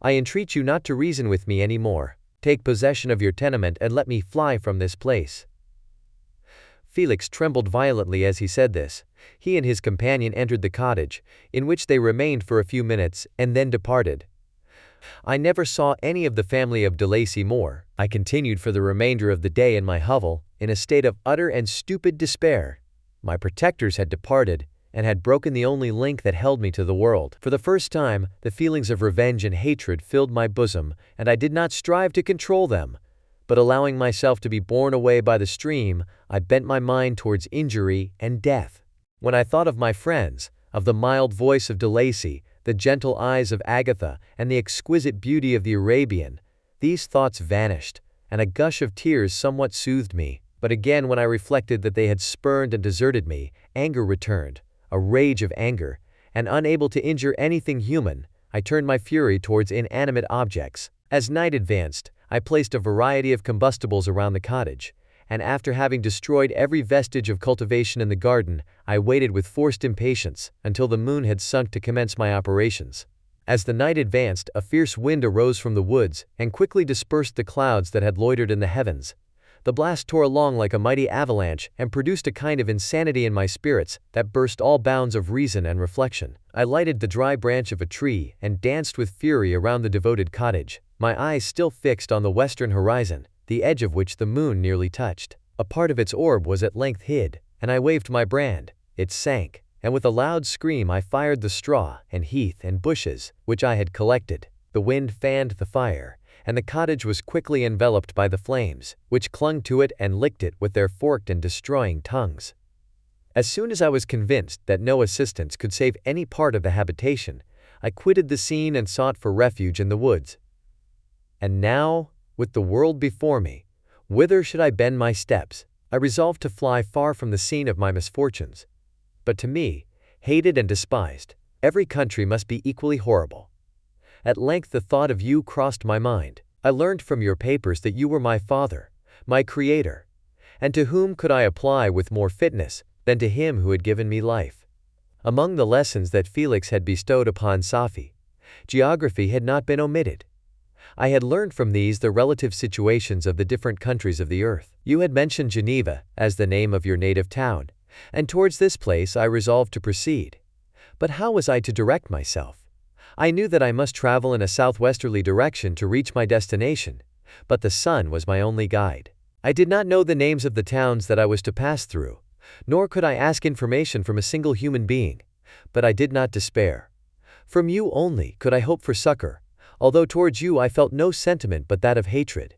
I entreat you not to reason with me any more. Take possession of your tenement and let me fly from this place." Felix trembled violently as he said this. He and his companion entered the cottage, in which they remained for a few minutes, and then departed. I never saw any of the family of de Lacy more. I continued for the remainder of the day in my hovel, in a state of utter and stupid despair. My protectors had departed, and had broken the only link that held me to the world. For the first time, the feelings of revenge and hatred filled my bosom, and I did not strive to control them. But allowing myself to be borne away by the stream, I bent my mind towards injury and death. When I thought of my friends, of the mild voice of de Lacy, the gentle eyes of Agatha, and the exquisite beauty of the Arabian, these thoughts vanished, and a gush of tears somewhat soothed me. But again, when I reflected that they had spurned and deserted me, anger returned, a rage of anger, and unable to injure anything human, I turned my fury towards inanimate objects. As night advanced, I placed a variety of combustibles around the cottage, and after having destroyed every vestige of cultivation in the garden, I waited with forced impatience until the moon had sunk to commence my operations. As the night advanced, a fierce wind arose from the woods and quickly dispersed the clouds that had loitered in the heavens. The blast tore along like a mighty avalanche and produced a kind of insanity in my spirits that burst all bounds of reason and reflection. I lighted the dry branch of a tree and danced with fury around the devoted cottage, my eyes still fixed on the western horizon, the edge of which the moon nearly touched. A part of its orb was at length hid, and I waved my brand. It sank, and with a loud scream I fired the straw and heath and bushes which I had collected. The wind fanned the fire, and the cottage was quickly enveloped by the flames, which clung to it and licked it with their forked and destroying tongues. As soon as I was convinced that no assistance could save any part of the habitation, I quitted the scene and sought for refuge in the woods. And now, with the world before me, whither should I bend my steps? I resolved to fly far from the scene of my misfortunes. But to me, hated and despised, every country must be equally horrible. At length the thought of you crossed my mind. I learned from your papers that you were my father, my creator. And to whom could I apply with more fitness than to him who had given me life? Among the lessons that Felix had bestowed upon Safie, geography had not been omitted. I had learned from these the relative situations of the different countries of the earth. You had mentioned Geneva as the name of your native town, and towards this place I resolved to proceed. But how was I to direct myself? I knew that I must travel in a southwesterly direction to reach my destination, but the sun was my only guide. I did not know the names of the towns that I was to pass through, nor could I ask information from a single human being, but I did not despair. From you only could I hope for succor, although towards you I felt no sentiment but that of hatred.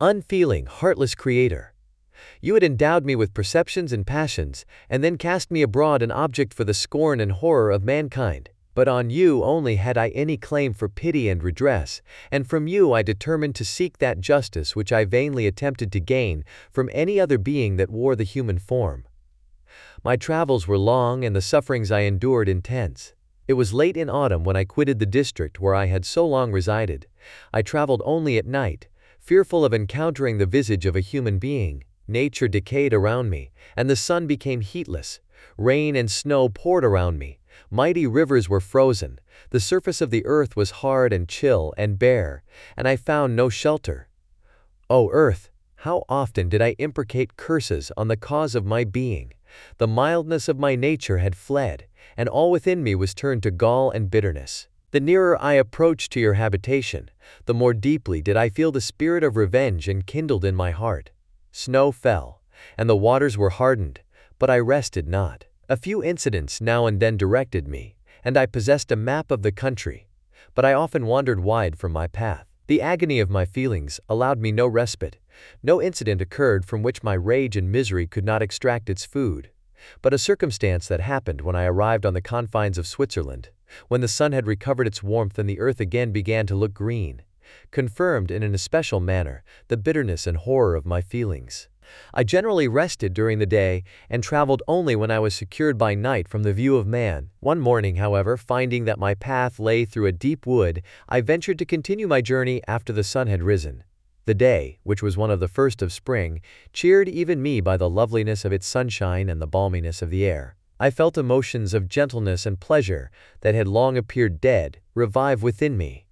Unfeeling, heartless creator! You had endowed me with perceptions and passions, and then cast me abroad an object for the scorn and horror of mankind. But on you only had I any claim for pity and redress, and from you I determined to seek that justice which I vainly attempted to gain from any other being that wore the human form. My travels were long and the sufferings I endured intense. It was late in autumn when I quitted the district where I had so long resided. I traveled only at night, fearful of encountering the visage of a human being. Nature decayed around me, and the sun became heatless. Rain and snow poured around me. Mighty rivers were frozen, the surface of the earth was hard and chill and bare, and I found no shelter. O earth, how often did I imprecate curses on the cause of my being! The mildness of my nature had fled, and all within me was turned to gall and bitterness. The nearer I approached to your habitation, the more deeply did I feel the spirit of revenge enkindled in my heart. Snow fell, and the waters were hardened, but I rested not. A few incidents now and then directed me, and I possessed a map of the country, but I often wandered wide from my path. The agony of my feelings allowed me no respite. No incident occurred from which my rage and misery could not extract its food. But a circumstance that happened when I arrived on the confines of Switzerland, when the sun had recovered its warmth and the earth again began to look green, confirmed in an especial manner the bitterness and horror of my feelings. I generally rested during the day and traveled only when I was secured by night from the view of man. One morning, however, finding that my path lay through a deep wood, I ventured to continue my journey after the sun had risen. The day, which was one of the first of spring, cheered even me by the loveliness of its sunshine and the balminess of the air. I felt emotions of gentleness and pleasure that had long appeared dead revive within me.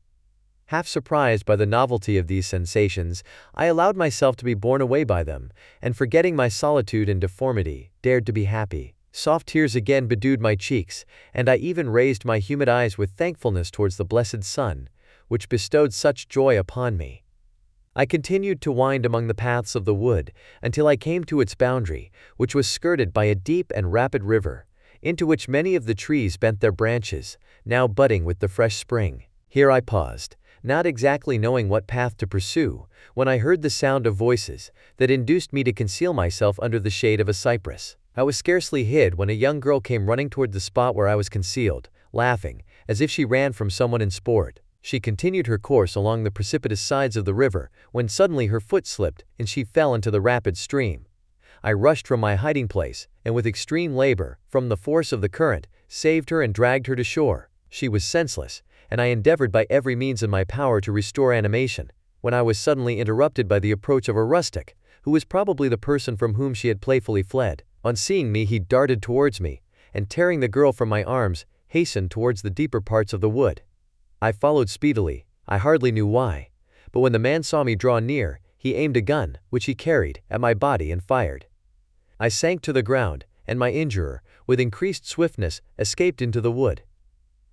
Half surprised by the novelty of these sensations, I allowed myself to be borne away by them, and forgetting my solitude and deformity, dared to be happy. Soft tears again bedewed my cheeks, and I even raised my humid eyes with thankfulness towards the blessed sun, which bestowed such joy upon me. I continued to wind among the paths of the wood, until I came to its boundary, which was skirted by a deep and rapid river, into which many of the trees bent their branches, now budding with the fresh spring. Here I paused, not exactly knowing what path to pursue, when I heard the sound of voices that induced me to conceal myself under the shade of a cypress. I was scarcely hid when a young girl came running toward the spot where I was concealed, laughing, as if she ran from someone in sport. She continued her course along the precipitous sides of the river, when suddenly her foot slipped and she fell into the rapid stream. I rushed from my hiding place, and with extreme labor, from the force of the current, saved her and dragged her to shore. She was senseless, and I endeavored by every means in my power to restore animation, when I was suddenly interrupted by the approach of a rustic, who was probably the person from whom she had playfully fled. On seeing me, he darted towards me, and tearing the girl from my arms, hastened towards the deeper parts of the wood. I followed speedily, I hardly knew why, but when the man saw me draw near, he aimed a gun, which he carried, at my body and fired. I sank to the ground, and my injurer, with increased swiftness, escaped into the wood.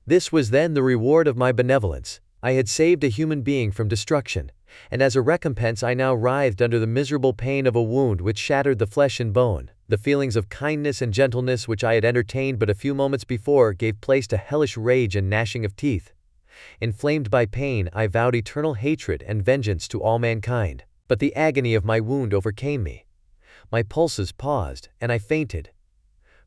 This was then the reward of my benevolence. I had saved a human being from destruction, and as a recompense I now writhed under the miserable pain of a wound which shattered the flesh and bone. The feelings of kindness and gentleness which I had entertained but a few moments before gave place to hellish rage and gnashing of teeth. Inflamed by pain, I vowed eternal hatred and vengeance to all mankind. But the agony of my wound overcame me. My pulses paused, and I fainted.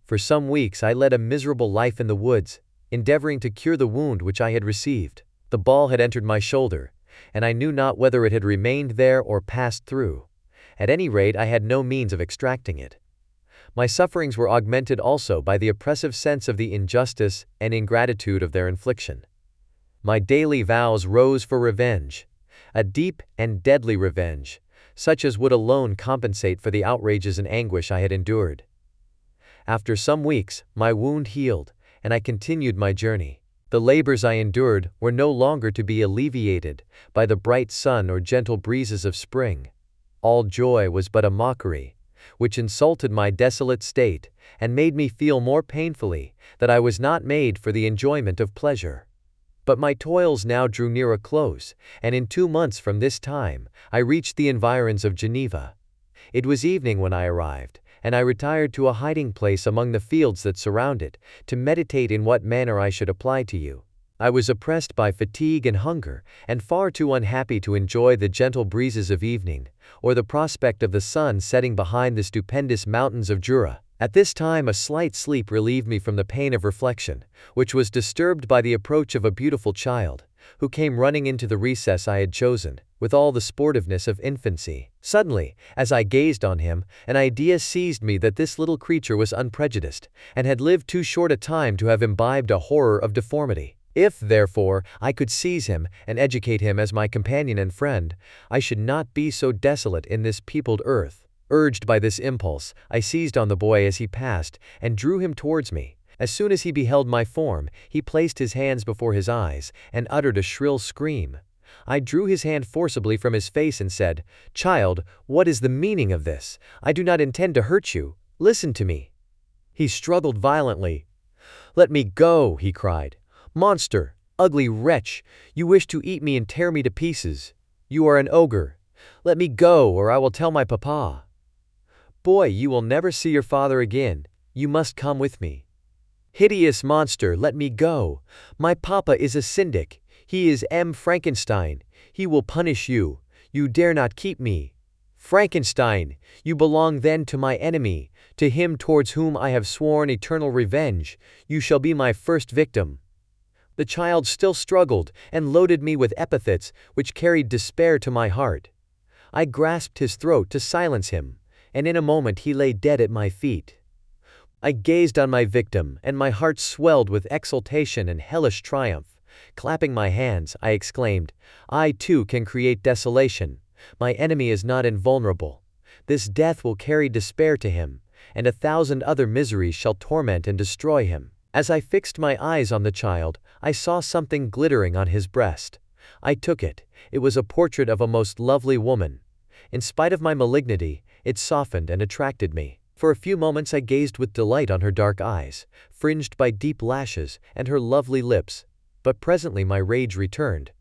For some weeks I led a miserable life in the woods, endeavoring to cure the wound which I had received. The ball had entered my shoulder, and I knew not whether it had remained there or passed through. At any rate, I had no means of extracting it. My sufferings were augmented also by the oppressive sense of the injustice and ingratitude of their infliction. My daily vows rose for revenge, a deep and deadly revenge, such as would alone compensate for the outrages and anguish I had endured. After some weeks, my wound healed, and I continued my journey. The labors I endured were no longer to be alleviated by the bright sun or gentle breezes of spring. All joy was but a mockery, which insulted my desolate state and made me feel more painfully that I was not made for the enjoyment of pleasure. But my toils now drew near a close, and in 2 months from this time, I reached the environs of Geneva. It was evening when I arrived, and I retired to a hiding place among the fields that surround it, to meditate in what manner I should apply to you. I was oppressed by fatigue and hunger, and far too unhappy to enjoy the gentle breezes of evening, or the prospect of the sun setting behind the stupendous mountains of Jura. At this time a slight sleep relieved me from the pain of reflection, which was disturbed by the approach of a beautiful child, who came running into the recess I had chosen, with all the sportiveness of infancy. Suddenly, as I gazed on him, an idea seized me that this little creature was unprejudiced, and had lived too short a time to have imbibed a horror of deformity. If, therefore, I could seize him and educate him as my companion and friend, I should not be so desolate in this peopled earth. Urged by this impulse, I seized on the boy as he passed and drew him towards me. As soon as he beheld my form, he placed his hands before his eyes and uttered a shrill scream. I drew his hand forcibly from his face and said, "Child, what is the meaning of this? I do not intend to hurt you. Listen to me." He struggled violently. "Let me go," he cried. "Monster, ugly wretch, you wish to eat me and tear me to pieces. You are an ogre. Let me go, or I will tell my papa." "Boy, you will never see your father again. You must come with me." "Hideous monster, let me go. My papa is a syndic. He is Frankenstein. He will punish you. You dare not keep me. Frankenstein, you belong then to my enemy, to him towards whom I have sworn eternal revenge. You shall be my first victim." The child still struggled and loaded me with epithets which carried despair to my heart. I grasped his throat to silence him, and in a moment he lay dead at my feet. I gazed on my victim, and my heart swelled with exultation and hellish triumph. Clapping my hands, I exclaimed, "I too can create desolation. My enemy is not invulnerable. This death will carry despair to him, and 1,000 other miseries shall torment and destroy him." As I fixed my eyes on the child, I saw something glittering on his breast. I took it. It was a portrait of a most lovely woman. In spite of my malignity, it softened and attracted me. For a few moments I gazed with delight on her dark eyes, fringed by deep lashes, and her lovely lips. But presently my rage returned.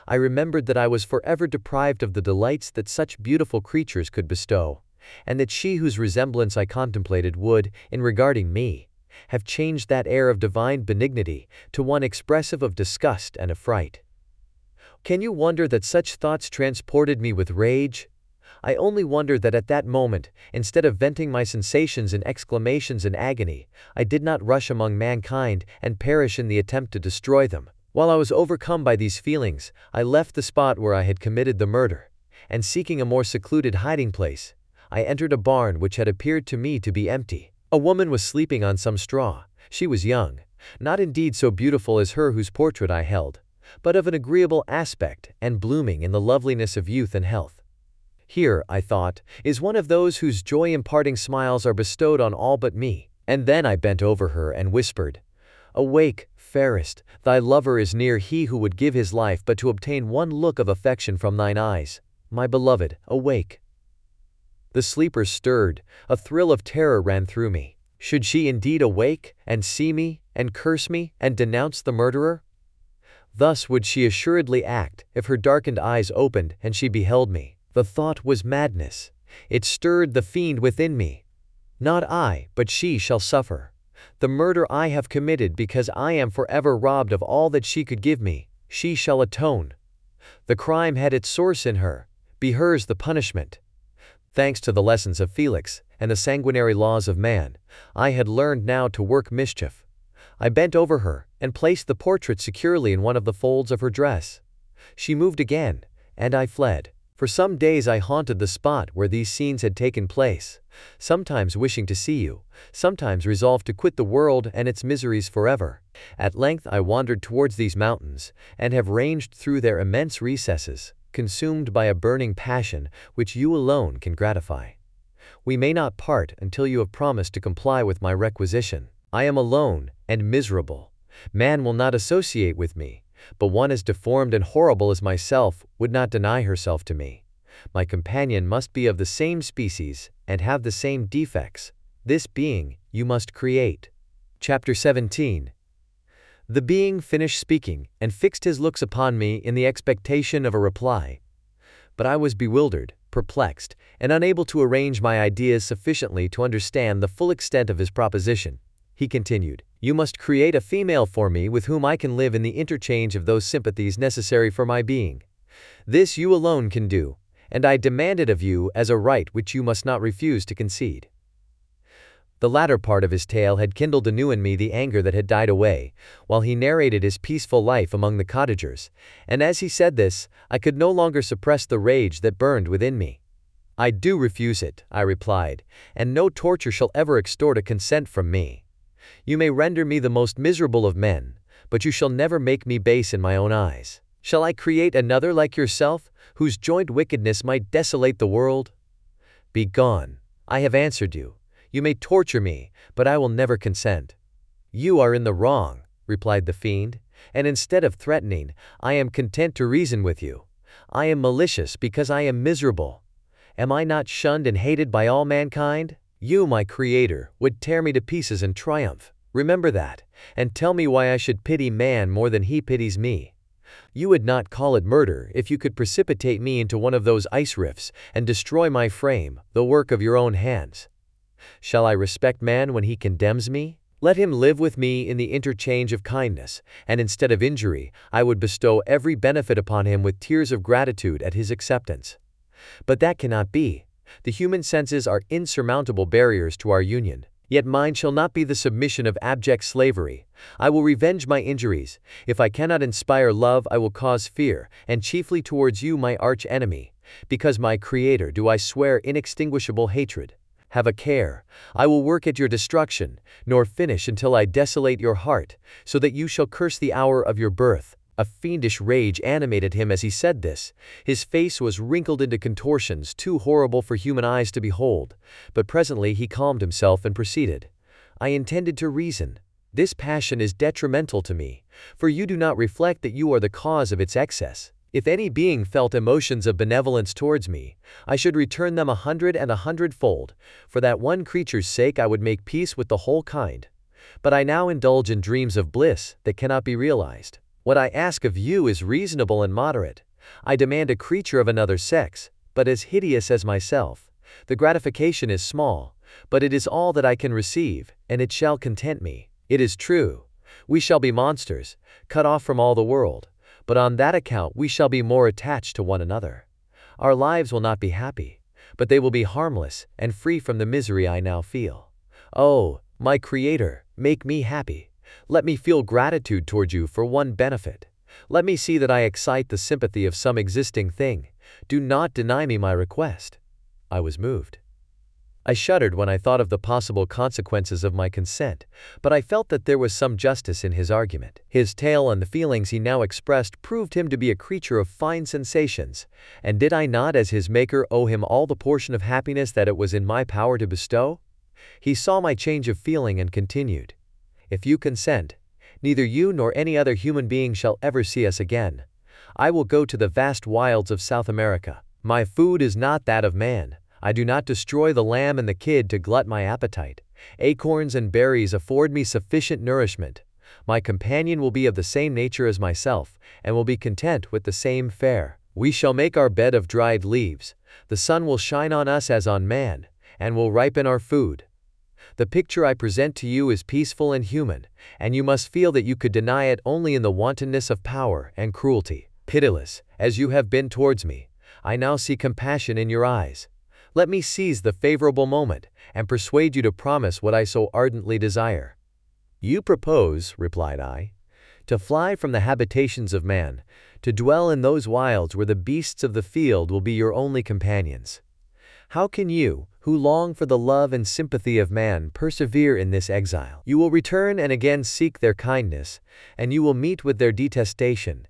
I remembered that I was forever deprived of the delights that such beautiful creatures could bestow, and that she whose resemblance I contemplated would, in regarding me, have changed that air of divine benignity to one expressive of disgust and affright. Can you wonder that such thoughts transported me with rage? I only wonder that at that moment, instead of venting my sensations in exclamations and agony, I did not rush among mankind and perish in the attempt to destroy them. While I was overcome by these feelings, I left the spot where I had committed the murder, and seeking a more secluded hiding place, I entered a barn which had appeared to me to be empty. A woman was sleeping on some straw. She was young, not indeed so beautiful as her whose portrait I held, but of an agreeable aspect and blooming in the loveliness of youth and health. Here, I thought, is one of those whose joy-imparting smiles are bestowed on all but me. And then I bent over her and whispered, "Awake, fairest, thy lover is near, he who would give his life but to obtain one look of affection from thine eyes. My beloved, awake." The sleeper stirred. A thrill of terror ran through me. Should she indeed awake, and see me, and curse me, and denounce the murderer? Thus would she assuredly act, if her darkened eyes opened and she beheld me. The thought was madness. It stirred the fiend within me. Not I, but she shall suffer. The murder I have committed because I am forever robbed of all that she could give me, she shall atone. The crime had its source in her, be hers the punishment. Thanks to the lessons of Felix, and the sanguinary laws of man, I had learned now to work mischief. I bent over her, and placed the portrait securely in one of the folds of her dress. She moved again, and I fled. For some days I haunted the spot where these scenes had taken place, sometimes wishing to see you, sometimes resolved to quit the world and its miseries forever. At length I wandered towards these mountains, and have ranged through their immense recesses, consumed by a burning passion which you alone can gratify. We may not part until you have promised to comply with my requisition. I am alone and miserable. Man will not associate with me, but one as deformed and horrible as myself would not deny herself to me. My companion must be of the same species and have the same defects. This being you must create. Chapter 17. The being finished speaking and fixed his looks upon me in the expectation of a reply. But I was bewildered, perplexed, and unable to arrange my ideas sufficiently to understand the full extent of his proposition. He continued, "You must create a female for me with whom I can live in the interchange of those sympathies necessary for my being. This you alone can do, and I demand it of you as a right which you must not refuse to concede." The latter part of his tale had kindled anew in me the anger that had died away, while he narrated his peaceful life among the cottagers, and as he said this, I could no longer suppress the rage that burned within me. "I do refuse it," I replied, "and no torture shall ever extort a consent from me. You may render me the most miserable of men, but you shall never make me base in my own eyes. Shall I create another like yourself, whose joint wickedness might desolate the world? Begone, I have answered you. You may torture me, but I will never consent." "You are in the wrong," replied the fiend, "and instead of threatening, I am content to reason with you. I am malicious because I am miserable. Am I not shunned and hated by all mankind? You, my creator, would tear me to pieces in triumph. Remember that, and tell me why I should pity man more than he pities me. You would not call it murder if you could precipitate me into one of those ice rifts and destroy my frame, the work of your own hands. Shall I respect man when he condemns me? Let him live with me in the interchange of kindness, and instead of injury, I would bestow every benefit upon him with tears of gratitude at his acceptance. But that cannot be. The human senses are insurmountable barriers to our union. Yet mine shall not be the submission of abject slavery. I will revenge my injuries. If I cannot inspire love, I will cause fear, and chiefly towards you, my arch enemy. Because my Creator do I swear inextinguishable hatred. Have a care. I will work at your destruction, nor finish until I desolate your heart, so that you shall curse the hour of your birth." A fiendish rage animated him as he said this. His face was wrinkled into contortions too horrible for human eyes to behold, but presently he calmed himself and proceeded. "I intended to reason. This passion is detrimental to me, for you do not reflect that you are the cause of its excess. If any being felt emotions of benevolence towards me, I should return them 100 and 100-fold. For that one creature's sake I would make peace with the whole kind. But I now indulge in dreams of bliss that cannot be realized. What I ask of you is reasonable and moderate. I demand a creature of another sex, but as hideous as myself. The gratification is small, but it is all that I can receive, and it shall content me. It is true. We shall be monsters, cut off from all the world, but on that account we shall be more attached to one another. Our lives will not be happy, but they will be harmless and free from the misery I now feel. Oh, my Creator, make me happy. Let me feel gratitude toward you for one benefit. Let me see that I excite the sympathy of some existing thing. Do not deny me my request." I was moved. I shuddered when I thought of the possible consequences of my consent, but I felt that there was some justice in his argument. His tale and the feelings he now expressed proved him to be a creature of fine sensations, and did I not as his maker owe him all the portion of happiness that it was in my power to bestow? He saw my change of feeling and continued, "If you consent, neither you nor any other human being shall ever see us again. I will go to the vast wilds of South America. My food is not that of man. I do not destroy the lamb and the kid to glut my appetite. Acorns and berries afford me sufficient nourishment. My companion will be of the same nature as myself, and will be content with the same fare. We shall make our bed of dried leaves. The sun will shine on us as on man, and will ripen our food. The picture I present to you is peaceful and human, and you must feel that you could deny it only in the wantonness of power and cruelty. Pitiless, as you have been towards me, I now see compassion in your eyes. Let me seize the favorable moment, and persuade you to promise what I so ardently desire." "You propose," replied I, "to fly from the habitations of man, to dwell in those wilds where the beasts of the field will be your only companions. How can you, who long for the love and sympathy of man, persevere in this exile? You will return and again seek their kindness, and you will meet with their detestation.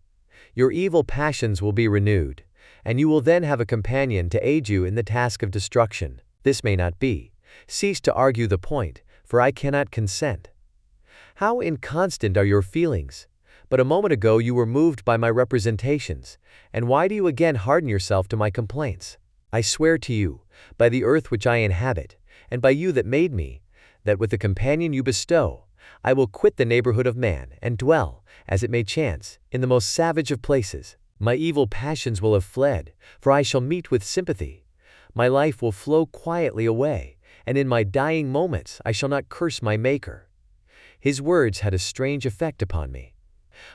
Your evil passions will be renewed, and you will then have a companion to aid you in the task of destruction. This may not be. Cease to argue the point, for I cannot consent. How inconstant are your feelings! But a moment ago you were moved by my representations, and why do you again harden yourself to my complaints? I swear to you, by the earth which I inhabit, and by you that made me, that with the companion you bestow, I will quit the neighborhood of man, and dwell, as it may chance, in the most savage of places. My evil passions will have fled, for I shall meet with sympathy. My life will flow quietly away, and in my dying moments I shall not curse my Maker." His words had a strange effect upon me.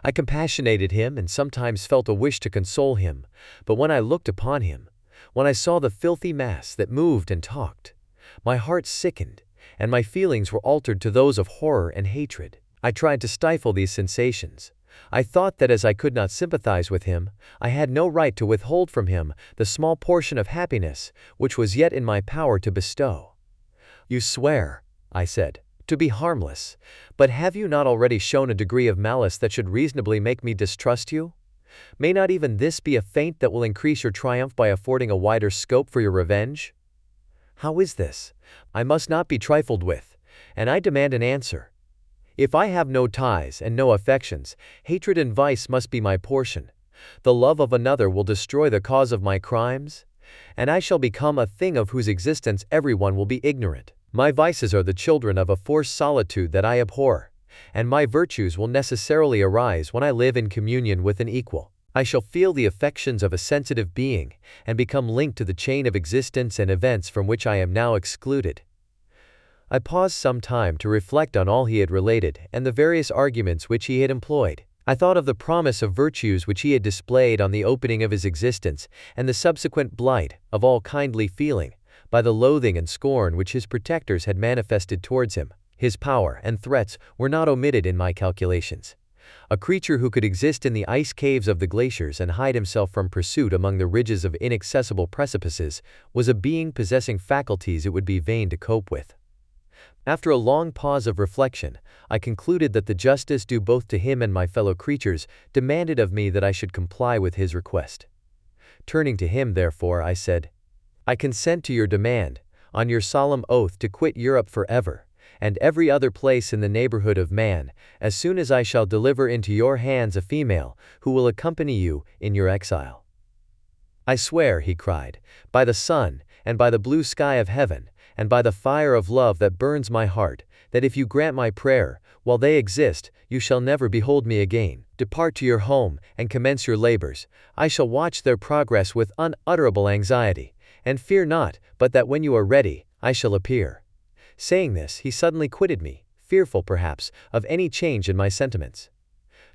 I compassionated him and sometimes felt a wish to console him, but when I looked upon him, when I saw the filthy mass that moved and talked, my heart sickened, and my feelings were altered to those of horror and hatred. I tried to stifle these sensations. I thought that as I could not sympathize with him, I had no right to withhold from him the small portion of happiness which was yet in my power to bestow. "You swear," I said, "to be harmless, but have you not already shown a degree of malice that should reasonably make me distrust you? May not even this be a feint that will increase your triumph by affording a wider scope for your revenge?" "How is this? I must not be trifled with, and I demand an answer. If I have no ties and no affections, hatred and vice must be my portion. The love of another will destroy the cause of my crimes, and I shall become a thing of whose existence everyone will be ignorant. My vices are the children of a forced solitude that I abhor, and my virtues will necessarily arise when I live in communion with an equal. I shall feel the affections of a sensitive being, and become linked to the chain of existence and events from which I am now excluded." I paused some time to reflect on all he had related and the various arguments which he had employed. I thought of the promise of virtues which he had displayed on the opening of his existence, and the subsequent blight of all kindly feeling, by the loathing and scorn which his protectors had manifested towards him. His power and threats were not omitted in my calculations. A creature who could exist in the ice caves of the glaciers and hide himself from pursuit among the ridges of inaccessible precipices was a being possessing faculties it would be vain to cope with. After a long pause of reflection, I concluded that the justice due both to him and my fellow creatures demanded of me that I should comply with his request. Turning to him, therefore, I said, "I consent to your demand, on your solemn oath to quit Europe forever, and every other place in the neighborhood of man, as soon as I shall deliver into your hands a female who will accompany you in your exile." "I swear," he cried, "by the sun, and by the blue sky of heaven, and by the fire of love that burns my heart, that if you grant my prayer, while they exist, you shall never behold me again. Depart to your home, and commence your labors. I shall watch their progress with unutterable anxiety, and fear not, but that when you are ready, I shall appear." Saying this, he suddenly quitted me, fearful, perhaps, of any change in my sentiments.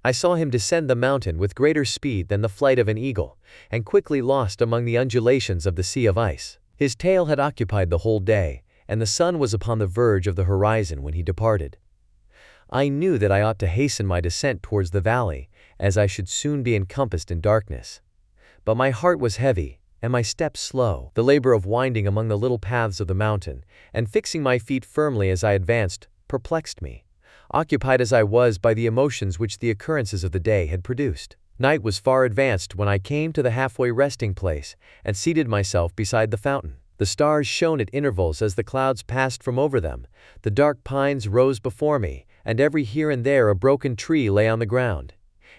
I saw him descend the mountain with greater speed than the flight of an eagle, and quickly lost among the undulations of the sea of ice. His tale had occupied the whole day, and the sun was upon the verge of the horizon when he departed. I knew that I ought to hasten my descent towards the valley, as I should soon be encompassed in darkness. But my heart was heavy, and my steps slow. The labor of winding among the little paths of the mountain, and fixing my feet firmly as I advanced, perplexed me, occupied as I was by the emotions which the occurrences of the day had produced. Night was far advanced when I came to the halfway resting place, and seated myself beside the fountain. The stars shone at intervals as the clouds passed from over them, the dark pines rose before me, and every here and there a broken tree lay on the ground.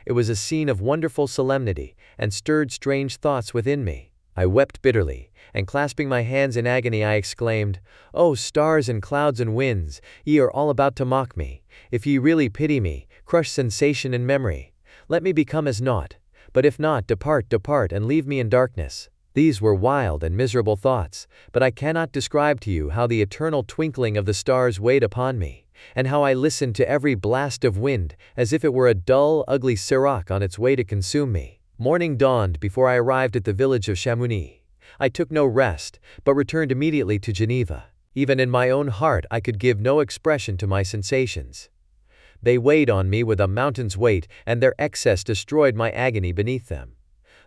It was a scene of wonderful solemnity, and stirred strange thoughts within me. I wept bitterly, and clasping my hands in agony I exclaimed, "O stars and clouds and winds, ye are all about to mock me. If ye really pity me, crush sensation and memory. Let me become as naught, but if not, depart, depart, and leave me in darkness." These were wild and miserable thoughts, but I cannot describe to you how the eternal twinkling of the stars weighed upon me, and how I listened to every blast of wind, as if it were a dull, ugly siroc on its way to consume me. Morning dawned before I arrived at the village of Chamonix. I took no rest, but returned immediately to Geneva. Even in my own heart I could give no expression to my sensations. They weighed on me with a mountain's weight, and their excess destroyed my agony beneath them.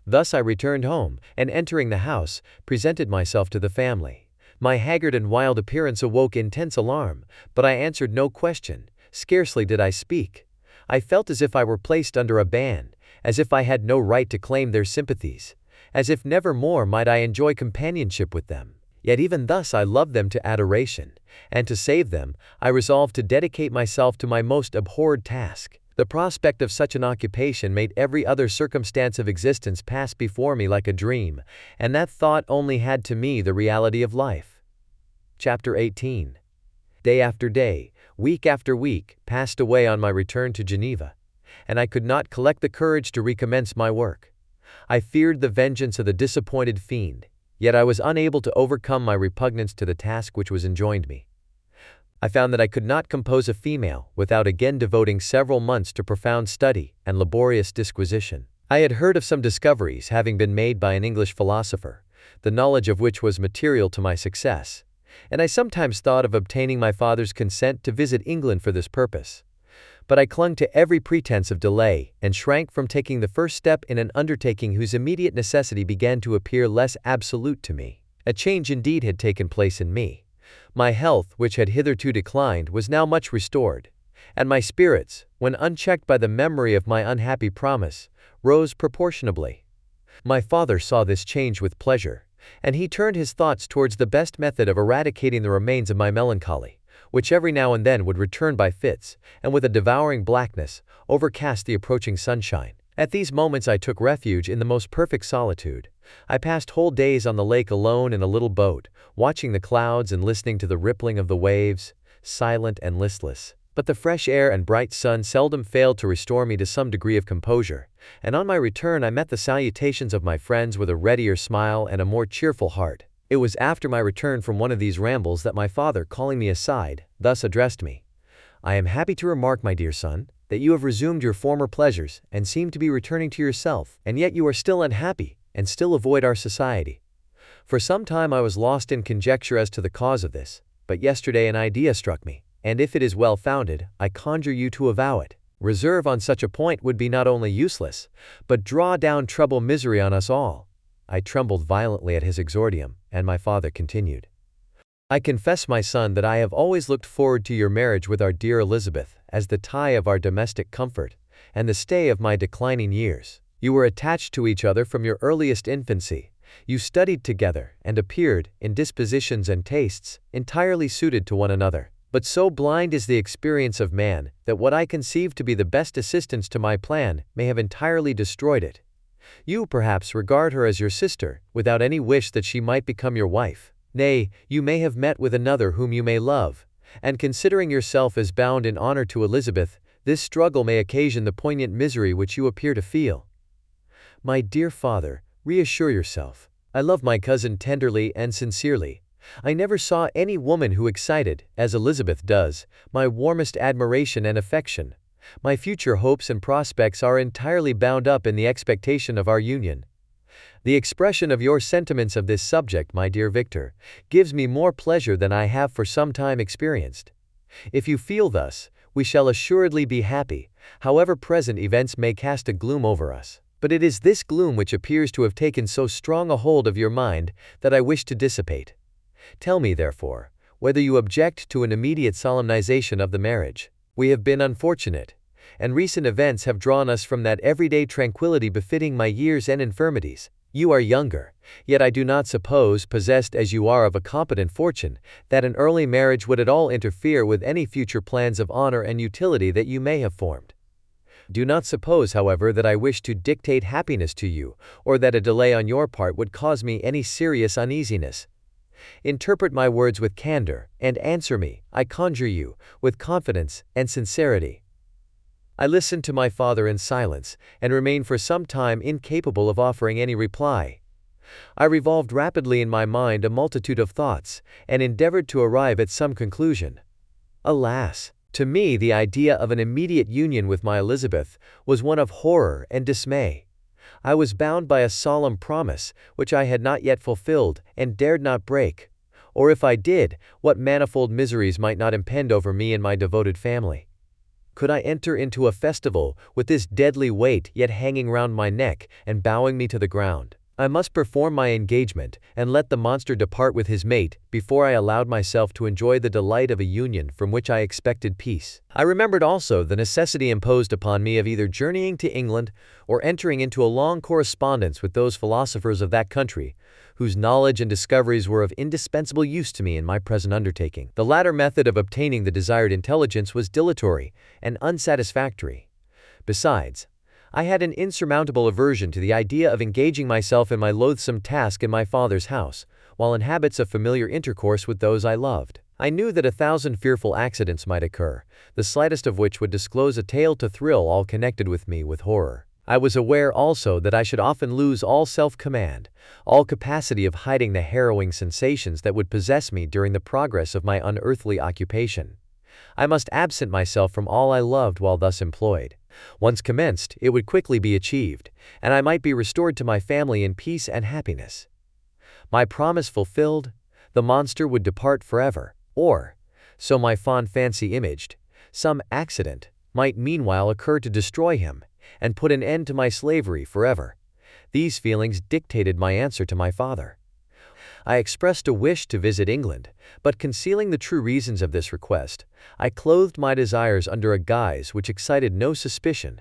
Thus I returned home, and entering the house, presented myself to the family. My haggard and wild appearance awoke intense alarm, but I answered no question. Scarcely did I speak. I felt as if I were placed under a ban, as if I had no right to claim their sympathies, as if never more might I enjoy companionship with them. Yet even thus I loved them to adoration, and to save them, I resolved to dedicate myself to my most abhorred task. The prospect of such an occupation made every other circumstance of existence pass before me like a dream, and that thought only had to me the reality of life. Chapter 18. Day after day, week after week, passed away on my return to Geneva, and I could not collect the courage to recommence my work. I feared the vengeance of the disappointed fiend, yet I was unable to overcome my repugnance to the task which was enjoined me. I found that I could not compose a female without again devoting several months to profound study and laborious disquisition. I had heard of some discoveries having been made by an English philosopher, the knowledge of which was material to my success, and I sometimes thought of obtaining my father's consent to visit England for this purpose. But I clung to every pretense of delay and shrank from taking the first step in an undertaking whose immediate necessity began to appear less absolute to me. A change indeed had taken place in me. My health, which had hitherto declined, was now much restored, and my spirits, when unchecked by the memory of my unhappy promise, rose proportionably. My father saw this change with pleasure, and he turned his thoughts towards the best method of eradicating the remains of my melancholy, which every now and then would return by fits, and with a devouring blackness, overcast the approaching sunshine. At these moments I took refuge in the most perfect solitude. I passed whole days on the lake alone in a little boat, watching the clouds and listening to the rippling of the waves, silent and listless. But the fresh air and bright sun seldom failed to restore me to some degree of composure, and on my return I met the salutations of my friends with a readier smile and a more cheerful heart. It was after my return from one of these rambles that my father, calling me aside, thus addressed me: "I am happy to remark, my dear son, that you have resumed your former pleasures and seem to be returning to yourself, and yet you are still unhappy, and still avoid our society. For some time I was lost in conjecture as to the cause of this, but yesterday an idea struck me, and if it is well founded, I conjure you to avow it. Reserve on such a point would be not only useless, but draw down treble misery on us all." I trembled violently at his exordium, and my father continued: "I confess, my son, that I have always looked forward to your marriage with our dear Elizabeth as the tie of our domestic comfort, and the stay of my declining years. You were attached to each other from your earliest infancy. You studied together, and appeared, in dispositions and tastes, entirely suited to one another. But so blind is the experience of man, that what I conceived to be the best assistance to my plan may have entirely destroyed it. You, perhaps, regard her as your sister, without any wish that she might become your wife. Nay, you may have met with another whom you may love, and considering yourself as bound in honor to Elizabeth, this struggle may occasion the poignant misery which you appear to feel. My dear father, reassure yourself. I love my cousin tenderly and sincerely. I never saw any woman who excited, as Elizabeth does, my warmest admiration and affection. My future hopes and prospects are entirely bound up in the expectation of our union. The expression of your sentiments of this subject, my dear Victor, gives me more pleasure than I have for some time experienced. If you feel thus, we shall assuredly be happy, however present events may cast a gloom over us. But it is this gloom which appears to have taken so strong a hold of your mind that I wish to dissipate. Tell me, therefore, whether you object to an immediate solemnization of the marriage. We have been unfortunate, and recent events have drawn us from that everyday tranquility befitting my years and infirmities. You are younger, yet I do not suppose, possessed as you are of a competent fortune, that an early marriage would at all interfere with any future plans of honor and utility that you may have formed. Do not suppose, however, that I wish to dictate happiness to you, or that a delay on your part would cause me any serious uneasiness. Interpret my words with candor, and answer me, I conjure you, with confidence and sincerity." I listened to my father in silence, and remained for some time incapable of offering any reply. I revolved rapidly in my mind a multitude of thoughts, and endeavored to arrive at some conclusion. Alas! To me the idea of an immediate union with my Elizabeth was one of horror and dismay. I was bound by a solemn promise, which I had not yet fulfilled, and dared not break. Or if I did, what manifold miseries might not impend over me and my devoted family? Could I enter into a festival, with this deadly weight yet hanging round my neck, and bowing me to the ground? I must perform my engagement, and let the monster depart with his mate, before I allowed myself to enjoy the delight of a union from which I expected peace. I remembered also the necessity imposed upon me of either journeying to England, or entering into a long correspondence with those philosophers of that country, whose knowledge and discoveries were of indispensable use to me in my present undertaking. The latter method of obtaining the desired intelligence was dilatory and unsatisfactory. Besides, I had an insurmountable aversion to the idea of engaging myself in my loathsome task in my father's house, while in habits of familiar intercourse with those I loved. I knew that 1,000 fearful accidents might occur, the slightest of which would disclose a tale to thrill all connected with me with horror. I was aware also that I should often lose all self-command, all capacity of hiding the harrowing sensations that would possess me during the progress of my unearthly occupation. I must absent myself from all I loved while thus employed. Once commenced, it would quickly be achieved, and I might be restored to my family in peace and happiness. My promise fulfilled, the monster would depart forever, or, so my fond fancy imaged, some accident might meanwhile occur to destroy him, and put an end to my slavery forever. These feelings dictated my answer to my father. I expressed a wish to visit England, but concealing the true reasons of this request, I clothed my desires under a guise which excited no suspicion,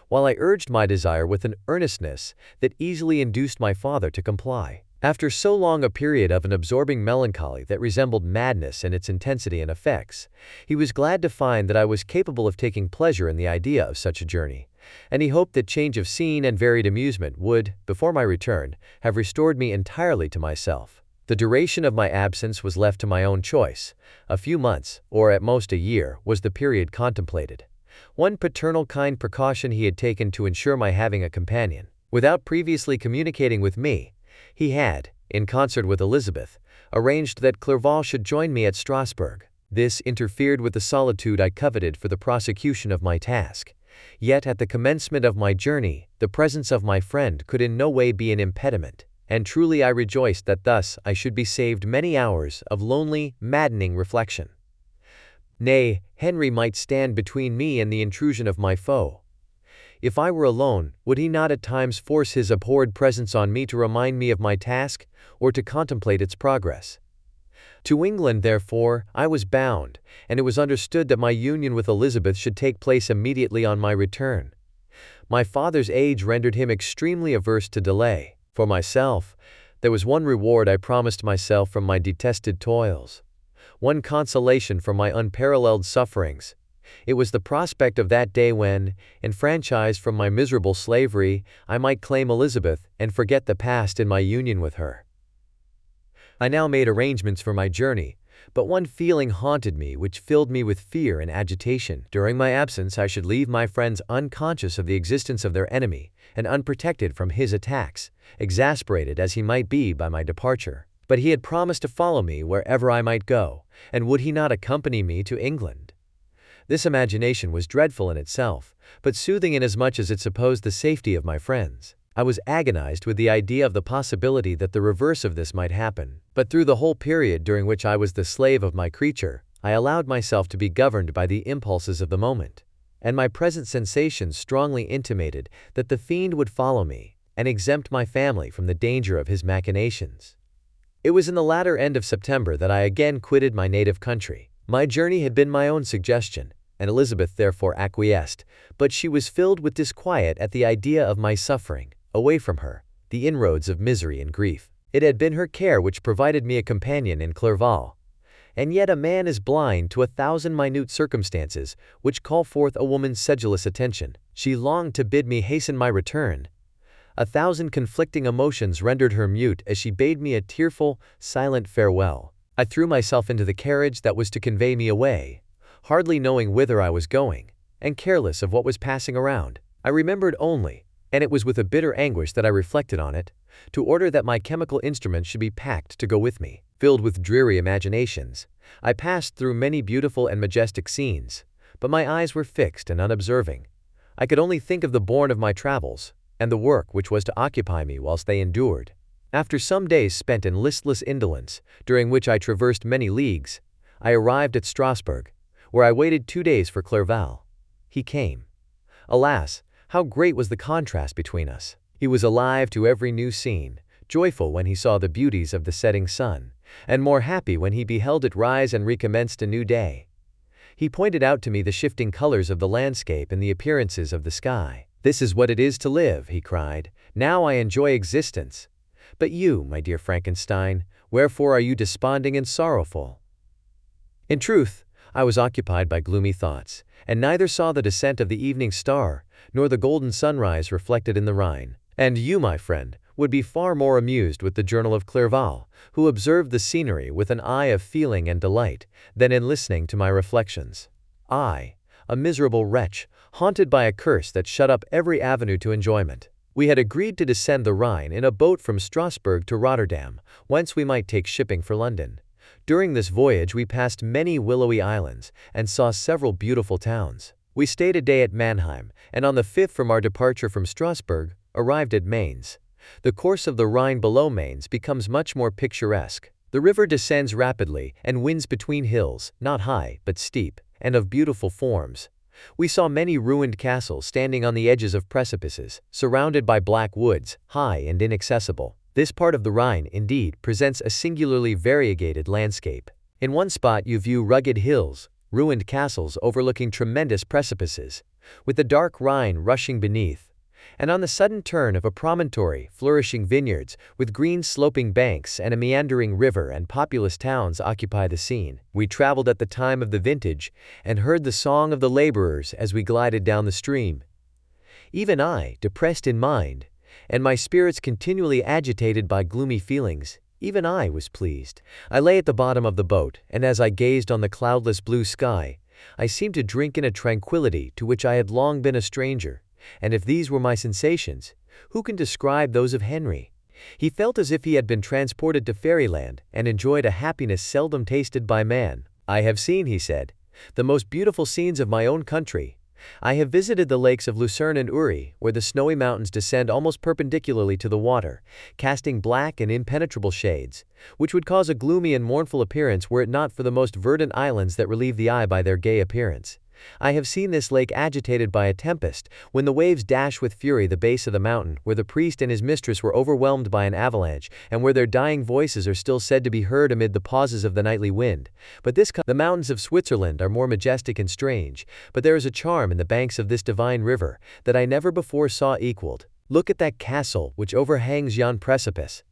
while I urged my desire with an earnestness that easily induced my father to comply. After so long a period of an absorbing melancholy that resembled madness in its intensity and effects, he was glad to find that I was capable of taking pleasure in the idea of such a journey, and he hoped that change of scene and varied amusement would, before my return, have restored me entirely to myself. The duration of my absence was left to my own choice. A few months, or at most a year, was the period contemplated. One paternal kind precaution he had taken to ensure my having a companion. Without previously communicating with me, he had, in concert with Elizabeth, arranged that Clerval should join me at Strasbourg. This interfered with the solitude I coveted for the prosecution of my task. Yet at the commencement of my journey, the presence of my friend could in no way be an impediment. And truly I rejoiced that thus I should be saved many hours of lonely, maddening reflection. Nay, Henry might stand between me and the intrusion of my foe. If I were alone, would he not at times force his abhorred presence on me to remind me of my task, or to contemplate its progress? To England, therefore, I was bound, and it was understood that my union with Elizabeth should take place immediately on my return. My father's age rendered him extremely averse to delay. For myself, there was one reward I promised myself from my detested toils, one consolation from my unparalleled sufferings. It was the prospect of that day when, enfranchised from my miserable slavery, I might claim Elizabeth and forget the past in my union with her. I now made arrangements for my journey, but one feeling haunted me which filled me with fear and agitation. During my absence I should leave my friends unconscious of the existence of their enemy, and unprotected from his attacks, exasperated as he might be by my departure. But he had promised to follow me wherever I might go, and would he not accompany me to England? This imagination was dreadful in itself, but soothing inasmuch as it supposed the safety of my friends. I was agonized with the idea of the possibility that the reverse of this might happen, but through the whole period during which I was the slave of my creature, I allowed myself to be governed by the impulses of the moment, and my present sensations strongly intimated that the fiend would follow me, and exempt my family from the danger of his machinations. It was in the latter end of September that I again quitted my native country. My journey had been my own suggestion, and Elizabeth therefore acquiesced, but she was filled with disquiet at the idea of my suffering, away from her, the inroads of misery and grief. It had been her care which provided me a companion in Clerval. And yet a man is blind to 1,000 minute circumstances which call forth a woman's sedulous attention. She longed to bid me hasten my return. 1,000 conflicting emotions rendered her mute as she bade me a tearful, silent farewell. I threw myself into the carriage that was to convey me away, hardly knowing whither I was going, and careless of what was passing around. I remembered only, and it was with a bitter anguish that I reflected on it, to order that my chemical instruments should be packed to go with me. Filled with dreary imaginations, I passed through many beautiful and majestic scenes, but my eyes were fixed and unobserving. I could only think of the bourne of my travels, and the work which was to occupy me whilst they endured. After some days spent in listless indolence, during which I traversed many leagues, I arrived at Strasbourg, where I waited 2 days for Clerval. He came. Alas, how great was the contrast between us! He was alive to every new scene, joyful when he saw the beauties of the setting sun, and more happy when he beheld it rise and recommenced a new day. He pointed out to me the shifting colors of the landscape and the appearances of the sky. "This is what it is to live," he cried. "Now I enjoy existence. But you, my dear Frankenstein, wherefore are you desponding and sorrowful?" In truth, I was occupied by gloomy thoughts, and neither saw the descent of the evening star, nor the golden sunrise reflected in the Rhine. And you, my friend, would be far more amused with the journal of Clerval, who observed the scenery with an eye of feeling and delight, than in listening to my reflections. I, a miserable wretch, haunted by a curse that shut up every avenue to enjoyment. We had agreed to descend the Rhine in a boat from Strasbourg to Rotterdam, whence we might take shipping for London. During this voyage we passed many willowy islands, and saw several beautiful towns. We stayed a day at Mannheim, and on the 5th from our departure from Strasbourg, arrived at Mainz. The course of the Rhine below Mainz becomes much more picturesque. The river descends rapidly and winds between hills, not high, but steep, and of beautiful forms. We saw many ruined castles standing on the edges of precipices, surrounded by black woods, high and inaccessible. This part of the Rhine, indeed, presents a singularly variegated landscape. In one spot you view rugged hills, ruined castles overlooking tremendous precipices, with the dark Rhine rushing beneath, and on the sudden turn of a promontory, flourishing vineyards, with green sloping banks and a meandering river and populous towns occupy the scene. We traveled at the time of the vintage, and heard the song of the laborers as we glided down the stream. Even I, depressed in mind, and my spirits continually agitated by gloomy feelings, even I was pleased. I lay at the bottom of the boat, and as I gazed on the cloudless blue sky, I seemed to drink in a tranquility to which I had long been a stranger. And if these were my sensations, who can describe those of Henry? He felt as if he had been transported to fairyland, and enjoyed a happiness seldom tasted by man. "I have seen," he said, "the most beautiful scenes of my own country. I have visited the lakes of Lucerne and Uri, where the snowy mountains descend almost perpendicularly to the water, casting black and impenetrable shades, which would cause a gloomy and mournful appearance were it not for the most verdant islands that relieve the eye by their gay appearance. I have seen this lake agitated by a tempest, when the waves dash with fury the base of the mountain, where the priest and his mistress were overwhelmed by an avalanche, and where their dying voices are still said to be heard amid the pauses of the nightly wind. But the mountains of Switzerland are more majestic and strange, but there is a charm in the banks of this divine river that I never before saw equaled. Look at that castle which overhangs yon precipice,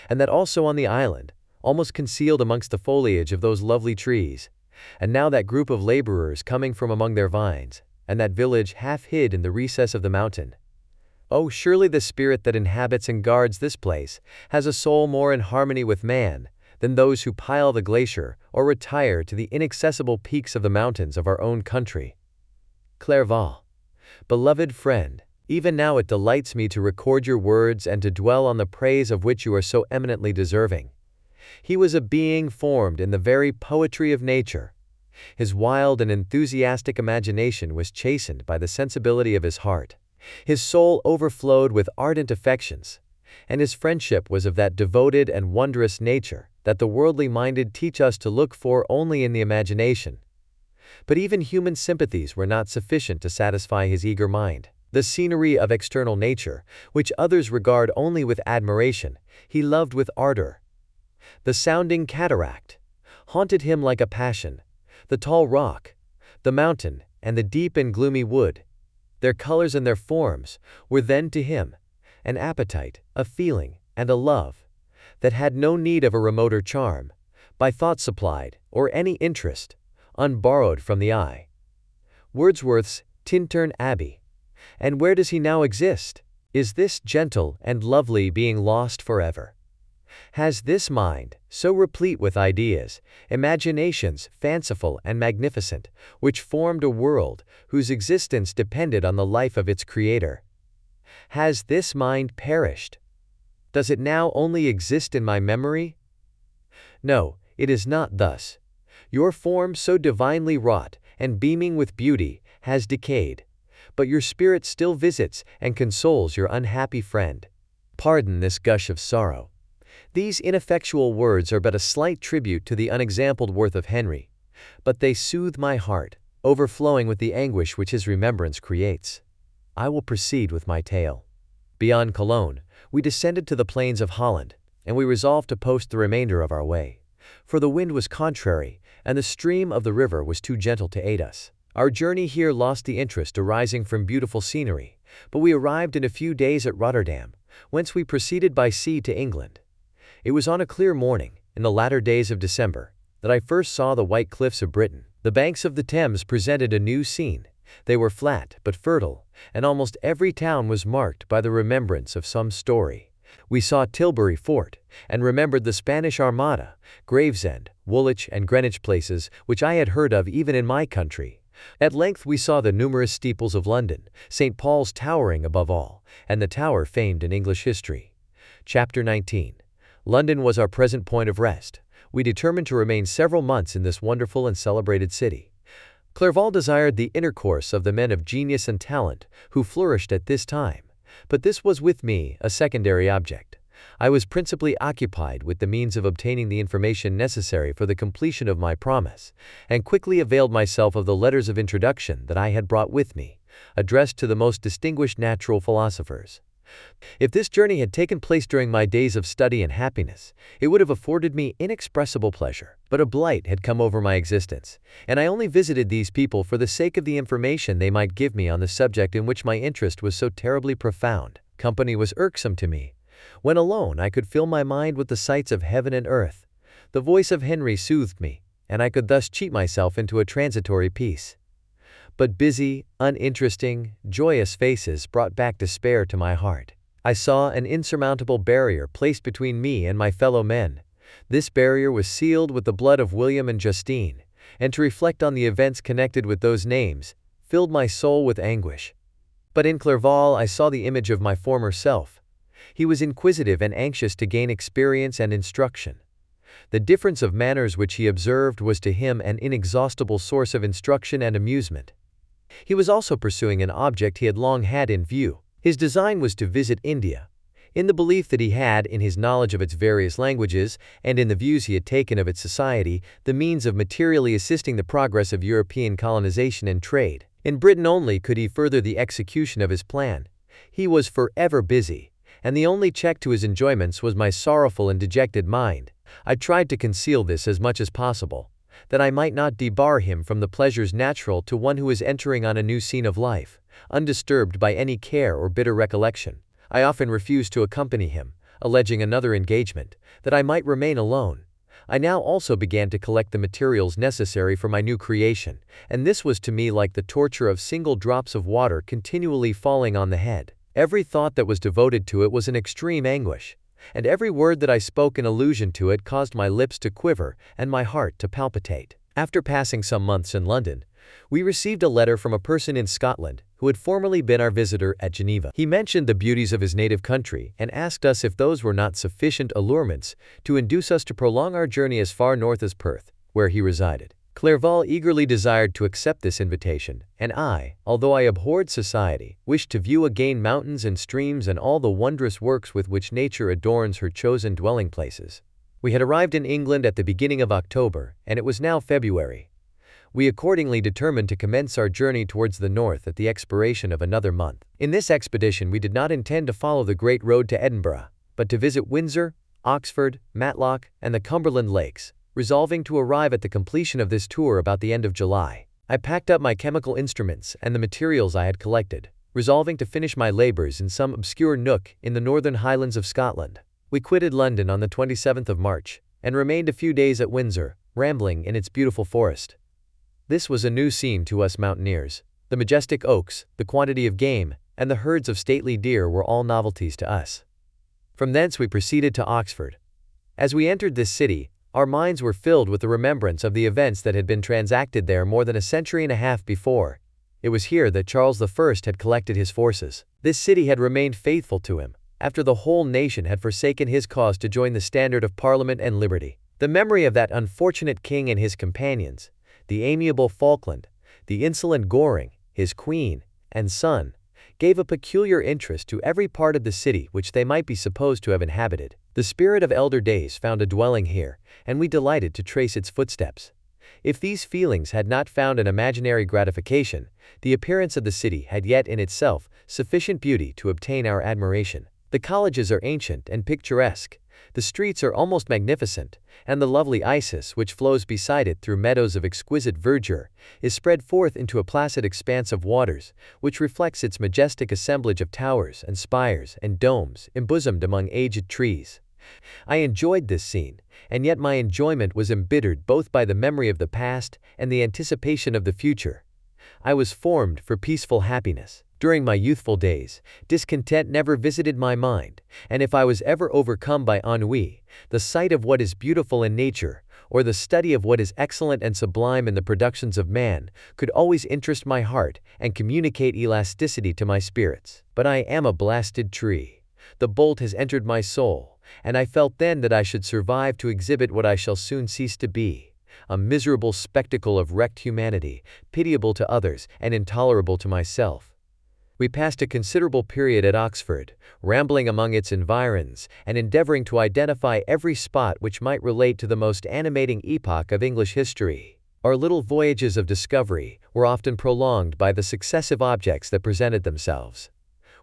and that also on the island, almost concealed amongst the foliage of those lovely trees. And now that group of laborers coming from among their vines, and that village half hid in the recess of the mountain. Oh, surely the spirit that inhabits and guards this place has a soul more in harmony with man than those who pile the glacier or retire to the inaccessible peaks of the mountains of our own country." Clerval. Beloved friend, even now it delights me to record your words and to dwell on the praise of which you are so eminently deserving. He was a being formed in the very poetry of nature. His wild and enthusiastic imagination was chastened by the sensibility of his heart. His soul overflowed with ardent affections, and his friendship was of that devoted and wondrous nature that the worldly-minded teach us to look for only in the imagination. But even human sympathies were not sufficient to satisfy his eager mind. The scenery of external nature, which others regard only with admiration, he loved with ardor. The sounding cataract haunted him like a passion. The tall rock, the mountain, and the deep and gloomy wood, their colors and their forms, were then to him an appetite, a feeling, and a love that had no need of a remoter charm, by thought supplied, or any interest, unborrowed from the eye. Wordsworth's Tintern Abbey. And where does he now exist? Is this gentle and lovely being lost forever? Has this mind, so replete with ideas, imaginations fanciful and magnificent, which formed a world whose existence depended on the life of its creator, Has this mind perished? Does it now only exist in my memory? No, it is not thus. Your form, so divinely wrought and beaming with beauty, has decayed, but your spirit still visits and consoles your unhappy friend. Pardon this gush of sorrow. These ineffectual words are but a slight tribute to the unexampled worth of Henry, but they soothe my heart, overflowing with the anguish which his remembrance creates. I will proceed with my tale. Beyond Cologne, we descended to the plains of Holland, and we resolved to post the remainder of our way, for the wind was contrary, and the stream of the river was too gentle to aid us. Our journey here lost the interest arising from beautiful scenery, but we arrived in a few days at Rotterdam, whence we proceeded by sea to England. It was on a clear morning, in the latter days of December, that I first saw the white cliffs of Britain. The banks of the Thames presented a new scene. They were flat but fertile, and almost every town was marked by the remembrance of some story. We saw Tilbury Fort, and remembered the Spanish Armada, Gravesend, Woolwich and Greenwich places, which I had heard of even in my country. At length we saw the numerous steeples of London, St. Paul's towering above all, and the Tower famed in English history. Chapter 19. London was our present point of rest. We determined to remain several months in this wonderful and celebrated city. Clerval desired the intercourse of the men of genius and talent who flourished at this time, but this was with me a secondary object. I was principally occupied with the means of obtaining the information necessary for the completion of my promise, and quickly availed myself of the letters of introduction that I had brought with me, addressed to the most distinguished natural philosophers. If this journey had taken place during my days of study and happiness, it would have afforded me inexpressible pleasure. But a blight had come over my existence, and I only visited these people for the sake of the information they might give me on the subject in which my interest was so terribly profound. Company was irksome to me. When alone, I could fill my mind with the sights of heaven and earth. The voice of Henry soothed me, and I could thus cheat myself into a transitory peace. But busy, uninteresting, joyous faces brought back despair to my heart. I saw an insurmountable barrier placed between me and my fellow men. This barrier was sealed with the blood of William and Justine, and to reflect on the events connected with those names filled my soul with anguish. But in Clerval I saw the image of my former self. He was inquisitive and anxious to gain experience and instruction. The difference of manners which he observed was to him an inexhaustible source of instruction and amusement. He was also pursuing an object he had long had in view. His design was to visit India, in the belief that he had, in his knowledge of its various languages, and in the views he had taken of its society, the means of materially assisting the progress of European colonization and trade. In Britain only could he further the execution of his plan. He was forever busy, and the only check to his enjoyments was my sorrowful and dejected mind. I tried to conceal this as much as possible, that I might not debar him from the pleasures natural to one who is entering on a new scene of life, undisturbed by any care or bitter recollection. I often refused to accompany him, alleging another engagement, that I might remain alone. I now also began to collect the materials necessary for my new creation, and this was to me like the torture of single drops of water continually falling on the head. Every thought that was devoted to it was an extreme anguish, and every word that I spoke in allusion to it caused my lips to quiver and my heart to palpitate. After passing some months in London, we received a letter from a person in Scotland who had formerly been our visitor at Geneva. He mentioned the beauties of his native country and asked us if those were not sufficient allurements to induce us to prolong our journey as far north as Perth, where he resided. Clerval eagerly desired to accept this invitation, and I, although I abhorred society, wished to view again mountains and streams and all the wondrous works with which nature adorns her chosen dwelling places. We had arrived in England at the beginning of October, and it was now February. We accordingly determined to commence our journey towards the north at the expiration of another month. In this expedition we did not intend to follow the great road to Edinburgh, but to visit Windsor, Oxford, Matlock, and the Cumberland Lakes, resolving to arrive at the completion of this tour about the end of July. I packed up my chemical instruments and the materials I had collected, resolving to finish my labors in some obscure nook in the northern highlands of Scotland. We quitted London on the 27th of March, and remained a few days at Windsor, rambling in its beautiful forest. This was a new scene to us mountaineers. The majestic oaks, the quantity of game, and the herds of stately deer were all novelties to us. From thence we proceeded to Oxford. As we entered this city, our minds were filled with the remembrance of the events that had been transacted there more than a century and a half before. It was here that Charles I had collected his forces. This city had remained faithful to him, after the whole nation had forsaken his cause to join the standard of Parliament and liberty. The memory of that unfortunate king and his companions, the amiable Falkland, the insolent Goring, his queen, and son, gave a peculiar interest to every part of the city which they might be supposed to have inhabited. The spirit of elder days found a dwelling here, and we delighted to trace its footsteps. If these feelings had not found an imaginary gratification, the appearance of the city had yet in itself sufficient beauty to obtain our admiration. The colleges are ancient and picturesque, the streets are almost magnificent, and the lovely Isis which flows beside it through meadows of exquisite verdure is spread forth into a placid expanse of waters, which reflects its majestic assemblage of towers and spires and domes embosomed among aged trees. I enjoyed this scene, and yet my enjoyment was embittered both by the memory of the past and the anticipation of the future. I was formed for peaceful happiness. During my youthful days, discontent never visited my mind, and if I was ever overcome by ennui, the sight of what is beautiful in nature, or the study of what is excellent and sublime in the productions of man, could always interest my heart and communicate elasticity to my spirits. But I am a blasted tree. The bolt has entered my soul, and I felt then that I should survive to exhibit what I shall soon cease to be, a miserable spectacle of wrecked humanity, pitiable to others and intolerable to myself. We passed a considerable period at Oxford, rambling among its environs and endeavoring to identify every spot which might relate to the most animating epoch of English history. Our little voyages of discovery were often prolonged by the successive objects that presented themselves.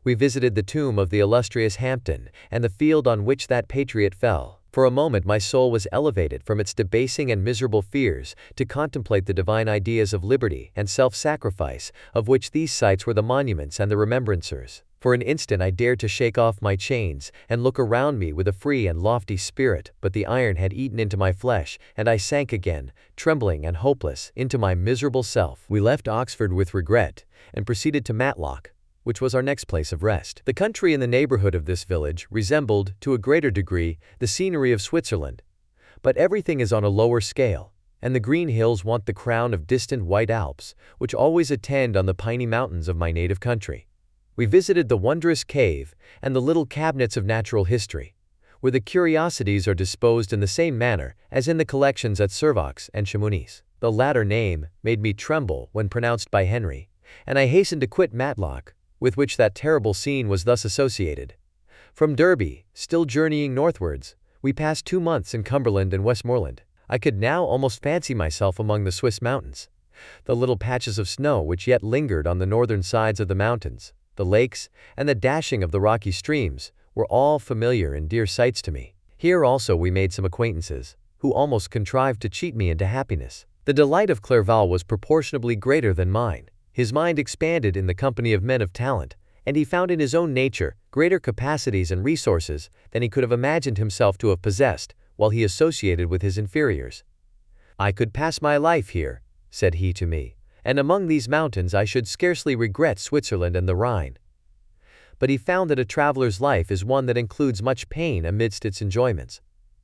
We visited the tomb of the illustrious Hampden and the field on which that patriot fell. For a moment my soul was elevated from its debasing and miserable fears to contemplate the divine ideas of liberty and self-sacrifice, of which these sites were the monuments and the remembrancers. For an instant I dared to shake off my chains and look around me with a free and lofty spirit, but the iron had eaten into my flesh, and I sank again, trembling and hopeless, into my miserable self. We left Oxford with regret, and proceeded to Matlock, which was our next place of rest. The country in the neighborhood of this village resembled, to a greater degree, the scenery of Switzerland. But everything is on a lower scale, and the green hills want the crown of distant white Alps, which always attend on the piny mountains of my native country. We visited the wondrous cave and the little cabinets of natural history, where the curiosities are disposed in the same manner as in the collections at Servox and Chamonix. The latter name made me tremble when pronounced by Henry, and I hastened to quit Matlock, with which that terrible scene was thus associated. From Derby, still journeying northwards, we passed 2 months in Cumberland and Westmoreland. I could now almost fancy myself among the Swiss mountains. The little patches of snow which yet lingered on the northern sides of the mountains, the lakes, and the dashing of the rocky streams, were all familiar and dear sights to me. Here also we made some acquaintances, who almost contrived to cheat me into happiness. The delight of Clerval was proportionably greater than mine. His mind expanded in the company of men of talent, and he found in his own nature greater capacities and resources than he could have imagined himself to have possessed while he associated with his inferiors. "I could pass my life here," said he to me, "and among these mountains I should scarcely regret Switzerland and the Rhine." But he found that a traveler's life is one that includes much pain amidst its enjoyments.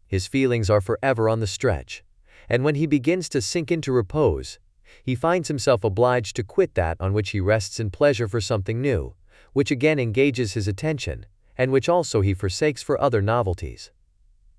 His feelings are forever on the stretch, and when he begins to sink into repose, he finds himself obliged to quit that on which he rests in pleasure for something new, which again engages his attention, and which also he forsakes for other novelties.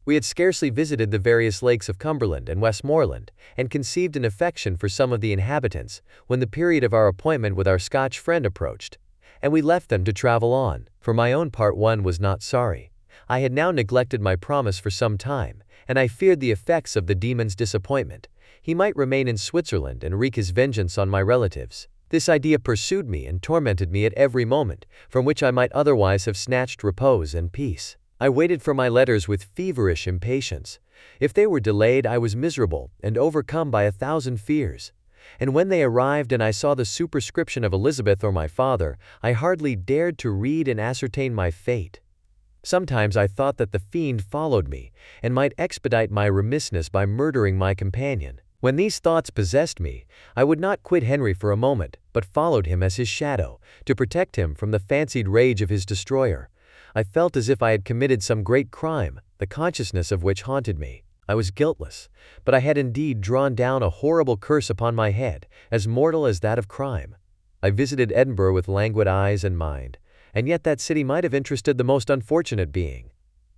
We had scarcely visited the various lakes of Cumberland and Westmoreland, and conceived an affection for some of the inhabitants, when the period of our appointment with our Scotch friend approached, and we left them to travel on. For my own part, one was not sorry. I had now neglected my promise for some time, and I feared the effects of the demon's disappointment. He might remain in Switzerland and wreak his vengeance on my relatives. This idea pursued me and tormented me at every moment, from which I might otherwise have snatched repose and peace. I waited for my letters with feverish impatience. If they were delayed, I was miserable and overcome by 1,000 fears. And when they arrived and I saw the superscription of Elizabeth or my father, I hardly dared to read and ascertain my fate. Sometimes I thought that the fiend followed me, and might expedite my remissness by murdering my companion. When these thoughts possessed me, I would not quit Henry for a moment, but followed him as his shadow, to protect him from the fancied rage of his destroyer. I felt as if I had committed some great crime, the consciousness of which haunted me. I was guiltless, but I had indeed drawn down a horrible curse upon my head, as mortal as that of crime. I visited Edinburgh with languid eyes and mind, and yet that city might have interested the most unfortunate being.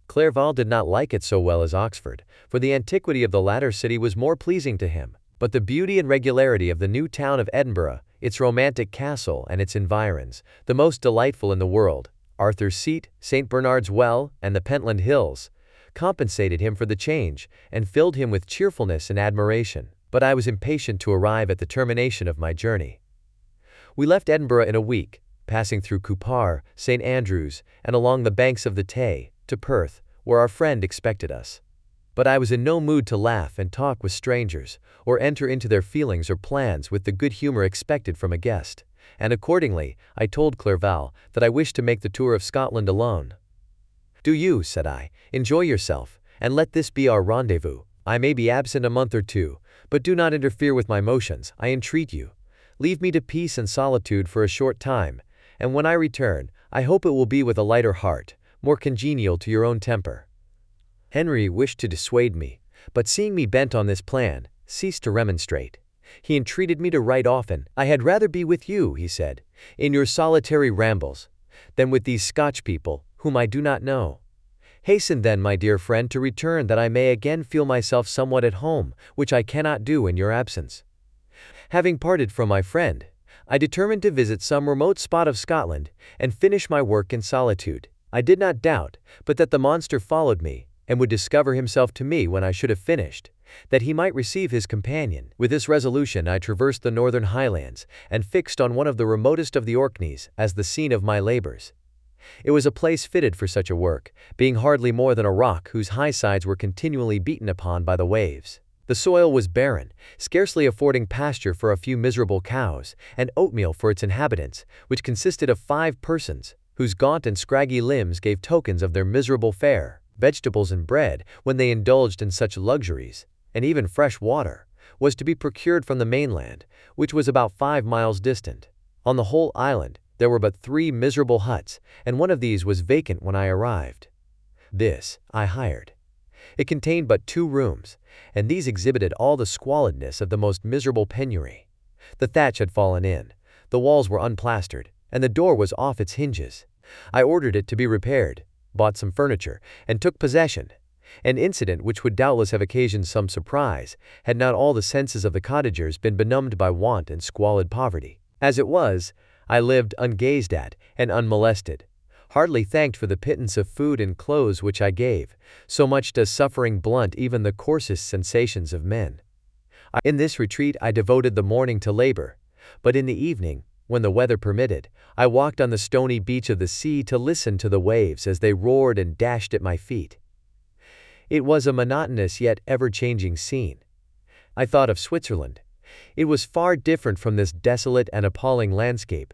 Clerval did not like it so well as Oxford, for the antiquity of the latter city was more pleasing to him, but the beauty and regularity of the new town of Edinburgh, its romantic castle and its environs, the most delightful in the world, Arthur's Seat, St. Bernard's Well, and the Pentland Hills, compensated him for the change and filled him with cheerfulness and admiration. But I was impatient to arrive at the termination of my journey. We left Edinburgh in a week, passing through Cupar, St. Andrews, and along the banks of the Tay, to Perth, where our friend expected us. But I was in no mood to laugh and talk with strangers, or enter into their feelings or plans with the good humor expected from a guest, and accordingly, I told Clerval that I wished to make the tour of Scotland alone. "Do you," said I, "enjoy yourself, and let this be our rendezvous. I may be absent a month or two, but do not interfere with my motions, I entreat you. Leave me to peace and solitude for a short time, and when I return, I hope it will be with a lighter heart, more congenial to your own temper." Henry wished to dissuade me, but seeing me bent on this plan, ceased to remonstrate. He entreated me to write often. "I had rather be with you," he said, "in your solitary rambles, than with these Scotch people, whom I do not know. Hasten then, my dear friend, to return that I may again feel myself somewhat at home, which I cannot do in your absence." Having parted from my friend, I determined to visit some remote spot of Scotland and finish my work in solitude. I did not doubt, but that the monster followed me, and would discover himself to me when I should have finished, that he might receive his companion. With this resolution I traversed the northern highlands, and fixed on one of the remotest of the Orkneys as the scene of my labors. It was a place fitted for such a work, being hardly more than a rock whose high sides were continually beaten upon by the waves. The soil was barren, scarcely affording pasture for a few miserable cows, and oatmeal for its inhabitants, which consisted of 5 persons, whose gaunt and scraggy limbs gave tokens of their miserable fare. Vegetables and bread, when they indulged in such luxuries, and even fresh water, was to be procured from the mainland, which was about 5 miles distant. On the whole island, there were but 3 miserable huts, and one of these was vacant when I arrived. This I hired. It contained but 2 rooms, and these exhibited all the squalidness of the most miserable penury. The thatch had fallen in, the walls were unplastered, and the door was off its hinges. I ordered it to be repaired, bought some furniture, and took possession, an incident which would doubtless have occasioned some surprise, had not all the senses of the cottagers been benumbed by want and squalid poverty. As it was, I lived ungazed at and unmolested, hardly thanked for the pittance of food and clothes which I gave, so much does suffering blunt even the coarsest sensations of men. In this retreat I devoted the morning to labor, but in the evening, when the weather permitted, I walked on the stony beach of the sea to listen to the waves as they roared and dashed at my feet. It was a monotonous yet ever-changing scene. I thought of Switzerland. It was far different from this desolate and appalling landscape.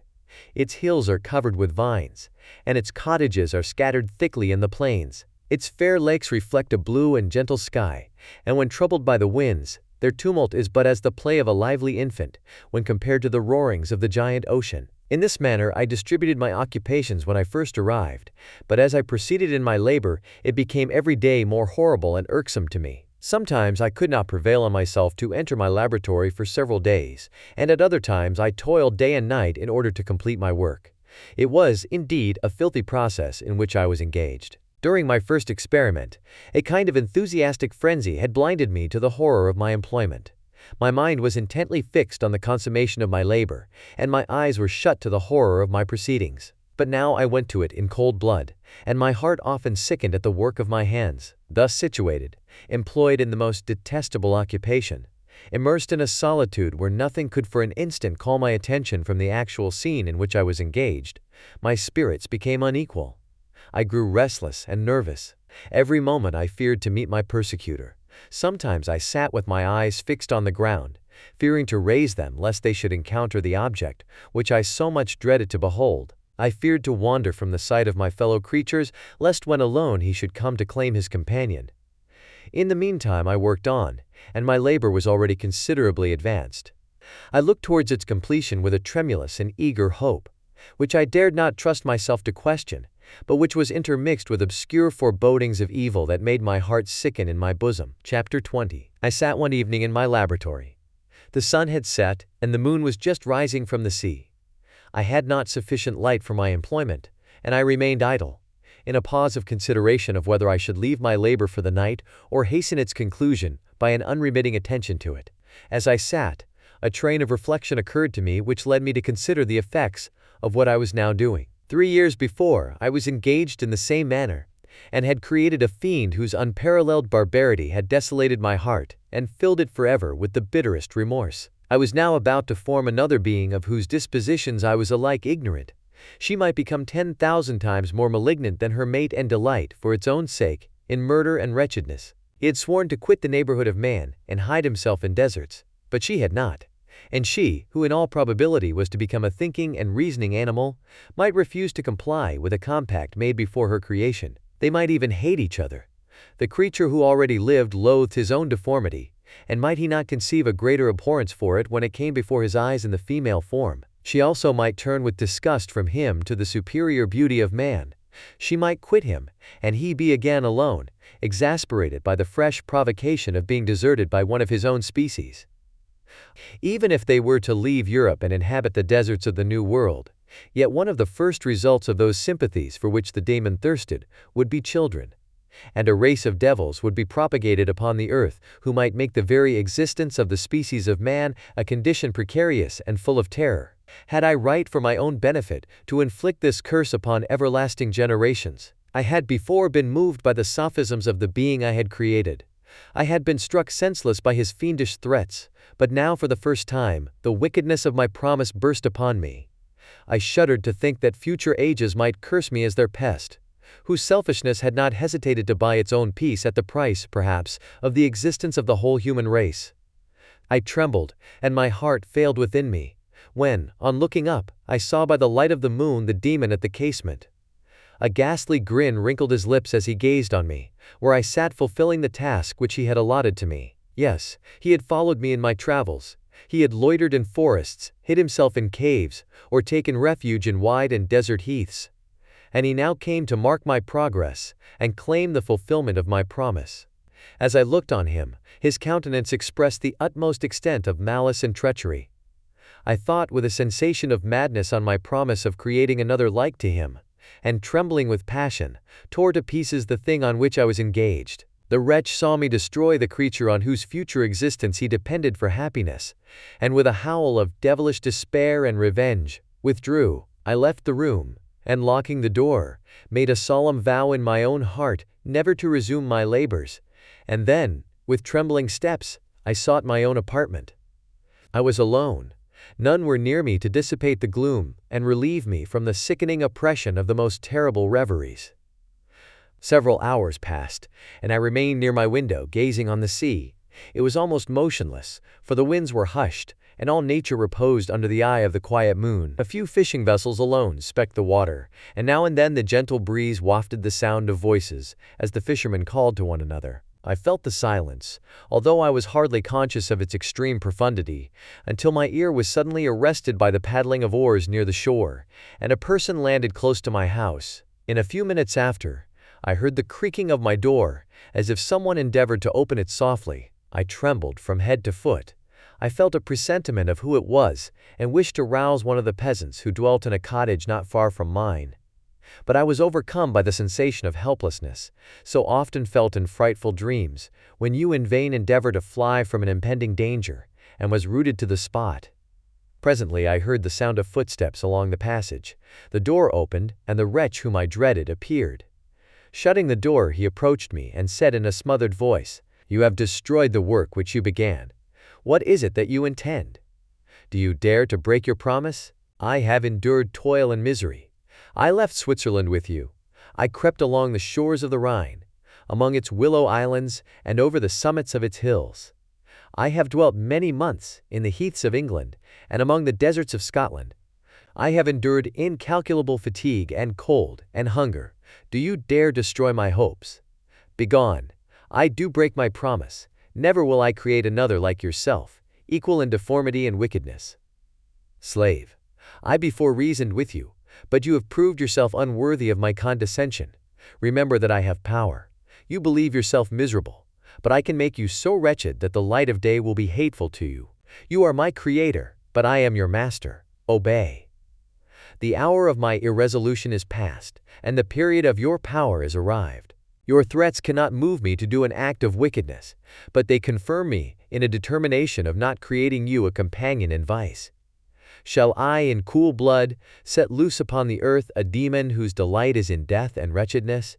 Its hills are covered with vines, and its cottages are scattered thickly in the plains. Its fair lakes reflect a blue and gentle sky, and when troubled by the winds, their tumult is but as the play of a lively infant, when compared to the roarings of the giant ocean. In this manner I distributed my occupations when I first arrived, but as I proceeded in my labor, it became every day more horrible and irksome to me. Sometimes I could not prevail on myself to enter my laboratory for several days, and at other times I toiled day and night in order to complete my work. It was, indeed, a filthy process in which I was engaged. During my first experiment, a kind of enthusiastic frenzy had blinded me to the horror of my employment. My mind was intently fixed on the consummation of my labor, and my eyes were shut to the horror of my proceedings. But now I went to it in cold blood, and my heart often sickened at the work of my hands. Thus situated, employed in the most detestable occupation, immersed in a solitude where nothing could for an instant call my attention from the actual scene in which I was engaged, my spirits became unequal. I grew restless and nervous. Every moment I feared to meet my persecutor. Sometimes I sat with my eyes fixed on the ground, fearing to raise them lest they should encounter the object which I so much dreaded to behold. I feared to wander from the sight of my fellow creatures, lest when alone he should come to claim his companion. In the meantime I worked on, and my labor was already considerably advanced. I looked towards its completion with a tremulous and eager hope, which I dared not trust myself to question, but which was intermixed with obscure forebodings of evil that made my heart sicken in my bosom. Chapter 20. I sat one evening in my laboratory. The sun had set, and the moon was just rising from the sea. I had not sufficient light for my employment, and I remained idle, in a pause of consideration of whether I should leave my labor for the night or hasten its conclusion by an unremitting attention to it. As I sat, a train of reflection occurred to me which led me to consider the effects of what I was now doing. 3 years before, I was engaged in the same manner, and had created a fiend whose unparalleled barbarity had desolated my heart and filled it forever with the bitterest remorse. I was now about to form another being of whose dispositions I was alike ignorant. She might become 10,000 times more malignant than her mate and delight, for its own sake, in murder and wretchedness. He had sworn to quit the neighborhood of man and hide himself in deserts, but she had not. And she, who in all probability was to become a thinking and reasoning animal, might refuse to comply with a compact made before her creation. They might even hate each other. The creature who already lived loathed his own deformity, and might he not conceive a greater abhorrence for it when it came before his eyes in the female form? She also might turn with disgust from him to the superior beauty of man. She might quit him, and he be again alone, exasperated by the fresh provocation of being deserted by one of his own species. Even if they were to leave Europe and inhabit the deserts of the New World, yet one of the first results of those sympathies for which the daemon thirsted would be children, and a race of devils would be propagated upon the earth who might make the very existence of the species of man a condition precarious and full of terror. Had I right for my own benefit to inflict this curse upon everlasting generations? I had before been moved by the sophisms of the being I had created. I had been struck senseless by his fiendish threats, but now for the first time, the wickedness of my promise burst upon me. I shuddered to think that future ages might curse me as their pest, whose selfishness had not hesitated to buy its own peace at the price, perhaps, of the existence of the whole human race. I trembled, and my heart failed within me, when, on looking up, I saw by the light of the moon the demon at the casement. A ghastly grin wrinkled his lips as he gazed on me, where I sat fulfilling the task which he had allotted to me. Yes, he had followed me in my travels. He had loitered in forests, hid himself in caves, or taken refuge in wide and desert heaths. And he now came to mark my progress, and claim the fulfillment of my promise. As I looked on him, his countenance expressed the utmost extent of malice and treachery. I thought with a sensation of madness on my promise of creating another like to him, and trembling with passion, tore to pieces the thing on which I was engaged. The wretch saw me destroy the creature on whose future existence he depended for happiness, and with a howl of devilish despair and revenge, withdrew. I left the room, and locking the door, made a solemn vow in my own heart never to resume my labors, and then, with trembling steps, I sought my own apartment. I was alone. None were near me to dissipate the gloom and relieve me from the sickening oppression of the most terrible reveries. Several hours passed, and I remained near my window gazing on the sea. It was almost motionless, for the winds were hushed, and all nature reposed under the eye of the quiet moon. A few fishing vessels alone specked the water, and now and then the gentle breeze wafted the sound of voices, as the fishermen called to one another. I felt the silence, although I was hardly conscious of its extreme profundity, until my ear was suddenly arrested by the paddling of oars near the shore, and a person landed close to my house. In a few minutes after, I heard the creaking of my door, as if someone endeavored to open it softly. I trembled from head to foot. I felt a presentiment of who it was, and wished to rouse one of the peasants who dwelt in a cottage not far from mine. But I was overcome by the sensation of helplessness, so often felt in frightful dreams, when you in vain endeavor to fly from an impending danger, and was rooted to the spot. Presently I heard the sound of footsteps along the passage. The door opened, and the wretch whom I dreaded appeared. Shutting the door, he approached me and said in a smothered voice, "You have destroyed the work which you began. What is it that you intend? Do you dare to break your promise? I have endured toil and misery. I left Switzerland with you. I crept along the shores of the Rhine, among its willow islands and over the summits of its hills. I have dwelt many months in the heaths of England and among the deserts of Scotland. I have endured incalculable fatigue and cold and hunger. Do you dare destroy my hopes? Begone! I do break my promise. Never will I create another like yourself, equal in deformity and wickedness." Slave. I before reasoned with you, but you have proved yourself unworthy of my condescension. Remember that I have power. You believe yourself miserable, but I can make you so wretched that the light of day will be hateful to you. You are my creator, but I am your master. Obey. The hour of my irresolution is past, and the period of your power is arrived. Your threats cannot move me to do an act of wickedness, but they confirm me in a determination of not creating you a companion in vice. Shall I, in cool blood, set loose upon the earth a demon whose delight is in death and wretchedness?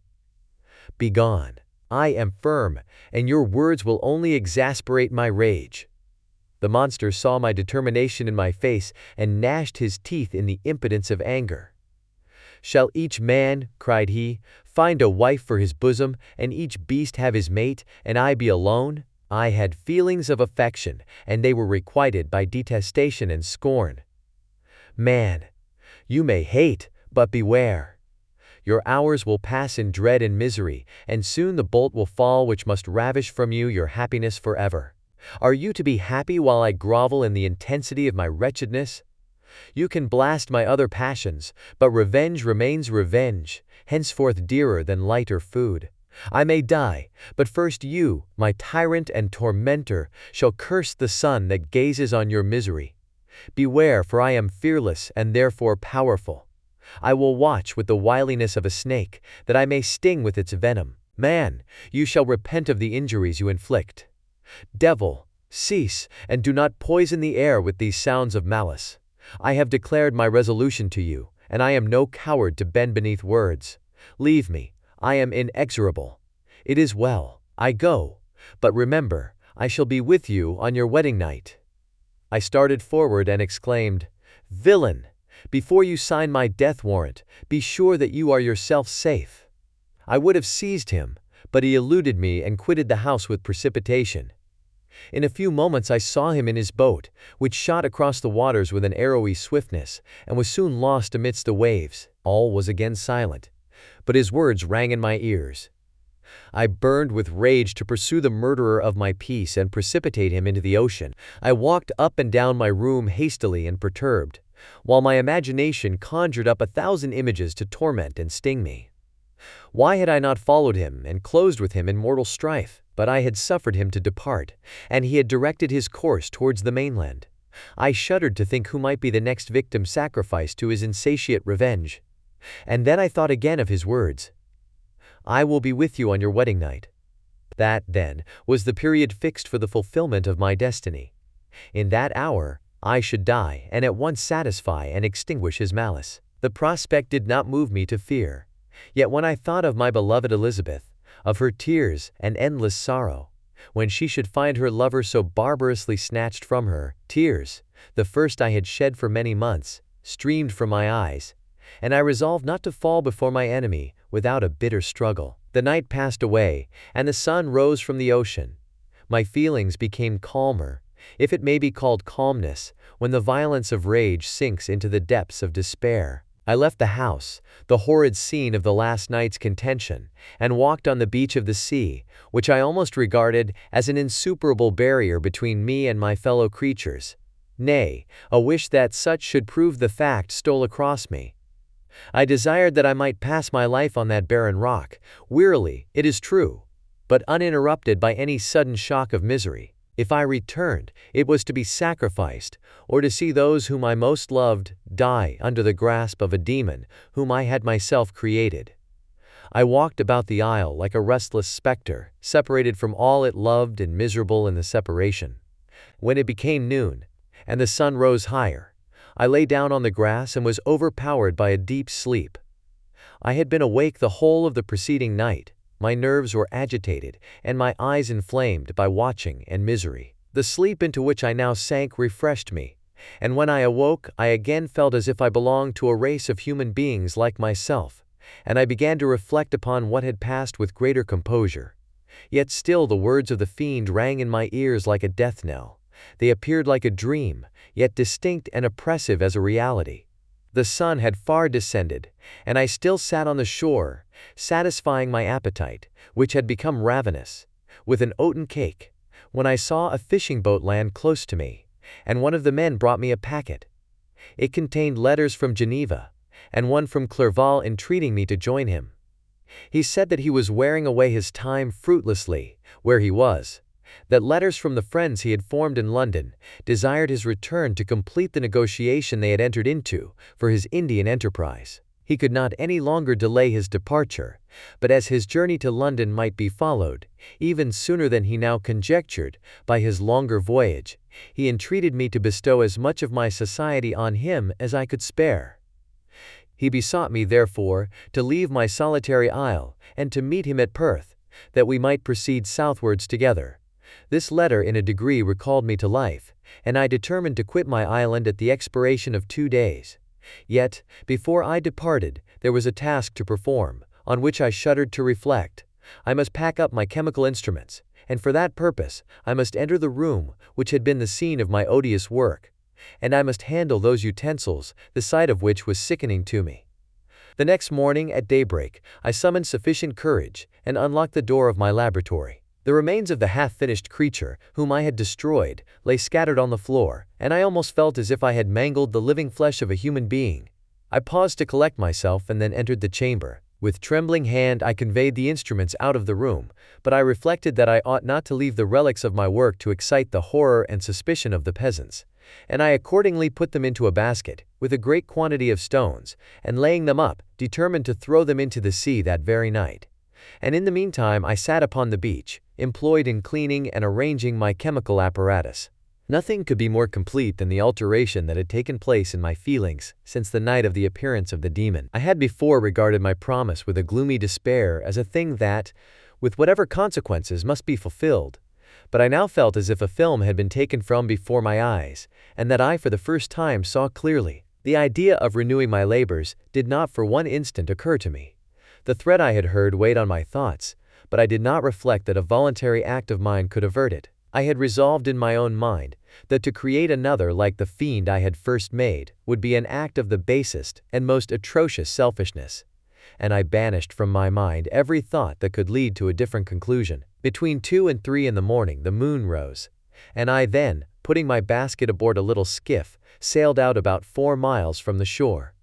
Begone! I am firm, and your words will only exasperate my rage." The monster saw my determination in my face and gnashed his teeth in the impotence of anger. "Shall each man," cried he, "find a wife for his bosom, and each beast have his mate, and I be alone? I had feelings of affection, and they were requited by detestation and scorn. Man, you may hate, but beware. Your hours will pass in dread and misery, and soon the bolt will fall which must ravish from you your happiness forever. Are you to be happy while I grovel in the intensity of my wretchedness? You can blast my other passions, but revenge remains revenge, henceforth dearer than light or food. I may die, but first you, my tyrant and tormentor, shall curse the sun that gazes on your misery. Beware, for I am fearless and therefore powerful. I will watch with the wiliness of a snake, that I may sting with its venom. Man, you shall repent of the injuries you inflict. Devil, cease, and do not poison the air with these sounds of malice. I have declared my resolution to you, and I am no coward to bend beneath words. Leave me, I am inexorable. It is well, I go, but remember, I shall be with you on your wedding night." I started forward and exclaimed, "Villain! Before you sign my death warrant, be sure that you are yourself safe." I would have seized him, but he eluded me and quitted the house with precipitation. In a few moments I saw him in his boat, which shot across the waters with an arrowy swiftness, and was soon lost amidst the waves. All was again silent, but his words rang in my ears. I burned with rage to pursue the murderer of my peace and precipitate him into the ocean. I walked up and down my room hastily and perturbed, while my imagination conjured up 1,000 images to torment and sting me. Why had I not followed him and closed with him in mortal strife? But I had suffered him to depart, and he had directed his course towards the mainland. I shuddered to think who might be the next victim sacrificed to his insatiate revenge. And then I thought again of his words, "I will be with you on your wedding night." That, then, was the period fixed for the fulfillment of my destiny. In that hour, I should die and at once satisfy and extinguish his malice. The prospect did not move me to fear. Yet when I thought of my beloved Elizabeth, of her tears and endless sorrow, when she should find her lover so barbarously snatched from her, tears, the first I had shed for many months, streamed from my eyes, and I resolved not to fall before my enemy without a bitter struggle. The night passed away, and the sun rose from the ocean. My feelings became calmer, if it may be called calmness, when the violence of rage sinks into the depths of despair. I left the house, the horrid scene of the last night's contention, and walked on the beach of the sea, which I almost regarded as an insuperable barrier between me and my fellow creatures. Nay, a wish that such should prove the fact stole across me. I desired that I might pass my life on that barren rock, wearily, it is true, but uninterrupted by any sudden shock of misery. If I returned, it was to be sacrificed, or to see those whom I most loved die under the grasp of a demon whom I had myself created. I walked about the isle like a restless spectre, separated from all it loved and miserable in the separation. When it became noon, and the sun rose higher, I lay down on the grass and was overpowered by a deep sleep. I had been awake the whole of the preceding night. My nerves were agitated, and my eyes inflamed by watching and misery. The sleep into which I now sank refreshed me, and when I awoke, I again felt as if I belonged to a race of human beings like myself, and I began to reflect upon what had passed with greater composure. Yet still the words of the fiend rang in my ears like a death knell. They appeared like a dream, yet distinct and oppressive as a reality. The sun had far descended, and I still sat on the shore, satisfying my appetite, which had become ravenous, with an oaten cake, when I saw a fishing boat land close to me, and one of the men brought me a packet. It contained letters from Geneva, and one from Clerval entreating me to join him. He said that he was wearing away his time fruitlessly, where he was, that letters from the friends he had formed in London desired his return to complete the negotiation they had entered into for his Indian enterprise. He could not any longer delay his departure, but as his journey to London might be followed, even sooner than he now conjectured, by his longer voyage, he entreated me to bestow as much of my society on him as I could spare. He besought me, therefore, to leave my solitary isle, and to meet him at Perth, that we might proceed southwards together. This letter in a degree recalled me to life, and I determined to quit my island at the expiration of 2 days. Yet, before I departed, there was a task to perform, on which I shuddered to reflect. I must pack up my chemical instruments, and for that purpose I must enter the room which had been the scene of my odious work, and I must handle those utensils, the sight of which was sickening to me. The next morning at daybreak I summoned sufficient courage, and unlocked the door of my laboratory. The remains of the half-finished creature, whom I had destroyed, lay scattered on the floor, and I almost felt as if I had mangled the living flesh of a human being. I paused to collect myself and then entered the chamber. With trembling hand I conveyed the instruments out of the room, but I reflected that I ought not to leave the relics of my work to excite the horror and suspicion of the peasants, and I accordingly put them into a basket, with a great quantity of stones, and laying them up, determined to throw them into the sea that very night. And in the meantime I sat upon the beach, employed in cleaning and arranging my chemical apparatus. Nothing could be more complete than the alteration that had taken place in my feelings since the night of the appearance of the demon. I had before regarded my promise with a gloomy despair as a thing that, with whatever consequences, must be fulfilled, but I now felt as if a film had been taken from before my eyes, and that I for the first time saw clearly. The idea of renewing my labors did not for one instant occur to me. The threat I had heard weighed on my thoughts, but I did not reflect that a voluntary act of mine could avert it. I had resolved in my own mind that to create another like the fiend I had first made would be an act of the basest and most atrocious selfishness, and I banished from my mind every thought that could lead to a different conclusion. Between 2 and 3 in the morning the moon rose, and I then, putting my basket aboard a little skiff, sailed out about 4 miles from the shore.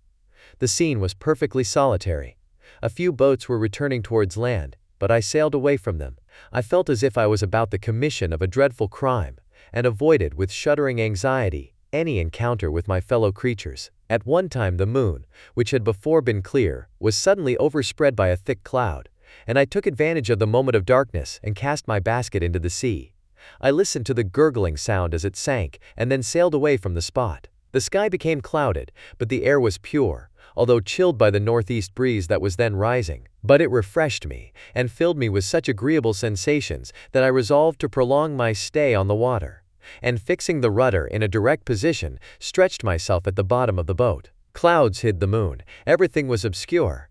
The scene was perfectly solitary. A few boats were returning towards land, but I sailed away from them. I felt as if I was about the commission of a dreadful crime, and avoided with shuddering anxiety any encounter with my fellow creatures. At one time the moon, which had before been clear, was suddenly overspread by a thick cloud, and I took advantage of the moment of darkness and cast my basket into the sea. I listened to the gurgling sound as it sank, and then sailed away from the spot. The sky became clouded, but the air was pure, although chilled by the northeast breeze that was then rising. But it refreshed me, and filled me with such agreeable sensations that I resolved to prolong my stay on the water, and fixing the rudder in a direct position, stretched myself at the bottom of the boat. Clouds hid the moon, everything was obscure,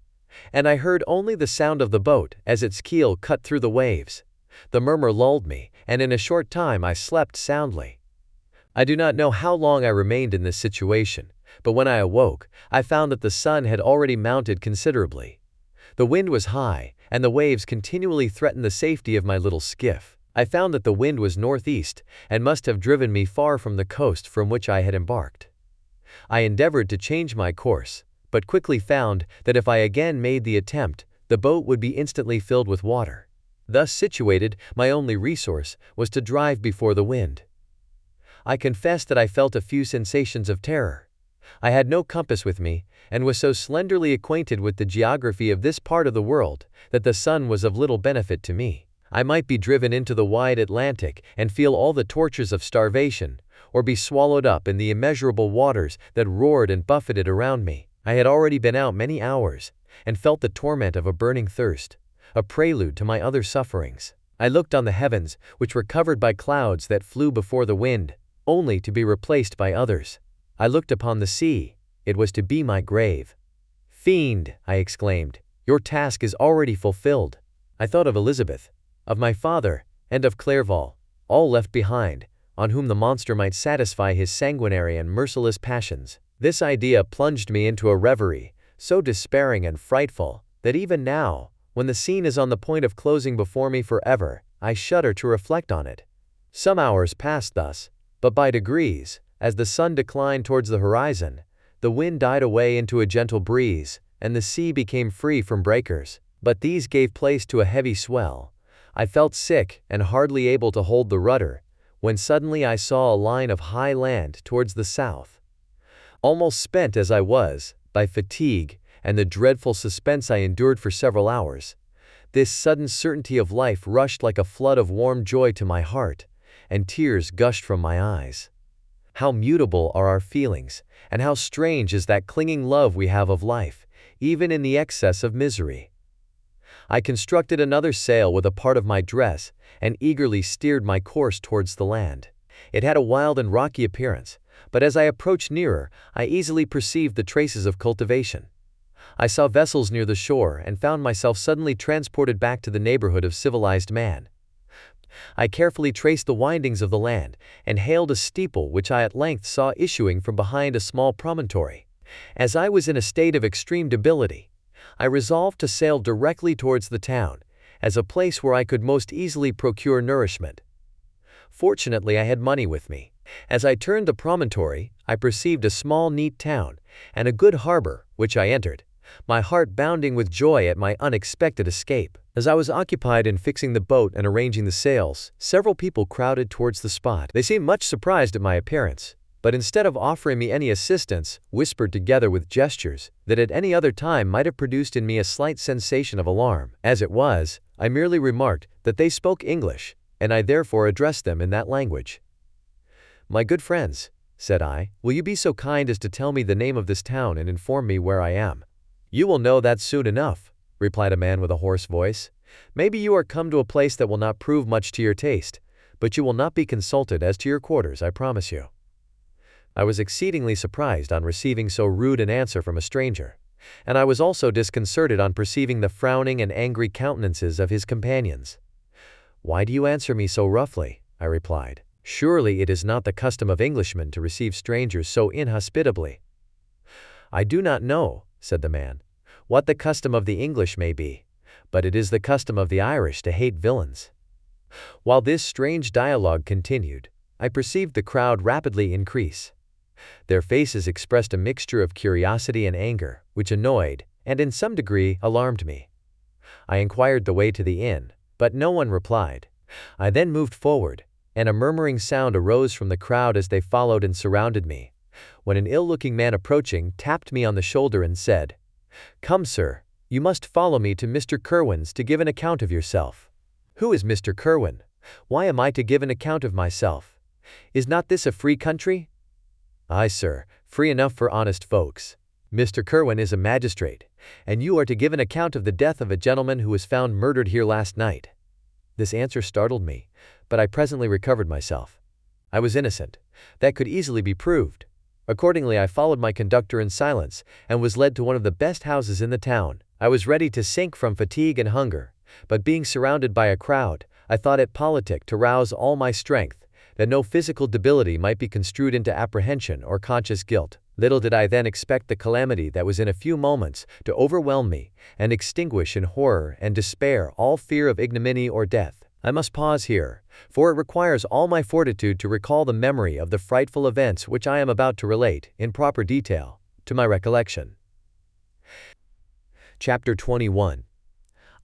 and I heard only the sound of the boat as its keel cut through the waves. The murmur lulled me, and in a short time I slept soundly. I do not know how long I remained in this situation, but when I awoke, I found that the sun had already mounted considerably. The wind was high, and the waves continually threatened the safety of my little skiff. I found that the wind was northeast, and must have driven me far from the coast from which I had embarked. I endeavored to change my course, but quickly found that if I again made the attempt, the boat would be instantly filled with water. Thus situated, my only resource was to drive before the wind. I confess that I felt a few sensations of terror. I had no compass with me, and was so slenderly acquainted with the geography of this part of the world that the sun was of little benefit to me. I might be driven into the wide Atlantic and feel all the tortures of starvation, or be swallowed up in the immeasurable waters that roared and buffeted around me. I had already been out many hours, and felt the torment of a burning thirst, a prelude to my other sufferings. I looked on the heavens, which were covered by clouds that flew before the wind, only to be replaced by others. I looked upon the sea, it was to be my grave. "Fiend," I exclaimed, "your task is already fulfilled." I thought of Elizabeth, of my father, and of Clerval, all left behind, on whom the monster might satisfy his sanguinary and merciless passions. This idea plunged me into a reverie, so despairing and frightful, that even now, when the scene is on the point of closing before me forever, I shudder to reflect on it. Some hours passed thus, but by degrees, as the sun declined towards the horizon, the wind died away into a gentle breeze, and the sea became free from breakers. But these gave place to a heavy swell, I felt sick and hardly able to hold the rudder, when suddenly I saw a line of high land towards the south. Almost spent as I was, by fatigue and the dreadful suspense I endured for several hours, this sudden certainty of life rushed like a flood of warm joy to my heart, and tears gushed from my eyes. How mutable are our feelings, and how strange is that clinging love we have of life, even in the excess of misery. I constructed another sail with a part of my dress, and eagerly steered my course towards the land. It had a wild and rocky appearance, but as I approached nearer, I easily perceived the traces of cultivation. I saw vessels near the shore and found myself suddenly transported back to the neighborhood of civilized man. I carefully traced the windings of the land and hailed a steeple which I at length saw issuing from behind a small promontory. As I was in a state of extreme debility, I resolved to sail directly towards the town, as a place where I could most easily procure nourishment. Fortunately, I had money with me. As I turned the promontory, I perceived a small neat town and a good harbor, which I entered, my heart bounding with joy at my unexpected escape. As I was occupied in fixing the boat and arranging the sails, several people crowded towards the spot. They seemed much surprised at my appearance, but instead of offering me any assistance, whispered together with gestures that at any other time might have produced in me a slight sensation of alarm. As it was, I merely remarked that they spoke English, and I therefore addressed them in that language. "My good friends," said I, "will you be so kind as to tell me the name of this town and inform me where I am?" "You will know that soon enough," replied a man with a hoarse voice. "Maybe you are come to a place that will not prove much to your taste, but you will not be consulted as to your quarters, I promise you." I was exceedingly surprised on receiving so rude an answer from a stranger, and I was also disconcerted on perceiving the frowning and angry countenances of his companions. "Why do you answer me so roughly?" I replied. "Surely it is not the custom of Englishmen to receive strangers so inhospitably." "I do not know," said the man, "what the custom of the English may be, but it is the custom of the Irish to hate villains." While this strange dialogue continued, I perceived the crowd rapidly increase. Their faces expressed a mixture of curiosity and anger, which annoyed, and in some degree, alarmed me. I inquired the way to the inn, but no one replied. I then moved forward, and a murmuring sound arose from the crowd as they followed and surrounded me, when an ill-looking man approaching tapped me on the shoulder and said, "Come, sir, you must follow me to Mr. Kerwin's to give an account of yourself." "Who is Mr. Kerwin? Why am I to give an account of myself? Is not this a free country?" "Aye, sir, free enough for honest folks. Mr. Kerwin is a magistrate, and you are to give an account of the death of a gentleman who was found murdered here last night." This answer startled me, but I presently recovered myself. I was innocent. That could easily be proved. Accordingly, I followed my conductor in silence, and was led to one of the best houses in the town. I was ready to sink from fatigue and hunger, but being surrounded by a crowd, I thought it politic to rouse all my strength, that no physical debility might be construed into apprehension or conscious guilt. Little did I then expect the calamity that was in a few moments to overwhelm me and extinguish in horror and despair all fear of ignominy or death. I must pause here, for it requires all my fortitude to recall the memory of the frightful events which I am about to relate, in proper detail, to my recollection. Chapter 21.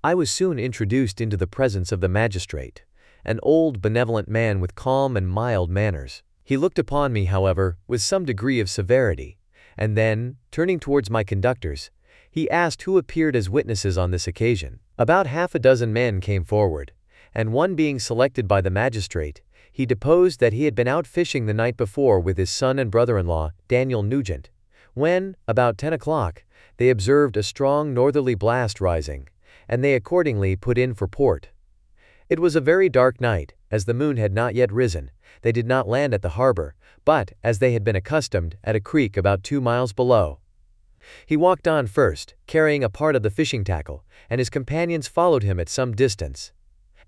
I was soon introduced into the presence of the magistrate, an old benevolent man with calm and mild manners. He looked upon me, however, with some degree of severity, and then, turning towards my conductors, he asked who appeared as witnesses on this occasion. About half a dozen men came forward, and one being selected by the magistrate, he deposed that he had been out fishing the night before with his son and brother-in-law, Daniel Nugent, when, about 10 o'clock, they observed a strong northerly blast rising, and they accordingly put in for port. It was a very dark night, as the moon had not yet risen. They did not land at the harbor, but, as they had been accustomed, at a creek about 2 miles below. He walked on first, carrying a part of the fishing tackle, and his companions followed him at some distance.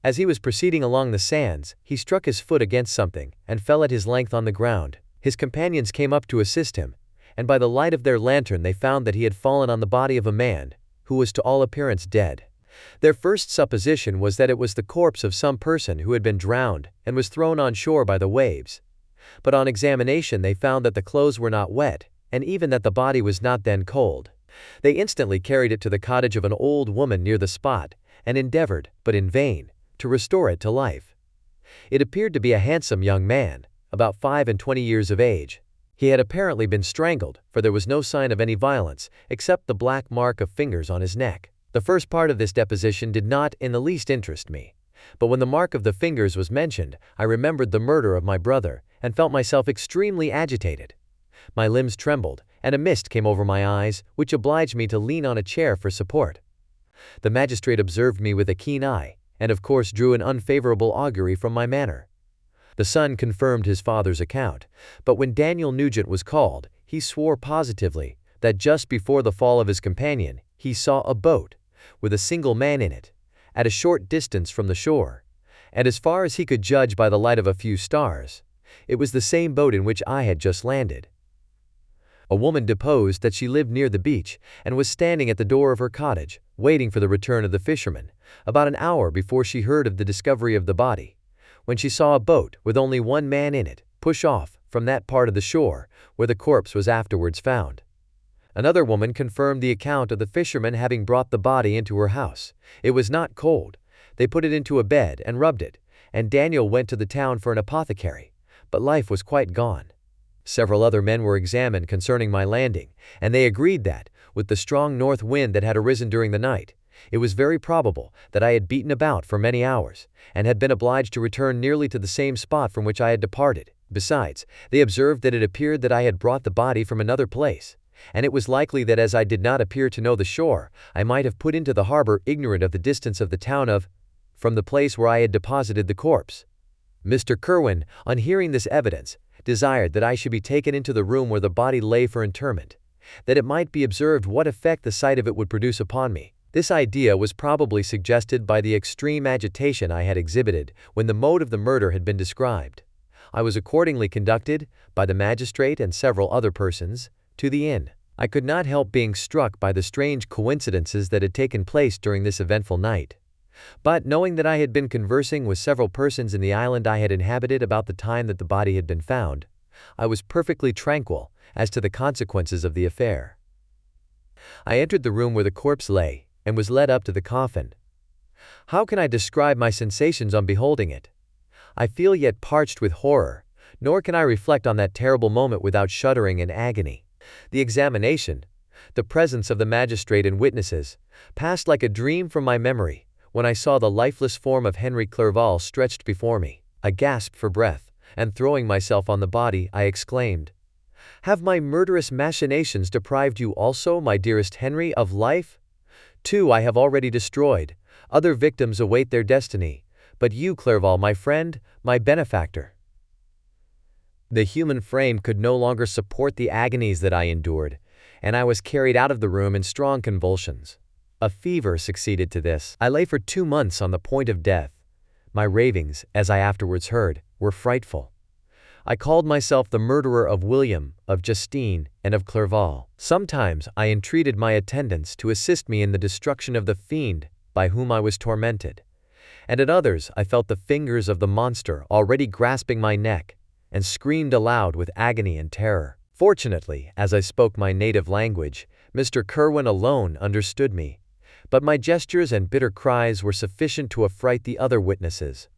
As he was proceeding along the sands, he struck his foot against something, and fell at his length on the ground. His companions came up to assist him, and by the light of their lantern they found that he had fallen on the body of a man, who was to all appearance dead. Their first supposition was that it was the corpse of some person who had been drowned and was thrown on shore by the waves. But on examination they found that the clothes were not wet, and even that the body was not then cold. They instantly carried it to the cottage of an old woman near the spot, and endeavored, but in vain, to restore it to life. It appeared to be a handsome young man, about 25 years of age. He had apparently been strangled, for there was no sign of any violence, except the black mark of fingers on his neck. The first part of this deposition did not in the least interest me, but when the mark of the fingers was mentioned, I remembered the murder of my brother, and felt myself extremely agitated. My limbs trembled, and a mist came over my eyes, which obliged me to lean on a chair for support. The magistrate observed me with a keen eye, and of course drew an unfavorable augury from my manner. The son confirmed his father's account, but when Daniel Nugent was called, he swore positively that just before the fall of his companion, he saw a boat, with a single man in it, at a short distance from the shore, and as far as he could judge by the light of a few stars, it was the same boat in which I had just landed. A woman deposed that she lived near the beach and was standing at the door of her cottage, waiting for the return of the fisherman, about an hour before she heard of the discovery of the body, when she saw a boat with only one man in it push off from that part of the shore where the corpse was afterwards found. Another woman confirmed the account of the fisherman having brought the body into her house. It was not cold. They put it into a bed and rubbed it, and Daniel went to the town for an apothecary, but life was quite gone. Several other men were examined concerning my landing, and they agreed that, with the strong north wind that had arisen during the night, it was very probable that I had beaten about for many hours, and had been obliged to return nearly to the same spot from which I had departed. Besides, they observed that it appeared that I had brought the body from another place, and it was likely that as I did not appear to know the shore, I might have put into the harbor ignorant of the distance of the town from the place where I had deposited the corpse. Mr. Kerwin, on hearing this evidence, desired that I should be taken into the room where the body lay for interment, that it might be observed what effect the sight of it would produce upon me. This idea was probably suggested by the extreme agitation I had exhibited when the mode of the murder had been described. I was accordingly conducted, by the magistrate and several other persons, to the inn. I could not help being struck by the strange coincidences that had taken place during this eventful night. But knowing that I had been conversing with several persons in the island I had inhabited about the time that the body had been found, I was perfectly tranquil as to the consequences of the affair. I entered the room where the corpse lay, and was led up to the coffin. How can I describe my sensations on beholding it? I feel yet parched with horror, nor can I reflect on that terrible moment without shuddering and agony. The examination, the presence of the magistrate and witnesses, passed like a dream from my memory, when I saw the lifeless form of Henry Clerval stretched before me. I gasped for breath, and throwing myself on the body, I exclaimed, "Have my murderous machinations deprived you also, my dearest Henry, of life? Two I have already destroyed, other victims await their destiny, but you, Clerval, my friend, my benefactor." The human frame could no longer support the agonies that I endured, and I was carried out of the room in strong convulsions. A fever succeeded to this. I lay for 2 months on the point of death. My ravings, as I afterwards heard, were frightful. I called myself the murderer of William, of Justine, and of Clerval. Sometimes I entreated my attendants to assist me in the destruction of the fiend by whom I was tormented, and at others I felt the fingers of the monster already grasping my neck, and screamed aloud with agony and terror. Fortunately, as I spoke my native language, Mr. Kerwin alone understood me, but my gestures and bitter cries were sufficient to affright the other witnesses.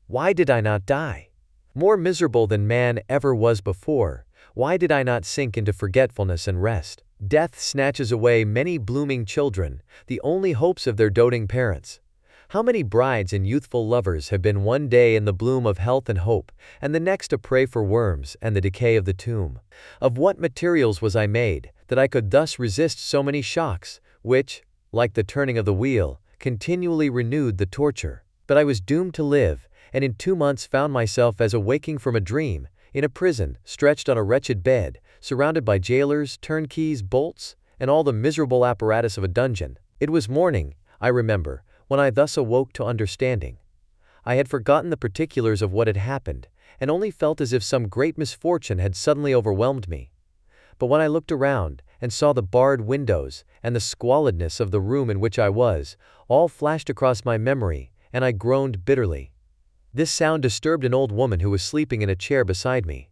Why did I not die? More miserable than man ever was before, why did I not sink into forgetfulness and rest? Death snatches away many blooming children, the only hopes of their doting parents. How many brides and youthful lovers have been one day in the bloom of health and hope, and the next a prey for worms and the decay of the tomb? Of what materials was I made, that I could thus resist so many shocks, which, like the turning of the wheel, continually renewed the torture? But I was doomed to live, and in 2 months found myself as awaking from a dream, in a prison, stretched on a wretched bed, surrounded by jailers, turnkeys, bolts, and all the miserable apparatus of a dungeon. It was morning, I remember, when I thus awoke to understanding. I had forgotten the particulars of what had happened, and only felt as if some great misfortune had suddenly overwhelmed me. But when I looked around, and saw the barred windows, and the squalidness of the room in which I was, all flashed across my memory, and I groaned bitterly. This sound disturbed an old woman who was sleeping in a chair beside me.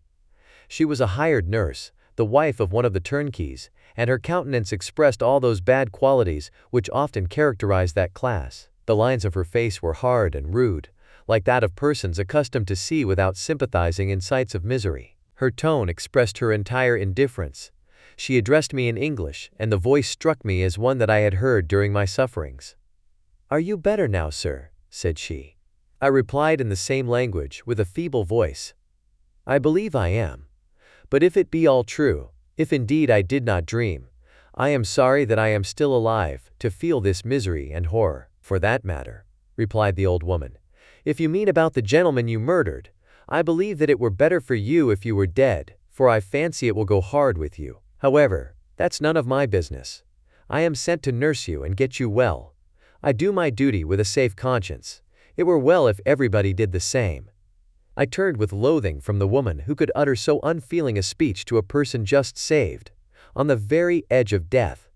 She was a hired nurse, the wife of one of the turnkeys, and her countenance expressed all those bad qualities which often characterize that class. The lines of her face were hard and rude, like that of persons accustomed to see without sympathizing in sights of misery. Her tone expressed her entire indifference. She addressed me in English, and the voice struck me as one that I had heard during my sufferings. "Are you better now, sir?" said she. I replied in the same language, with a feeble voice. "I believe I am. But if it be all true, if indeed I did not dream, I am sorry that I am still alive to feel this misery and horror." "For that matter," replied the old woman, "if you mean about the gentleman you murdered, I believe that it were better for you if you were dead, for I fancy it will go hard with you. However, that's none of my business. I am sent to nurse you and get you well. I do my duty with a safe conscience. It were well if everybody did the same." I turned with loathing from the woman who could utter so unfeeling a speech to a person just saved, on the very edge of death.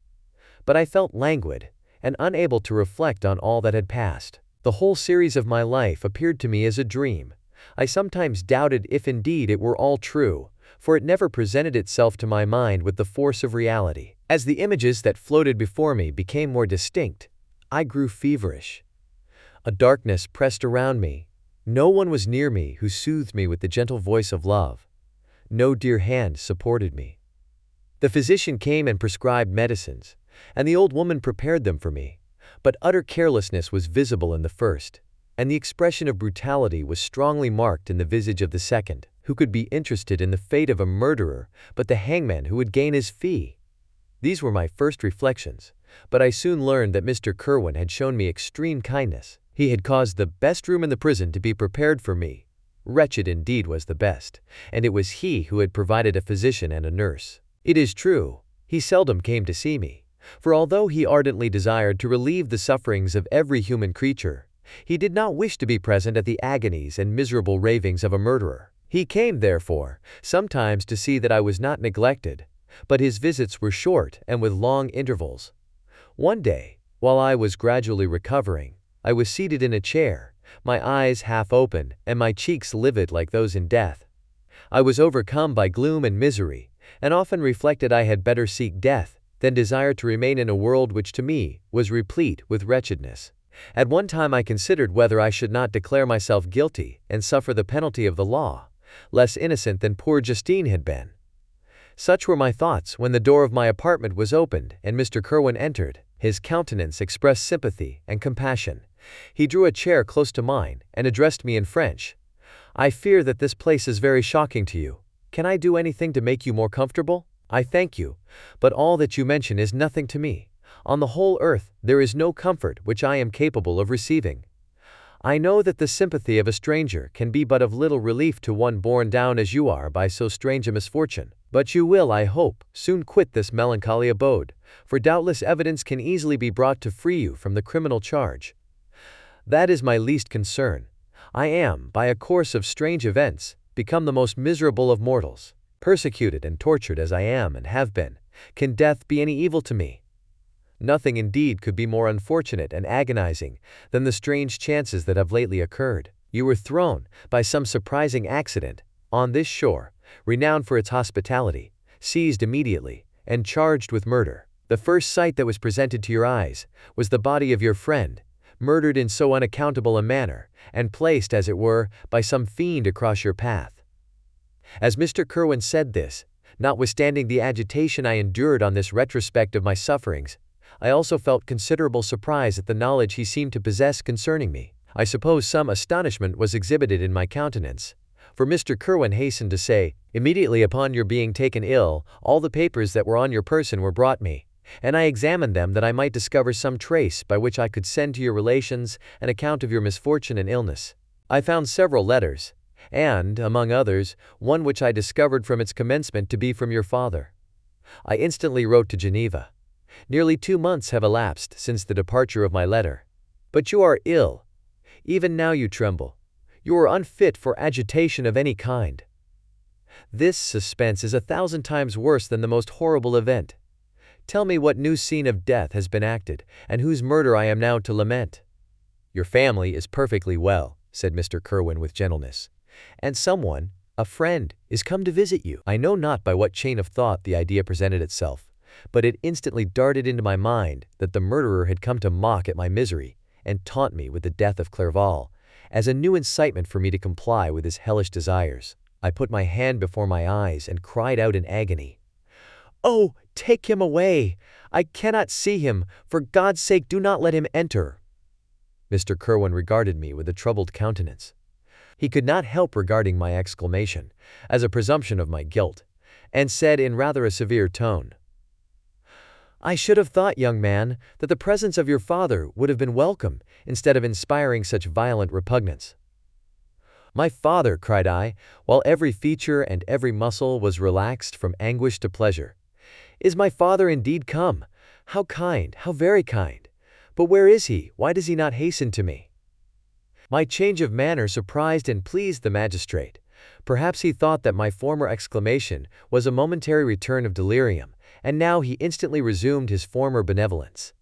But I felt languid, and unable to reflect on all that had passed. The whole series of my life appeared to me as a dream. I sometimes doubted if indeed it were all true, for it never presented itself to my mind with the force of reality. As the images that floated before me became more distinct, I grew feverish. A darkness pressed around me. No one was near me who soothed me with the gentle voice of love. No dear hand supported me. The physician came and prescribed medicines, and the old woman prepared them for me, but utter carelessness was visible in the first, and the expression of brutality was strongly marked in the visage of the second. Who could be interested in the fate of a murderer but the hangman who would gain his fee? These were my first reflections, but I soon learned that Mr. Kirwan had shown me extreme kindness. He had caused the best room in the prison to be prepared for me. Wretched indeed was the best, and it was he who had provided a physician and a nurse. It is true, he seldom came to see me, for although he ardently desired to relieve the sufferings of every human creature, he did not wish to be present at the agonies and miserable ravings of a murderer. He came, therefore, sometimes to see that I was not neglected, but his visits were short and with long intervals. One day, while I was gradually recovering, I was seated in a chair, my eyes half open and my cheeks livid like those in death. I was overcome by gloom and misery, and often reflected I had better seek death than desire to remain in a world which to me was replete with wretchedness. At one time I considered whether I should not declare myself guilty and suffer the penalty of the law, less innocent than poor Justine had been. Such were my thoughts when the door of my apartment was opened and Mr. Kirwan entered. His countenance expressed sympathy and compassion. He drew a chair close to mine and addressed me in French. "I fear that this place is very shocking to you. Can I do anything to make you more comfortable? I thank you, but all that you mention is nothing to me. On the whole earth there is no comfort which I am capable of receiving. I know that the sympathy of a stranger can be but of little relief to one borne down as you are by so strange a misfortune. But you will, I hope, soon quit this melancholy abode, for doubtless evidence can easily be brought to free you from the criminal charge. That is my least concern. I am, by a course of strange events, become the most miserable of mortals. Persecuted and tortured as I am and have been, can death be any evil to me? Nothing indeed could be more unfortunate and agonizing than the strange chances that have lately occurred. You were thrown, by some surprising accident, on this shore, renowned for its hospitality, seized immediately, and charged with murder. The first sight that was presented to your eyes was the body of your friend, murdered in so unaccountable a manner, and placed, as it were, by some fiend across your path." As Mr. Kirwan said this, notwithstanding the agitation I endured on this retrospect of my sufferings, I also felt considerable surprise at the knowledge he seemed to possess concerning me. I suppose some astonishment was exhibited in my countenance, for Mr. Kirwan hastened to say, "Immediately upon your being taken ill, all the papers that were on your person were brought me, and I examined them that I might discover some trace by which I could send to your relations an account of your misfortune and illness. I found several letters, and, among others, one which I discovered from its commencement to be from your father. I instantly wrote to Geneva. Nearly 2 months have elapsed since the departure of my letter. But you are ill. Even now you tremble. You are unfit for agitation of any kind. This suspense is 1,000 times worse than the most horrible event. Tell me what new scene of death has been acted, and whose murder I am now to lament." "Your family is perfectly well," said Mr. Kirwan with gentleness, "and someone, a friend, is come to visit you." I know not by what chain of thought the idea presented itself, but it instantly darted into my mind that the murderer had come to mock at my misery, and taunt me with the death of Clerval, as a new incitement for me to comply with his hellish desires. I put my hand before my eyes and cried out in agony, "Oh, take him away! I cannot see him! For God's sake, do not let him enter!" Mr. Kerwin regarded me with a troubled countenance. He could not help regarding my exclamation as a presumption of my guilt, and said in rather a severe tone, "I should have thought, young man, that the presence of your father would have been welcome, instead of inspiring such violent repugnance." "My father!" cried I, while every feature and every muscle was relaxed from anguish to pleasure. "Is my father indeed come? How kind, how very kind! But where is he? Why does he not hasten to me?" My change of manner surprised and pleased the magistrate. Perhaps he thought that my former exclamation was a momentary return of delirium, and now he instantly resumed his former benevolence.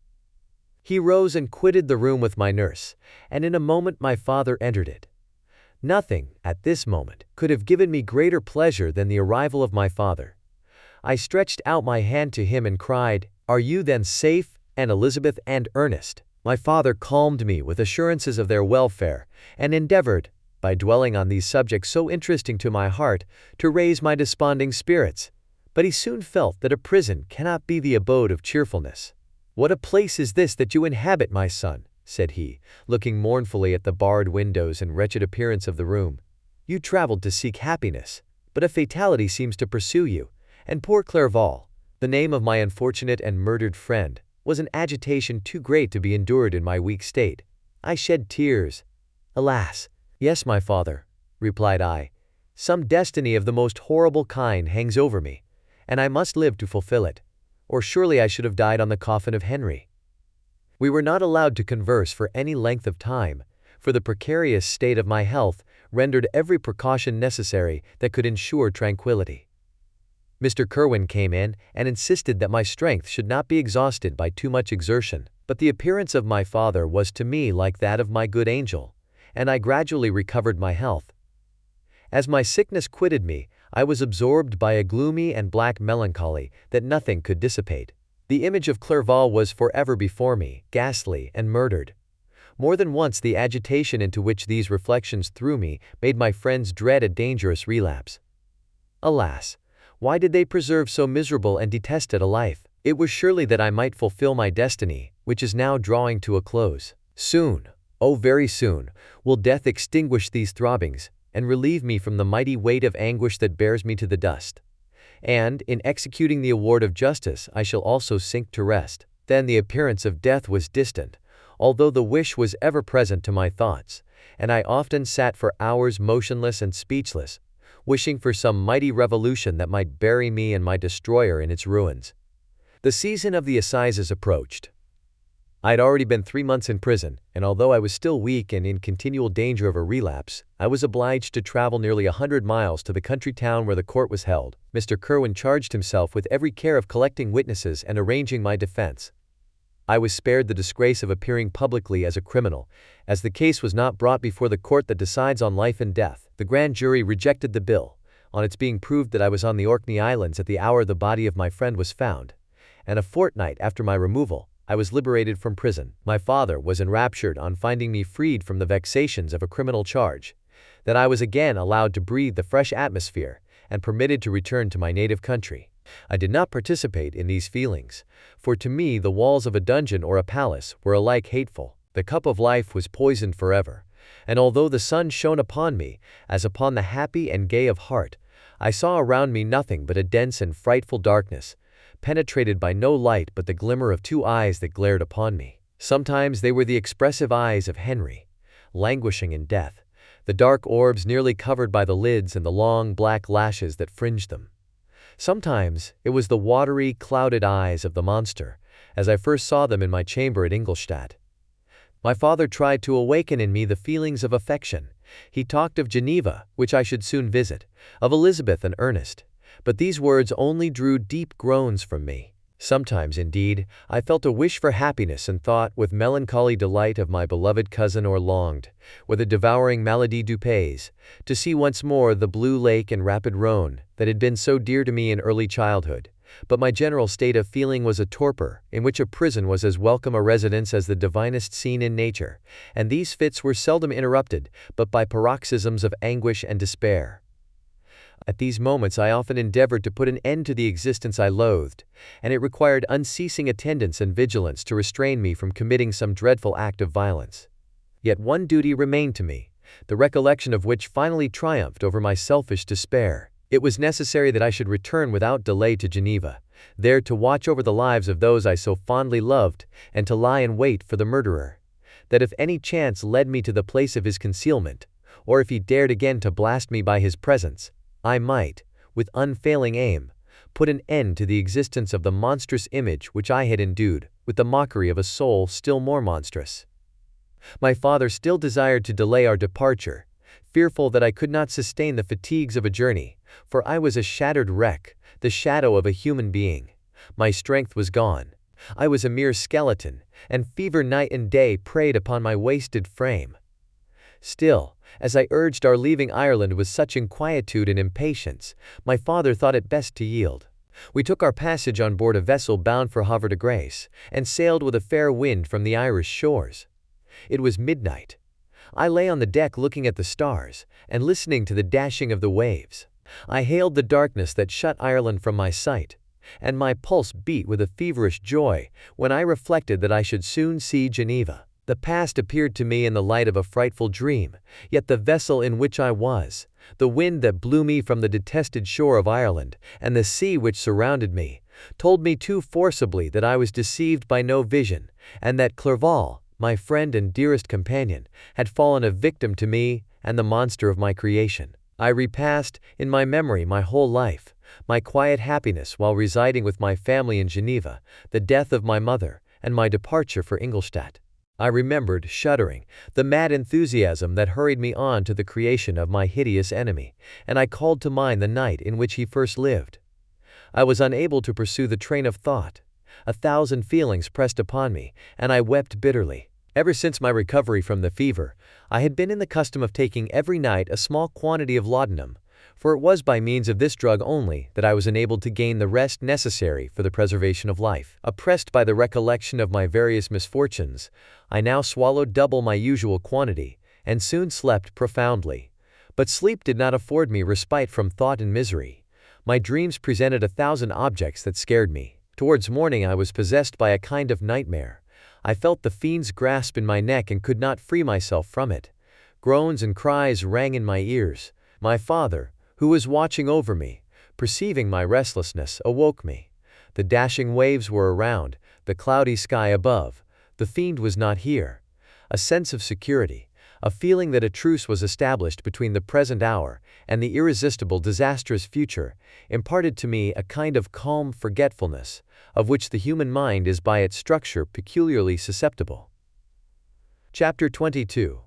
He rose and quitted the room with my nurse, and in a moment my father entered it. Nothing, at this moment, could have given me greater pleasure than the arrival of my father. I stretched out my hand to him and cried, "Are you then safe, and Elizabeth and Ernest?" My father calmed me with assurances of their welfare, and endeavored, by dwelling on these subjects so interesting to my heart, to raise my desponding spirits. But he soon felt that a prison cannot be the abode of cheerfulness. "What a place is this that you inhabit, my son?" said he, looking mournfully at the barred windows and wretched appearance of the room. "You traveled to seek happiness, but a fatality seems to pursue you, and poor Clerval, the name of my unfortunate and murdered friend, was an agitation too great to be endured in my weak state. I shed tears. Alas! Yes, my father," replied I, "some destiny of the most horrible kind hangs over me, and I must live to fulfill it, or surely I should have died on the coffin of Henry." We were not allowed to converse for any length of time, for the precarious state of my health rendered every precaution necessary that could ensure tranquility. Mr. Kerwin came in and insisted that my strength should not be exhausted by too much exertion, but the appearance of my father was to me like that of my good angel, and I gradually recovered my health. As my sickness quitted me, I was absorbed by a gloomy and black melancholy that nothing could dissipate. The image of Clerval was forever before me, ghastly and murdered. More than once the agitation into which these reflections threw me made my friends dread a dangerous relapse. Alas! Why did they preserve so miserable and detested a life? It was surely that I might fulfill my destiny, which is now drawing to a close. Soon, oh very soon, will death extinguish these throbbings, and relieve me from the mighty weight of anguish that bears me to the dust. And, in executing the award of justice, I shall also sink to rest. Then the appearance of death was distant, although the wish was ever present to my thoughts, and I often sat for hours motionless and speechless, wishing for some mighty revolution that might bury me and my destroyer in its ruins. The season of the assizes approached. I had already been 3 months in prison, and although I was still weak and in continual danger of a relapse, I was obliged to travel nearly 100 miles to the country town where the court was held. Mr. Kerwin charged himself with every care of collecting witnesses and arranging my defense. I was spared the disgrace of appearing publicly as a criminal, as the case was not brought before the court that decides on life and death. The grand jury rejected the bill, on its being proved that I was on the Orkney Islands at the hour the body of my friend was found, and a fortnight after my removal, I was liberated from prison. My father was enraptured on finding me freed from the vexations of a criminal charge, that I was again allowed to breathe the fresh atmosphere, and permitted to return to my native country. I did not participate in these feelings, for to me the walls of a dungeon or a palace were alike hateful. The cup of life was poisoned forever, and although the sun shone upon me, as upon the happy and gay of heart, I saw around me nothing but a dense and frightful darkness, penetrated by no light but the glimmer of 2 eyes that glared upon me. Sometimes they were the expressive eyes of Henry, languishing in death, the dark orbs nearly covered by the lids and the long black lashes that fringed them. Sometimes it was the watery, clouded eyes of the monster, as I first saw them in my chamber at Ingolstadt. My father tried to awaken in me the feelings of affection. He talked of Geneva, which I should soon visit, of Elizabeth and Ernest, but these words only drew deep groans from me. Sometimes, indeed, I felt a wish for happiness and thought with melancholy delight of my beloved cousin, or longed, with a devouring maladie du pays, to see once more the blue lake and rapid Rhone that had been so dear to me in early childhood, but my general state of feeling was a torpor, in which a prison was as welcome a residence as the divinest scene in nature, and these fits were seldom interrupted, but by paroxysms of anguish and despair. At these moments I often endeavored to put an end to the existence I loathed, and it required unceasing attendance and vigilance to restrain me from committing some dreadful act of violence. Yet one duty remained to me, the recollection of which finally triumphed over my selfish despair. It was necessary that I should return without delay to Geneva, there to watch over the lives of those I so fondly loved, and to lie in wait for the murderer, that if any chance led me to the place of his concealment, or if he dared again to blast me by his presence, I might, with unfailing aim, put an end to the existence of the monstrous image which I had endued with the mockery of a soul still more monstrous. My father still desired to delay our departure, fearful that I could not sustain the fatigues of a journey, for I was a shattered wreck, the shadow of a human being. My strength was gone. I was a mere skeleton, and fever night and day preyed upon my wasted frame. Still, as I urged our leaving Ireland with such inquietude and impatience, my father thought it best to yield. We took our passage on board a vessel bound for Havre de Grace, and sailed with a fair wind from the Irish shores. It was midnight. I lay on the deck looking at the stars, and listening to the dashing of the waves. I hailed the darkness that shut Ireland from my sight, and my pulse beat with a feverish joy when I reflected that I should soon see Geneva. The past appeared to me in the light of a frightful dream, yet the vessel in which I was, the wind that blew me from the detested shore of Ireland, and the sea which surrounded me, told me too forcibly that I was deceived by no vision, and that Clerval, my friend and dearest companion, had fallen a victim to me and the monster of my creation. I repassed, in my memory, my whole life, my quiet happiness while residing with my family in Geneva, the death of my mother, and my departure for Ingolstadt. I remembered, shuddering, the mad enthusiasm that hurried me on to the creation of my hideous enemy, and I called to mind the night in which he first lived. I was unable to pursue the train of thought. 1,000 feelings pressed upon me, and I wept bitterly. Ever since my recovery from the fever, I had been in the custom of taking every night a small quantity of laudanum, for it was by means of this drug only that I was enabled to gain the rest necessary for the preservation of life. Oppressed by the recollection of my various misfortunes, I now swallowed double my usual quantity, and soon slept profoundly. But sleep did not afford me respite from thought and misery. My dreams presented 1,000 objects that scared me. Towards morning I was possessed by a kind of nightmare. I felt the fiend's grasp in my neck and could not free myself from it. Groans and cries rang in my ears. My father, who was watching over me, perceiving my restlessness, awoke me. The dashing waves were around, the cloudy sky above. The fiend was not here. A sense of security, a feeling that a truce was established between the present hour and the irresistible disastrous future, imparted to me a kind of calm forgetfulness, of which the human mind is by its structure peculiarly susceptible. Chapter 22.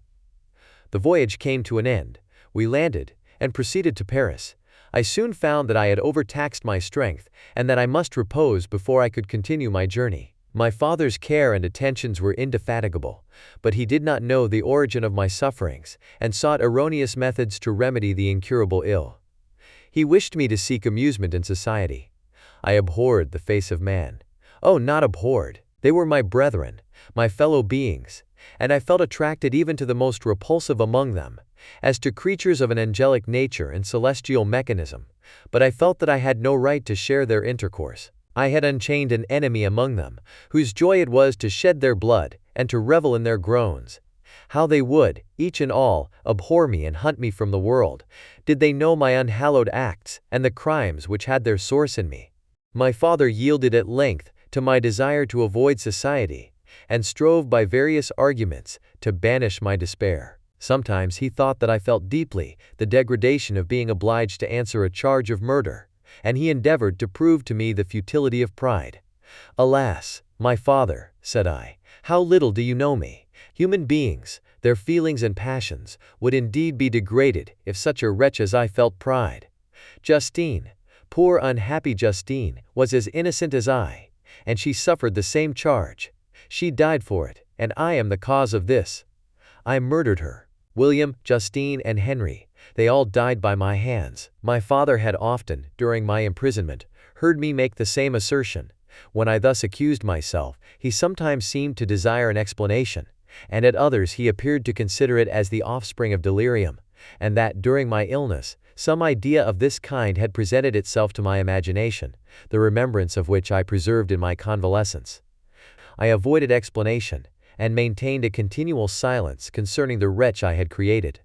The voyage came to an end. We landed, and proceeded to Paris. I soon found that I had overtaxed my strength, and that I must repose before I could continue my journey. My father's care and attentions were indefatigable, but he did not know the origin of my sufferings, and sought erroneous methods to remedy the incurable ill. He wished me to seek amusement in society. I abhorred the face of man. Oh, not abhorred. They were my brethren, my fellow beings, and I felt attracted even to the most repulsive among them, as to creatures of an angelic nature and celestial mechanism, but I felt that I had no right to share their intercourse. I had unchained an enemy among them, whose joy it was to shed their blood, and to revel in their groans. How they would, each and all, abhor me and hunt me from the world, did they know my unhallowed acts, and the crimes which had their source in me. My father yielded at length to my desire to avoid society, and strove by various arguments to banish my despair. Sometimes he thought that I felt deeply the degradation of being obliged to answer a charge of murder, and he endeavored to prove to me the futility of pride. "Alas, my father," said I, "how little do you know me! Human beings, their feelings and passions, would indeed be degraded if such a wretch as I felt pride. Justine, poor unhappy Justine, was as innocent as I, and she suffered the same charge. She died for it, and I am the cause of this. I murdered her. William, Justine, and Henry, they all died by my hands." My father had often, during my imprisonment, heard me make the same assertion. When I thus accused myself, he sometimes seemed to desire an explanation, and at others he appeared to consider it as the offspring of delirium, and that, during my illness, some idea of this kind had presented itself to my imagination, the remembrance of which I preserved in my convalescence. I avoided explanation, and maintained a continual silence concerning the wretch I had created.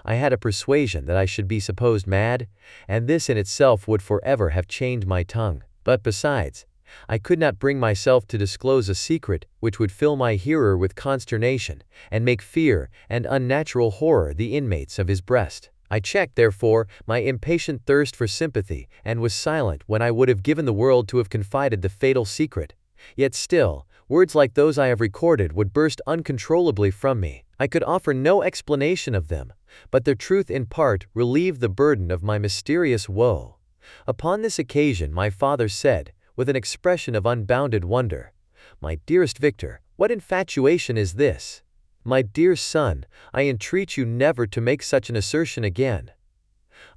I had a persuasion that I should be supposed mad, and this in itself would forever have chained my tongue. But besides, I could not bring myself to disclose a secret which would fill my hearer with consternation, and make fear and unnatural horror the inmates of his breast. I checked, therefore, my impatient thirst for sympathy, and was silent when I would have given the world to have confided the fatal secret. Yet still, words like those I have recorded would burst uncontrollably from me. I could offer no explanation of them, but their truth in part relieved the burden of my mysterious woe. Upon this occasion my father said, with an expression of unbounded wonder, "My dearest Victor, what infatuation is this? My dear son, I entreat you never to make such an assertion again."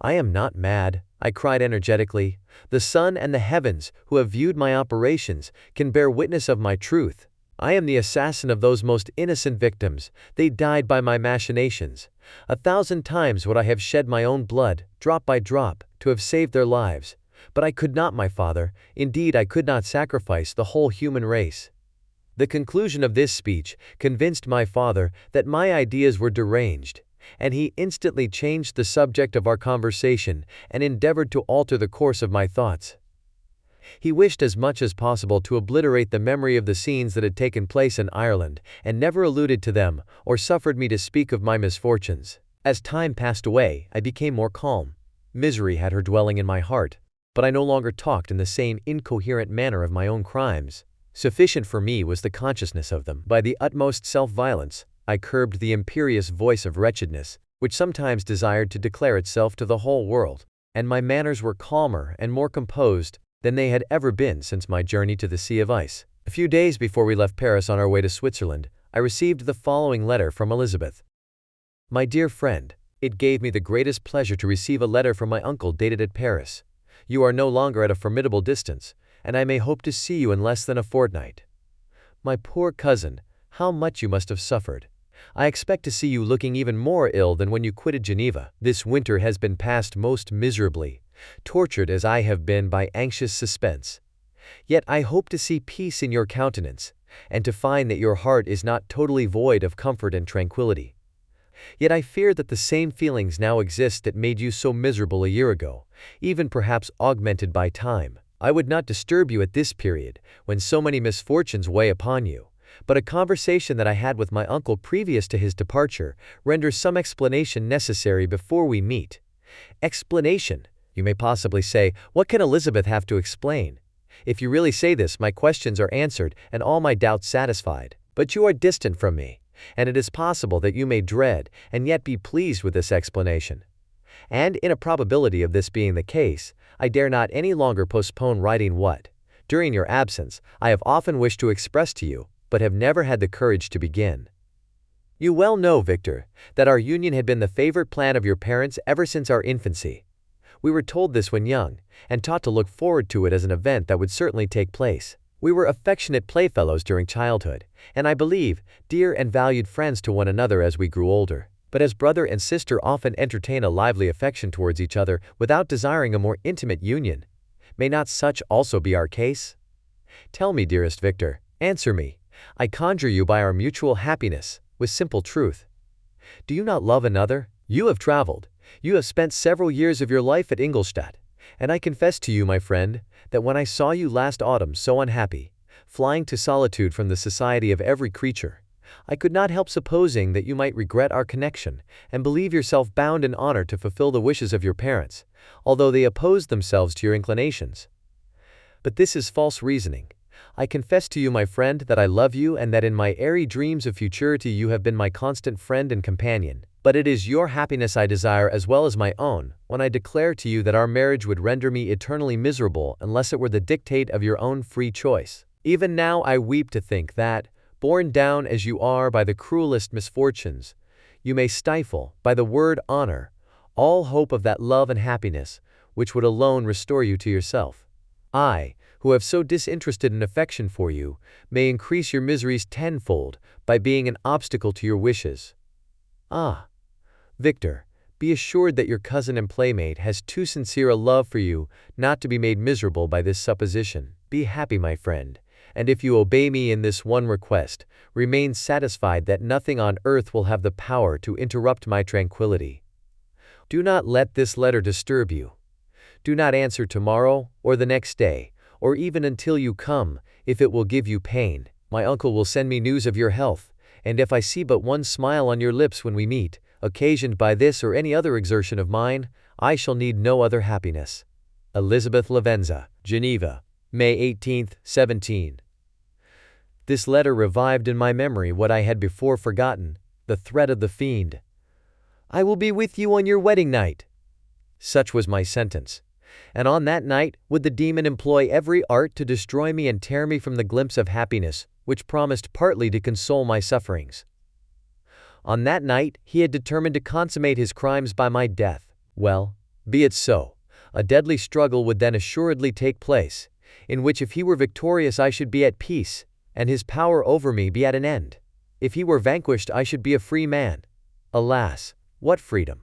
"I am not mad," I cried energetically. "The sun and the heavens, who have viewed my operations, can bear witness of my truth. I am the assassin of those most innocent victims. They died by my machinations. 1,000 times would I have shed my own blood, drop by drop, to have saved their lives. But I could not, my father, indeed I could not sacrifice the whole human race." The conclusion of this speech convinced my father that my ideas were deranged, and he instantly changed the subject of our conversation and endeavored to alter the course of my thoughts. He wished as much as possible to obliterate the memory of the scenes that had taken place in Ireland, and never alluded to them, or suffered me to speak of my misfortunes. As time passed away, I became more calm. Misery had her dwelling in my heart, but I no longer talked in the same incoherent manner of my own crimes. Sufficient for me was the consciousness of them. By the utmost self-violence, I curbed the imperious voice of wretchedness, which sometimes desired to declare itself to the whole world, and my manners were calmer and more composed than they had ever been since my journey to the Sea of Ice. A few days before we left Paris on our way to Switzerland, I received the following letter from Elizabeth. "My dear friend, it gave me the greatest pleasure to receive a letter from my uncle dated at Paris. You are no longer at a formidable distance, and I may hope to see you in less than a fortnight. My poor cousin, how much you must have suffered. I expect to see you looking even more ill than when you quitted Geneva. This winter has been passed most miserably, tortured as I have been by anxious suspense. Yet I hope to see peace in your countenance, and to find that your heart is not totally void of comfort and tranquility. Yet I fear that the same feelings now exist that made you so miserable a year ago, even perhaps augmented by time. I would not disturb you at this period, when so many misfortunes weigh upon you, but a conversation that I had with my uncle previous to his departure renders some explanation necessary before we meet." Explanation? You may possibly say, what can Elizabeth have to explain? If you really say this, my questions are answered and all my doubts satisfied. But you are distant from me, and it is possible that you may dread and yet be pleased with this explanation. And in a probability of this being the case, I dare not any longer postpone writing what, during your absence, I have often wished to express to you, but have never had the courage to begin. You well know, Victor, that our union had been the favorite plan of your parents ever since our infancy. We were told this when young, and taught to look forward to it as an event that would certainly take place. We were affectionate playfellows during childhood, and I believe, dear and valued friends to one another as we grew older. But as brother and sister often entertain a lively affection towards each other without desiring a more intimate union, may not such also be our case? Tell me, dearest Victor, answer me, I conjure you by our mutual happiness, with simple truth. Do you not love another? You have traveled. You have spent several years of your life at Ingolstadt, and I confess to you, my friend, that when I saw you last autumn so unhappy, flying to solitude from the society of every creature, I could not help supposing that you might regret our connection, and believe yourself bound in honor to fulfill the wishes of your parents, although they opposed themselves to your inclinations. But this is false reasoning. I confess to you, my friend, that I love you and that in my airy dreams of futurity you have been my constant friend and companion. But it is your happiness I desire as well as my own, when I declare to you that our marriage would render me eternally miserable unless it were the dictate of your own free choice. Even now I weep to think that, borne down as you are by the cruelest misfortunes, you may stifle, by the word honor, all hope of that love and happiness which would alone restore you to yourself. I, who have so disinterested an affection for you, may increase your miseries tenfold by being an obstacle to your wishes. Ah, Victor, be assured that your cousin and playmate has too sincere a love for you not to be made miserable by this supposition. Be happy, my friend, and if you obey me in this one request, remain satisfied that nothing on earth will have the power to interrupt my tranquility. Do not let this letter disturb you. Do not answer tomorrow, or the next day, or even until you come, if it will give you pain. My uncle will send me news of your health, and if I see but one smile on your lips when we meet, occasioned by this or any other exertion of mine, I shall need no other happiness. Elizabeth Lavenza, Geneva, May 18, 17. This letter revived in my memory what I had before forgotten, the threat of the fiend. I will be with you on your wedding night. Such was my sentence. And on that night would the demon employ every art to destroy me and tear me from the glimpse of happiness, which promised partly to console my sufferings. On that night he had determined to consummate his crimes by my death. Well, be it so. A deadly struggle would then assuredly take place, in which if he were victorious I should be at peace, and his power over me be at an end. If he were vanquished I should be a free man. Alas, what freedom!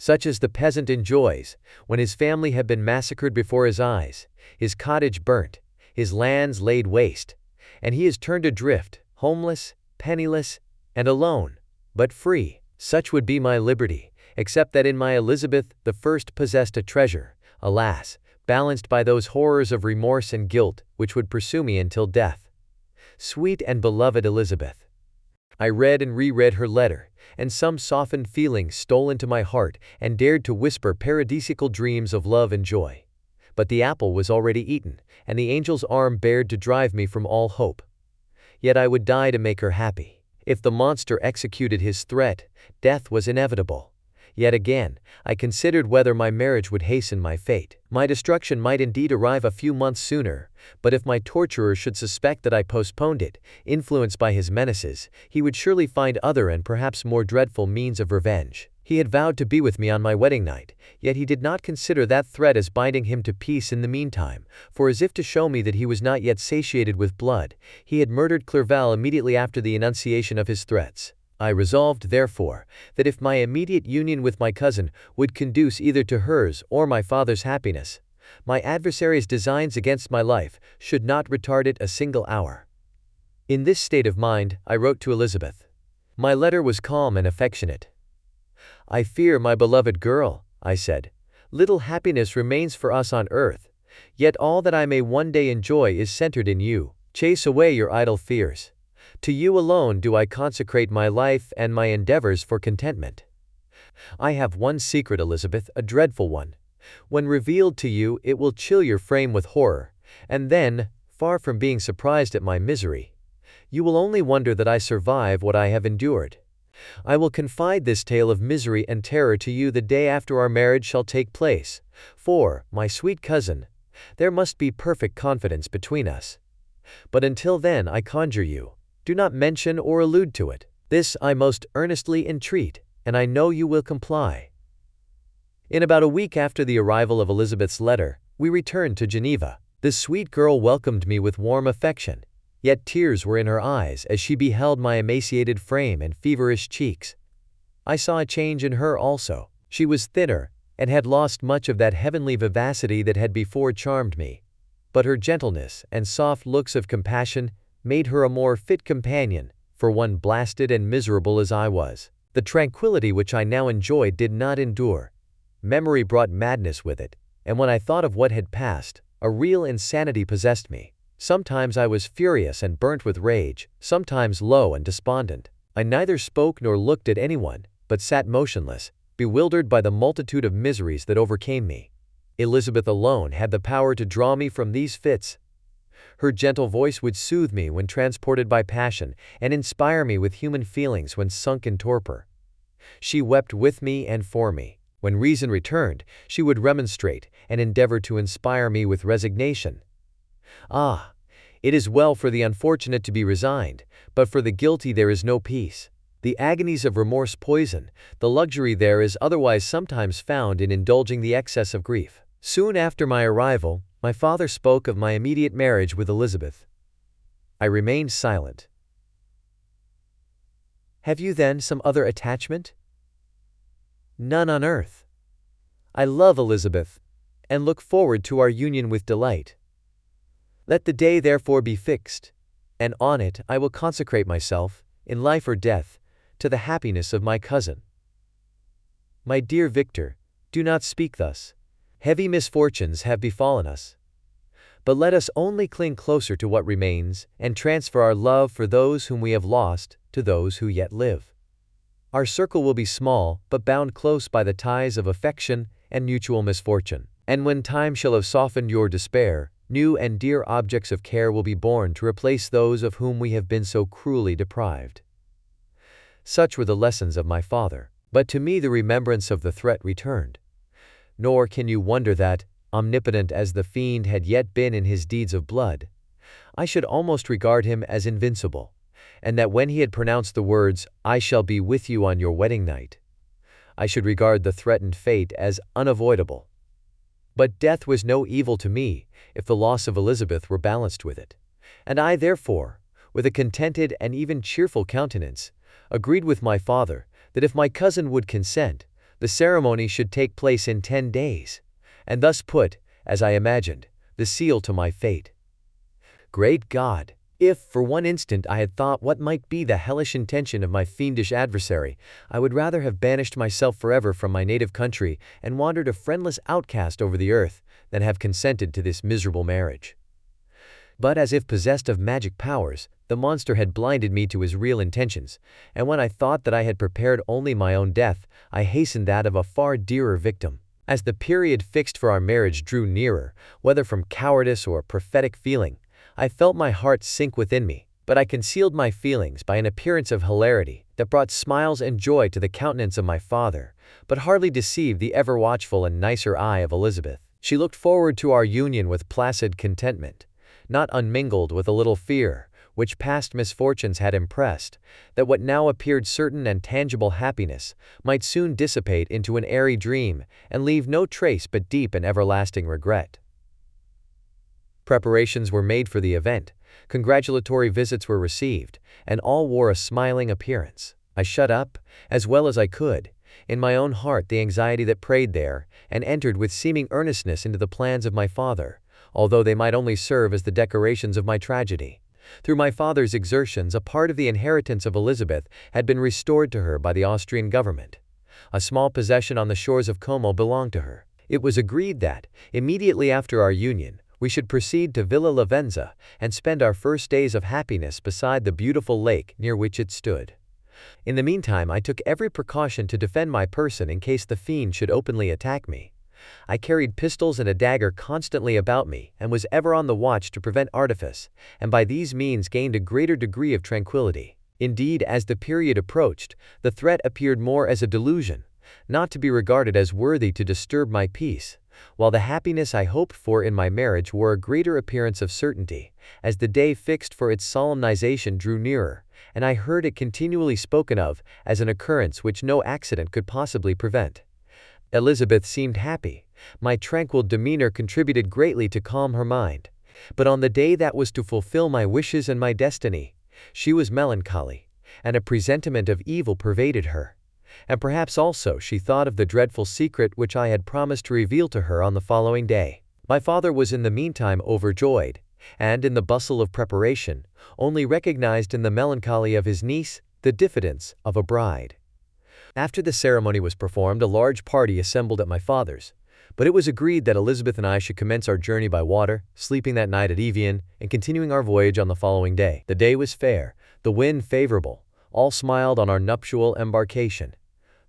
Such as the peasant enjoys, when his family have been massacred before his eyes, his cottage burnt, his lands laid waste, and he is turned adrift, homeless, penniless, and alone, but free. Such would be my liberty, except that in my Elizabeth the first possessed a treasure, alas, balanced by those horrors of remorse and guilt which would pursue me until death. Sweet and beloved Elizabeth! I read and reread her letter, and some softened feelings stole into my heart and dared to whisper paradisiacal dreams of love and joy. But the apple was already eaten, and the angel's arm bared to drive me from all hope. Yet I would die to make her happy. If the monster executed his threat, death was inevitable. Yet again, I considered whether my marriage would hasten my fate. My destruction might indeed arrive a few months sooner, but if my torturer should suspect that I postponed it, influenced by his menaces, he would surely find other and perhaps more dreadful means of revenge. He had vowed to be with me on my wedding night, yet he did not consider that threat as binding him to peace in the meantime, for as if to show me that he was not yet satiated with blood, he had murdered Clerval immediately after the enunciation of his threats. I resolved, therefore, that if my immediate union with my cousin would conduce either to hers or my father's happiness, my adversary's designs against my life should not retard it a single hour. In this state of mind, I wrote to Elizabeth. My letter was calm and affectionate. I fear, my beloved girl, I said, little happiness remains for us on earth, yet all that I may one day enjoy is centered in you. Chase away your idle fears. To you alone do I consecrate my life and my endeavors for contentment. I have one secret, Elizabeth, a dreadful one. When revealed to you, it will chill your frame with horror, and then, far from being surprised at my misery, you will only wonder that I survive what I have endured. I will confide this tale of misery and terror to you the day after our marriage shall take place, for, my sweet cousin, there must be perfect confidence between us. But until then, I conjure you, do not mention or allude to it. This I most earnestly entreat, and I know you will comply. In about a week after the arrival of Elizabeth's letter, we returned to Geneva. The sweet girl welcomed me with warm affection, yet tears were in her eyes as she beheld my emaciated frame and feverish cheeks. I saw a change in her also. She was thinner, and had lost much of that heavenly vivacity that had before charmed me. But her gentleness and soft looks of compassion made her a more fit companion for one blasted and miserable as I was. The tranquility which I now enjoyed did not endure. Memory brought madness with it, and when I thought of what had passed, a real insanity possessed me. Sometimes I was furious and burnt with rage, sometimes low and despondent. I neither spoke nor looked at anyone, but sat motionless, bewildered by the multitude of miseries that overcame me. Elizabeth alone had the power to draw me from these fits. Her gentle voice would soothe me when transported by passion, and inspire me with human feelings when sunk in torpor. She wept with me and for me. When reason returned, she would remonstrate, and endeavor to inspire me with resignation. Ah, it is well for the unfortunate to be resigned, but for the guilty there is no peace. The agonies of remorse poison, the luxury there is otherwise sometimes found in indulging the excess of grief. Soon after my arrival, My father spoke of my immediate marriage with Elizabeth. I remained silent. "Have you then some other attachment?" "None on earth. I love Elizabeth, and look forward to our union with delight. Let the day therefore be fixed, and on it I will consecrate myself, in life or death, to the happiness of my cousin." "My dear Victor, do not speak thus. Heavy misfortunes have befallen us. But let us only cling closer to what remains, and transfer our love for those whom we have lost to those who yet live. Our circle will be small, but bound close by the ties of affection and mutual misfortune. And when time shall have softened your despair, new and dear objects of care will be born to replace those of whom we have been so cruelly deprived." Such were the lessons of my father. But to me the remembrance of the threat returned. Nor can you wonder that, omnipotent as the fiend had yet been in his deeds of blood, I should almost regard him as invincible, and that when he had pronounced the words, "I shall be with you on your wedding night," I should regard the threatened fate as unavoidable. But death was no evil to me, if the loss of Elizabeth were balanced with it, and I therefore, with a contented and even cheerful countenance, agreed with my father that if my cousin would consent, the ceremony should take place in 10 days, and thus put, as I imagined, the seal to my fate. Great God! If, for one instant, I had thought what might be the hellish intention of my fiendish adversary, I would rather have banished myself forever from my native country and wandered a friendless outcast over the earth than have consented to this miserable marriage. But as if possessed of magic powers, the monster had blinded me to his real intentions, and when I thought that I had prepared only my own death, I hastened that of a far dearer victim. As the period fixed for our marriage drew nearer, whether from cowardice or prophetic feeling, I felt my heart sink within me, but I concealed my feelings by an appearance of hilarity that brought smiles and joy to the countenance of my father, but hardly deceived the ever-watchful and nicer eye of Elizabeth. She looked forward to our union with placid contentment, not unmingled with a little fear, which past misfortunes had impressed, that what now appeared certain and tangible happiness might soon dissipate into an airy dream and leave no trace but deep and everlasting regret. Preparations were made for the event, congratulatory visits were received, and all wore a smiling appearance. I shut up, as well as I could, in my own heart the anxiety that preyed there, and entered with seeming earnestness into the plans of my father, although they might only serve as the decorations of my tragedy. Through my father's exertions, a part of the inheritance of Elizabeth had been restored to her by the Austrian government. A small possession on the shores of Como belonged to her. It was agreed that, immediately after our union, we should proceed to Villa Lavenza and spend our first days of happiness beside the beautiful lake near which it stood. In the meantime, I took every precaution to defend my person in case the fiend should openly attack me. I carried pistols and a dagger constantly about me and was ever on the watch to prevent artifice, and by these means gained a greater degree of tranquility. Indeed, as the period approached, the threat appeared more as a delusion, not to be regarded as worthy to disturb my peace, while the happiness I hoped for in my marriage wore a greater appearance of certainty, as the day fixed for its solemnization drew nearer, and I heard it continually spoken of as an occurrence which no accident could possibly prevent. Elizabeth seemed happy. My tranquil demeanor contributed greatly to calm her mind. But on the day that was to fulfill my wishes and my destiny, she was melancholy, and a presentiment of evil pervaded her. And perhaps also she thought of the dreadful secret which I had promised to reveal to her on the following day. My father was in the meantime overjoyed, and in the bustle of preparation, only recognized in the melancholy of his niece the diffidence of a bride. After the ceremony was performed, a large party assembled at my father's, but it was agreed that Elizabeth and I should commence our journey by water, sleeping that night at Evian, and continuing our voyage on the following day. The day was fair, the wind favorable, all smiled on our nuptial embarkation.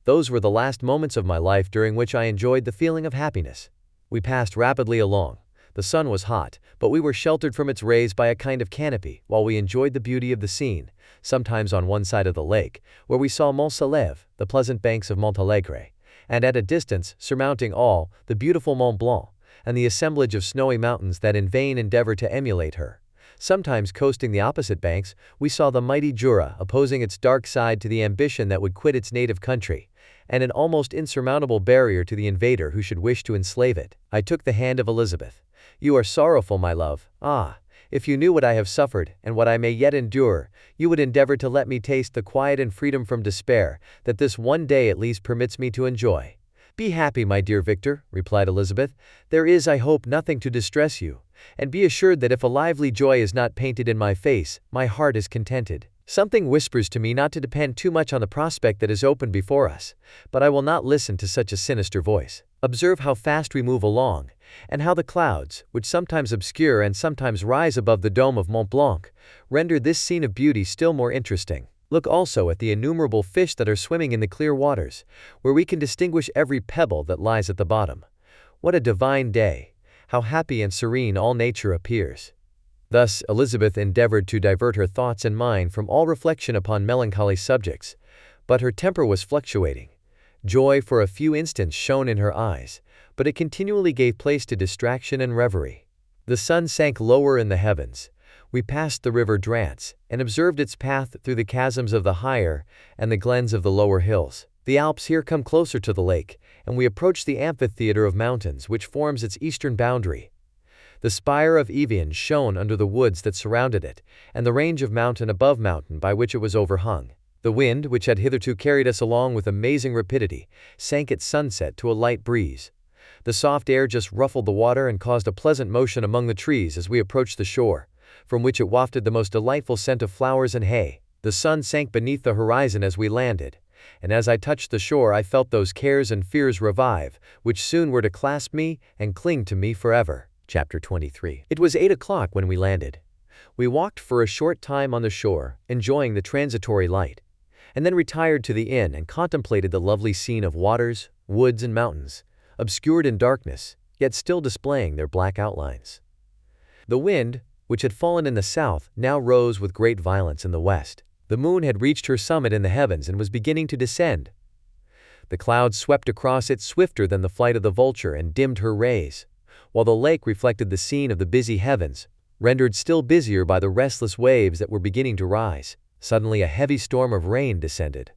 Those were the last moments of my life during which I enjoyed the feeling of happiness. We passed rapidly along. The sun was hot, but we were sheltered from its rays by a kind of canopy, while we enjoyed the beauty of the scene, sometimes on one side of the lake, where we saw Mont Salève, the pleasant banks of Montalegre, and at a distance, surmounting all, the beautiful Mont Blanc, and the assemblage of snowy mountains that in vain endeavor to emulate her. Sometimes coasting the opposite banks, we saw the mighty Jura opposing its dark side to the ambition that would quit its native country, and an almost insurmountable barrier to the invader who should wish to enslave it. I took the hand of Elizabeth. You are sorrowful, my love. Ah, if you knew what I have suffered, and what I may yet endure, you would endeavor to let me taste the quiet and freedom from despair, that this one day at least permits me to enjoy. Be happy, my dear Victor, replied Elizabeth. There is, I hope, nothing to distress you, and be assured that if a lively joy is not painted in my face, my heart is contented. Something whispers to me not to depend too much on the prospect that is open before us, but I will not listen to such a sinister voice. Observe how fast we move along, and how the clouds, which sometimes obscure and sometimes rise above the dome of Mont Blanc, render this scene of beauty still more interesting. Look also at the innumerable fish that are swimming in the clear waters, where we can distinguish every pebble that lies at the bottom. What a divine day! How happy and serene all nature appears. Thus Elizabeth endeavored to divert her thoughts and mind from all reflection upon melancholy subjects, but her temper was fluctuating. Joy for a few instants shone in her eyes, but it continually gave place to distraction and reverie. The sun sank lower in the heavens. We passed the river Drance, and observed its path through the chasms of the higher and the glens of the lower hills. The Alps here come closer to the lake, and we approach the amphitheater of mountains which forms its eastern boundary. The spire of Evian shone under the woods that surrounded it, and the range of mountain above mountain by which it was overhung. The wind, which had hitherto carried us along with amazing rapidity, sank at sunset to a light breeze. The soft air just ruffled the water and caused a pleasant motion among the trees as we approached the shore, from which it wafted the most delightful scent of flowers and hay. The sun sank beneath the horizon as we landed, and as I touched the shore I felt those cares and fears revive, which soon were to clasp me and cling to me forever. Chapter 23. It was 8 o'clock when we landed. We walked for a short time on the shore, enjoying the transitory light, and then retired to the inn and contemplated the lovely scene of waters, woods, and mountains, obscured in darkness, yet still displaying their black outlines. The wind, which had fallen in the south, now rose with great violence in the west. The moon had reached her summit in the heavens and was beginning to descend. The clouds swept across it swifter than the flight of the vulture and dimmed her rays, while the lake reflected the scene of the busy heavens, rendered still busier by the restless waves that were beginning to rise. Suddenly a heavy storm of rain descended.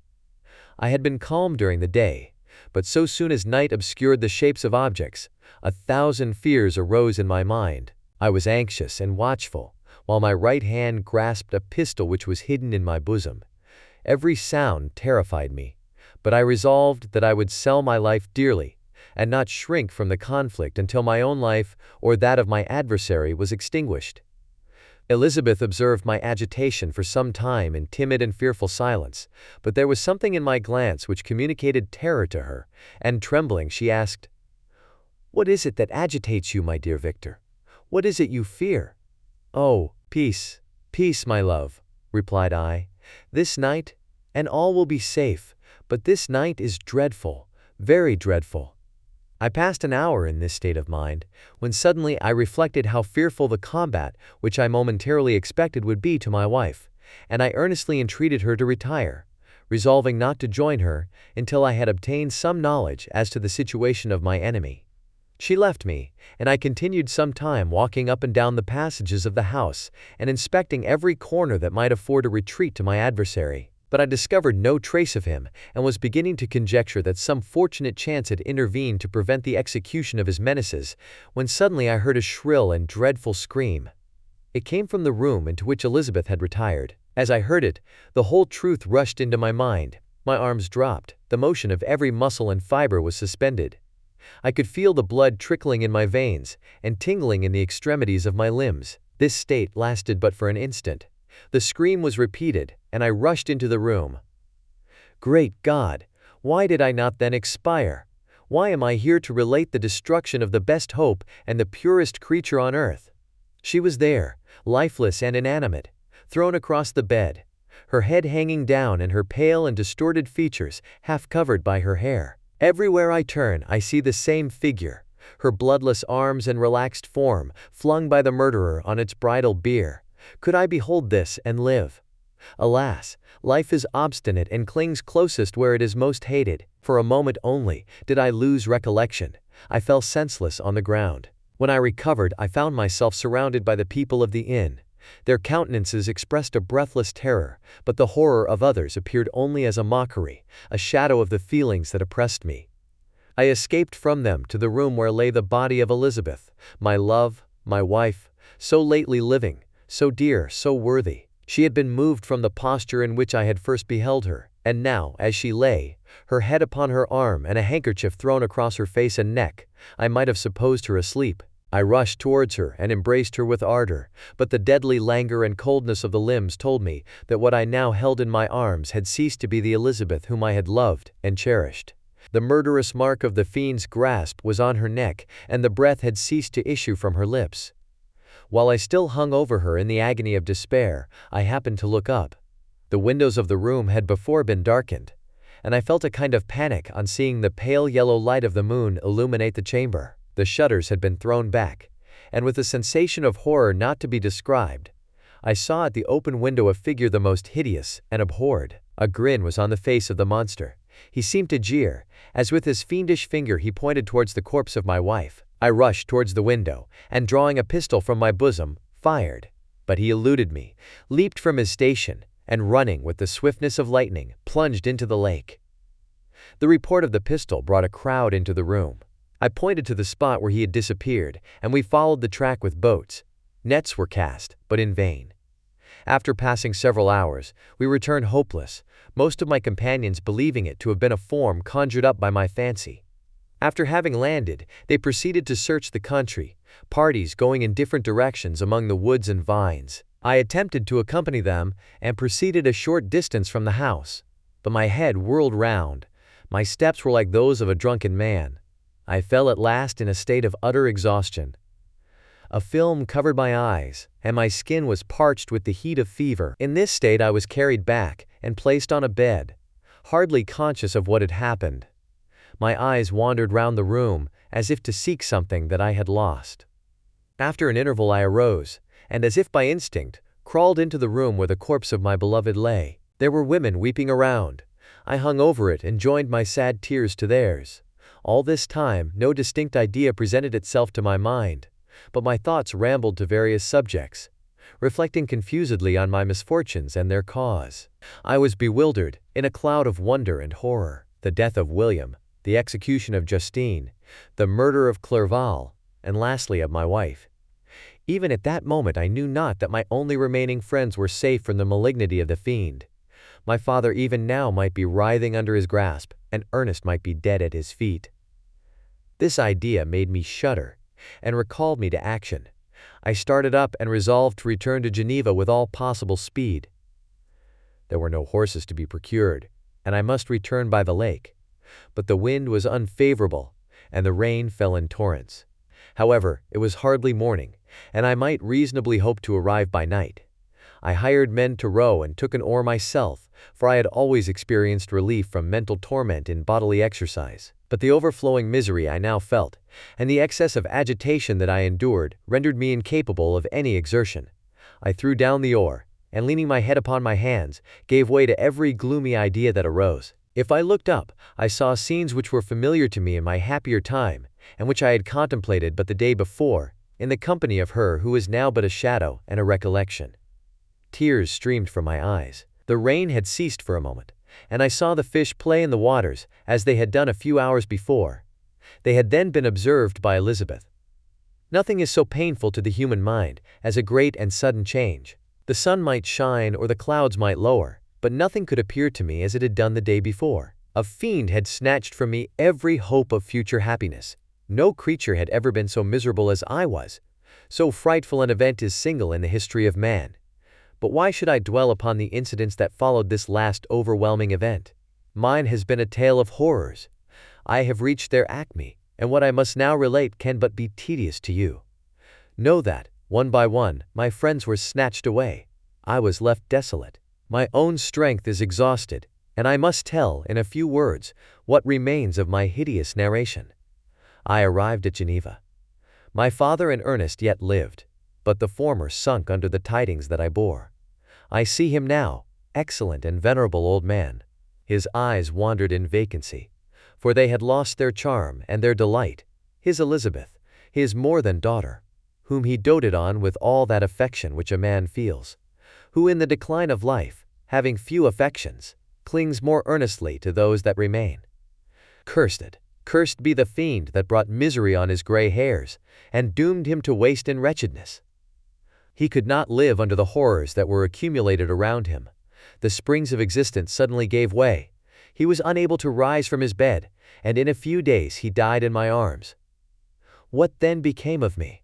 I had been calm during the day, but so soon as night obscured the shapes of objects, 1,000 fears arose in my mind. I was anxious and watchful, while my right hand grasped a pistol which was hidden in my bosom. Every sound terrified me, but I resolved that I would sell my life dearly, and not shrink from the conflict until my own life or that of my adversary was extinguished. Elizabeth observed my agitation for some time in timid and fearful silence, but there was something in my glance which communicated terror to her, and trembling she asked, "What is it that agitates you, my dear Victor? What is it you fear?" "Oh, peace, peace, my love," replied I. "This night, and all will be safe, but this night is dreadful, very dreadful." I passed an hour in this state of mind, when suddenly I reflected how fearful the combat which I momentarily expected would be to my wife, and I earnestly entreated her to retire, resolving not to join her until I had obtained some knowledge as to the situation of my enemy. She left me, and I continued some time walking up and down the passages of the house and inspecting every corner that might afford a retreat to my adversary. But I discovered no trace of him, and was beginning to conjecture that some fortunate chance had intervened to prevent the execution of his menaces, when suddenly I heard a shrill and dreadful scream. It came from the room into which Elizabeth had retired. As I heard it, the whole truth rushed into my mind. My arms dropped, the motion of every muscle and fiber was suspended. I could feel the blood trickling in my veins, and tingling in the extremities of my limbs. This state lasted but for an instant. The scream was repeated, and I rushed into the room. Great God! Why did I not then expire? Why am I here to relate the destruction of the best hope and the purest creature on earth? She was there, lifeless and inanimate, thrown across the bed, her head hanging down and her pale and distorted features half covered by her hair. Everywhere I turn I see the same figure, her bloodless arms and relaxed form flung by the murderer on its bridal bier. Could I behold this and live? Alas, life is obstinate and clings closest where it is most hated. For a moment only did I lose recollection. I fell senseless on the ground. When I recovered, I found myself surrounded by the people of the inn. Their countenances expressed a breathless terror, but the horror of others appeared only as a mockery, a shadow of the feelings that oppressed me. I escaped from them to the room where lay the body of Elizabeth, my love, My wife, so lately living, so dear, so worthy. She had been moved from the posture in which I had first beheld her, and now, as she lay, her head upon her arm and a handkerchief thrown across her face and neck, I might have supposed her asleep. I rushed towards her and embraced her with ardor, but the deadly languor and coldness of the limbs told me that what I now held in my arms had ceased to be the Elizabeth whom I had loved and cherished. The murderous mark of the fiend's grasp was on her neck, and the breath had ceased to issue from her lips. While I still hung over her in the agony of despair, I happened to look up. The windows of the room had before been darkened, and I felt a kind of panic on seeing the pale yellow light of the moon illuminate the chamber. The shutters had been thrown back, and with a sensation of horror not to be described, I saw at the open window a figure the most hideous and abhorred. A grin was on the face of the monster. He seemed to jeer, as with his fiendish finger he pointed towards the corpse of my wife. I rushed towards the window, and drawing a pistol from my bosom, fired. But he eluded me, leaped from his station, and running with the swiftness of lightning, plunged into the lake. The report of the pistol brought a crowd into the room. I pointed to the spot where he had disappeared, and we followed the track with boats. Nets were cast, but in vain. After passing several hours, we returned hopeless, most of my companions believing it to have been a form conjured up by my fancy. After having landed, they proceeded to search the country, parties going in different directions among the woods and vines. I attempted to accompany them and proceeded a short distance from the house, but my head whirled round. My steps were like those of a drunken man. I fell at last in a state of utter exhaustion. A film covered my eyes, and my skin was parched with the heat of fever. In this state I was carried back and placed on a bed, hardly conscious of what had happened. My eyes wandered round the room, as if to seek something that I had lost. After an interval I arose, and as if by instinct, crawled into the room where the corpse of my beloved lay. There were women weeping around. I hung over it and joined my sad tears to theirs. All this time no distinct idea presented itself to my mind, but my thoughts rambled to various subjects, reflecting confusedly on my misfortunes and their cause. I was bewildered, in a cloud of wonder and horror. The death of William, the execution of Justine, the murder of Clerval, and lastly of my wife. Even at that moment I knew not that my only remaining friends were safe from the malignity of the fiend. My father even now might be writhing under his grasp, and Ernest might be dead at his feet. This idea made me shudder, and recalled me to action. I started up and resolved to return to Geneva with all possible speed. There were no horses to be procured, and I must return by the lake. But the wind was unfavorable, and the rain fell in torrents. However, it was hardly morning, and I might reasonably hope to arrive by night. I hired men to row and took an oar myself, for I had always experienced relief from mental torment in bodily exercise. But the overflowing misery I now felt, and the excess of agitation that I endured, rendered me incapable of any exertion. I threw down the oar, and leaning my head upon my hands, gave way to every gloomy idea that arose. If I looked up, I saw scenes which were familiar to me in my happier time, and which I had contemplated but the day before, in the company of her who is now but a shadow and a recollection. Tears streamed from my eyes. The rain had ceased for a moment, and I saw the fish play in the waters, as they had done a few hours before. They had then been observed by Elizabeth. Nothing is so painful to the human mind as a great and sudden change. The sun might shine or the clouds might lower, but nothing could appear to me as it had done the day before. A fiend had snatched from me every hope of future happiness. No creature had ever been so miserable as I was. So frightful an event is single in the history of man. But why should I dwell upon the incidents that followed this last overwhelming event? Mine has been a tale of horrors. I have reached their acme, and what I must now relate can but be tedious to you. Know that, one by one, my friends were snatched away. I was left desolate. My own strength is exhausted, and I must tell, in a few words, what remains of my hideous narration. I arrived at Geneva. My father and Ernest yet lived, but the former sunk under the tidings that I bore. I see him now, excellent and venerable old man. His eyes wandered in vacancy, for they had lost their charm and their delight. His Elizabeth, his more than daughter, whom he doted on with all that affection which a man feels, who in the decline of life, having few affections, clings more earnestly to those that remain. Cursed, Cursed be the fiend that brought misery on his gray hairs, and doomed him to waste and wretchedness. He could not live under the horrors that were accumulated around him. The springs of existence suddenly gave way. He was unable to rise from his bed, and in a few days he died in my arms. What then became of me?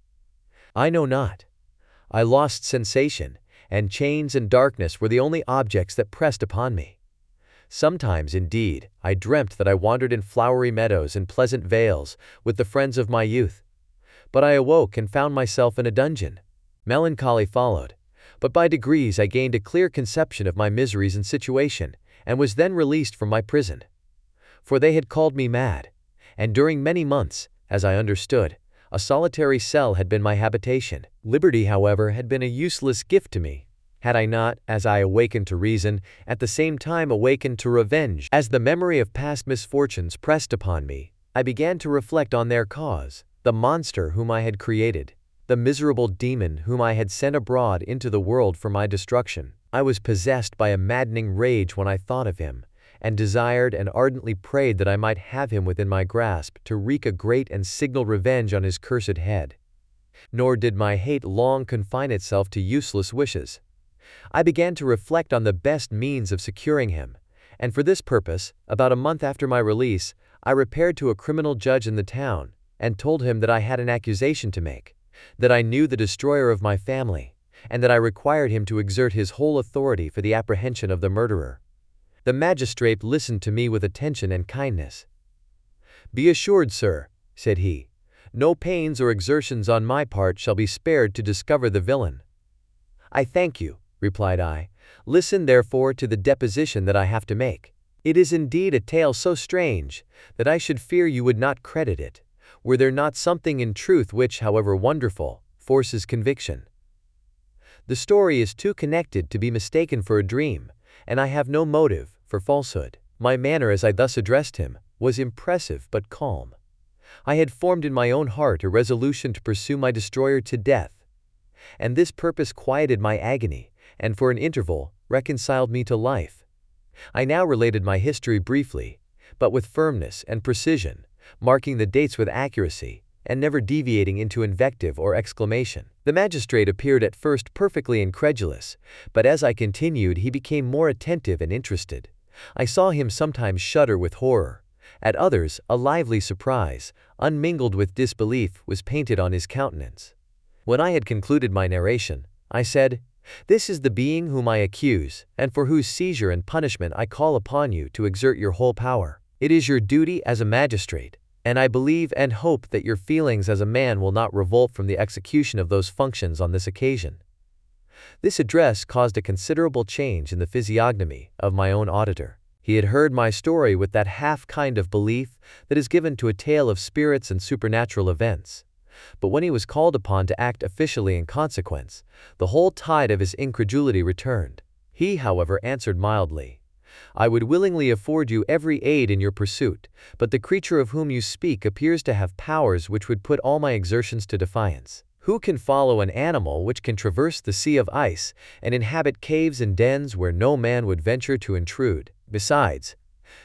I know not. I lost sensation, and chains and darkness were the only objects that pressed upon me. Sometimes, indeed, I dreamt that I wandered in flowery meadows and pleasant vales with the friends of my youth. But I awoke and found myself in a dungeon. Melancholy followed, but by degrees I gained a clear conception of my miseries and situation, and was then released from my prison. For they had called me mad, and during many months, as I understood, a solitary cell had been my habitation. Liberty, however, had been a useless gift to me, had I not, as I awakened to reason, at the same time awakened to revenge. As the memory of past misfortunes pressed upon me, I began to reflect on their cause, the monster whom I had created, the miserable demon whom I had sent abroad into the world for my destruction. I was possessed by a maddening rage when I thought of him, and desired and ardently prayed that I might have him within my grasp to wreak a great and signal revenge on his cursed head. Nor did my hate long confine itself to useless wishes. I began to reflect on the best means of securing him, and for this purpose, about a month after my release, I repaired to a criminal judge in the town, and told him that I had an accusation to make, that I knew the destroyer of my family, and that I required him to exert his whole authority for the apprehension of the murderer. The magistrate listened to me with attention and kindness. "Be assured, sir," said he, "no pains or exertions on my part shall be spared to discover the villain." "I thank you," replied I. "Listen therefore to the deposition that I have to make. It is indeed a tale so strange that I should fear you would not credit it, were there not something in truth which, however wonderful, forces conviction. The story is too connected to be mistaken for a dream, and I have no motive for falsehood." My manner as I thus addressed him was impressive but calm. I had formed in my own heart a resolution to pursue my destroyer to death, and this purpose quieted my agony, and for an interval reconciled me to life. I now related my history briefly, but with firmness and precision, marking the dates with accuracy, and never deviating into invective or exclamation. The magistrate appeared at first perfectly incredulous, but as I continued he became more attentive and interested. I saw him sometimes shudder with horror. At others, a lively surprise, unmingled with disbelief, was painted on his countenance. When I had concluded my narration, I said, "This is the being whom I accuse, and for whose seizure and punishment I call upon you to exert your whole power. It is your duty as a magistrate, and I believe and hope that your feelings as a man will not revolt from the execution of those functions on this occasion." This address caused a considerable change in the physiognomy of my own auditor. He had heard my story with that half kind of belief that is given to a tale of spirits and supernatural events. But when he was called upon to act officially in consequence, the whole tide of his incredulity returned. He, however, answered mildly, "I would willingly afford you every aid in your pursuit, but the creature of whom you speak appears to have powers which would put all my exertions to defiance. Who can follow an animal which can traverse the sea of ice and inhabit caves and dens where no man would venture to intrude? Besides,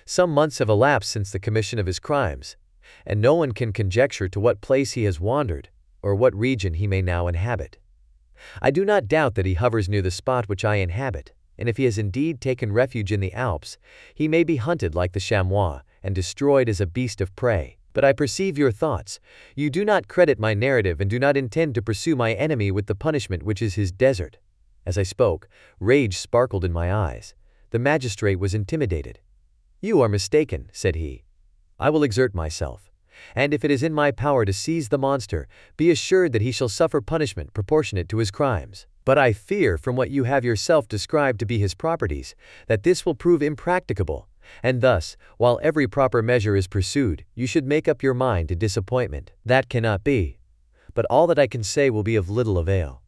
some months have elapsed since the commission of his crimes, and no one can conjecture to what place he has wandered, or what region he may now inhabit. I do not doubt that he hovers near the spot which I inhabit, and if he has indeed taken refuge in the Alps, he may be hunted like the chamois, and destroyed as a beast of prey. But I perceive your thoughts. You do not credit my narrative and do not intend to pursue my enemy with the punishment which is his desert." As I spoke, rage sparkled in my eyes. The magistrate was intimidated. "You are mistaken," said he. "I will exert myself, and if it is in my power to seize the monster, be assured that he shall suffer punishment proportionate to his crimes. But I fear, from what you have yourself described to be his properties, that this will prove impracticable, and thus, while every proper measure is pursued, you should make up your mind to disappointment. That cannot be. But all that I can say will be of little avail.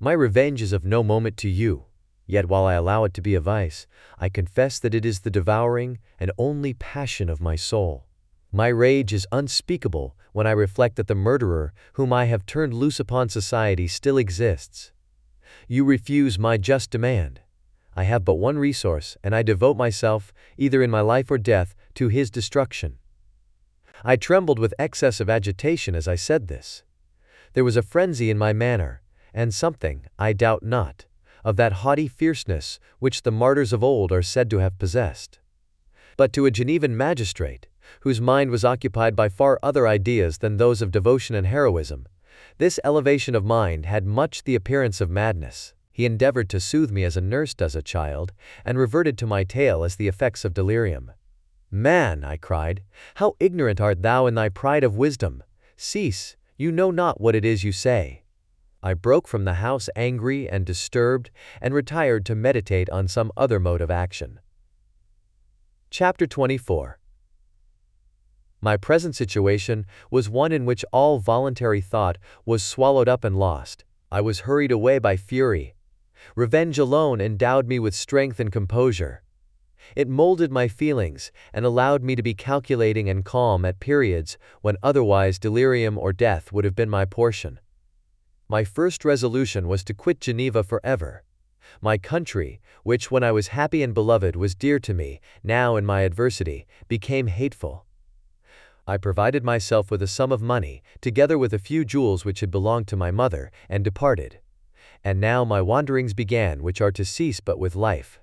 My revenge is of no moment to you, yet while I allow it to be a vice, I confess that it is the devouring and only passion of my soul. My rage is unspeakable when I reflect that the murderer whom I have turned loose upon society still exists. You refuse my just demand. I have but one resource, and I devote myself, either in my life or death, to his destruction. I trembled with excess of agitation as I said this. There was a frenzy in my manner, and something, I doubt not, of that haughty fierceness which the martyrs of old are said to have possessed. But to a Genevan magistrate, whose mind was occupied by far other ideas than those of devotion and heroism, this elevation of mind had much the appearance of madness. He endeavored to soothe me as a nurse does a child, and reverted to my tale as the effects of delirium. "Man," I cried, "how ignorant art thou in thy pride of wisdom! Cease, you know not what it is you say." I broke from the house angry and disturbed, and retired to meditate on some other mode of action. Chapter 24. My present situation was one in which all voluntary thought was swallowed up and lost. I was hurried away by fury. Revenge alone endowed me with strength and composure. It molded my feelings, and allowed me to be calculating and calm at periods when otherwise delirium or death would have been my portion. My first resolution was to quit Geneva forever. My country, which when I was happy and beloved was dear to me, now in my adversity, became hateful. I provided myself with a sum of money, together with a few jewels which had belonged to my mother, and departed. And now my wanderings began, which are to cease but with life.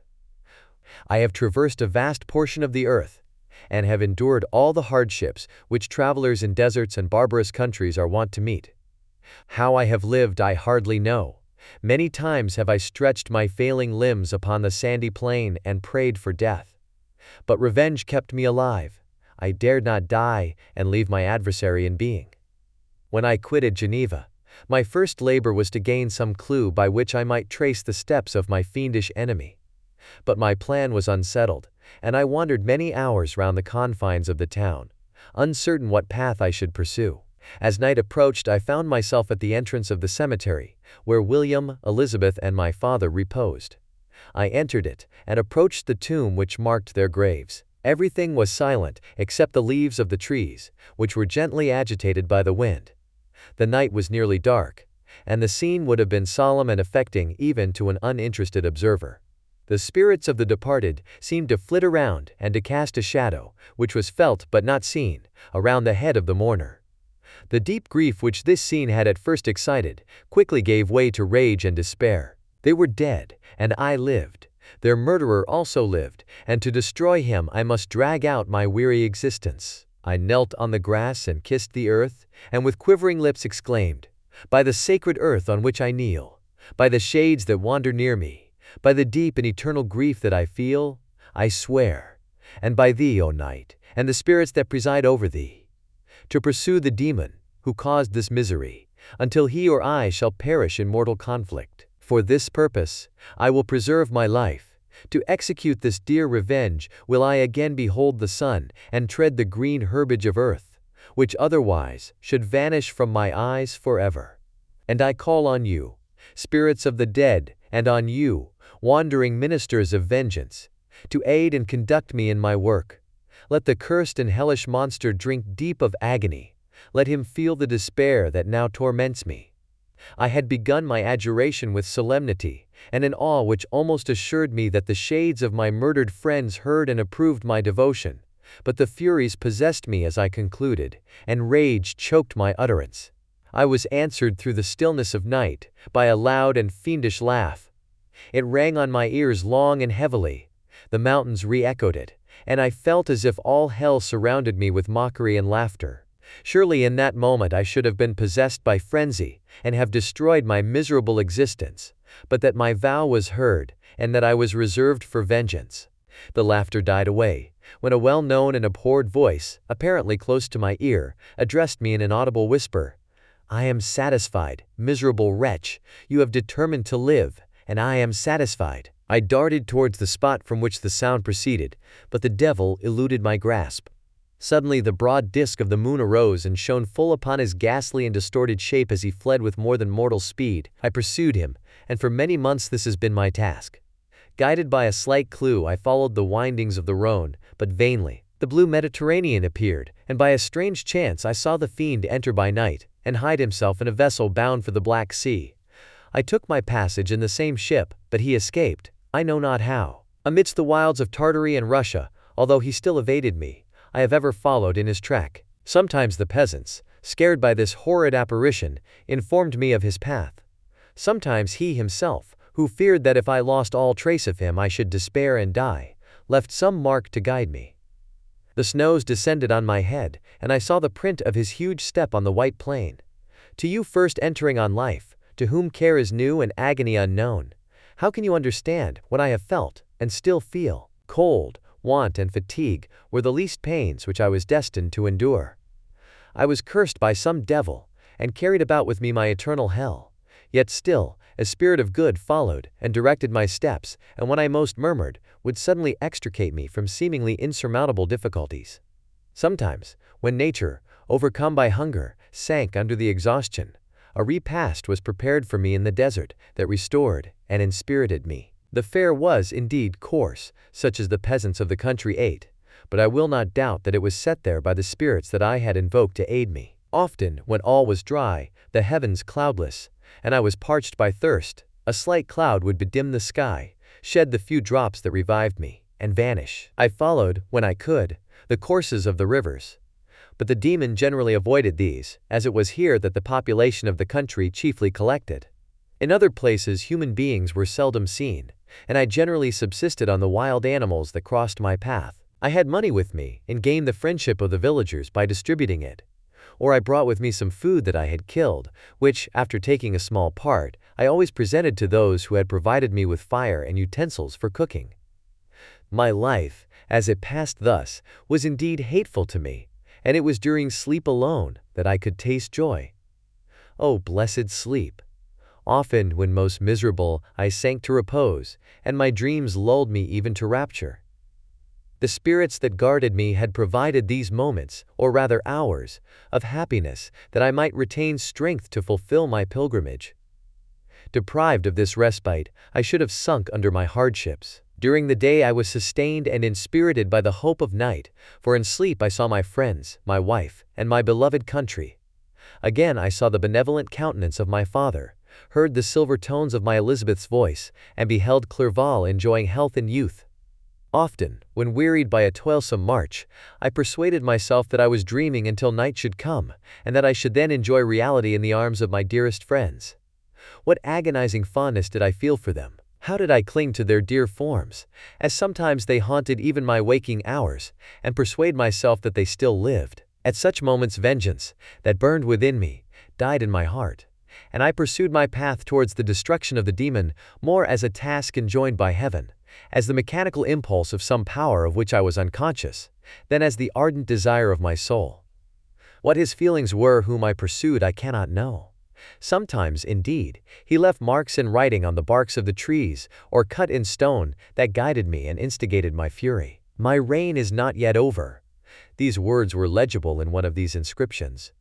I have traversed a vast portion of the earth, and have endured all the hardships which travelers in deserts and barbarous countries are wont to meet. How I have lived I hardly know. Many times have I stretched my failing limbs upon the sandy plain and prayed for death. But revenge kept me alive. I dared not die and leave my adversary in being. When I quitted Geneva, my first labor was to gain some clue by which I might trace the steps of my fiendish enemy. But my plan was unsettled, and I wandered many hours round the confines of the town, uncertain what path I should pursue. As night approached, I found myself at the entrance of the cemetery, where William, Elizabeth, and my father reposed. I entered it, and approached the tomb which marked their graves. Everything was silent, except the leaves of the trees, which were gently agitated by the wind. The night was nearly dark, and the scene would have been solemn and affecting even to an uninterested observer. The spirits of the departed seemed to flit around and to cast a shadow, which was felt but not seen, around the head of the mourner. The deep grief which this scene had at first excited quickly gave way to rage and despair. They were dead, and I lived. Their murderer also lived, and to destroy him I must drag out my weary existence. I knelt on the grass and kissed the earth, and with quivering lips exclaimed, "By the sacred earth on which I kneel, by the shades that wander near me, by the deep and eternal grief that I feel, I swear, and by thee, O night, and the spirits that preside over thee, to pursue the demon who caused this misery, until he or I shall perish in mortal conflict. For this purpose I will preserve my life. To execute this dear revenge will I again behold the sun and tread the green herbage of earth, which otherwise should vanish from my eyes forever. And I call on you, spirits of the dead, and on you, wandering ministers of vengeance, to aid and conduct me in my work. Let the cursed and hellish monster drink deep of agony. Let him feel the despair that now torments me." I had begun my adjuration with solemnity, and an awe which almost assured me that the shades of my murdered friends heard and approved my devotion, but the furies possessed me as I concluded, and rage choked my utterance. I was answered through the stillness of night by a loud and fiendish laugh. It rang on my ears long and heavily. The mountains re-echoed it, and I felt as if all hell surrounded me with mockery and laughter. Surely in that moment I should have been possessed by frenzy, and have destroyed my miserable existence, but that my vow was heard, and that I was reserved for vengeance. The laughter died away, when a well-known and abhorred voice, apparently close to my ear, addressed me in an audible whisper. "I am satisfied, miserable wretch, you have determined to live, and I am satisfied." I darted towards the spot from which the sound proceeded, but the devil eluded my grasp. Suddenly the broad disk of the moon arose and shone full upon his ghastly and distorted shape as he fled with more than mortal speed. I pursued him, and for many months this has been my task. Guided by a slight clue, I followed the windings of the Rhone, but vainly. The blue Mediterranean appeared, and by a strange chance I saw the fiend enter by night, and hide himself in a vessel bound for the Black Sea. I took my passage in the same ship, but he escaped, I know not how. Amidst the wilds of Tartary and Russia, although he still evaded me, I have ever followed in his track. Sometimes the peasants, scared by this horrid apparition, informed me of his path. Sometimes he himself, who feared that if I lost all trace of him I should despair and die, left some mark to guide me. The snows descended on my head, and I saw the print of his huge step on the white plain. To you first entering on life, to whom care is new and agony unknown, how can you understand what I have felt, and still feel? Cold, want and fatigue were the least pains which I was destined to endure. I was cursed by some devil, and carried about with me my eternal hell. Yet still, a spirit of good followed and directed my steps, and when I most murmured, would suddenly extricate me from seemingly insurmountable difficulties. Sometimes, when nature, overcome by hunger, sank under the exhaustion, a repast was prepared for me in the desert that restored and inspirited me. The fare was indeed coarse, such as the peasants of the country ate, but I will not doubt that it was set there by the spirits that I had invoked to aid me. Often, when all was dry, the heavens cloudless, and I was parched by thirst, a slight cloud would bedim the sky, shed the few drops that revived me, and vanish. I followed, when I could, the courses of the rivers. But the demon generally avoided these, as it was here that the population of the country chiefly collected. In other places human beings were seldom seen, and I generally subsisted on the wild animals that crossed my path. I had money with me, and gained the friendship of the villagers by distributing it. Or I brought with me some food that I had killed, which, after taking a small part, I always presented to those who had provided me with fire and utensils for cooking. My life, as it passed thus, was indeed hateful to me, and it was during sleep alone that I could taste joy. Oh, blessed sleep! Often, when most miserable, I sank to repose, and my dreams lulled me even to rapture. The spirits that guarded me had provided these moments, or rather hours, of happiness, that I might retain strength to fulfill my pilgrimage. Deprived of this respite, I should have sunk under my hardships. During the day I was sustained and inspirited by the hope of night, for in sleep I saw my friends, my wife, and my beloved country. Again I saw the benevolent countenance of my father, heard the silver tones of my Elizabeth's voice, and beheld Clerval enjoying health and youth. Often, when wearied by a toilsome march, I persuaded myself that I was dreaming until night should come, and that I should then enjoy reality in the arms of my dearest friends. What agonizing fondness did I feel for them! How did I cling to their dear forms, as sometimes they haunted even my waking hours, and persuade myself that they still lived. At such moments vengeance, that burned within me, died in my heart, and I pursued my path towards the destruction of the demon more as a task enjoined by heaven, as the mechanical impulse of some power of which I was unconscious, than as the ardent desire of my soul. What his feelings were whom I pursued I cannot know. Sometimes, indeed, he left marks in writing on the barks of the trees, or cut in stone, that guided me and instigated my fury. My reign is not yet over. These words were legible in one of these inscriptions.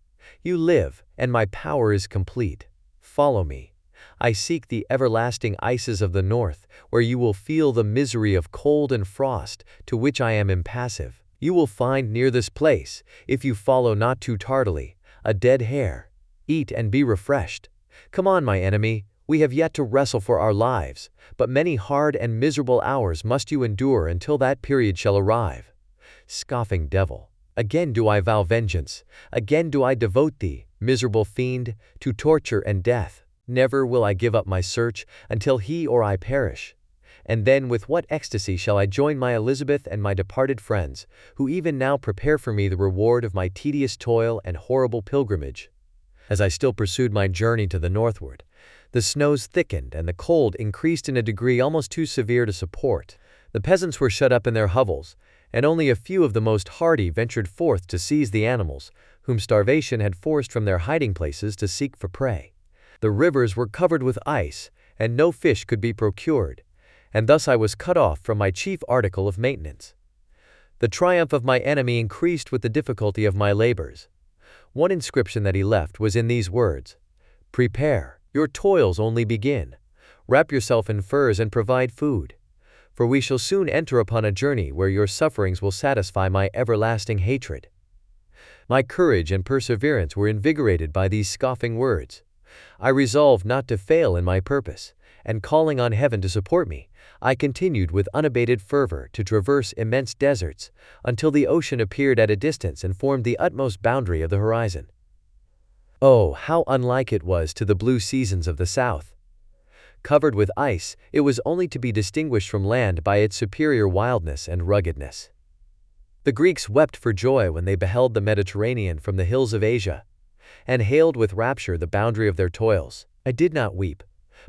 You live, and my power is complete. Follow me. I seek the everlasting ices of the north, where you will feel the misery of cold and frost, to which I am impassive. You will find near this place, if you follow not too tardily, a dead hare. Eat and be refreshed. Come on, my enemy, we have yet to wrestle for our lives, but many hard and miserable hours must you endure until that period shall arrive. Scoffing devil, again do I vow vengeance, again do I devote thee, miserable fiend, to torture and death. Never will I give up my search until he or I perish. And then with what ecstasy shall I join my Elizabeth and my departed friends, who even now prepare for me the reward of my tedious toil and horrible pilgrimage. As I still pursued my journey to the northward, the snows thickened and the cold increased in a degree almost too severe to support. The peasants were shut up in their hovels, and only a few of the most hardy ventured forth to seize the animals, whom starvation had forced from their hiding places to seek for prey. The rivers were covered with ice, and no fish could be procured, and thus I was cut off from my chief article of maintenance. The triumph of my enemy increased with the difficulty of my labors. One inscription that he left was in these words: "Prepare, your toils only begin. Wrap yourself in furs and provide food. For we shall soon enter upon a journey where your sufferings will satisfy my everlasting hatred." My courage and perseverance were invigorated by these scoffing words. I resolved not to fail in my purpose, and calling on heaven to support me, I continued with unabated fervor to traverse immense deserts, until the ocean appeared at a distance and formed the utmost boundary of the horizon. Oh, how unlike it was to the blue seasons of the south! Covered with ice, it was only to be distinguished from land by its superior wildness and ruggedness. The Greeks wept for joy when they beheld the Mediterranean from the hills of Asia, and hailed with rapture the boundary of their toils. I did not weep,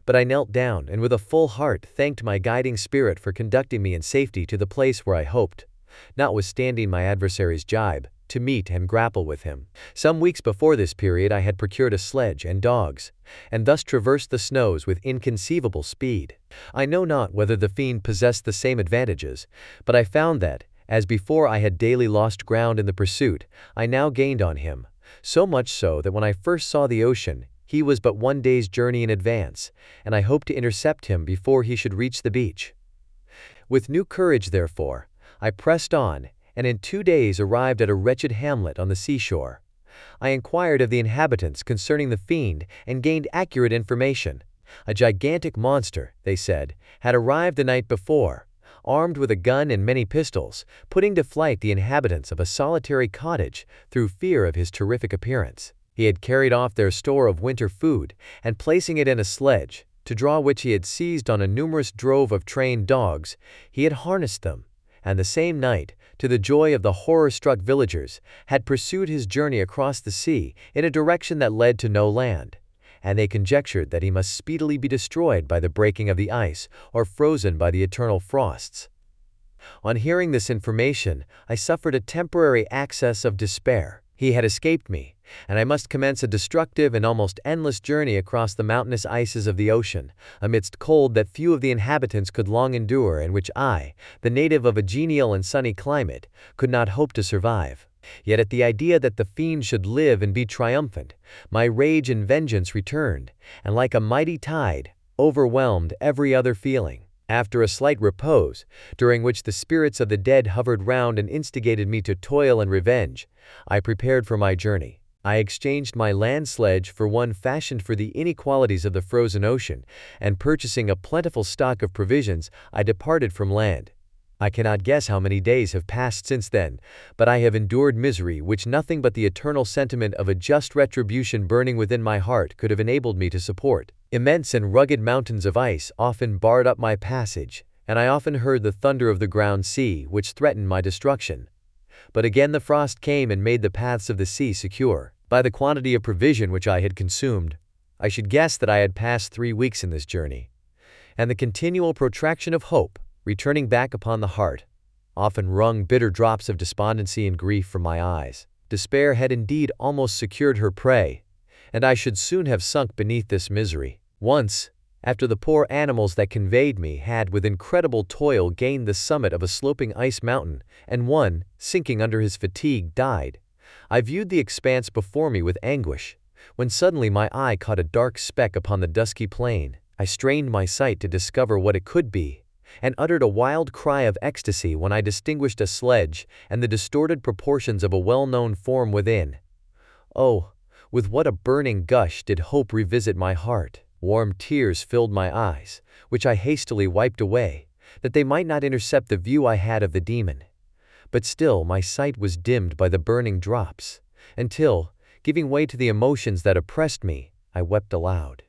but I knelt down and with a full heart thanked my guiding spirit for conducting me in safety to the place where I hoped, notwithstanding my adversary's jibe, to meet and grapple with him. Some weeks before this period I had procured a sledge and dogs, and thus traversed the snows with inconceivable speed. I know not whether the fiend possessed the same advantages, but I found that, as before I had daily lost ground in the pursuit, I now gained on him, so much so that when I first saw the ocean, he was but 1 day's journey in advance, and I hoped to intercept him before he should reach the beach. With new courage, therefore, I pressed on, and in 2 days arrived at a wretched hamlet on the seashore. I inquired of the inhabitants concerning the fiend and gained accurate information. A gigantic monster, they said, had arrived the night before, armed with a gun and many pistols, putting to flight the inhabitants of a solitary cottage through fear of his terrific appearance. He had carried off their store of winter food, and placing it in a sledge, to draw which he had seized on a numerous drove of trained dogs, he had harnessed them, and the same night, to the joy of the horror-struck villagers, had pursued his journey across the sea in a direction that led to no land, and they conjectured that he must speedily be destroyed by the breaking of the ice or frozen by the eternal frosts. On hearing this information, I suffered a temporary access of despair. He had escaped me, and I must commence a destructive and almost endless journey across the mountainous ices of the ocean, amidst cold that few of the inhabitants could long endure and which I, the native of a genial and sunny climate, could not hope to survive. Yet at the idea that the fiend should live and be triumphant, my rage and vengeance returned, and like a mighty tide, overwhelmed every other feeling. After a slight repose, during which the spirits of the dead hovered round and instigated me to toil and revenge, I prepared for my journey. I exchanged my land sledge for one fashioned for the inequalities of the frozen ocean, and purchasing a plentiful stock of provisions, I departed from land. I cannot guess how many days have passed since then, but I have endured misery which nothing but the eternal sentiment of a just retribution burning within my heart could have enabled me to support. Immense and rugged mountains of ice often barred up my passage, and I often heard the thunder of the ground sea which threatened my destruction. But again the frost came and made the paths of the sea secure. By the quantity of provision which I had consumed, I should guess that I had passed 3 weeks in this journey, and the continual protraction of hope, returning back upon the heart, often wrung bitter drops of despondency and grief from my eyes. Despair had indeed almost secured her prey, and I should soon have sunk beneath this misery. Once, after the poor animals that conveyed me had with incredible toil gained the summit of a sloping ice mountain, and one, sinking under his fatigue, died, I viewed the expanse before me with anguish, when suddenly my eye caught a dark speck upon the dusky plain. I strained my sight to discover what it could be, and uttered a wild cry of ecstasy when I distinguished a sledge and the distorted proportions of a well-known form within. Oh, with what a burning gush did hope revisit my heart! Warm tears filled my eyes, which I hastily wiped away, that they might not intercept the view I had of the demon. But still my sight was dimmed by the burning drops, until, giving way to the emotions that oppressed me, I wept aloud.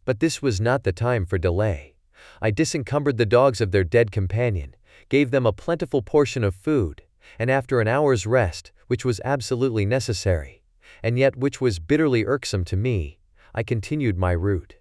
But this was not the time for delay. I disencumbered the dogs of their dead companion, gave them a plentiful portion of food, and after an hour's rest, which was absolutely necessary, and yet which was bitterly irksome to me, I continued my route.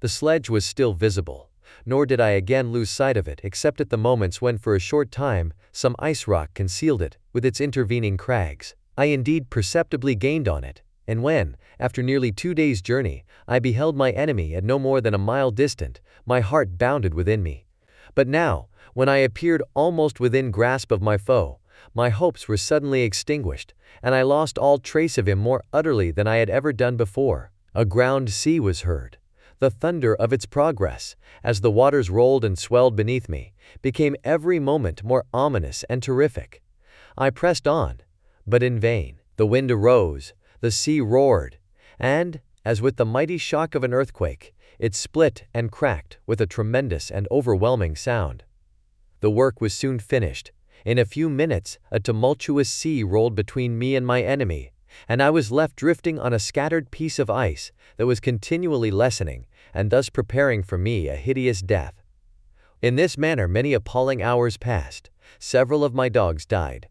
The sledge was still visible, nor did I again lose sight of it except at the moments when for a short time some ice rock concealed it with its intervening crags. I indeed perceptibly gained on it, and when, after nearly 2 days' journey, I beheld my enemy at no more than a mile distant, my heart bounded within me. But now, when I appeared almost within grasp of my foe, my hopes were suddenly extinguished, and I lost all trace of him more utterly than I had ever done before. A ground sea was heard. The thunder of its progress, as the waters rolled and swelled beneath me, became every moment more ominous and terrific. I pressed on, but in vain. The wind arose, the sea roared, and, as with the mighty shock of an earthquake, It split and cracked with a tremendous and overwhelming sound. The work was soon finished. In a few minutes, a tumultuous sea rolled between me and my enemy, and I was left drifting on a scattered piece of ice that was continually lessening, and thus preparing for me a hideous death. In this manner many appalling hours passed. Several of my dogs died,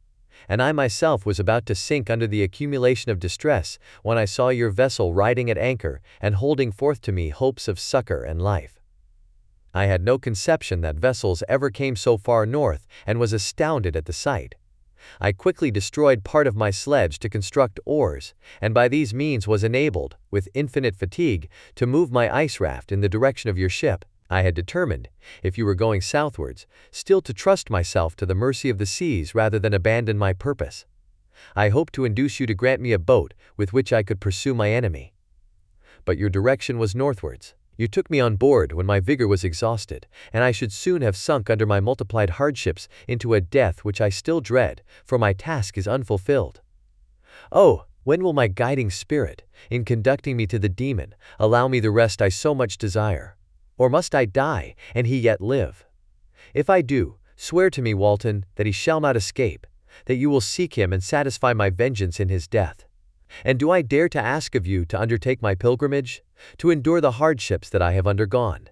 and I myself was about to sink under the accumulation of distress when I saw your vessel riding at anchor and holding forth to me hopes of succor and life. I had no conception that vessels ever came so far north and was astounded at the sight. I quickly destroyed part of my sledge to construct oars, and by these means was enabled, with infinite fatigue, to move my ice raft in the direction of your ship. I had determined, if you were going southwards, still to trust myself to the mercy of the seas rather than abandon my purpose. I hoped to induce you to grant me a boat with which I could pursue my enemy. But your direction was northwards. You took me on board when my vigor was exhausted, and I should soon have sunk under my multiplied hardships into a death which I still dread, for my task is unfulfilled. Oh, when will my guiding spirit, in conducting me to the demon, allow me the rest I so much desire? Or must I die, and he yet live? If I do, swear to me, Walton, that he shall not escape, that you will seek him and satisfy my vengeance in his death. And do I dare to ask of you to undertake my pilgrimage, to endure the hardships that I have undergone?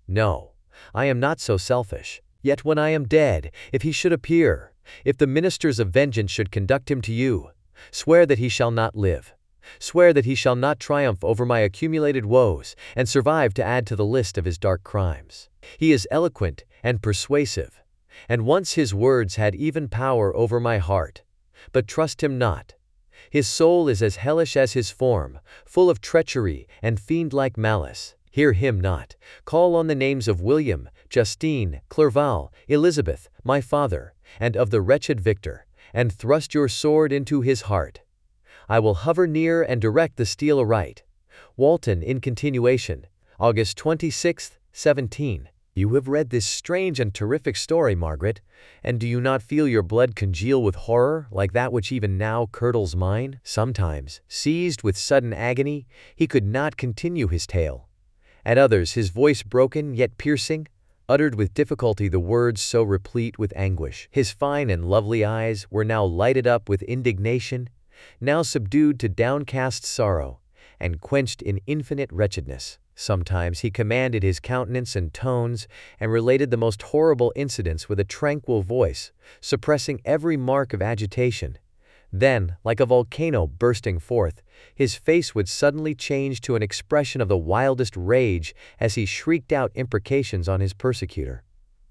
No, I am not so selfish. Yet when I am dead, if he should appear, if the ministers of vengeance should conduct him to you, swear that he shall not live. Swear that he shall not triumph over my accumulated woes and survive to add to the list of his dark crimes. He is eloquent and persuasive, and once his words had even power over my heart. But trust him not. His soul is as hellish as his form, full of treachery and fiend-like malice. Hear him not. Call on the names of William, Justine, Clerval, Elizabeth, my father, and of the wretched Victor, and thrust your sword into his heart. I will hover near and direct the steel aright. Walton, in continuation, August 26, 17. You have read this strange and terrific story, Margaret, and do you not feel your blood congeal with horror like that which even now curdles mine? Sometimes, seized with sudden agony, he could not continue his tale. At others, his voice broken yet piercing, uttered with difficulty the words so replete with anguish. His fine and lovely eyes were now lighted up with indignation, now subdued to downcast sorrow, and quenched in infinite wretchedness. Sometimes he commanded his countenance and tones, and related the most horrible incidents with a tranquil voice, suppressing every mark of agitation. Then, like a volcano bursting forth, his face would suddenly change to an expression of the wildest rage as he shrieked out imprecations on his persecutor.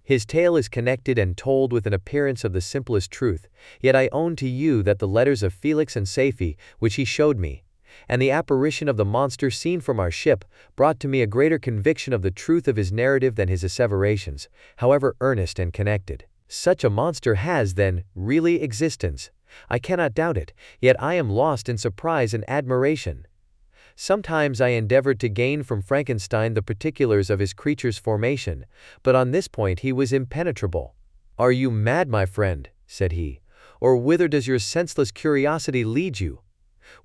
His tale is connected and told with an appearance of the simplest truth, yet I own to you that the letters of Felix and Safie, which he showed me, and the apparition of the monster seen from our ship, brought to me a greater conviction of the truth of his narrative than his asseverations, however earnest and connected. Such a monster has, then, really existence. I cannot doubt it, yet I am lost in surprise and admiration. Sometimes I endeavored to gain from Frankenstein the particulars of his creature's formation, but on this point he was impenetrable. "Are you mad, my friend?" said he, "or whither does your senseless curiosity lead you?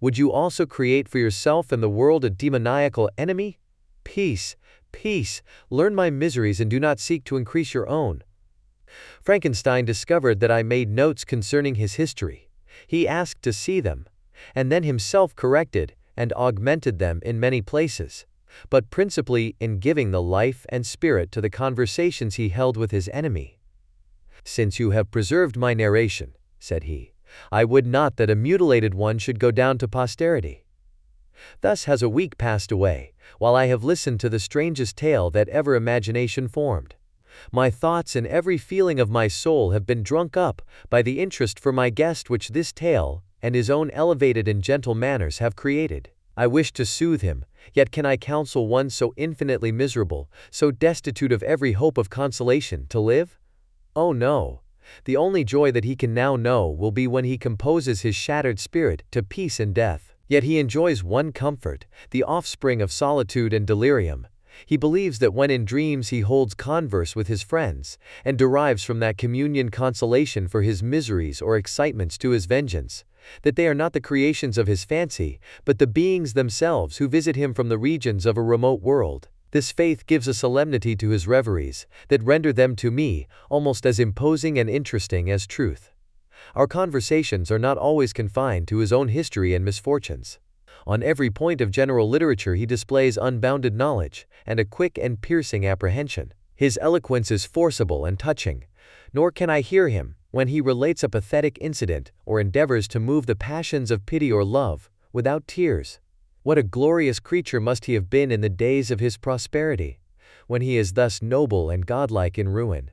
Would you also create for yourself and the world a demoniacal enemy? Peace, peace, learn my miseries and do not seek to increase your own." Frankenstein discovered that I made notes concerning his history. He asked to see them, and then himself corrected and augmented them in many places, but principally in giving the life and spirit to the conversations he held with his enemy. "Since you have preserved my narration," said he, "I would not that a mutilated one should go down to posterity." Thus has a week passed away, while I have listened to the strangest tale that ever imagination formed. My thoughts and every feeling of my soul have been drunk up by the interest for my guest which this tale and his own elevated and gentle manners have created. I wish to soothe him, yet can I counsel one so infinitely miserable, so destitute of every hope of consolation, to live? Oh no! The only joy that he can now know will be when he composes his shattered spirit to peace and death. Yet he enjoys one comfort, the offspring of solitude and delirium. He believes that when in dreams he holds converse with his friends, and derives from that communion consolation for his miseries or excitements to his vengeance, that they are not the creations of his fancy, but the beings themselves who visit him from the regions of a remote world. This faith gives a solemnity to his reveries that render them to me almost as imposing and interesting as truth. Our conversations are not always confined to his own history and misfortunes. On every point of general literature he displays unbounded knowledge and a quick and piercing apprehension. His eloquence is forcible and touching, nor can I hear him, when he relates a pathetic incident or endeavors to move the passions of pity or love, without tears. What a glorious creature must he have been in the days of his prosperity, when he is thus noble and godlike in ruin.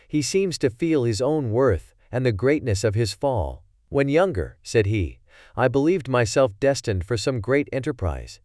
He seems to feel his own worth and the greatness of his fall. When younger, said he, I believed myself destined for some great enterprise.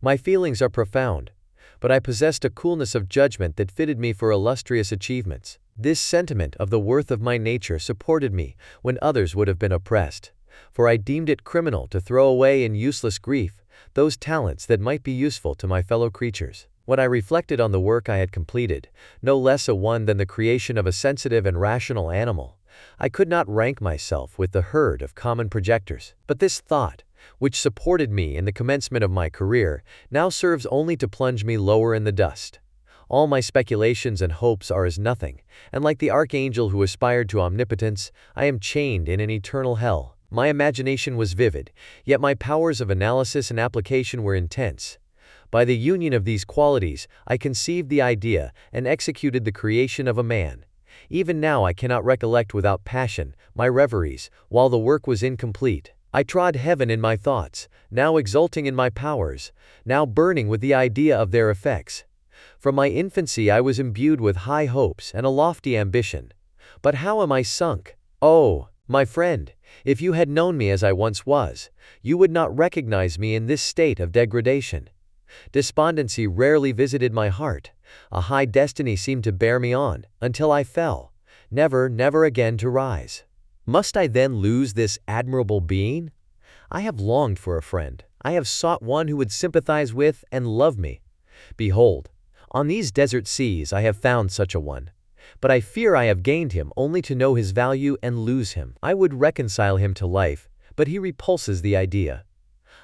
My feelings are profound, but I possessed a coolness of judgment that fitted me for illustrious achievements. This sentiment of the worth of my nature supported me when others would have been oppressed, for I deemed it criminal to throw away in useless grief those talents that might be useful to my fellow creatures. When I reflected on the work I had completed, no less a one than the creation of a sensitive and rational animal, I could not rank myself with the herd of common projectors. But this thought, which supported me in the commencement of my career, now serves only to plunge me lower in the dust. All my speculations and hopes are as nothing, and like the archangel who aspired to omnipotence, I am chained in an eternal hell. My imagination was vivid, yet my powers of analysis and application were intense. By the union of these qualities, I conceived the idea and executed the creation of a man. Even now I cannot recollect without passion my reveries, while the work was incomplete. I trod heaven in my thoughts, now exulting in my powers, now burning with the idea of their effects. From my infancy I was imbued with high hopes and a lofty ambition. But how am I sunk? Oh, my friend, if you had known me as I once was, you would not recognize me in this state of degradation. Despondency rarely visited my heart. A high destiny seemed to bear me on, until I fell, never again to rise. Must I then lose this admirable being? I have longed for a friend. I have sought one who would sympathize with and love me. Behold, on these desert seas I have found such a one. But I fear I have gained him only to know his value and lose him. I would reconcile him to life, but he repulses the idea.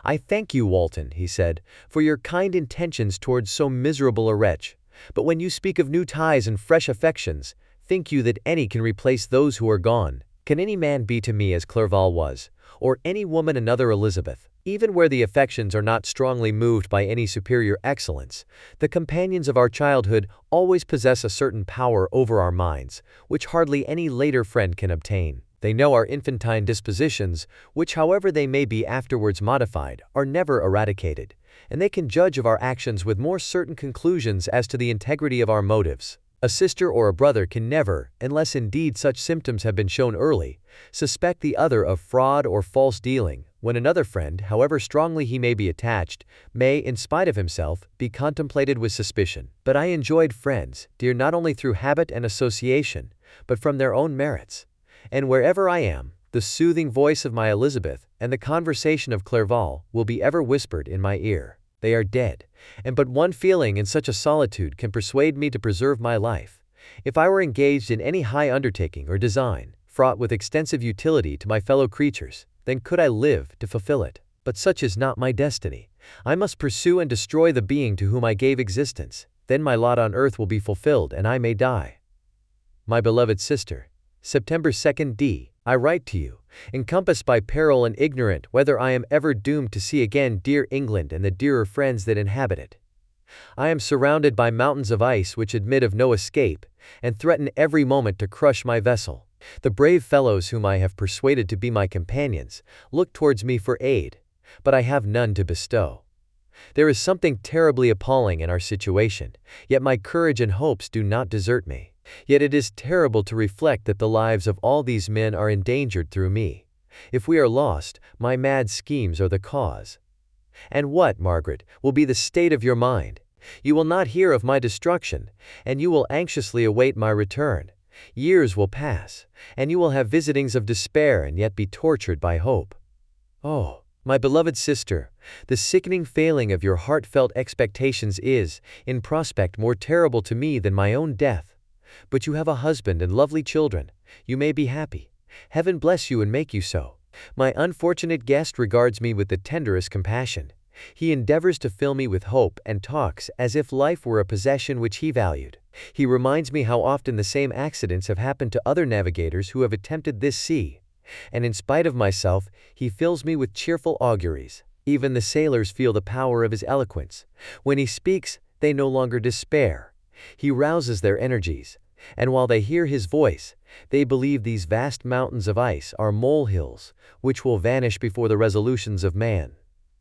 I thank you, Walton, he said, for your kind intentions towards so miserable a wretch. But when you speak of new ties and fresh affections, think you that any can replace those who are gone? Can any man be to me as Clerval was, or any woman another Elizabeth? Even where the affections are not strongly moved by any superior excellence, the companions of our childhood always possess a certain power over our minds, which hardly any later friend can obtain. They know our infantine dispositions, which however they may be afterwards modified, are never eradicated, and they can judge of our actions with more certain conclusions as to the integrity of our motives. A sister or a brother can never, unless indeed such symptoms have been shown early, suspect the other of fraud or false dealing, when another friend, however strongly he may be attached, may, in spite of himself, be contemplated with suspicion. But I enjoyed friends, dear not only through habit and association, but from their own merits. And wherever I am, the soothing voice of my Elizabeth and the conversation of Clerval will be ever whispered in my ear. They are dead, and but one feeling in such a solitude can persuade me to preserve my life. If I were engaged in any high undertaking or design, fraught with extensive utility to my fellow creatures, then could I live to fulfill it. But such is not my destiny. I must pursue and destroy the being to whom I gave existence. Then my lot on earth will be fulfilled and I may die. My beloved sister, September 2nd D. I write to you, encompassed by peril and ignorant whether I am ever doomed to see again dear England and the dearer friends that inhabit it. I am surrounded by mountains of ice which admit of no escape, and threaten every moment to crush my vessel. The brave fellows whom I have persuaded to be my companions look towards me for aid, but I have none to bestow. There is something terribly appalling in our situation, yet my courage and hopes do not desert me. Yet it is terrible to reflect that the lives of all these men are endangered through me. If we are lost, my mad schemes are the cause. And what, Margaret, will be the state of your mind? You will not hear of my destruction, and you will anxiously await my return. Years will pass, and you will have visitings of despair and yet be tortured by hope. Oh, my beloved sister, the sickening failing of your heartfelt expectations is, in prospect, more terrible to me than my own death. But you have a husband and lovely children. You may be happy. Heaven bless you and make you so. My unfortunate guest regards me with the tenderest compassion. He endeavors to fill me with hope and talks as if life were a possession which he valued. He reminds me how often the same accidents have happened to other navigators who have attempted this sea. And in spite of myself, he fills me with cheerful auguries. Even the sailors feel the power of his eloquence. When he speaks, they no longer despair. He rouses their energies. And while they hear his voice, they believe these vast mountains of ice are molehills, which will vanish before the resolutions of man.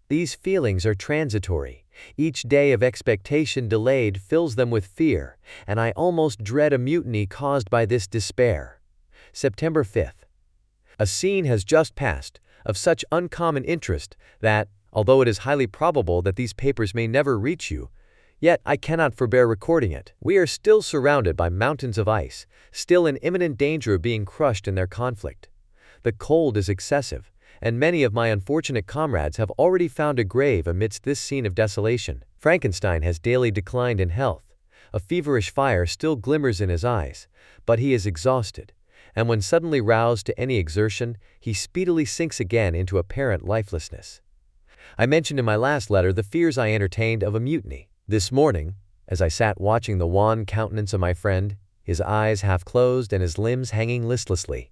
These feelings are transitory. Each day of expectation delayed fills them with fear, and I almost dread a mutiny caused by this despair. September 5th. A scene has just passed, of such uncommon interest that, although it is highly probable that these papers may never reach you, yet I cannot forbear recording it. We are still surrounded by mountains of ice, still in imminent danger of being crushed in their conflict. The cold is excessive, and many of my unfortunate comrades have already found a grave amidst this scene of desolation. Frankenstein has daily declined in health. A feverish fire still glimmers in his eyes, but he is exhausted, and when suddenly roused to any exertion, he speedily sinks again into apparent lifelessness. I mentioned in my last letter the fears I entertained of a mutiny. This morning, as I sat watching the wan countenance of my friend, his eyes half closed and his limbs hanging listlessly,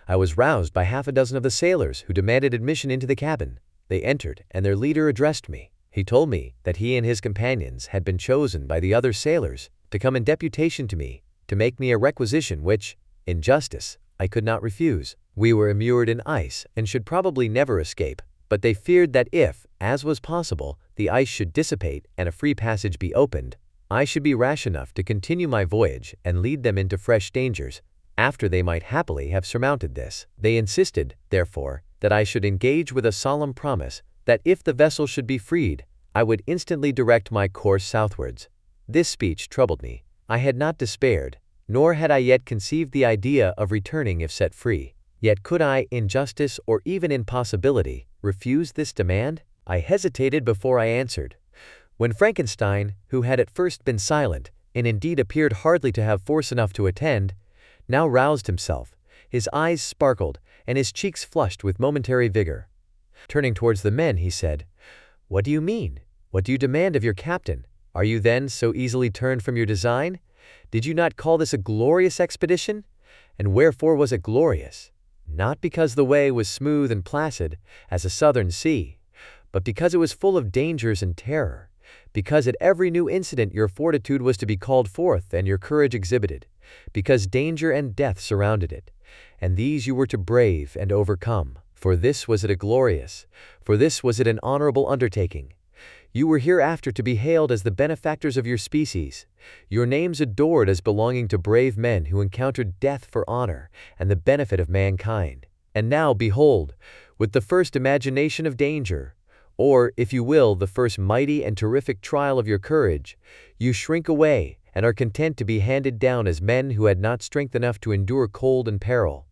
I was roused by half a dozen of the sailors who demanded admission into the cabin. They entered, and their leader addressed me. He told me that he and his companions had been chosen by the other sailors to come in deputation to me, to make me a requisition which, in justice, I could not refuse. We were immured in ice and should probably never escape, but they feared that if, as was possible, the ice should dissipate and a free passage be opened, I should be rash enough to continue my voyage and lead them into fresh dangers, after they might happily have surmounted this. They insisted, therefore, that I should engage with a solemn promise that if the vessel should be freed, I would instantly direct my course southwards. This speech troubled me. I had not despaired, nor had I yet conceived the idea of returning if set free. Yet could I, in justice or even in possibility, refuse this demand? I hesitated before I answered. When Frankenstein, who had at first been silent, and indeed appeared hardly to have force enough to attend, now roused himself, his eyes sparkled, and his cheeks flushed with momentary vigor. Turning towards the men, he said, "What do you mean? What do you demand of your captain? Are you then so easily turned from your design? Did you not call this a glorious expedition? And wherefore was it glorious? Not because the way was smooth and placid, as a southern sea, but because it was full of dangers and terror, because at every new incident your fortitude was to be called forth and your courage exhibited, because danger and death surrounded it, and these you were to brave and overcome. For this was it a glorious, for this was it an honorable undertaking. You were hereafter to be hailed as the benefactors of your species, your names adored as belonging to brave men who encountered death for honor and the benefit of mankind. And now, behold, with the first imagination of danger, or, if you will, the first mighty and terrific trial of your courage, you shrink away and are content to be handed down as men who had not strength enough to endure cold and peril.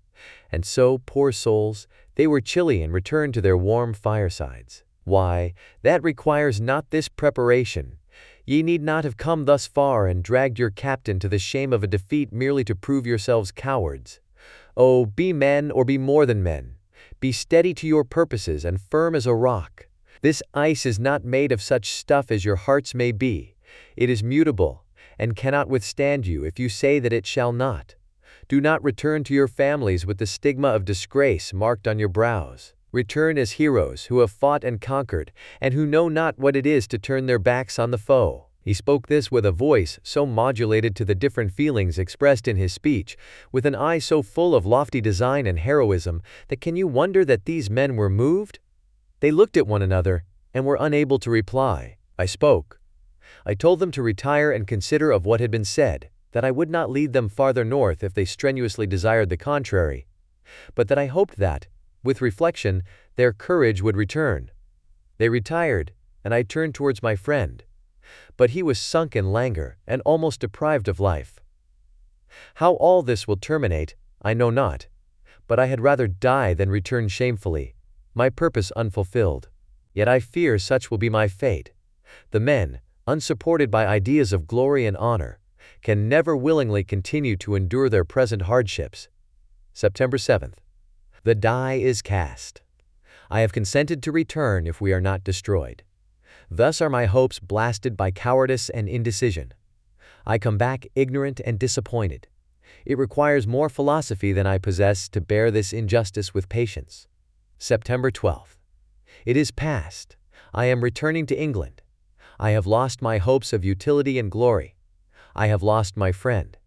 And so, poor souls, they were chilly and returned to their warm firesides. Why, that requires not this preparation. Ye need not have come thus far and dragged your captain to the shame of a defeat merely to prove yourselves cowards. Oh, be men or be more than men. Be steady to your purposes and firm as a rock. This ice is not made of such stuff as your hearts may be. It is mutable, and cannot withstand you if you say that it shall not. Do not return to your families with the stigma of disgrace marked on your brows. Return as heroes who have fought and conquered, and who know not what it is to turn their backs on the foe." He spoke this with a voice so modulated to the different feelings expressed in his speech, with an eye so full of lofty design and heroism, that can you wonder that these men were moved? They looked at one another, and were unable to reply. I spoke. I told them to retire and consider of what had been said, that I would not lead them farther north if they strenuously desired the contrary, but that I hoped that, with reflection, their courage would return. They retired, and I turned towards my friend. But he was sunk in languor and almost deprived of life. How all this will terminate, I know not, but I had rather die than return shamefully, my purpose unfulfilled. Yet I fear such will be my fate. The men, unsupported by ideas of glory and honor, can never willingly continue to endure their present hardships. September 7th. The die is cast. I have consented to return if we are not destroyed. Thus are my hopes blasted by cowardice and indecision. I come back ignorant and disappointed. It requires more philosophy than I possess to bear this injustice with patience. September 12th. It is past. I am returning to England. I have lost my hopes of utility and glory. I have lost my friend.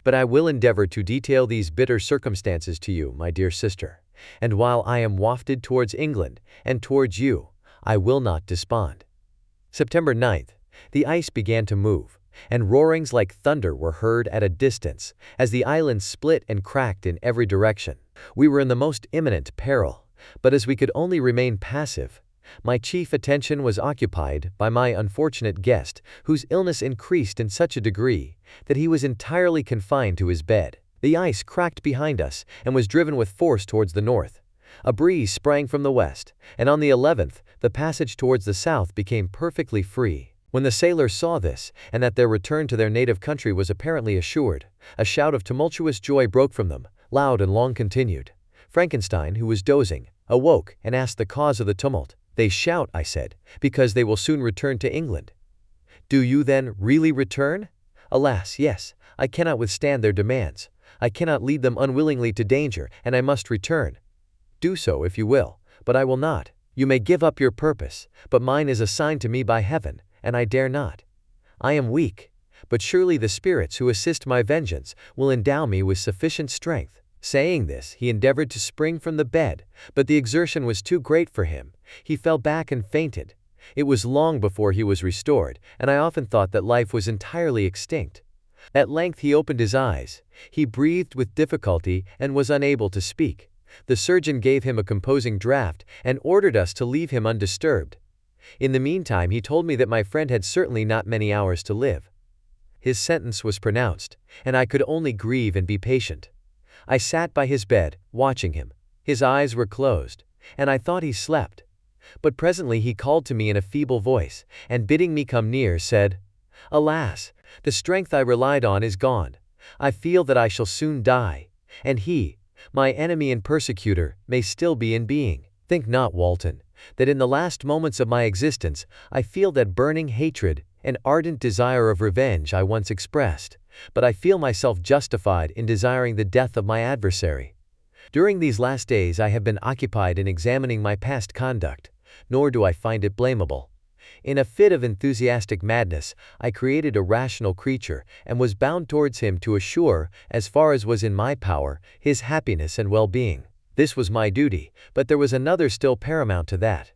But I will endeavor to detail these bitter circumstances to you, my dear sister, and while I am wafted towards England and towards you, I will not despond. September 9th. The ice began to move, and roarings like thunder were heard at a distance, as the island split and cracked in every direction. We were in the most imminent peril, but as we could only remain passive, my chief attention was occupied by my unfortunate guest, whose illness increased in such a degree that he was entirely confined to his bed. The ice cracked behind us and was driven with force towards the north. A breeze sprang from the west, and on the 11th, the passage towards the south became perfectly free. When the sailors saw this, and that their return to their native country was apparently assured, a shout of tumultuous joy broke from them, loud and long continued. Frankenstein, who was dozing, awoke and asked the cause of the tumult. "They shout," I said, "because they will soon return to England." "Do you then really return?" "Alas, yes, I cannot withstand their demands. I cannot lead them unwillingly to danger, and I must return." "Do so if you will, but I will not. You may give up your purpose, but mine is assigned to me by heaven, and I dare not. I am weak, but surely the spirits who assist my vengeance will endow me with sufficient strength." Saying this, he endeavored to spring from the bed, but the exertion was too great for him. He fell back and fainted. It was long before he was restored, and I often thought that life was entirely extinct. At length he opened his eyes. He breathed with difficulty and was unable to speak. The surgeon gave him a composing draught and ordered us to leave him undisturbed. In the meantime he told me that my friend had certainly not many hours to live. His sentence was pronounced, and I could only grieve and be patient. I sat by his bed, watching him. His eyes were closed, and I thought he slept. But presently he called to me in a feeble voice, and bidding me come near, said, "Alas, the strength I relied on is gone. I feel that I shall soon die, and he, my enemy and persecutor, may still be in being. Think not, Walton, that in the last moments of my existence I feel that burning hatred and ardent desire of revenge I once expressed, but I feel myself justified in desiring the death of my adversary. During these last days I have been occupied in examining my past conduct, nor do I find it blamable. In a fit of enthusiastic madness, I created a rational creature and was bound towards him to assure, as far as was in my power, his happiness and well-being. This was my duty, but there was another still paramount to that.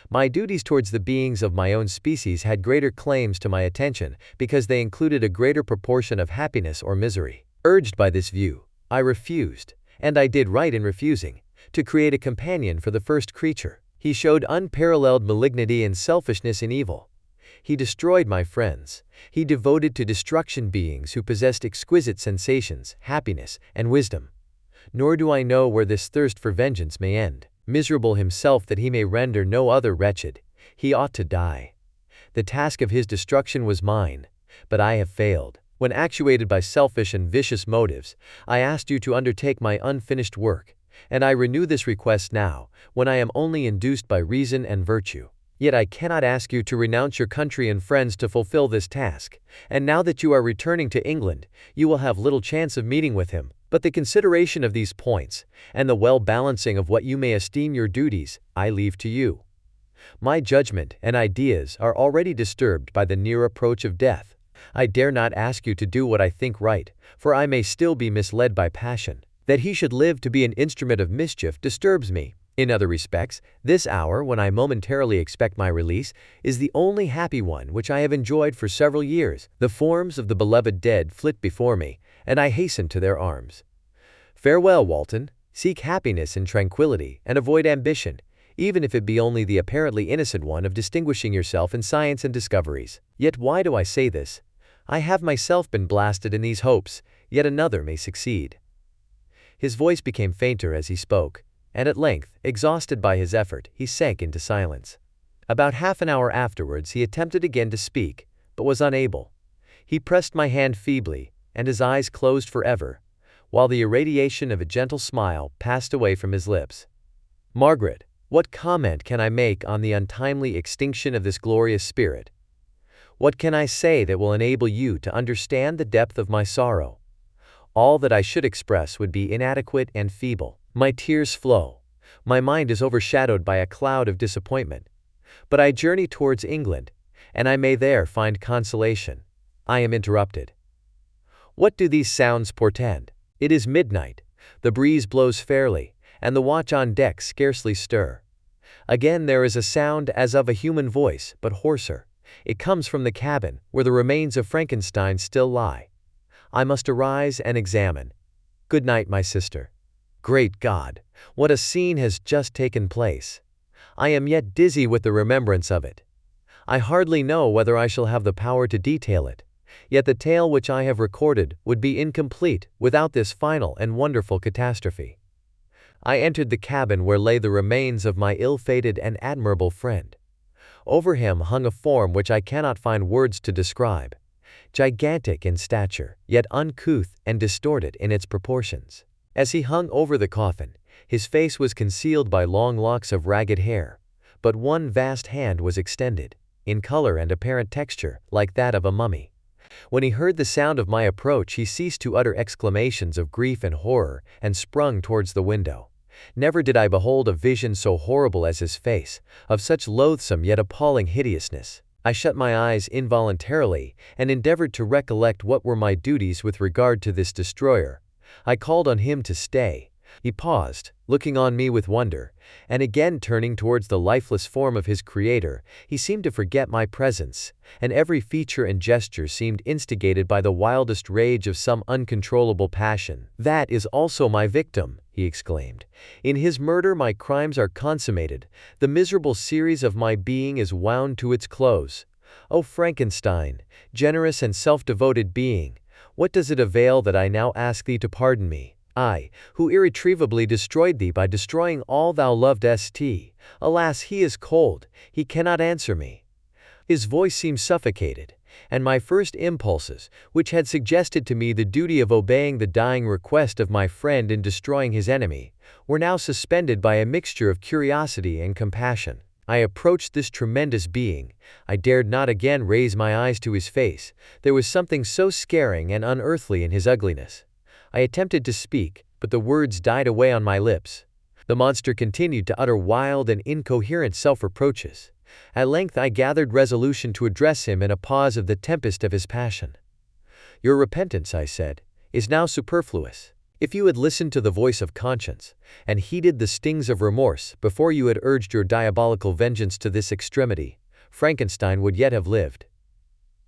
My duties towards the beings of my own species had greater claims to my attention because they included a greater proportion of happiness or misery. Urged by this view, I refused, and I did right in refusing, to create a companion for the first creature. He showed unparalleled malignity and selfishness in evil. He destroyed my friends. He devoted to destruction beings who possessed exquisite sensations, happiness, and wisdom. Nor do I know where this thirst for vengeance may end. Miserable himself that he may render no other wretched, he ought to die. The task of his destruction was mine, but I have failed. When actuated by selfish and vicious motives, I asked you to undertake my unfinished work, and I renew this request now, when I am only induced by reason and virtue. Yet I cannot ask you to renounce your country and friends to fulfill this task, and now that you are returning to England, you will have little chance of meeting with him. But the consideration of these points, and the well-balancing of what you may esteem your duties, I leave to you. My judgment and ideas are already disturbed by the near approach of death. I dare not ask you to do what I think right, for I may still be misled by passion. That he should live to be an instrument of mischief disturbs me. In other respects, this hour, when I momentarily expect my release, is the only happy one which I have enjoyed for several years. The forms of the beloved dead flit before me, and I hasten to their arms. Farewell, Walton. Seek happiness in tranquility, and avoid ambition, even if it be only the apparently innocent one of distinguishing yourself in science and discoveries. Yet why do I say this? I have myself been blasted in these hopes, yet another may succeed. His voice became fainter as he spoke, and at length, exhausted by his effort, he sank into silence. About half an hour afterwards he attempted again to speak, but was unable. He pressed my hand feebly, and his eyes closed forever, while the irradiation of a gentle smile passed away from his lips. "Margaret, What comment can I make on the untimely extinction of this glorious spirit? What can I say that will enable you to understand the depth of my sorrow? All that I should express would be inadequate and feeble. My tears flow. My mind is overshadowed by a cloud of disappointment. But I journey towards England, and I may there find consolation. I am interrupted. What do these sounds portend? It is midnight. The breeze blows fairly, and the watch on deck scarcely stir. Again there is a sound as of a human voice, but hoarser. It comes from the cabin, where the remains of Frankenstein still lie. I must arise and examine. Good night, my sister. Great God, what a scene has just taken place! I am yet dizzy with the remembrance of it. I hardly know whether I shall have the power to detail it. Yet the tale which I have recorded would be incomplete without this final and wonderful catastrophe. I entered the cabin where lay the remains of my ill-fated and admirable friend. Over him hung a form which I cannot find words to describe. Gigantic in stature, yet uncouth and distorted in its proportions. As he hung over the coffin, his face was concealed by long locks of ragged hair, but one vast hand was extended, in color and apparent texture, like that of a mummy. When he heard the sound of my approach, he ceased to utter exclamations of grief and horror, and sprung towards the window. Never did I behold a vision so horrible as his face, of such loathsome yet appalling hideousness. I shut my eyes involuntarily, and endeavored to recollect what were my duties with regard to this destroyer. I called on him to stay. He paused, looking on me with wonder, and again turning towards the lifeless form of his creator, he seemed to forget my presence, and every feature and gesture seemed instigated by the wildest rage of some uncontrollable passion. "That is also my victim," he exclaimed. "In his murder my crimes are consummated, the miserable series of my being is wound to its close. O Frankenstein, generous and self-devoted being, what does it avail that I now ask thee to pardon me? I, who irretrievably destroyed thee by destroying all thou lovedst. Alas, he is cold, he cannot answer me." His voice seemed suffocated, and my first impulses, which had suggested to me the duty of obeying the dying request of my friend in destroying his enemy, were now suspended by a mixture of curiosity and compassion. I approached this tremendous being. I dared not again raise my eyes to his face. There was something so scaring and unearthly in his ugliness. I attempted to speak, but the words died away on my lips. The monster continued to utter wild and incoherent self-reproaches. At length I gathered resolution to address him in a pause of the tempest of his passion. "Your repentance," I said, "is now superfluous. If you had listened to the voice of conscience, and heeded the stings of remorse before you had urged your diabolical vengeance to this extremity, Frankenstein would yet have lived."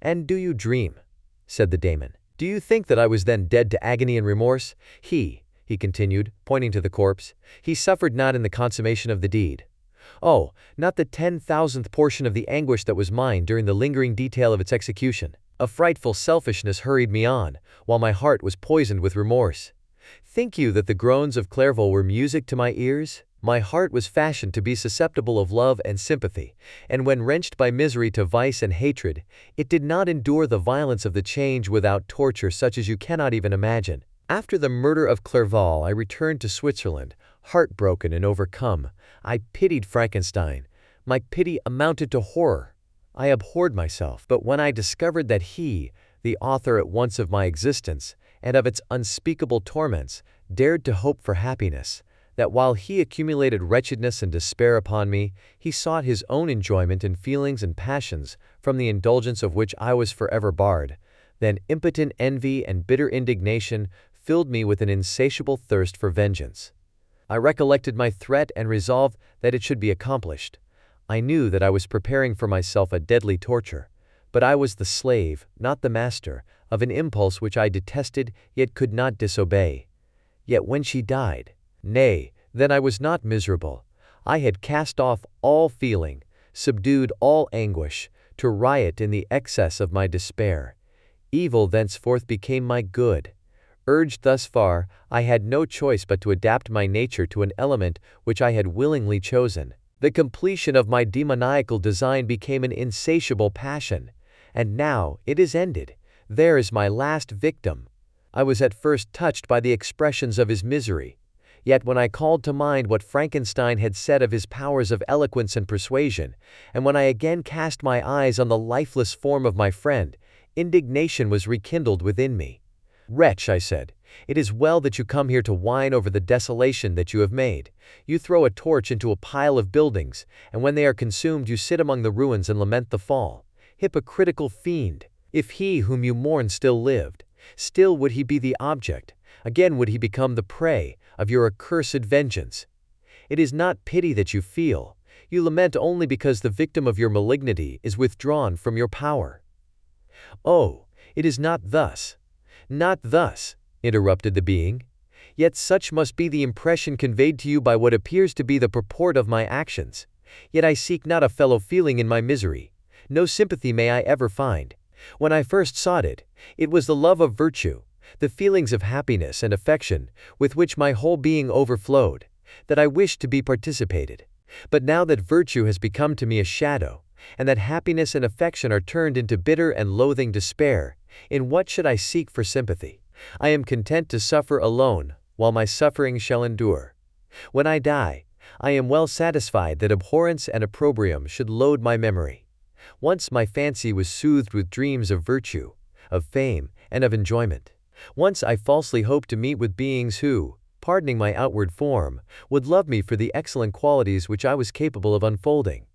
"And do you dream?" said the daemon. "Do you think that I was then dead to agony and remorse? He continued, pointing to the corpse, "he suffered not in the consummation of the deed. Oh, not the 10,000th portion of the anguish that was mine during the lingering detail of its execution. A frightful selfishness hurried me on, while my heart was poisoned with remorse. Think you that the groans of Clerval were music to my ears? My heart was fashioned to be susceptible of love and sympathy, and when wrenched by misery to vice and hatred, it did not endure the violence of the change without torture such as you cannot even imagine. After the murder of Clerval, I returned to Switzerland, heartbroken and overcome. I pitied Frankenstein. My pity amounted to horror. I abhorred myself, but when I discovered that he, the author at once of my existence and of its unspeakable torments, dared to hope for happiness, that while he accumulated wretchedness and despair upon me, he sought his own enjoyment in feelings and passions from the indulgence of which I was forever barred, then impotent envy and bitter indignation filled me with an insatiable thirst for vengeance. I recollected my threat and resolved that it should be accomplished. I knew that I was preparing for myself a deadly torture, but I was the slave, not the master, of an impulse which I detested yet could not disobey. Yet when she died, nay, then I was not miserable. I had cast off all feeling, subdued all anguish, to riot in the excess of my despair. Evil thenceforth became my good. Urged thus far, I had no choice but to adapt my nature to an element which I had willingly chosen. The completion of my demoniacal design became an insatiable passion, and now it is ended. There is my last victim. I was at first touched by the expressions of his misery. Yet when I called to mind what Frankenstein had said of his powers of eloquence and persuasion, and when I again cast my eyes on the lifeless form of my friend, indignation was rekindled within me. "Wretch," I said, "it is well that you come here to whine over the desolation that you have made. You throw a torch into a pile of buildings, and when they are consumed you sit among the ruins and lament the fall. Hypocritical fiend! If he whom you mourn still lived, still would he be the object, again would he become the prey, of your accursed vengeance. It is not pity that you feel. You lament only because the victim of your malignity is withdrawn from your power." "Oh, it is not thus. Not thus," interrupted the being. "Yet such must be the impression conveyed to you by what appears to be the purport of my actions. Yet I seek not a fellow feeling in my misery. No sympathy may I ever find. When I first sought it, it was the love of virtue, the feelings of happiness and affection, with which my whole being overflowed, that I wished to be participated. But now that virtue has become to me a shadow, and that happiness and affection are turned into bitter and loathing despair, in what should I seek for sympathy? I am content to suffer alone, while my suffering shall endure. When I die, I am well satisfied that abhorrence and opprobrium should load my memory. Once my fancy was soothed with dreams of virtue, of fame, and of enjoyment. Once I falsely hoped to meet with beings who, pardoning my outward form, would love me for the excellent qualities which I was capable of unfolding.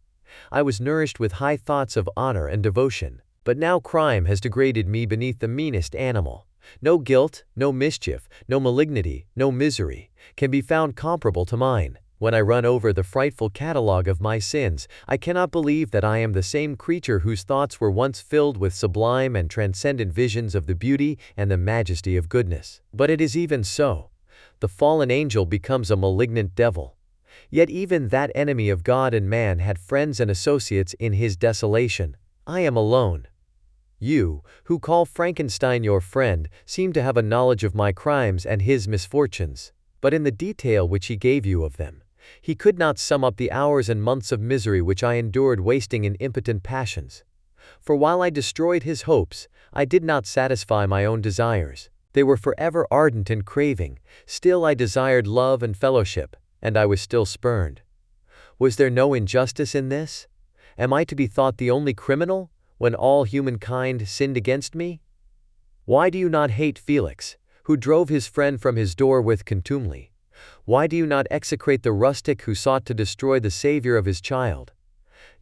I was nourished with high thoughts of honor and devotion, but now crime has degraded me beneath the meanest animal. No guilt, no mischief, no malignity, no misery, can be found comparable to mine. When I run over the frightful catalogue of my sins, I cannot believe that I am the same creature whose thoughts were once filled with sublime and transcendent visions of the beauty and the majesty of goodness. But it is even so. The fallen angel becomes a malignant devil. Yet even that enemy of God and man had friends and associates in his desolation. I am alone. You, who call Frankenstein your friend, seem to have a knowledge of my crimes and his misfortunes. But in the detail which he gave you of them, he could not sum up the hours and months of misery which I endured wasting in impotent passions. For while I destroyed his hopes, I did not satisfy my own desires. They were forever ardent and craving. Still I desired love and fellowship, and I was still spurned. Was there no injustice in this? Am I to be thought the only criminal, when all humankind sinned against me? Why do you not hate Felix, who drove his friend from his door with contumely? Why do you not execrate the rustic who sought to destroy the Savior of his child?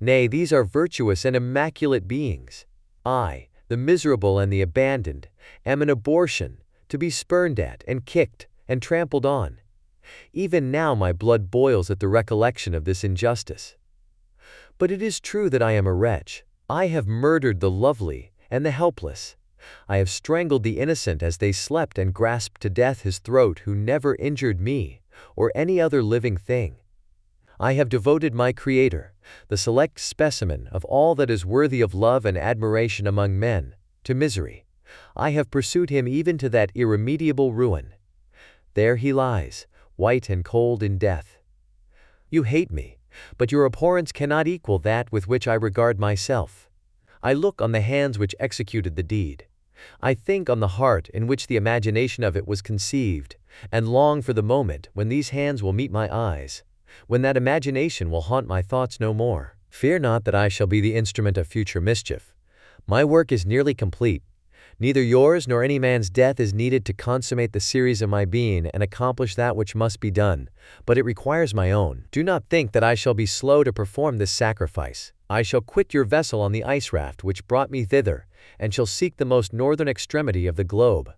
Nay, these are virtuous and immaculate beings. I, the miserable and the abandoned, am an abortion, to be spurned at and kicked and trampled on. Even now my blood boils at the recollection of this injustice. But it is true that I am a wretch. I have murdered the lovely and the helpless. I have strangled the innocent as they slept and grasped to death his throat who never injured me or any other living thing. I have devoted my Creator, the select specimen of all that is worthy of love and admiration among men, to misery. I have pursued him even to that irremediable ruin. There he lies, white and cold in death. You hate me, but your abhorrence cannot equal that with which I regard myself. I look on the hands which executed the deed. I think on the heart in which the imagination of it was conceived, and long for the moment when these hands will meet my eyes, when that imagination will haunt my thoughts no more. Fear not that I shall be the instrument of future mischief. My work is nearly complete. Neither yours nor any man's death is needed to consummate the series of my being and accomplish that which must be done, but it requires my own. Do not think that I shall be slow to perform this sacrifice. I shall quit your vessel on the ice raft which brought me thither, and shall seek the most northern extremity of the globe.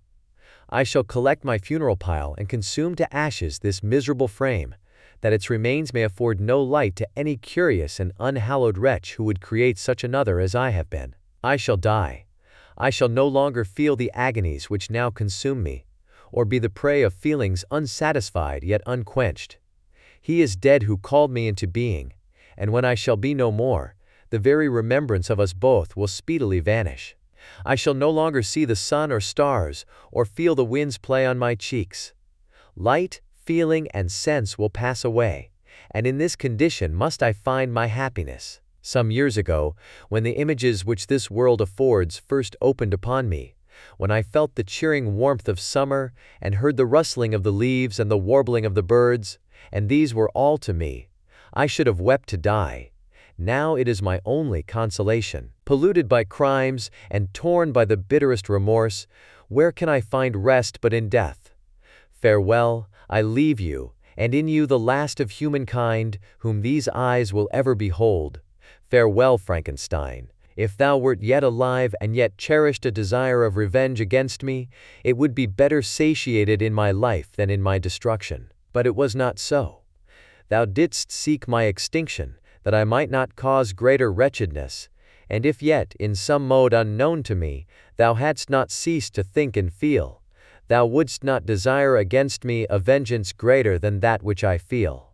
I shall collect my funeral pile and consume to ashes this miserable frame, that its remains may afford no light to any curious and unhallowed wretch who would create such another as I have been. I shall die. I shall no longer feel the agonies which now consume me, or be the prey of feelings unsatisfied yet unquenched. He is dead who called me into being, and when I shall be no more, the very remembrance of us both will speedily vanish. I shall no longer see the sun or stars, or feel the winds play on my cheeks. Light, feeling, and sense will pass away, and in this condition must I find my happiness. Some years ago, when the images which this world affords first opened upon me, when I felt the cheering warmth of summer, and heard the rustling of the leaves and the warbling of the birds, and these were all to me. I should have wept to die. Now it is my only consolation. Polluted by crimes, and torn by the bitterest remorse, where can I find rest but in death? Farewell, I leave you, and in you the last of humankind, whom these eyes will ever behold. Farewell, Frankenstein. If thou wert yet alive and yet cherished a desire of revenge against me, it would be better satiated in my life than in my destruction. But it was not so. Thou didst seek my extinction, that I might not cause greater wretchedness, and if yet, in some mode unknown to me, thou hadst not ceased to think and feel, thou wouldst not desire against me a vengeance greater than that which I feel.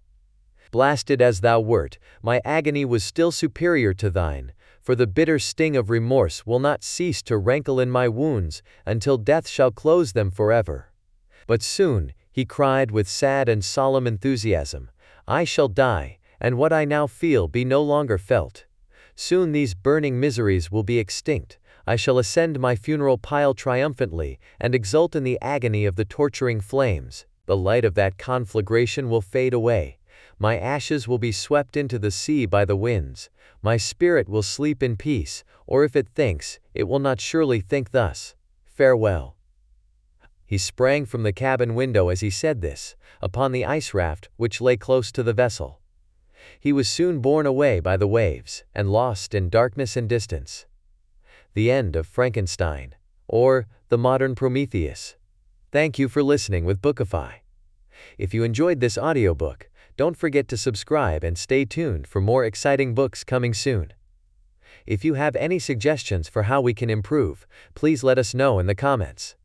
Blasted as thou wert, my agony was still superior to thine, for the bitter sting of remorse will not cease to rankle in my wounds until death shall close them forever. But soon, he cried with sad and solemn enthusiasm, I shall die, and what I now feel be no longer felt. Soon these burning miseries will be extinct. I shall ascend my funeral pile triumphantly, and exult in the agony of the torturing flames. The light of that conflagration will fade away. My ashes will be swept into the sea by the winds. My spirit will sleep in peace, or if it thinks, it will not surely think thus. Farewell. He sprang from the cabin window as he said this, upon the ice raft which lay close to the vessel. He was soon borne away by the waves, and lost in darkness and distance. The end of Frankenstein, or the modern Prometheus. Thank you for listening with Bookify. If you enjoyed this audiobook, don't forget to subscribe and stay tuned for more exciting books coming soon. If you have any suggestions for how we can improve, please let us know in the comments.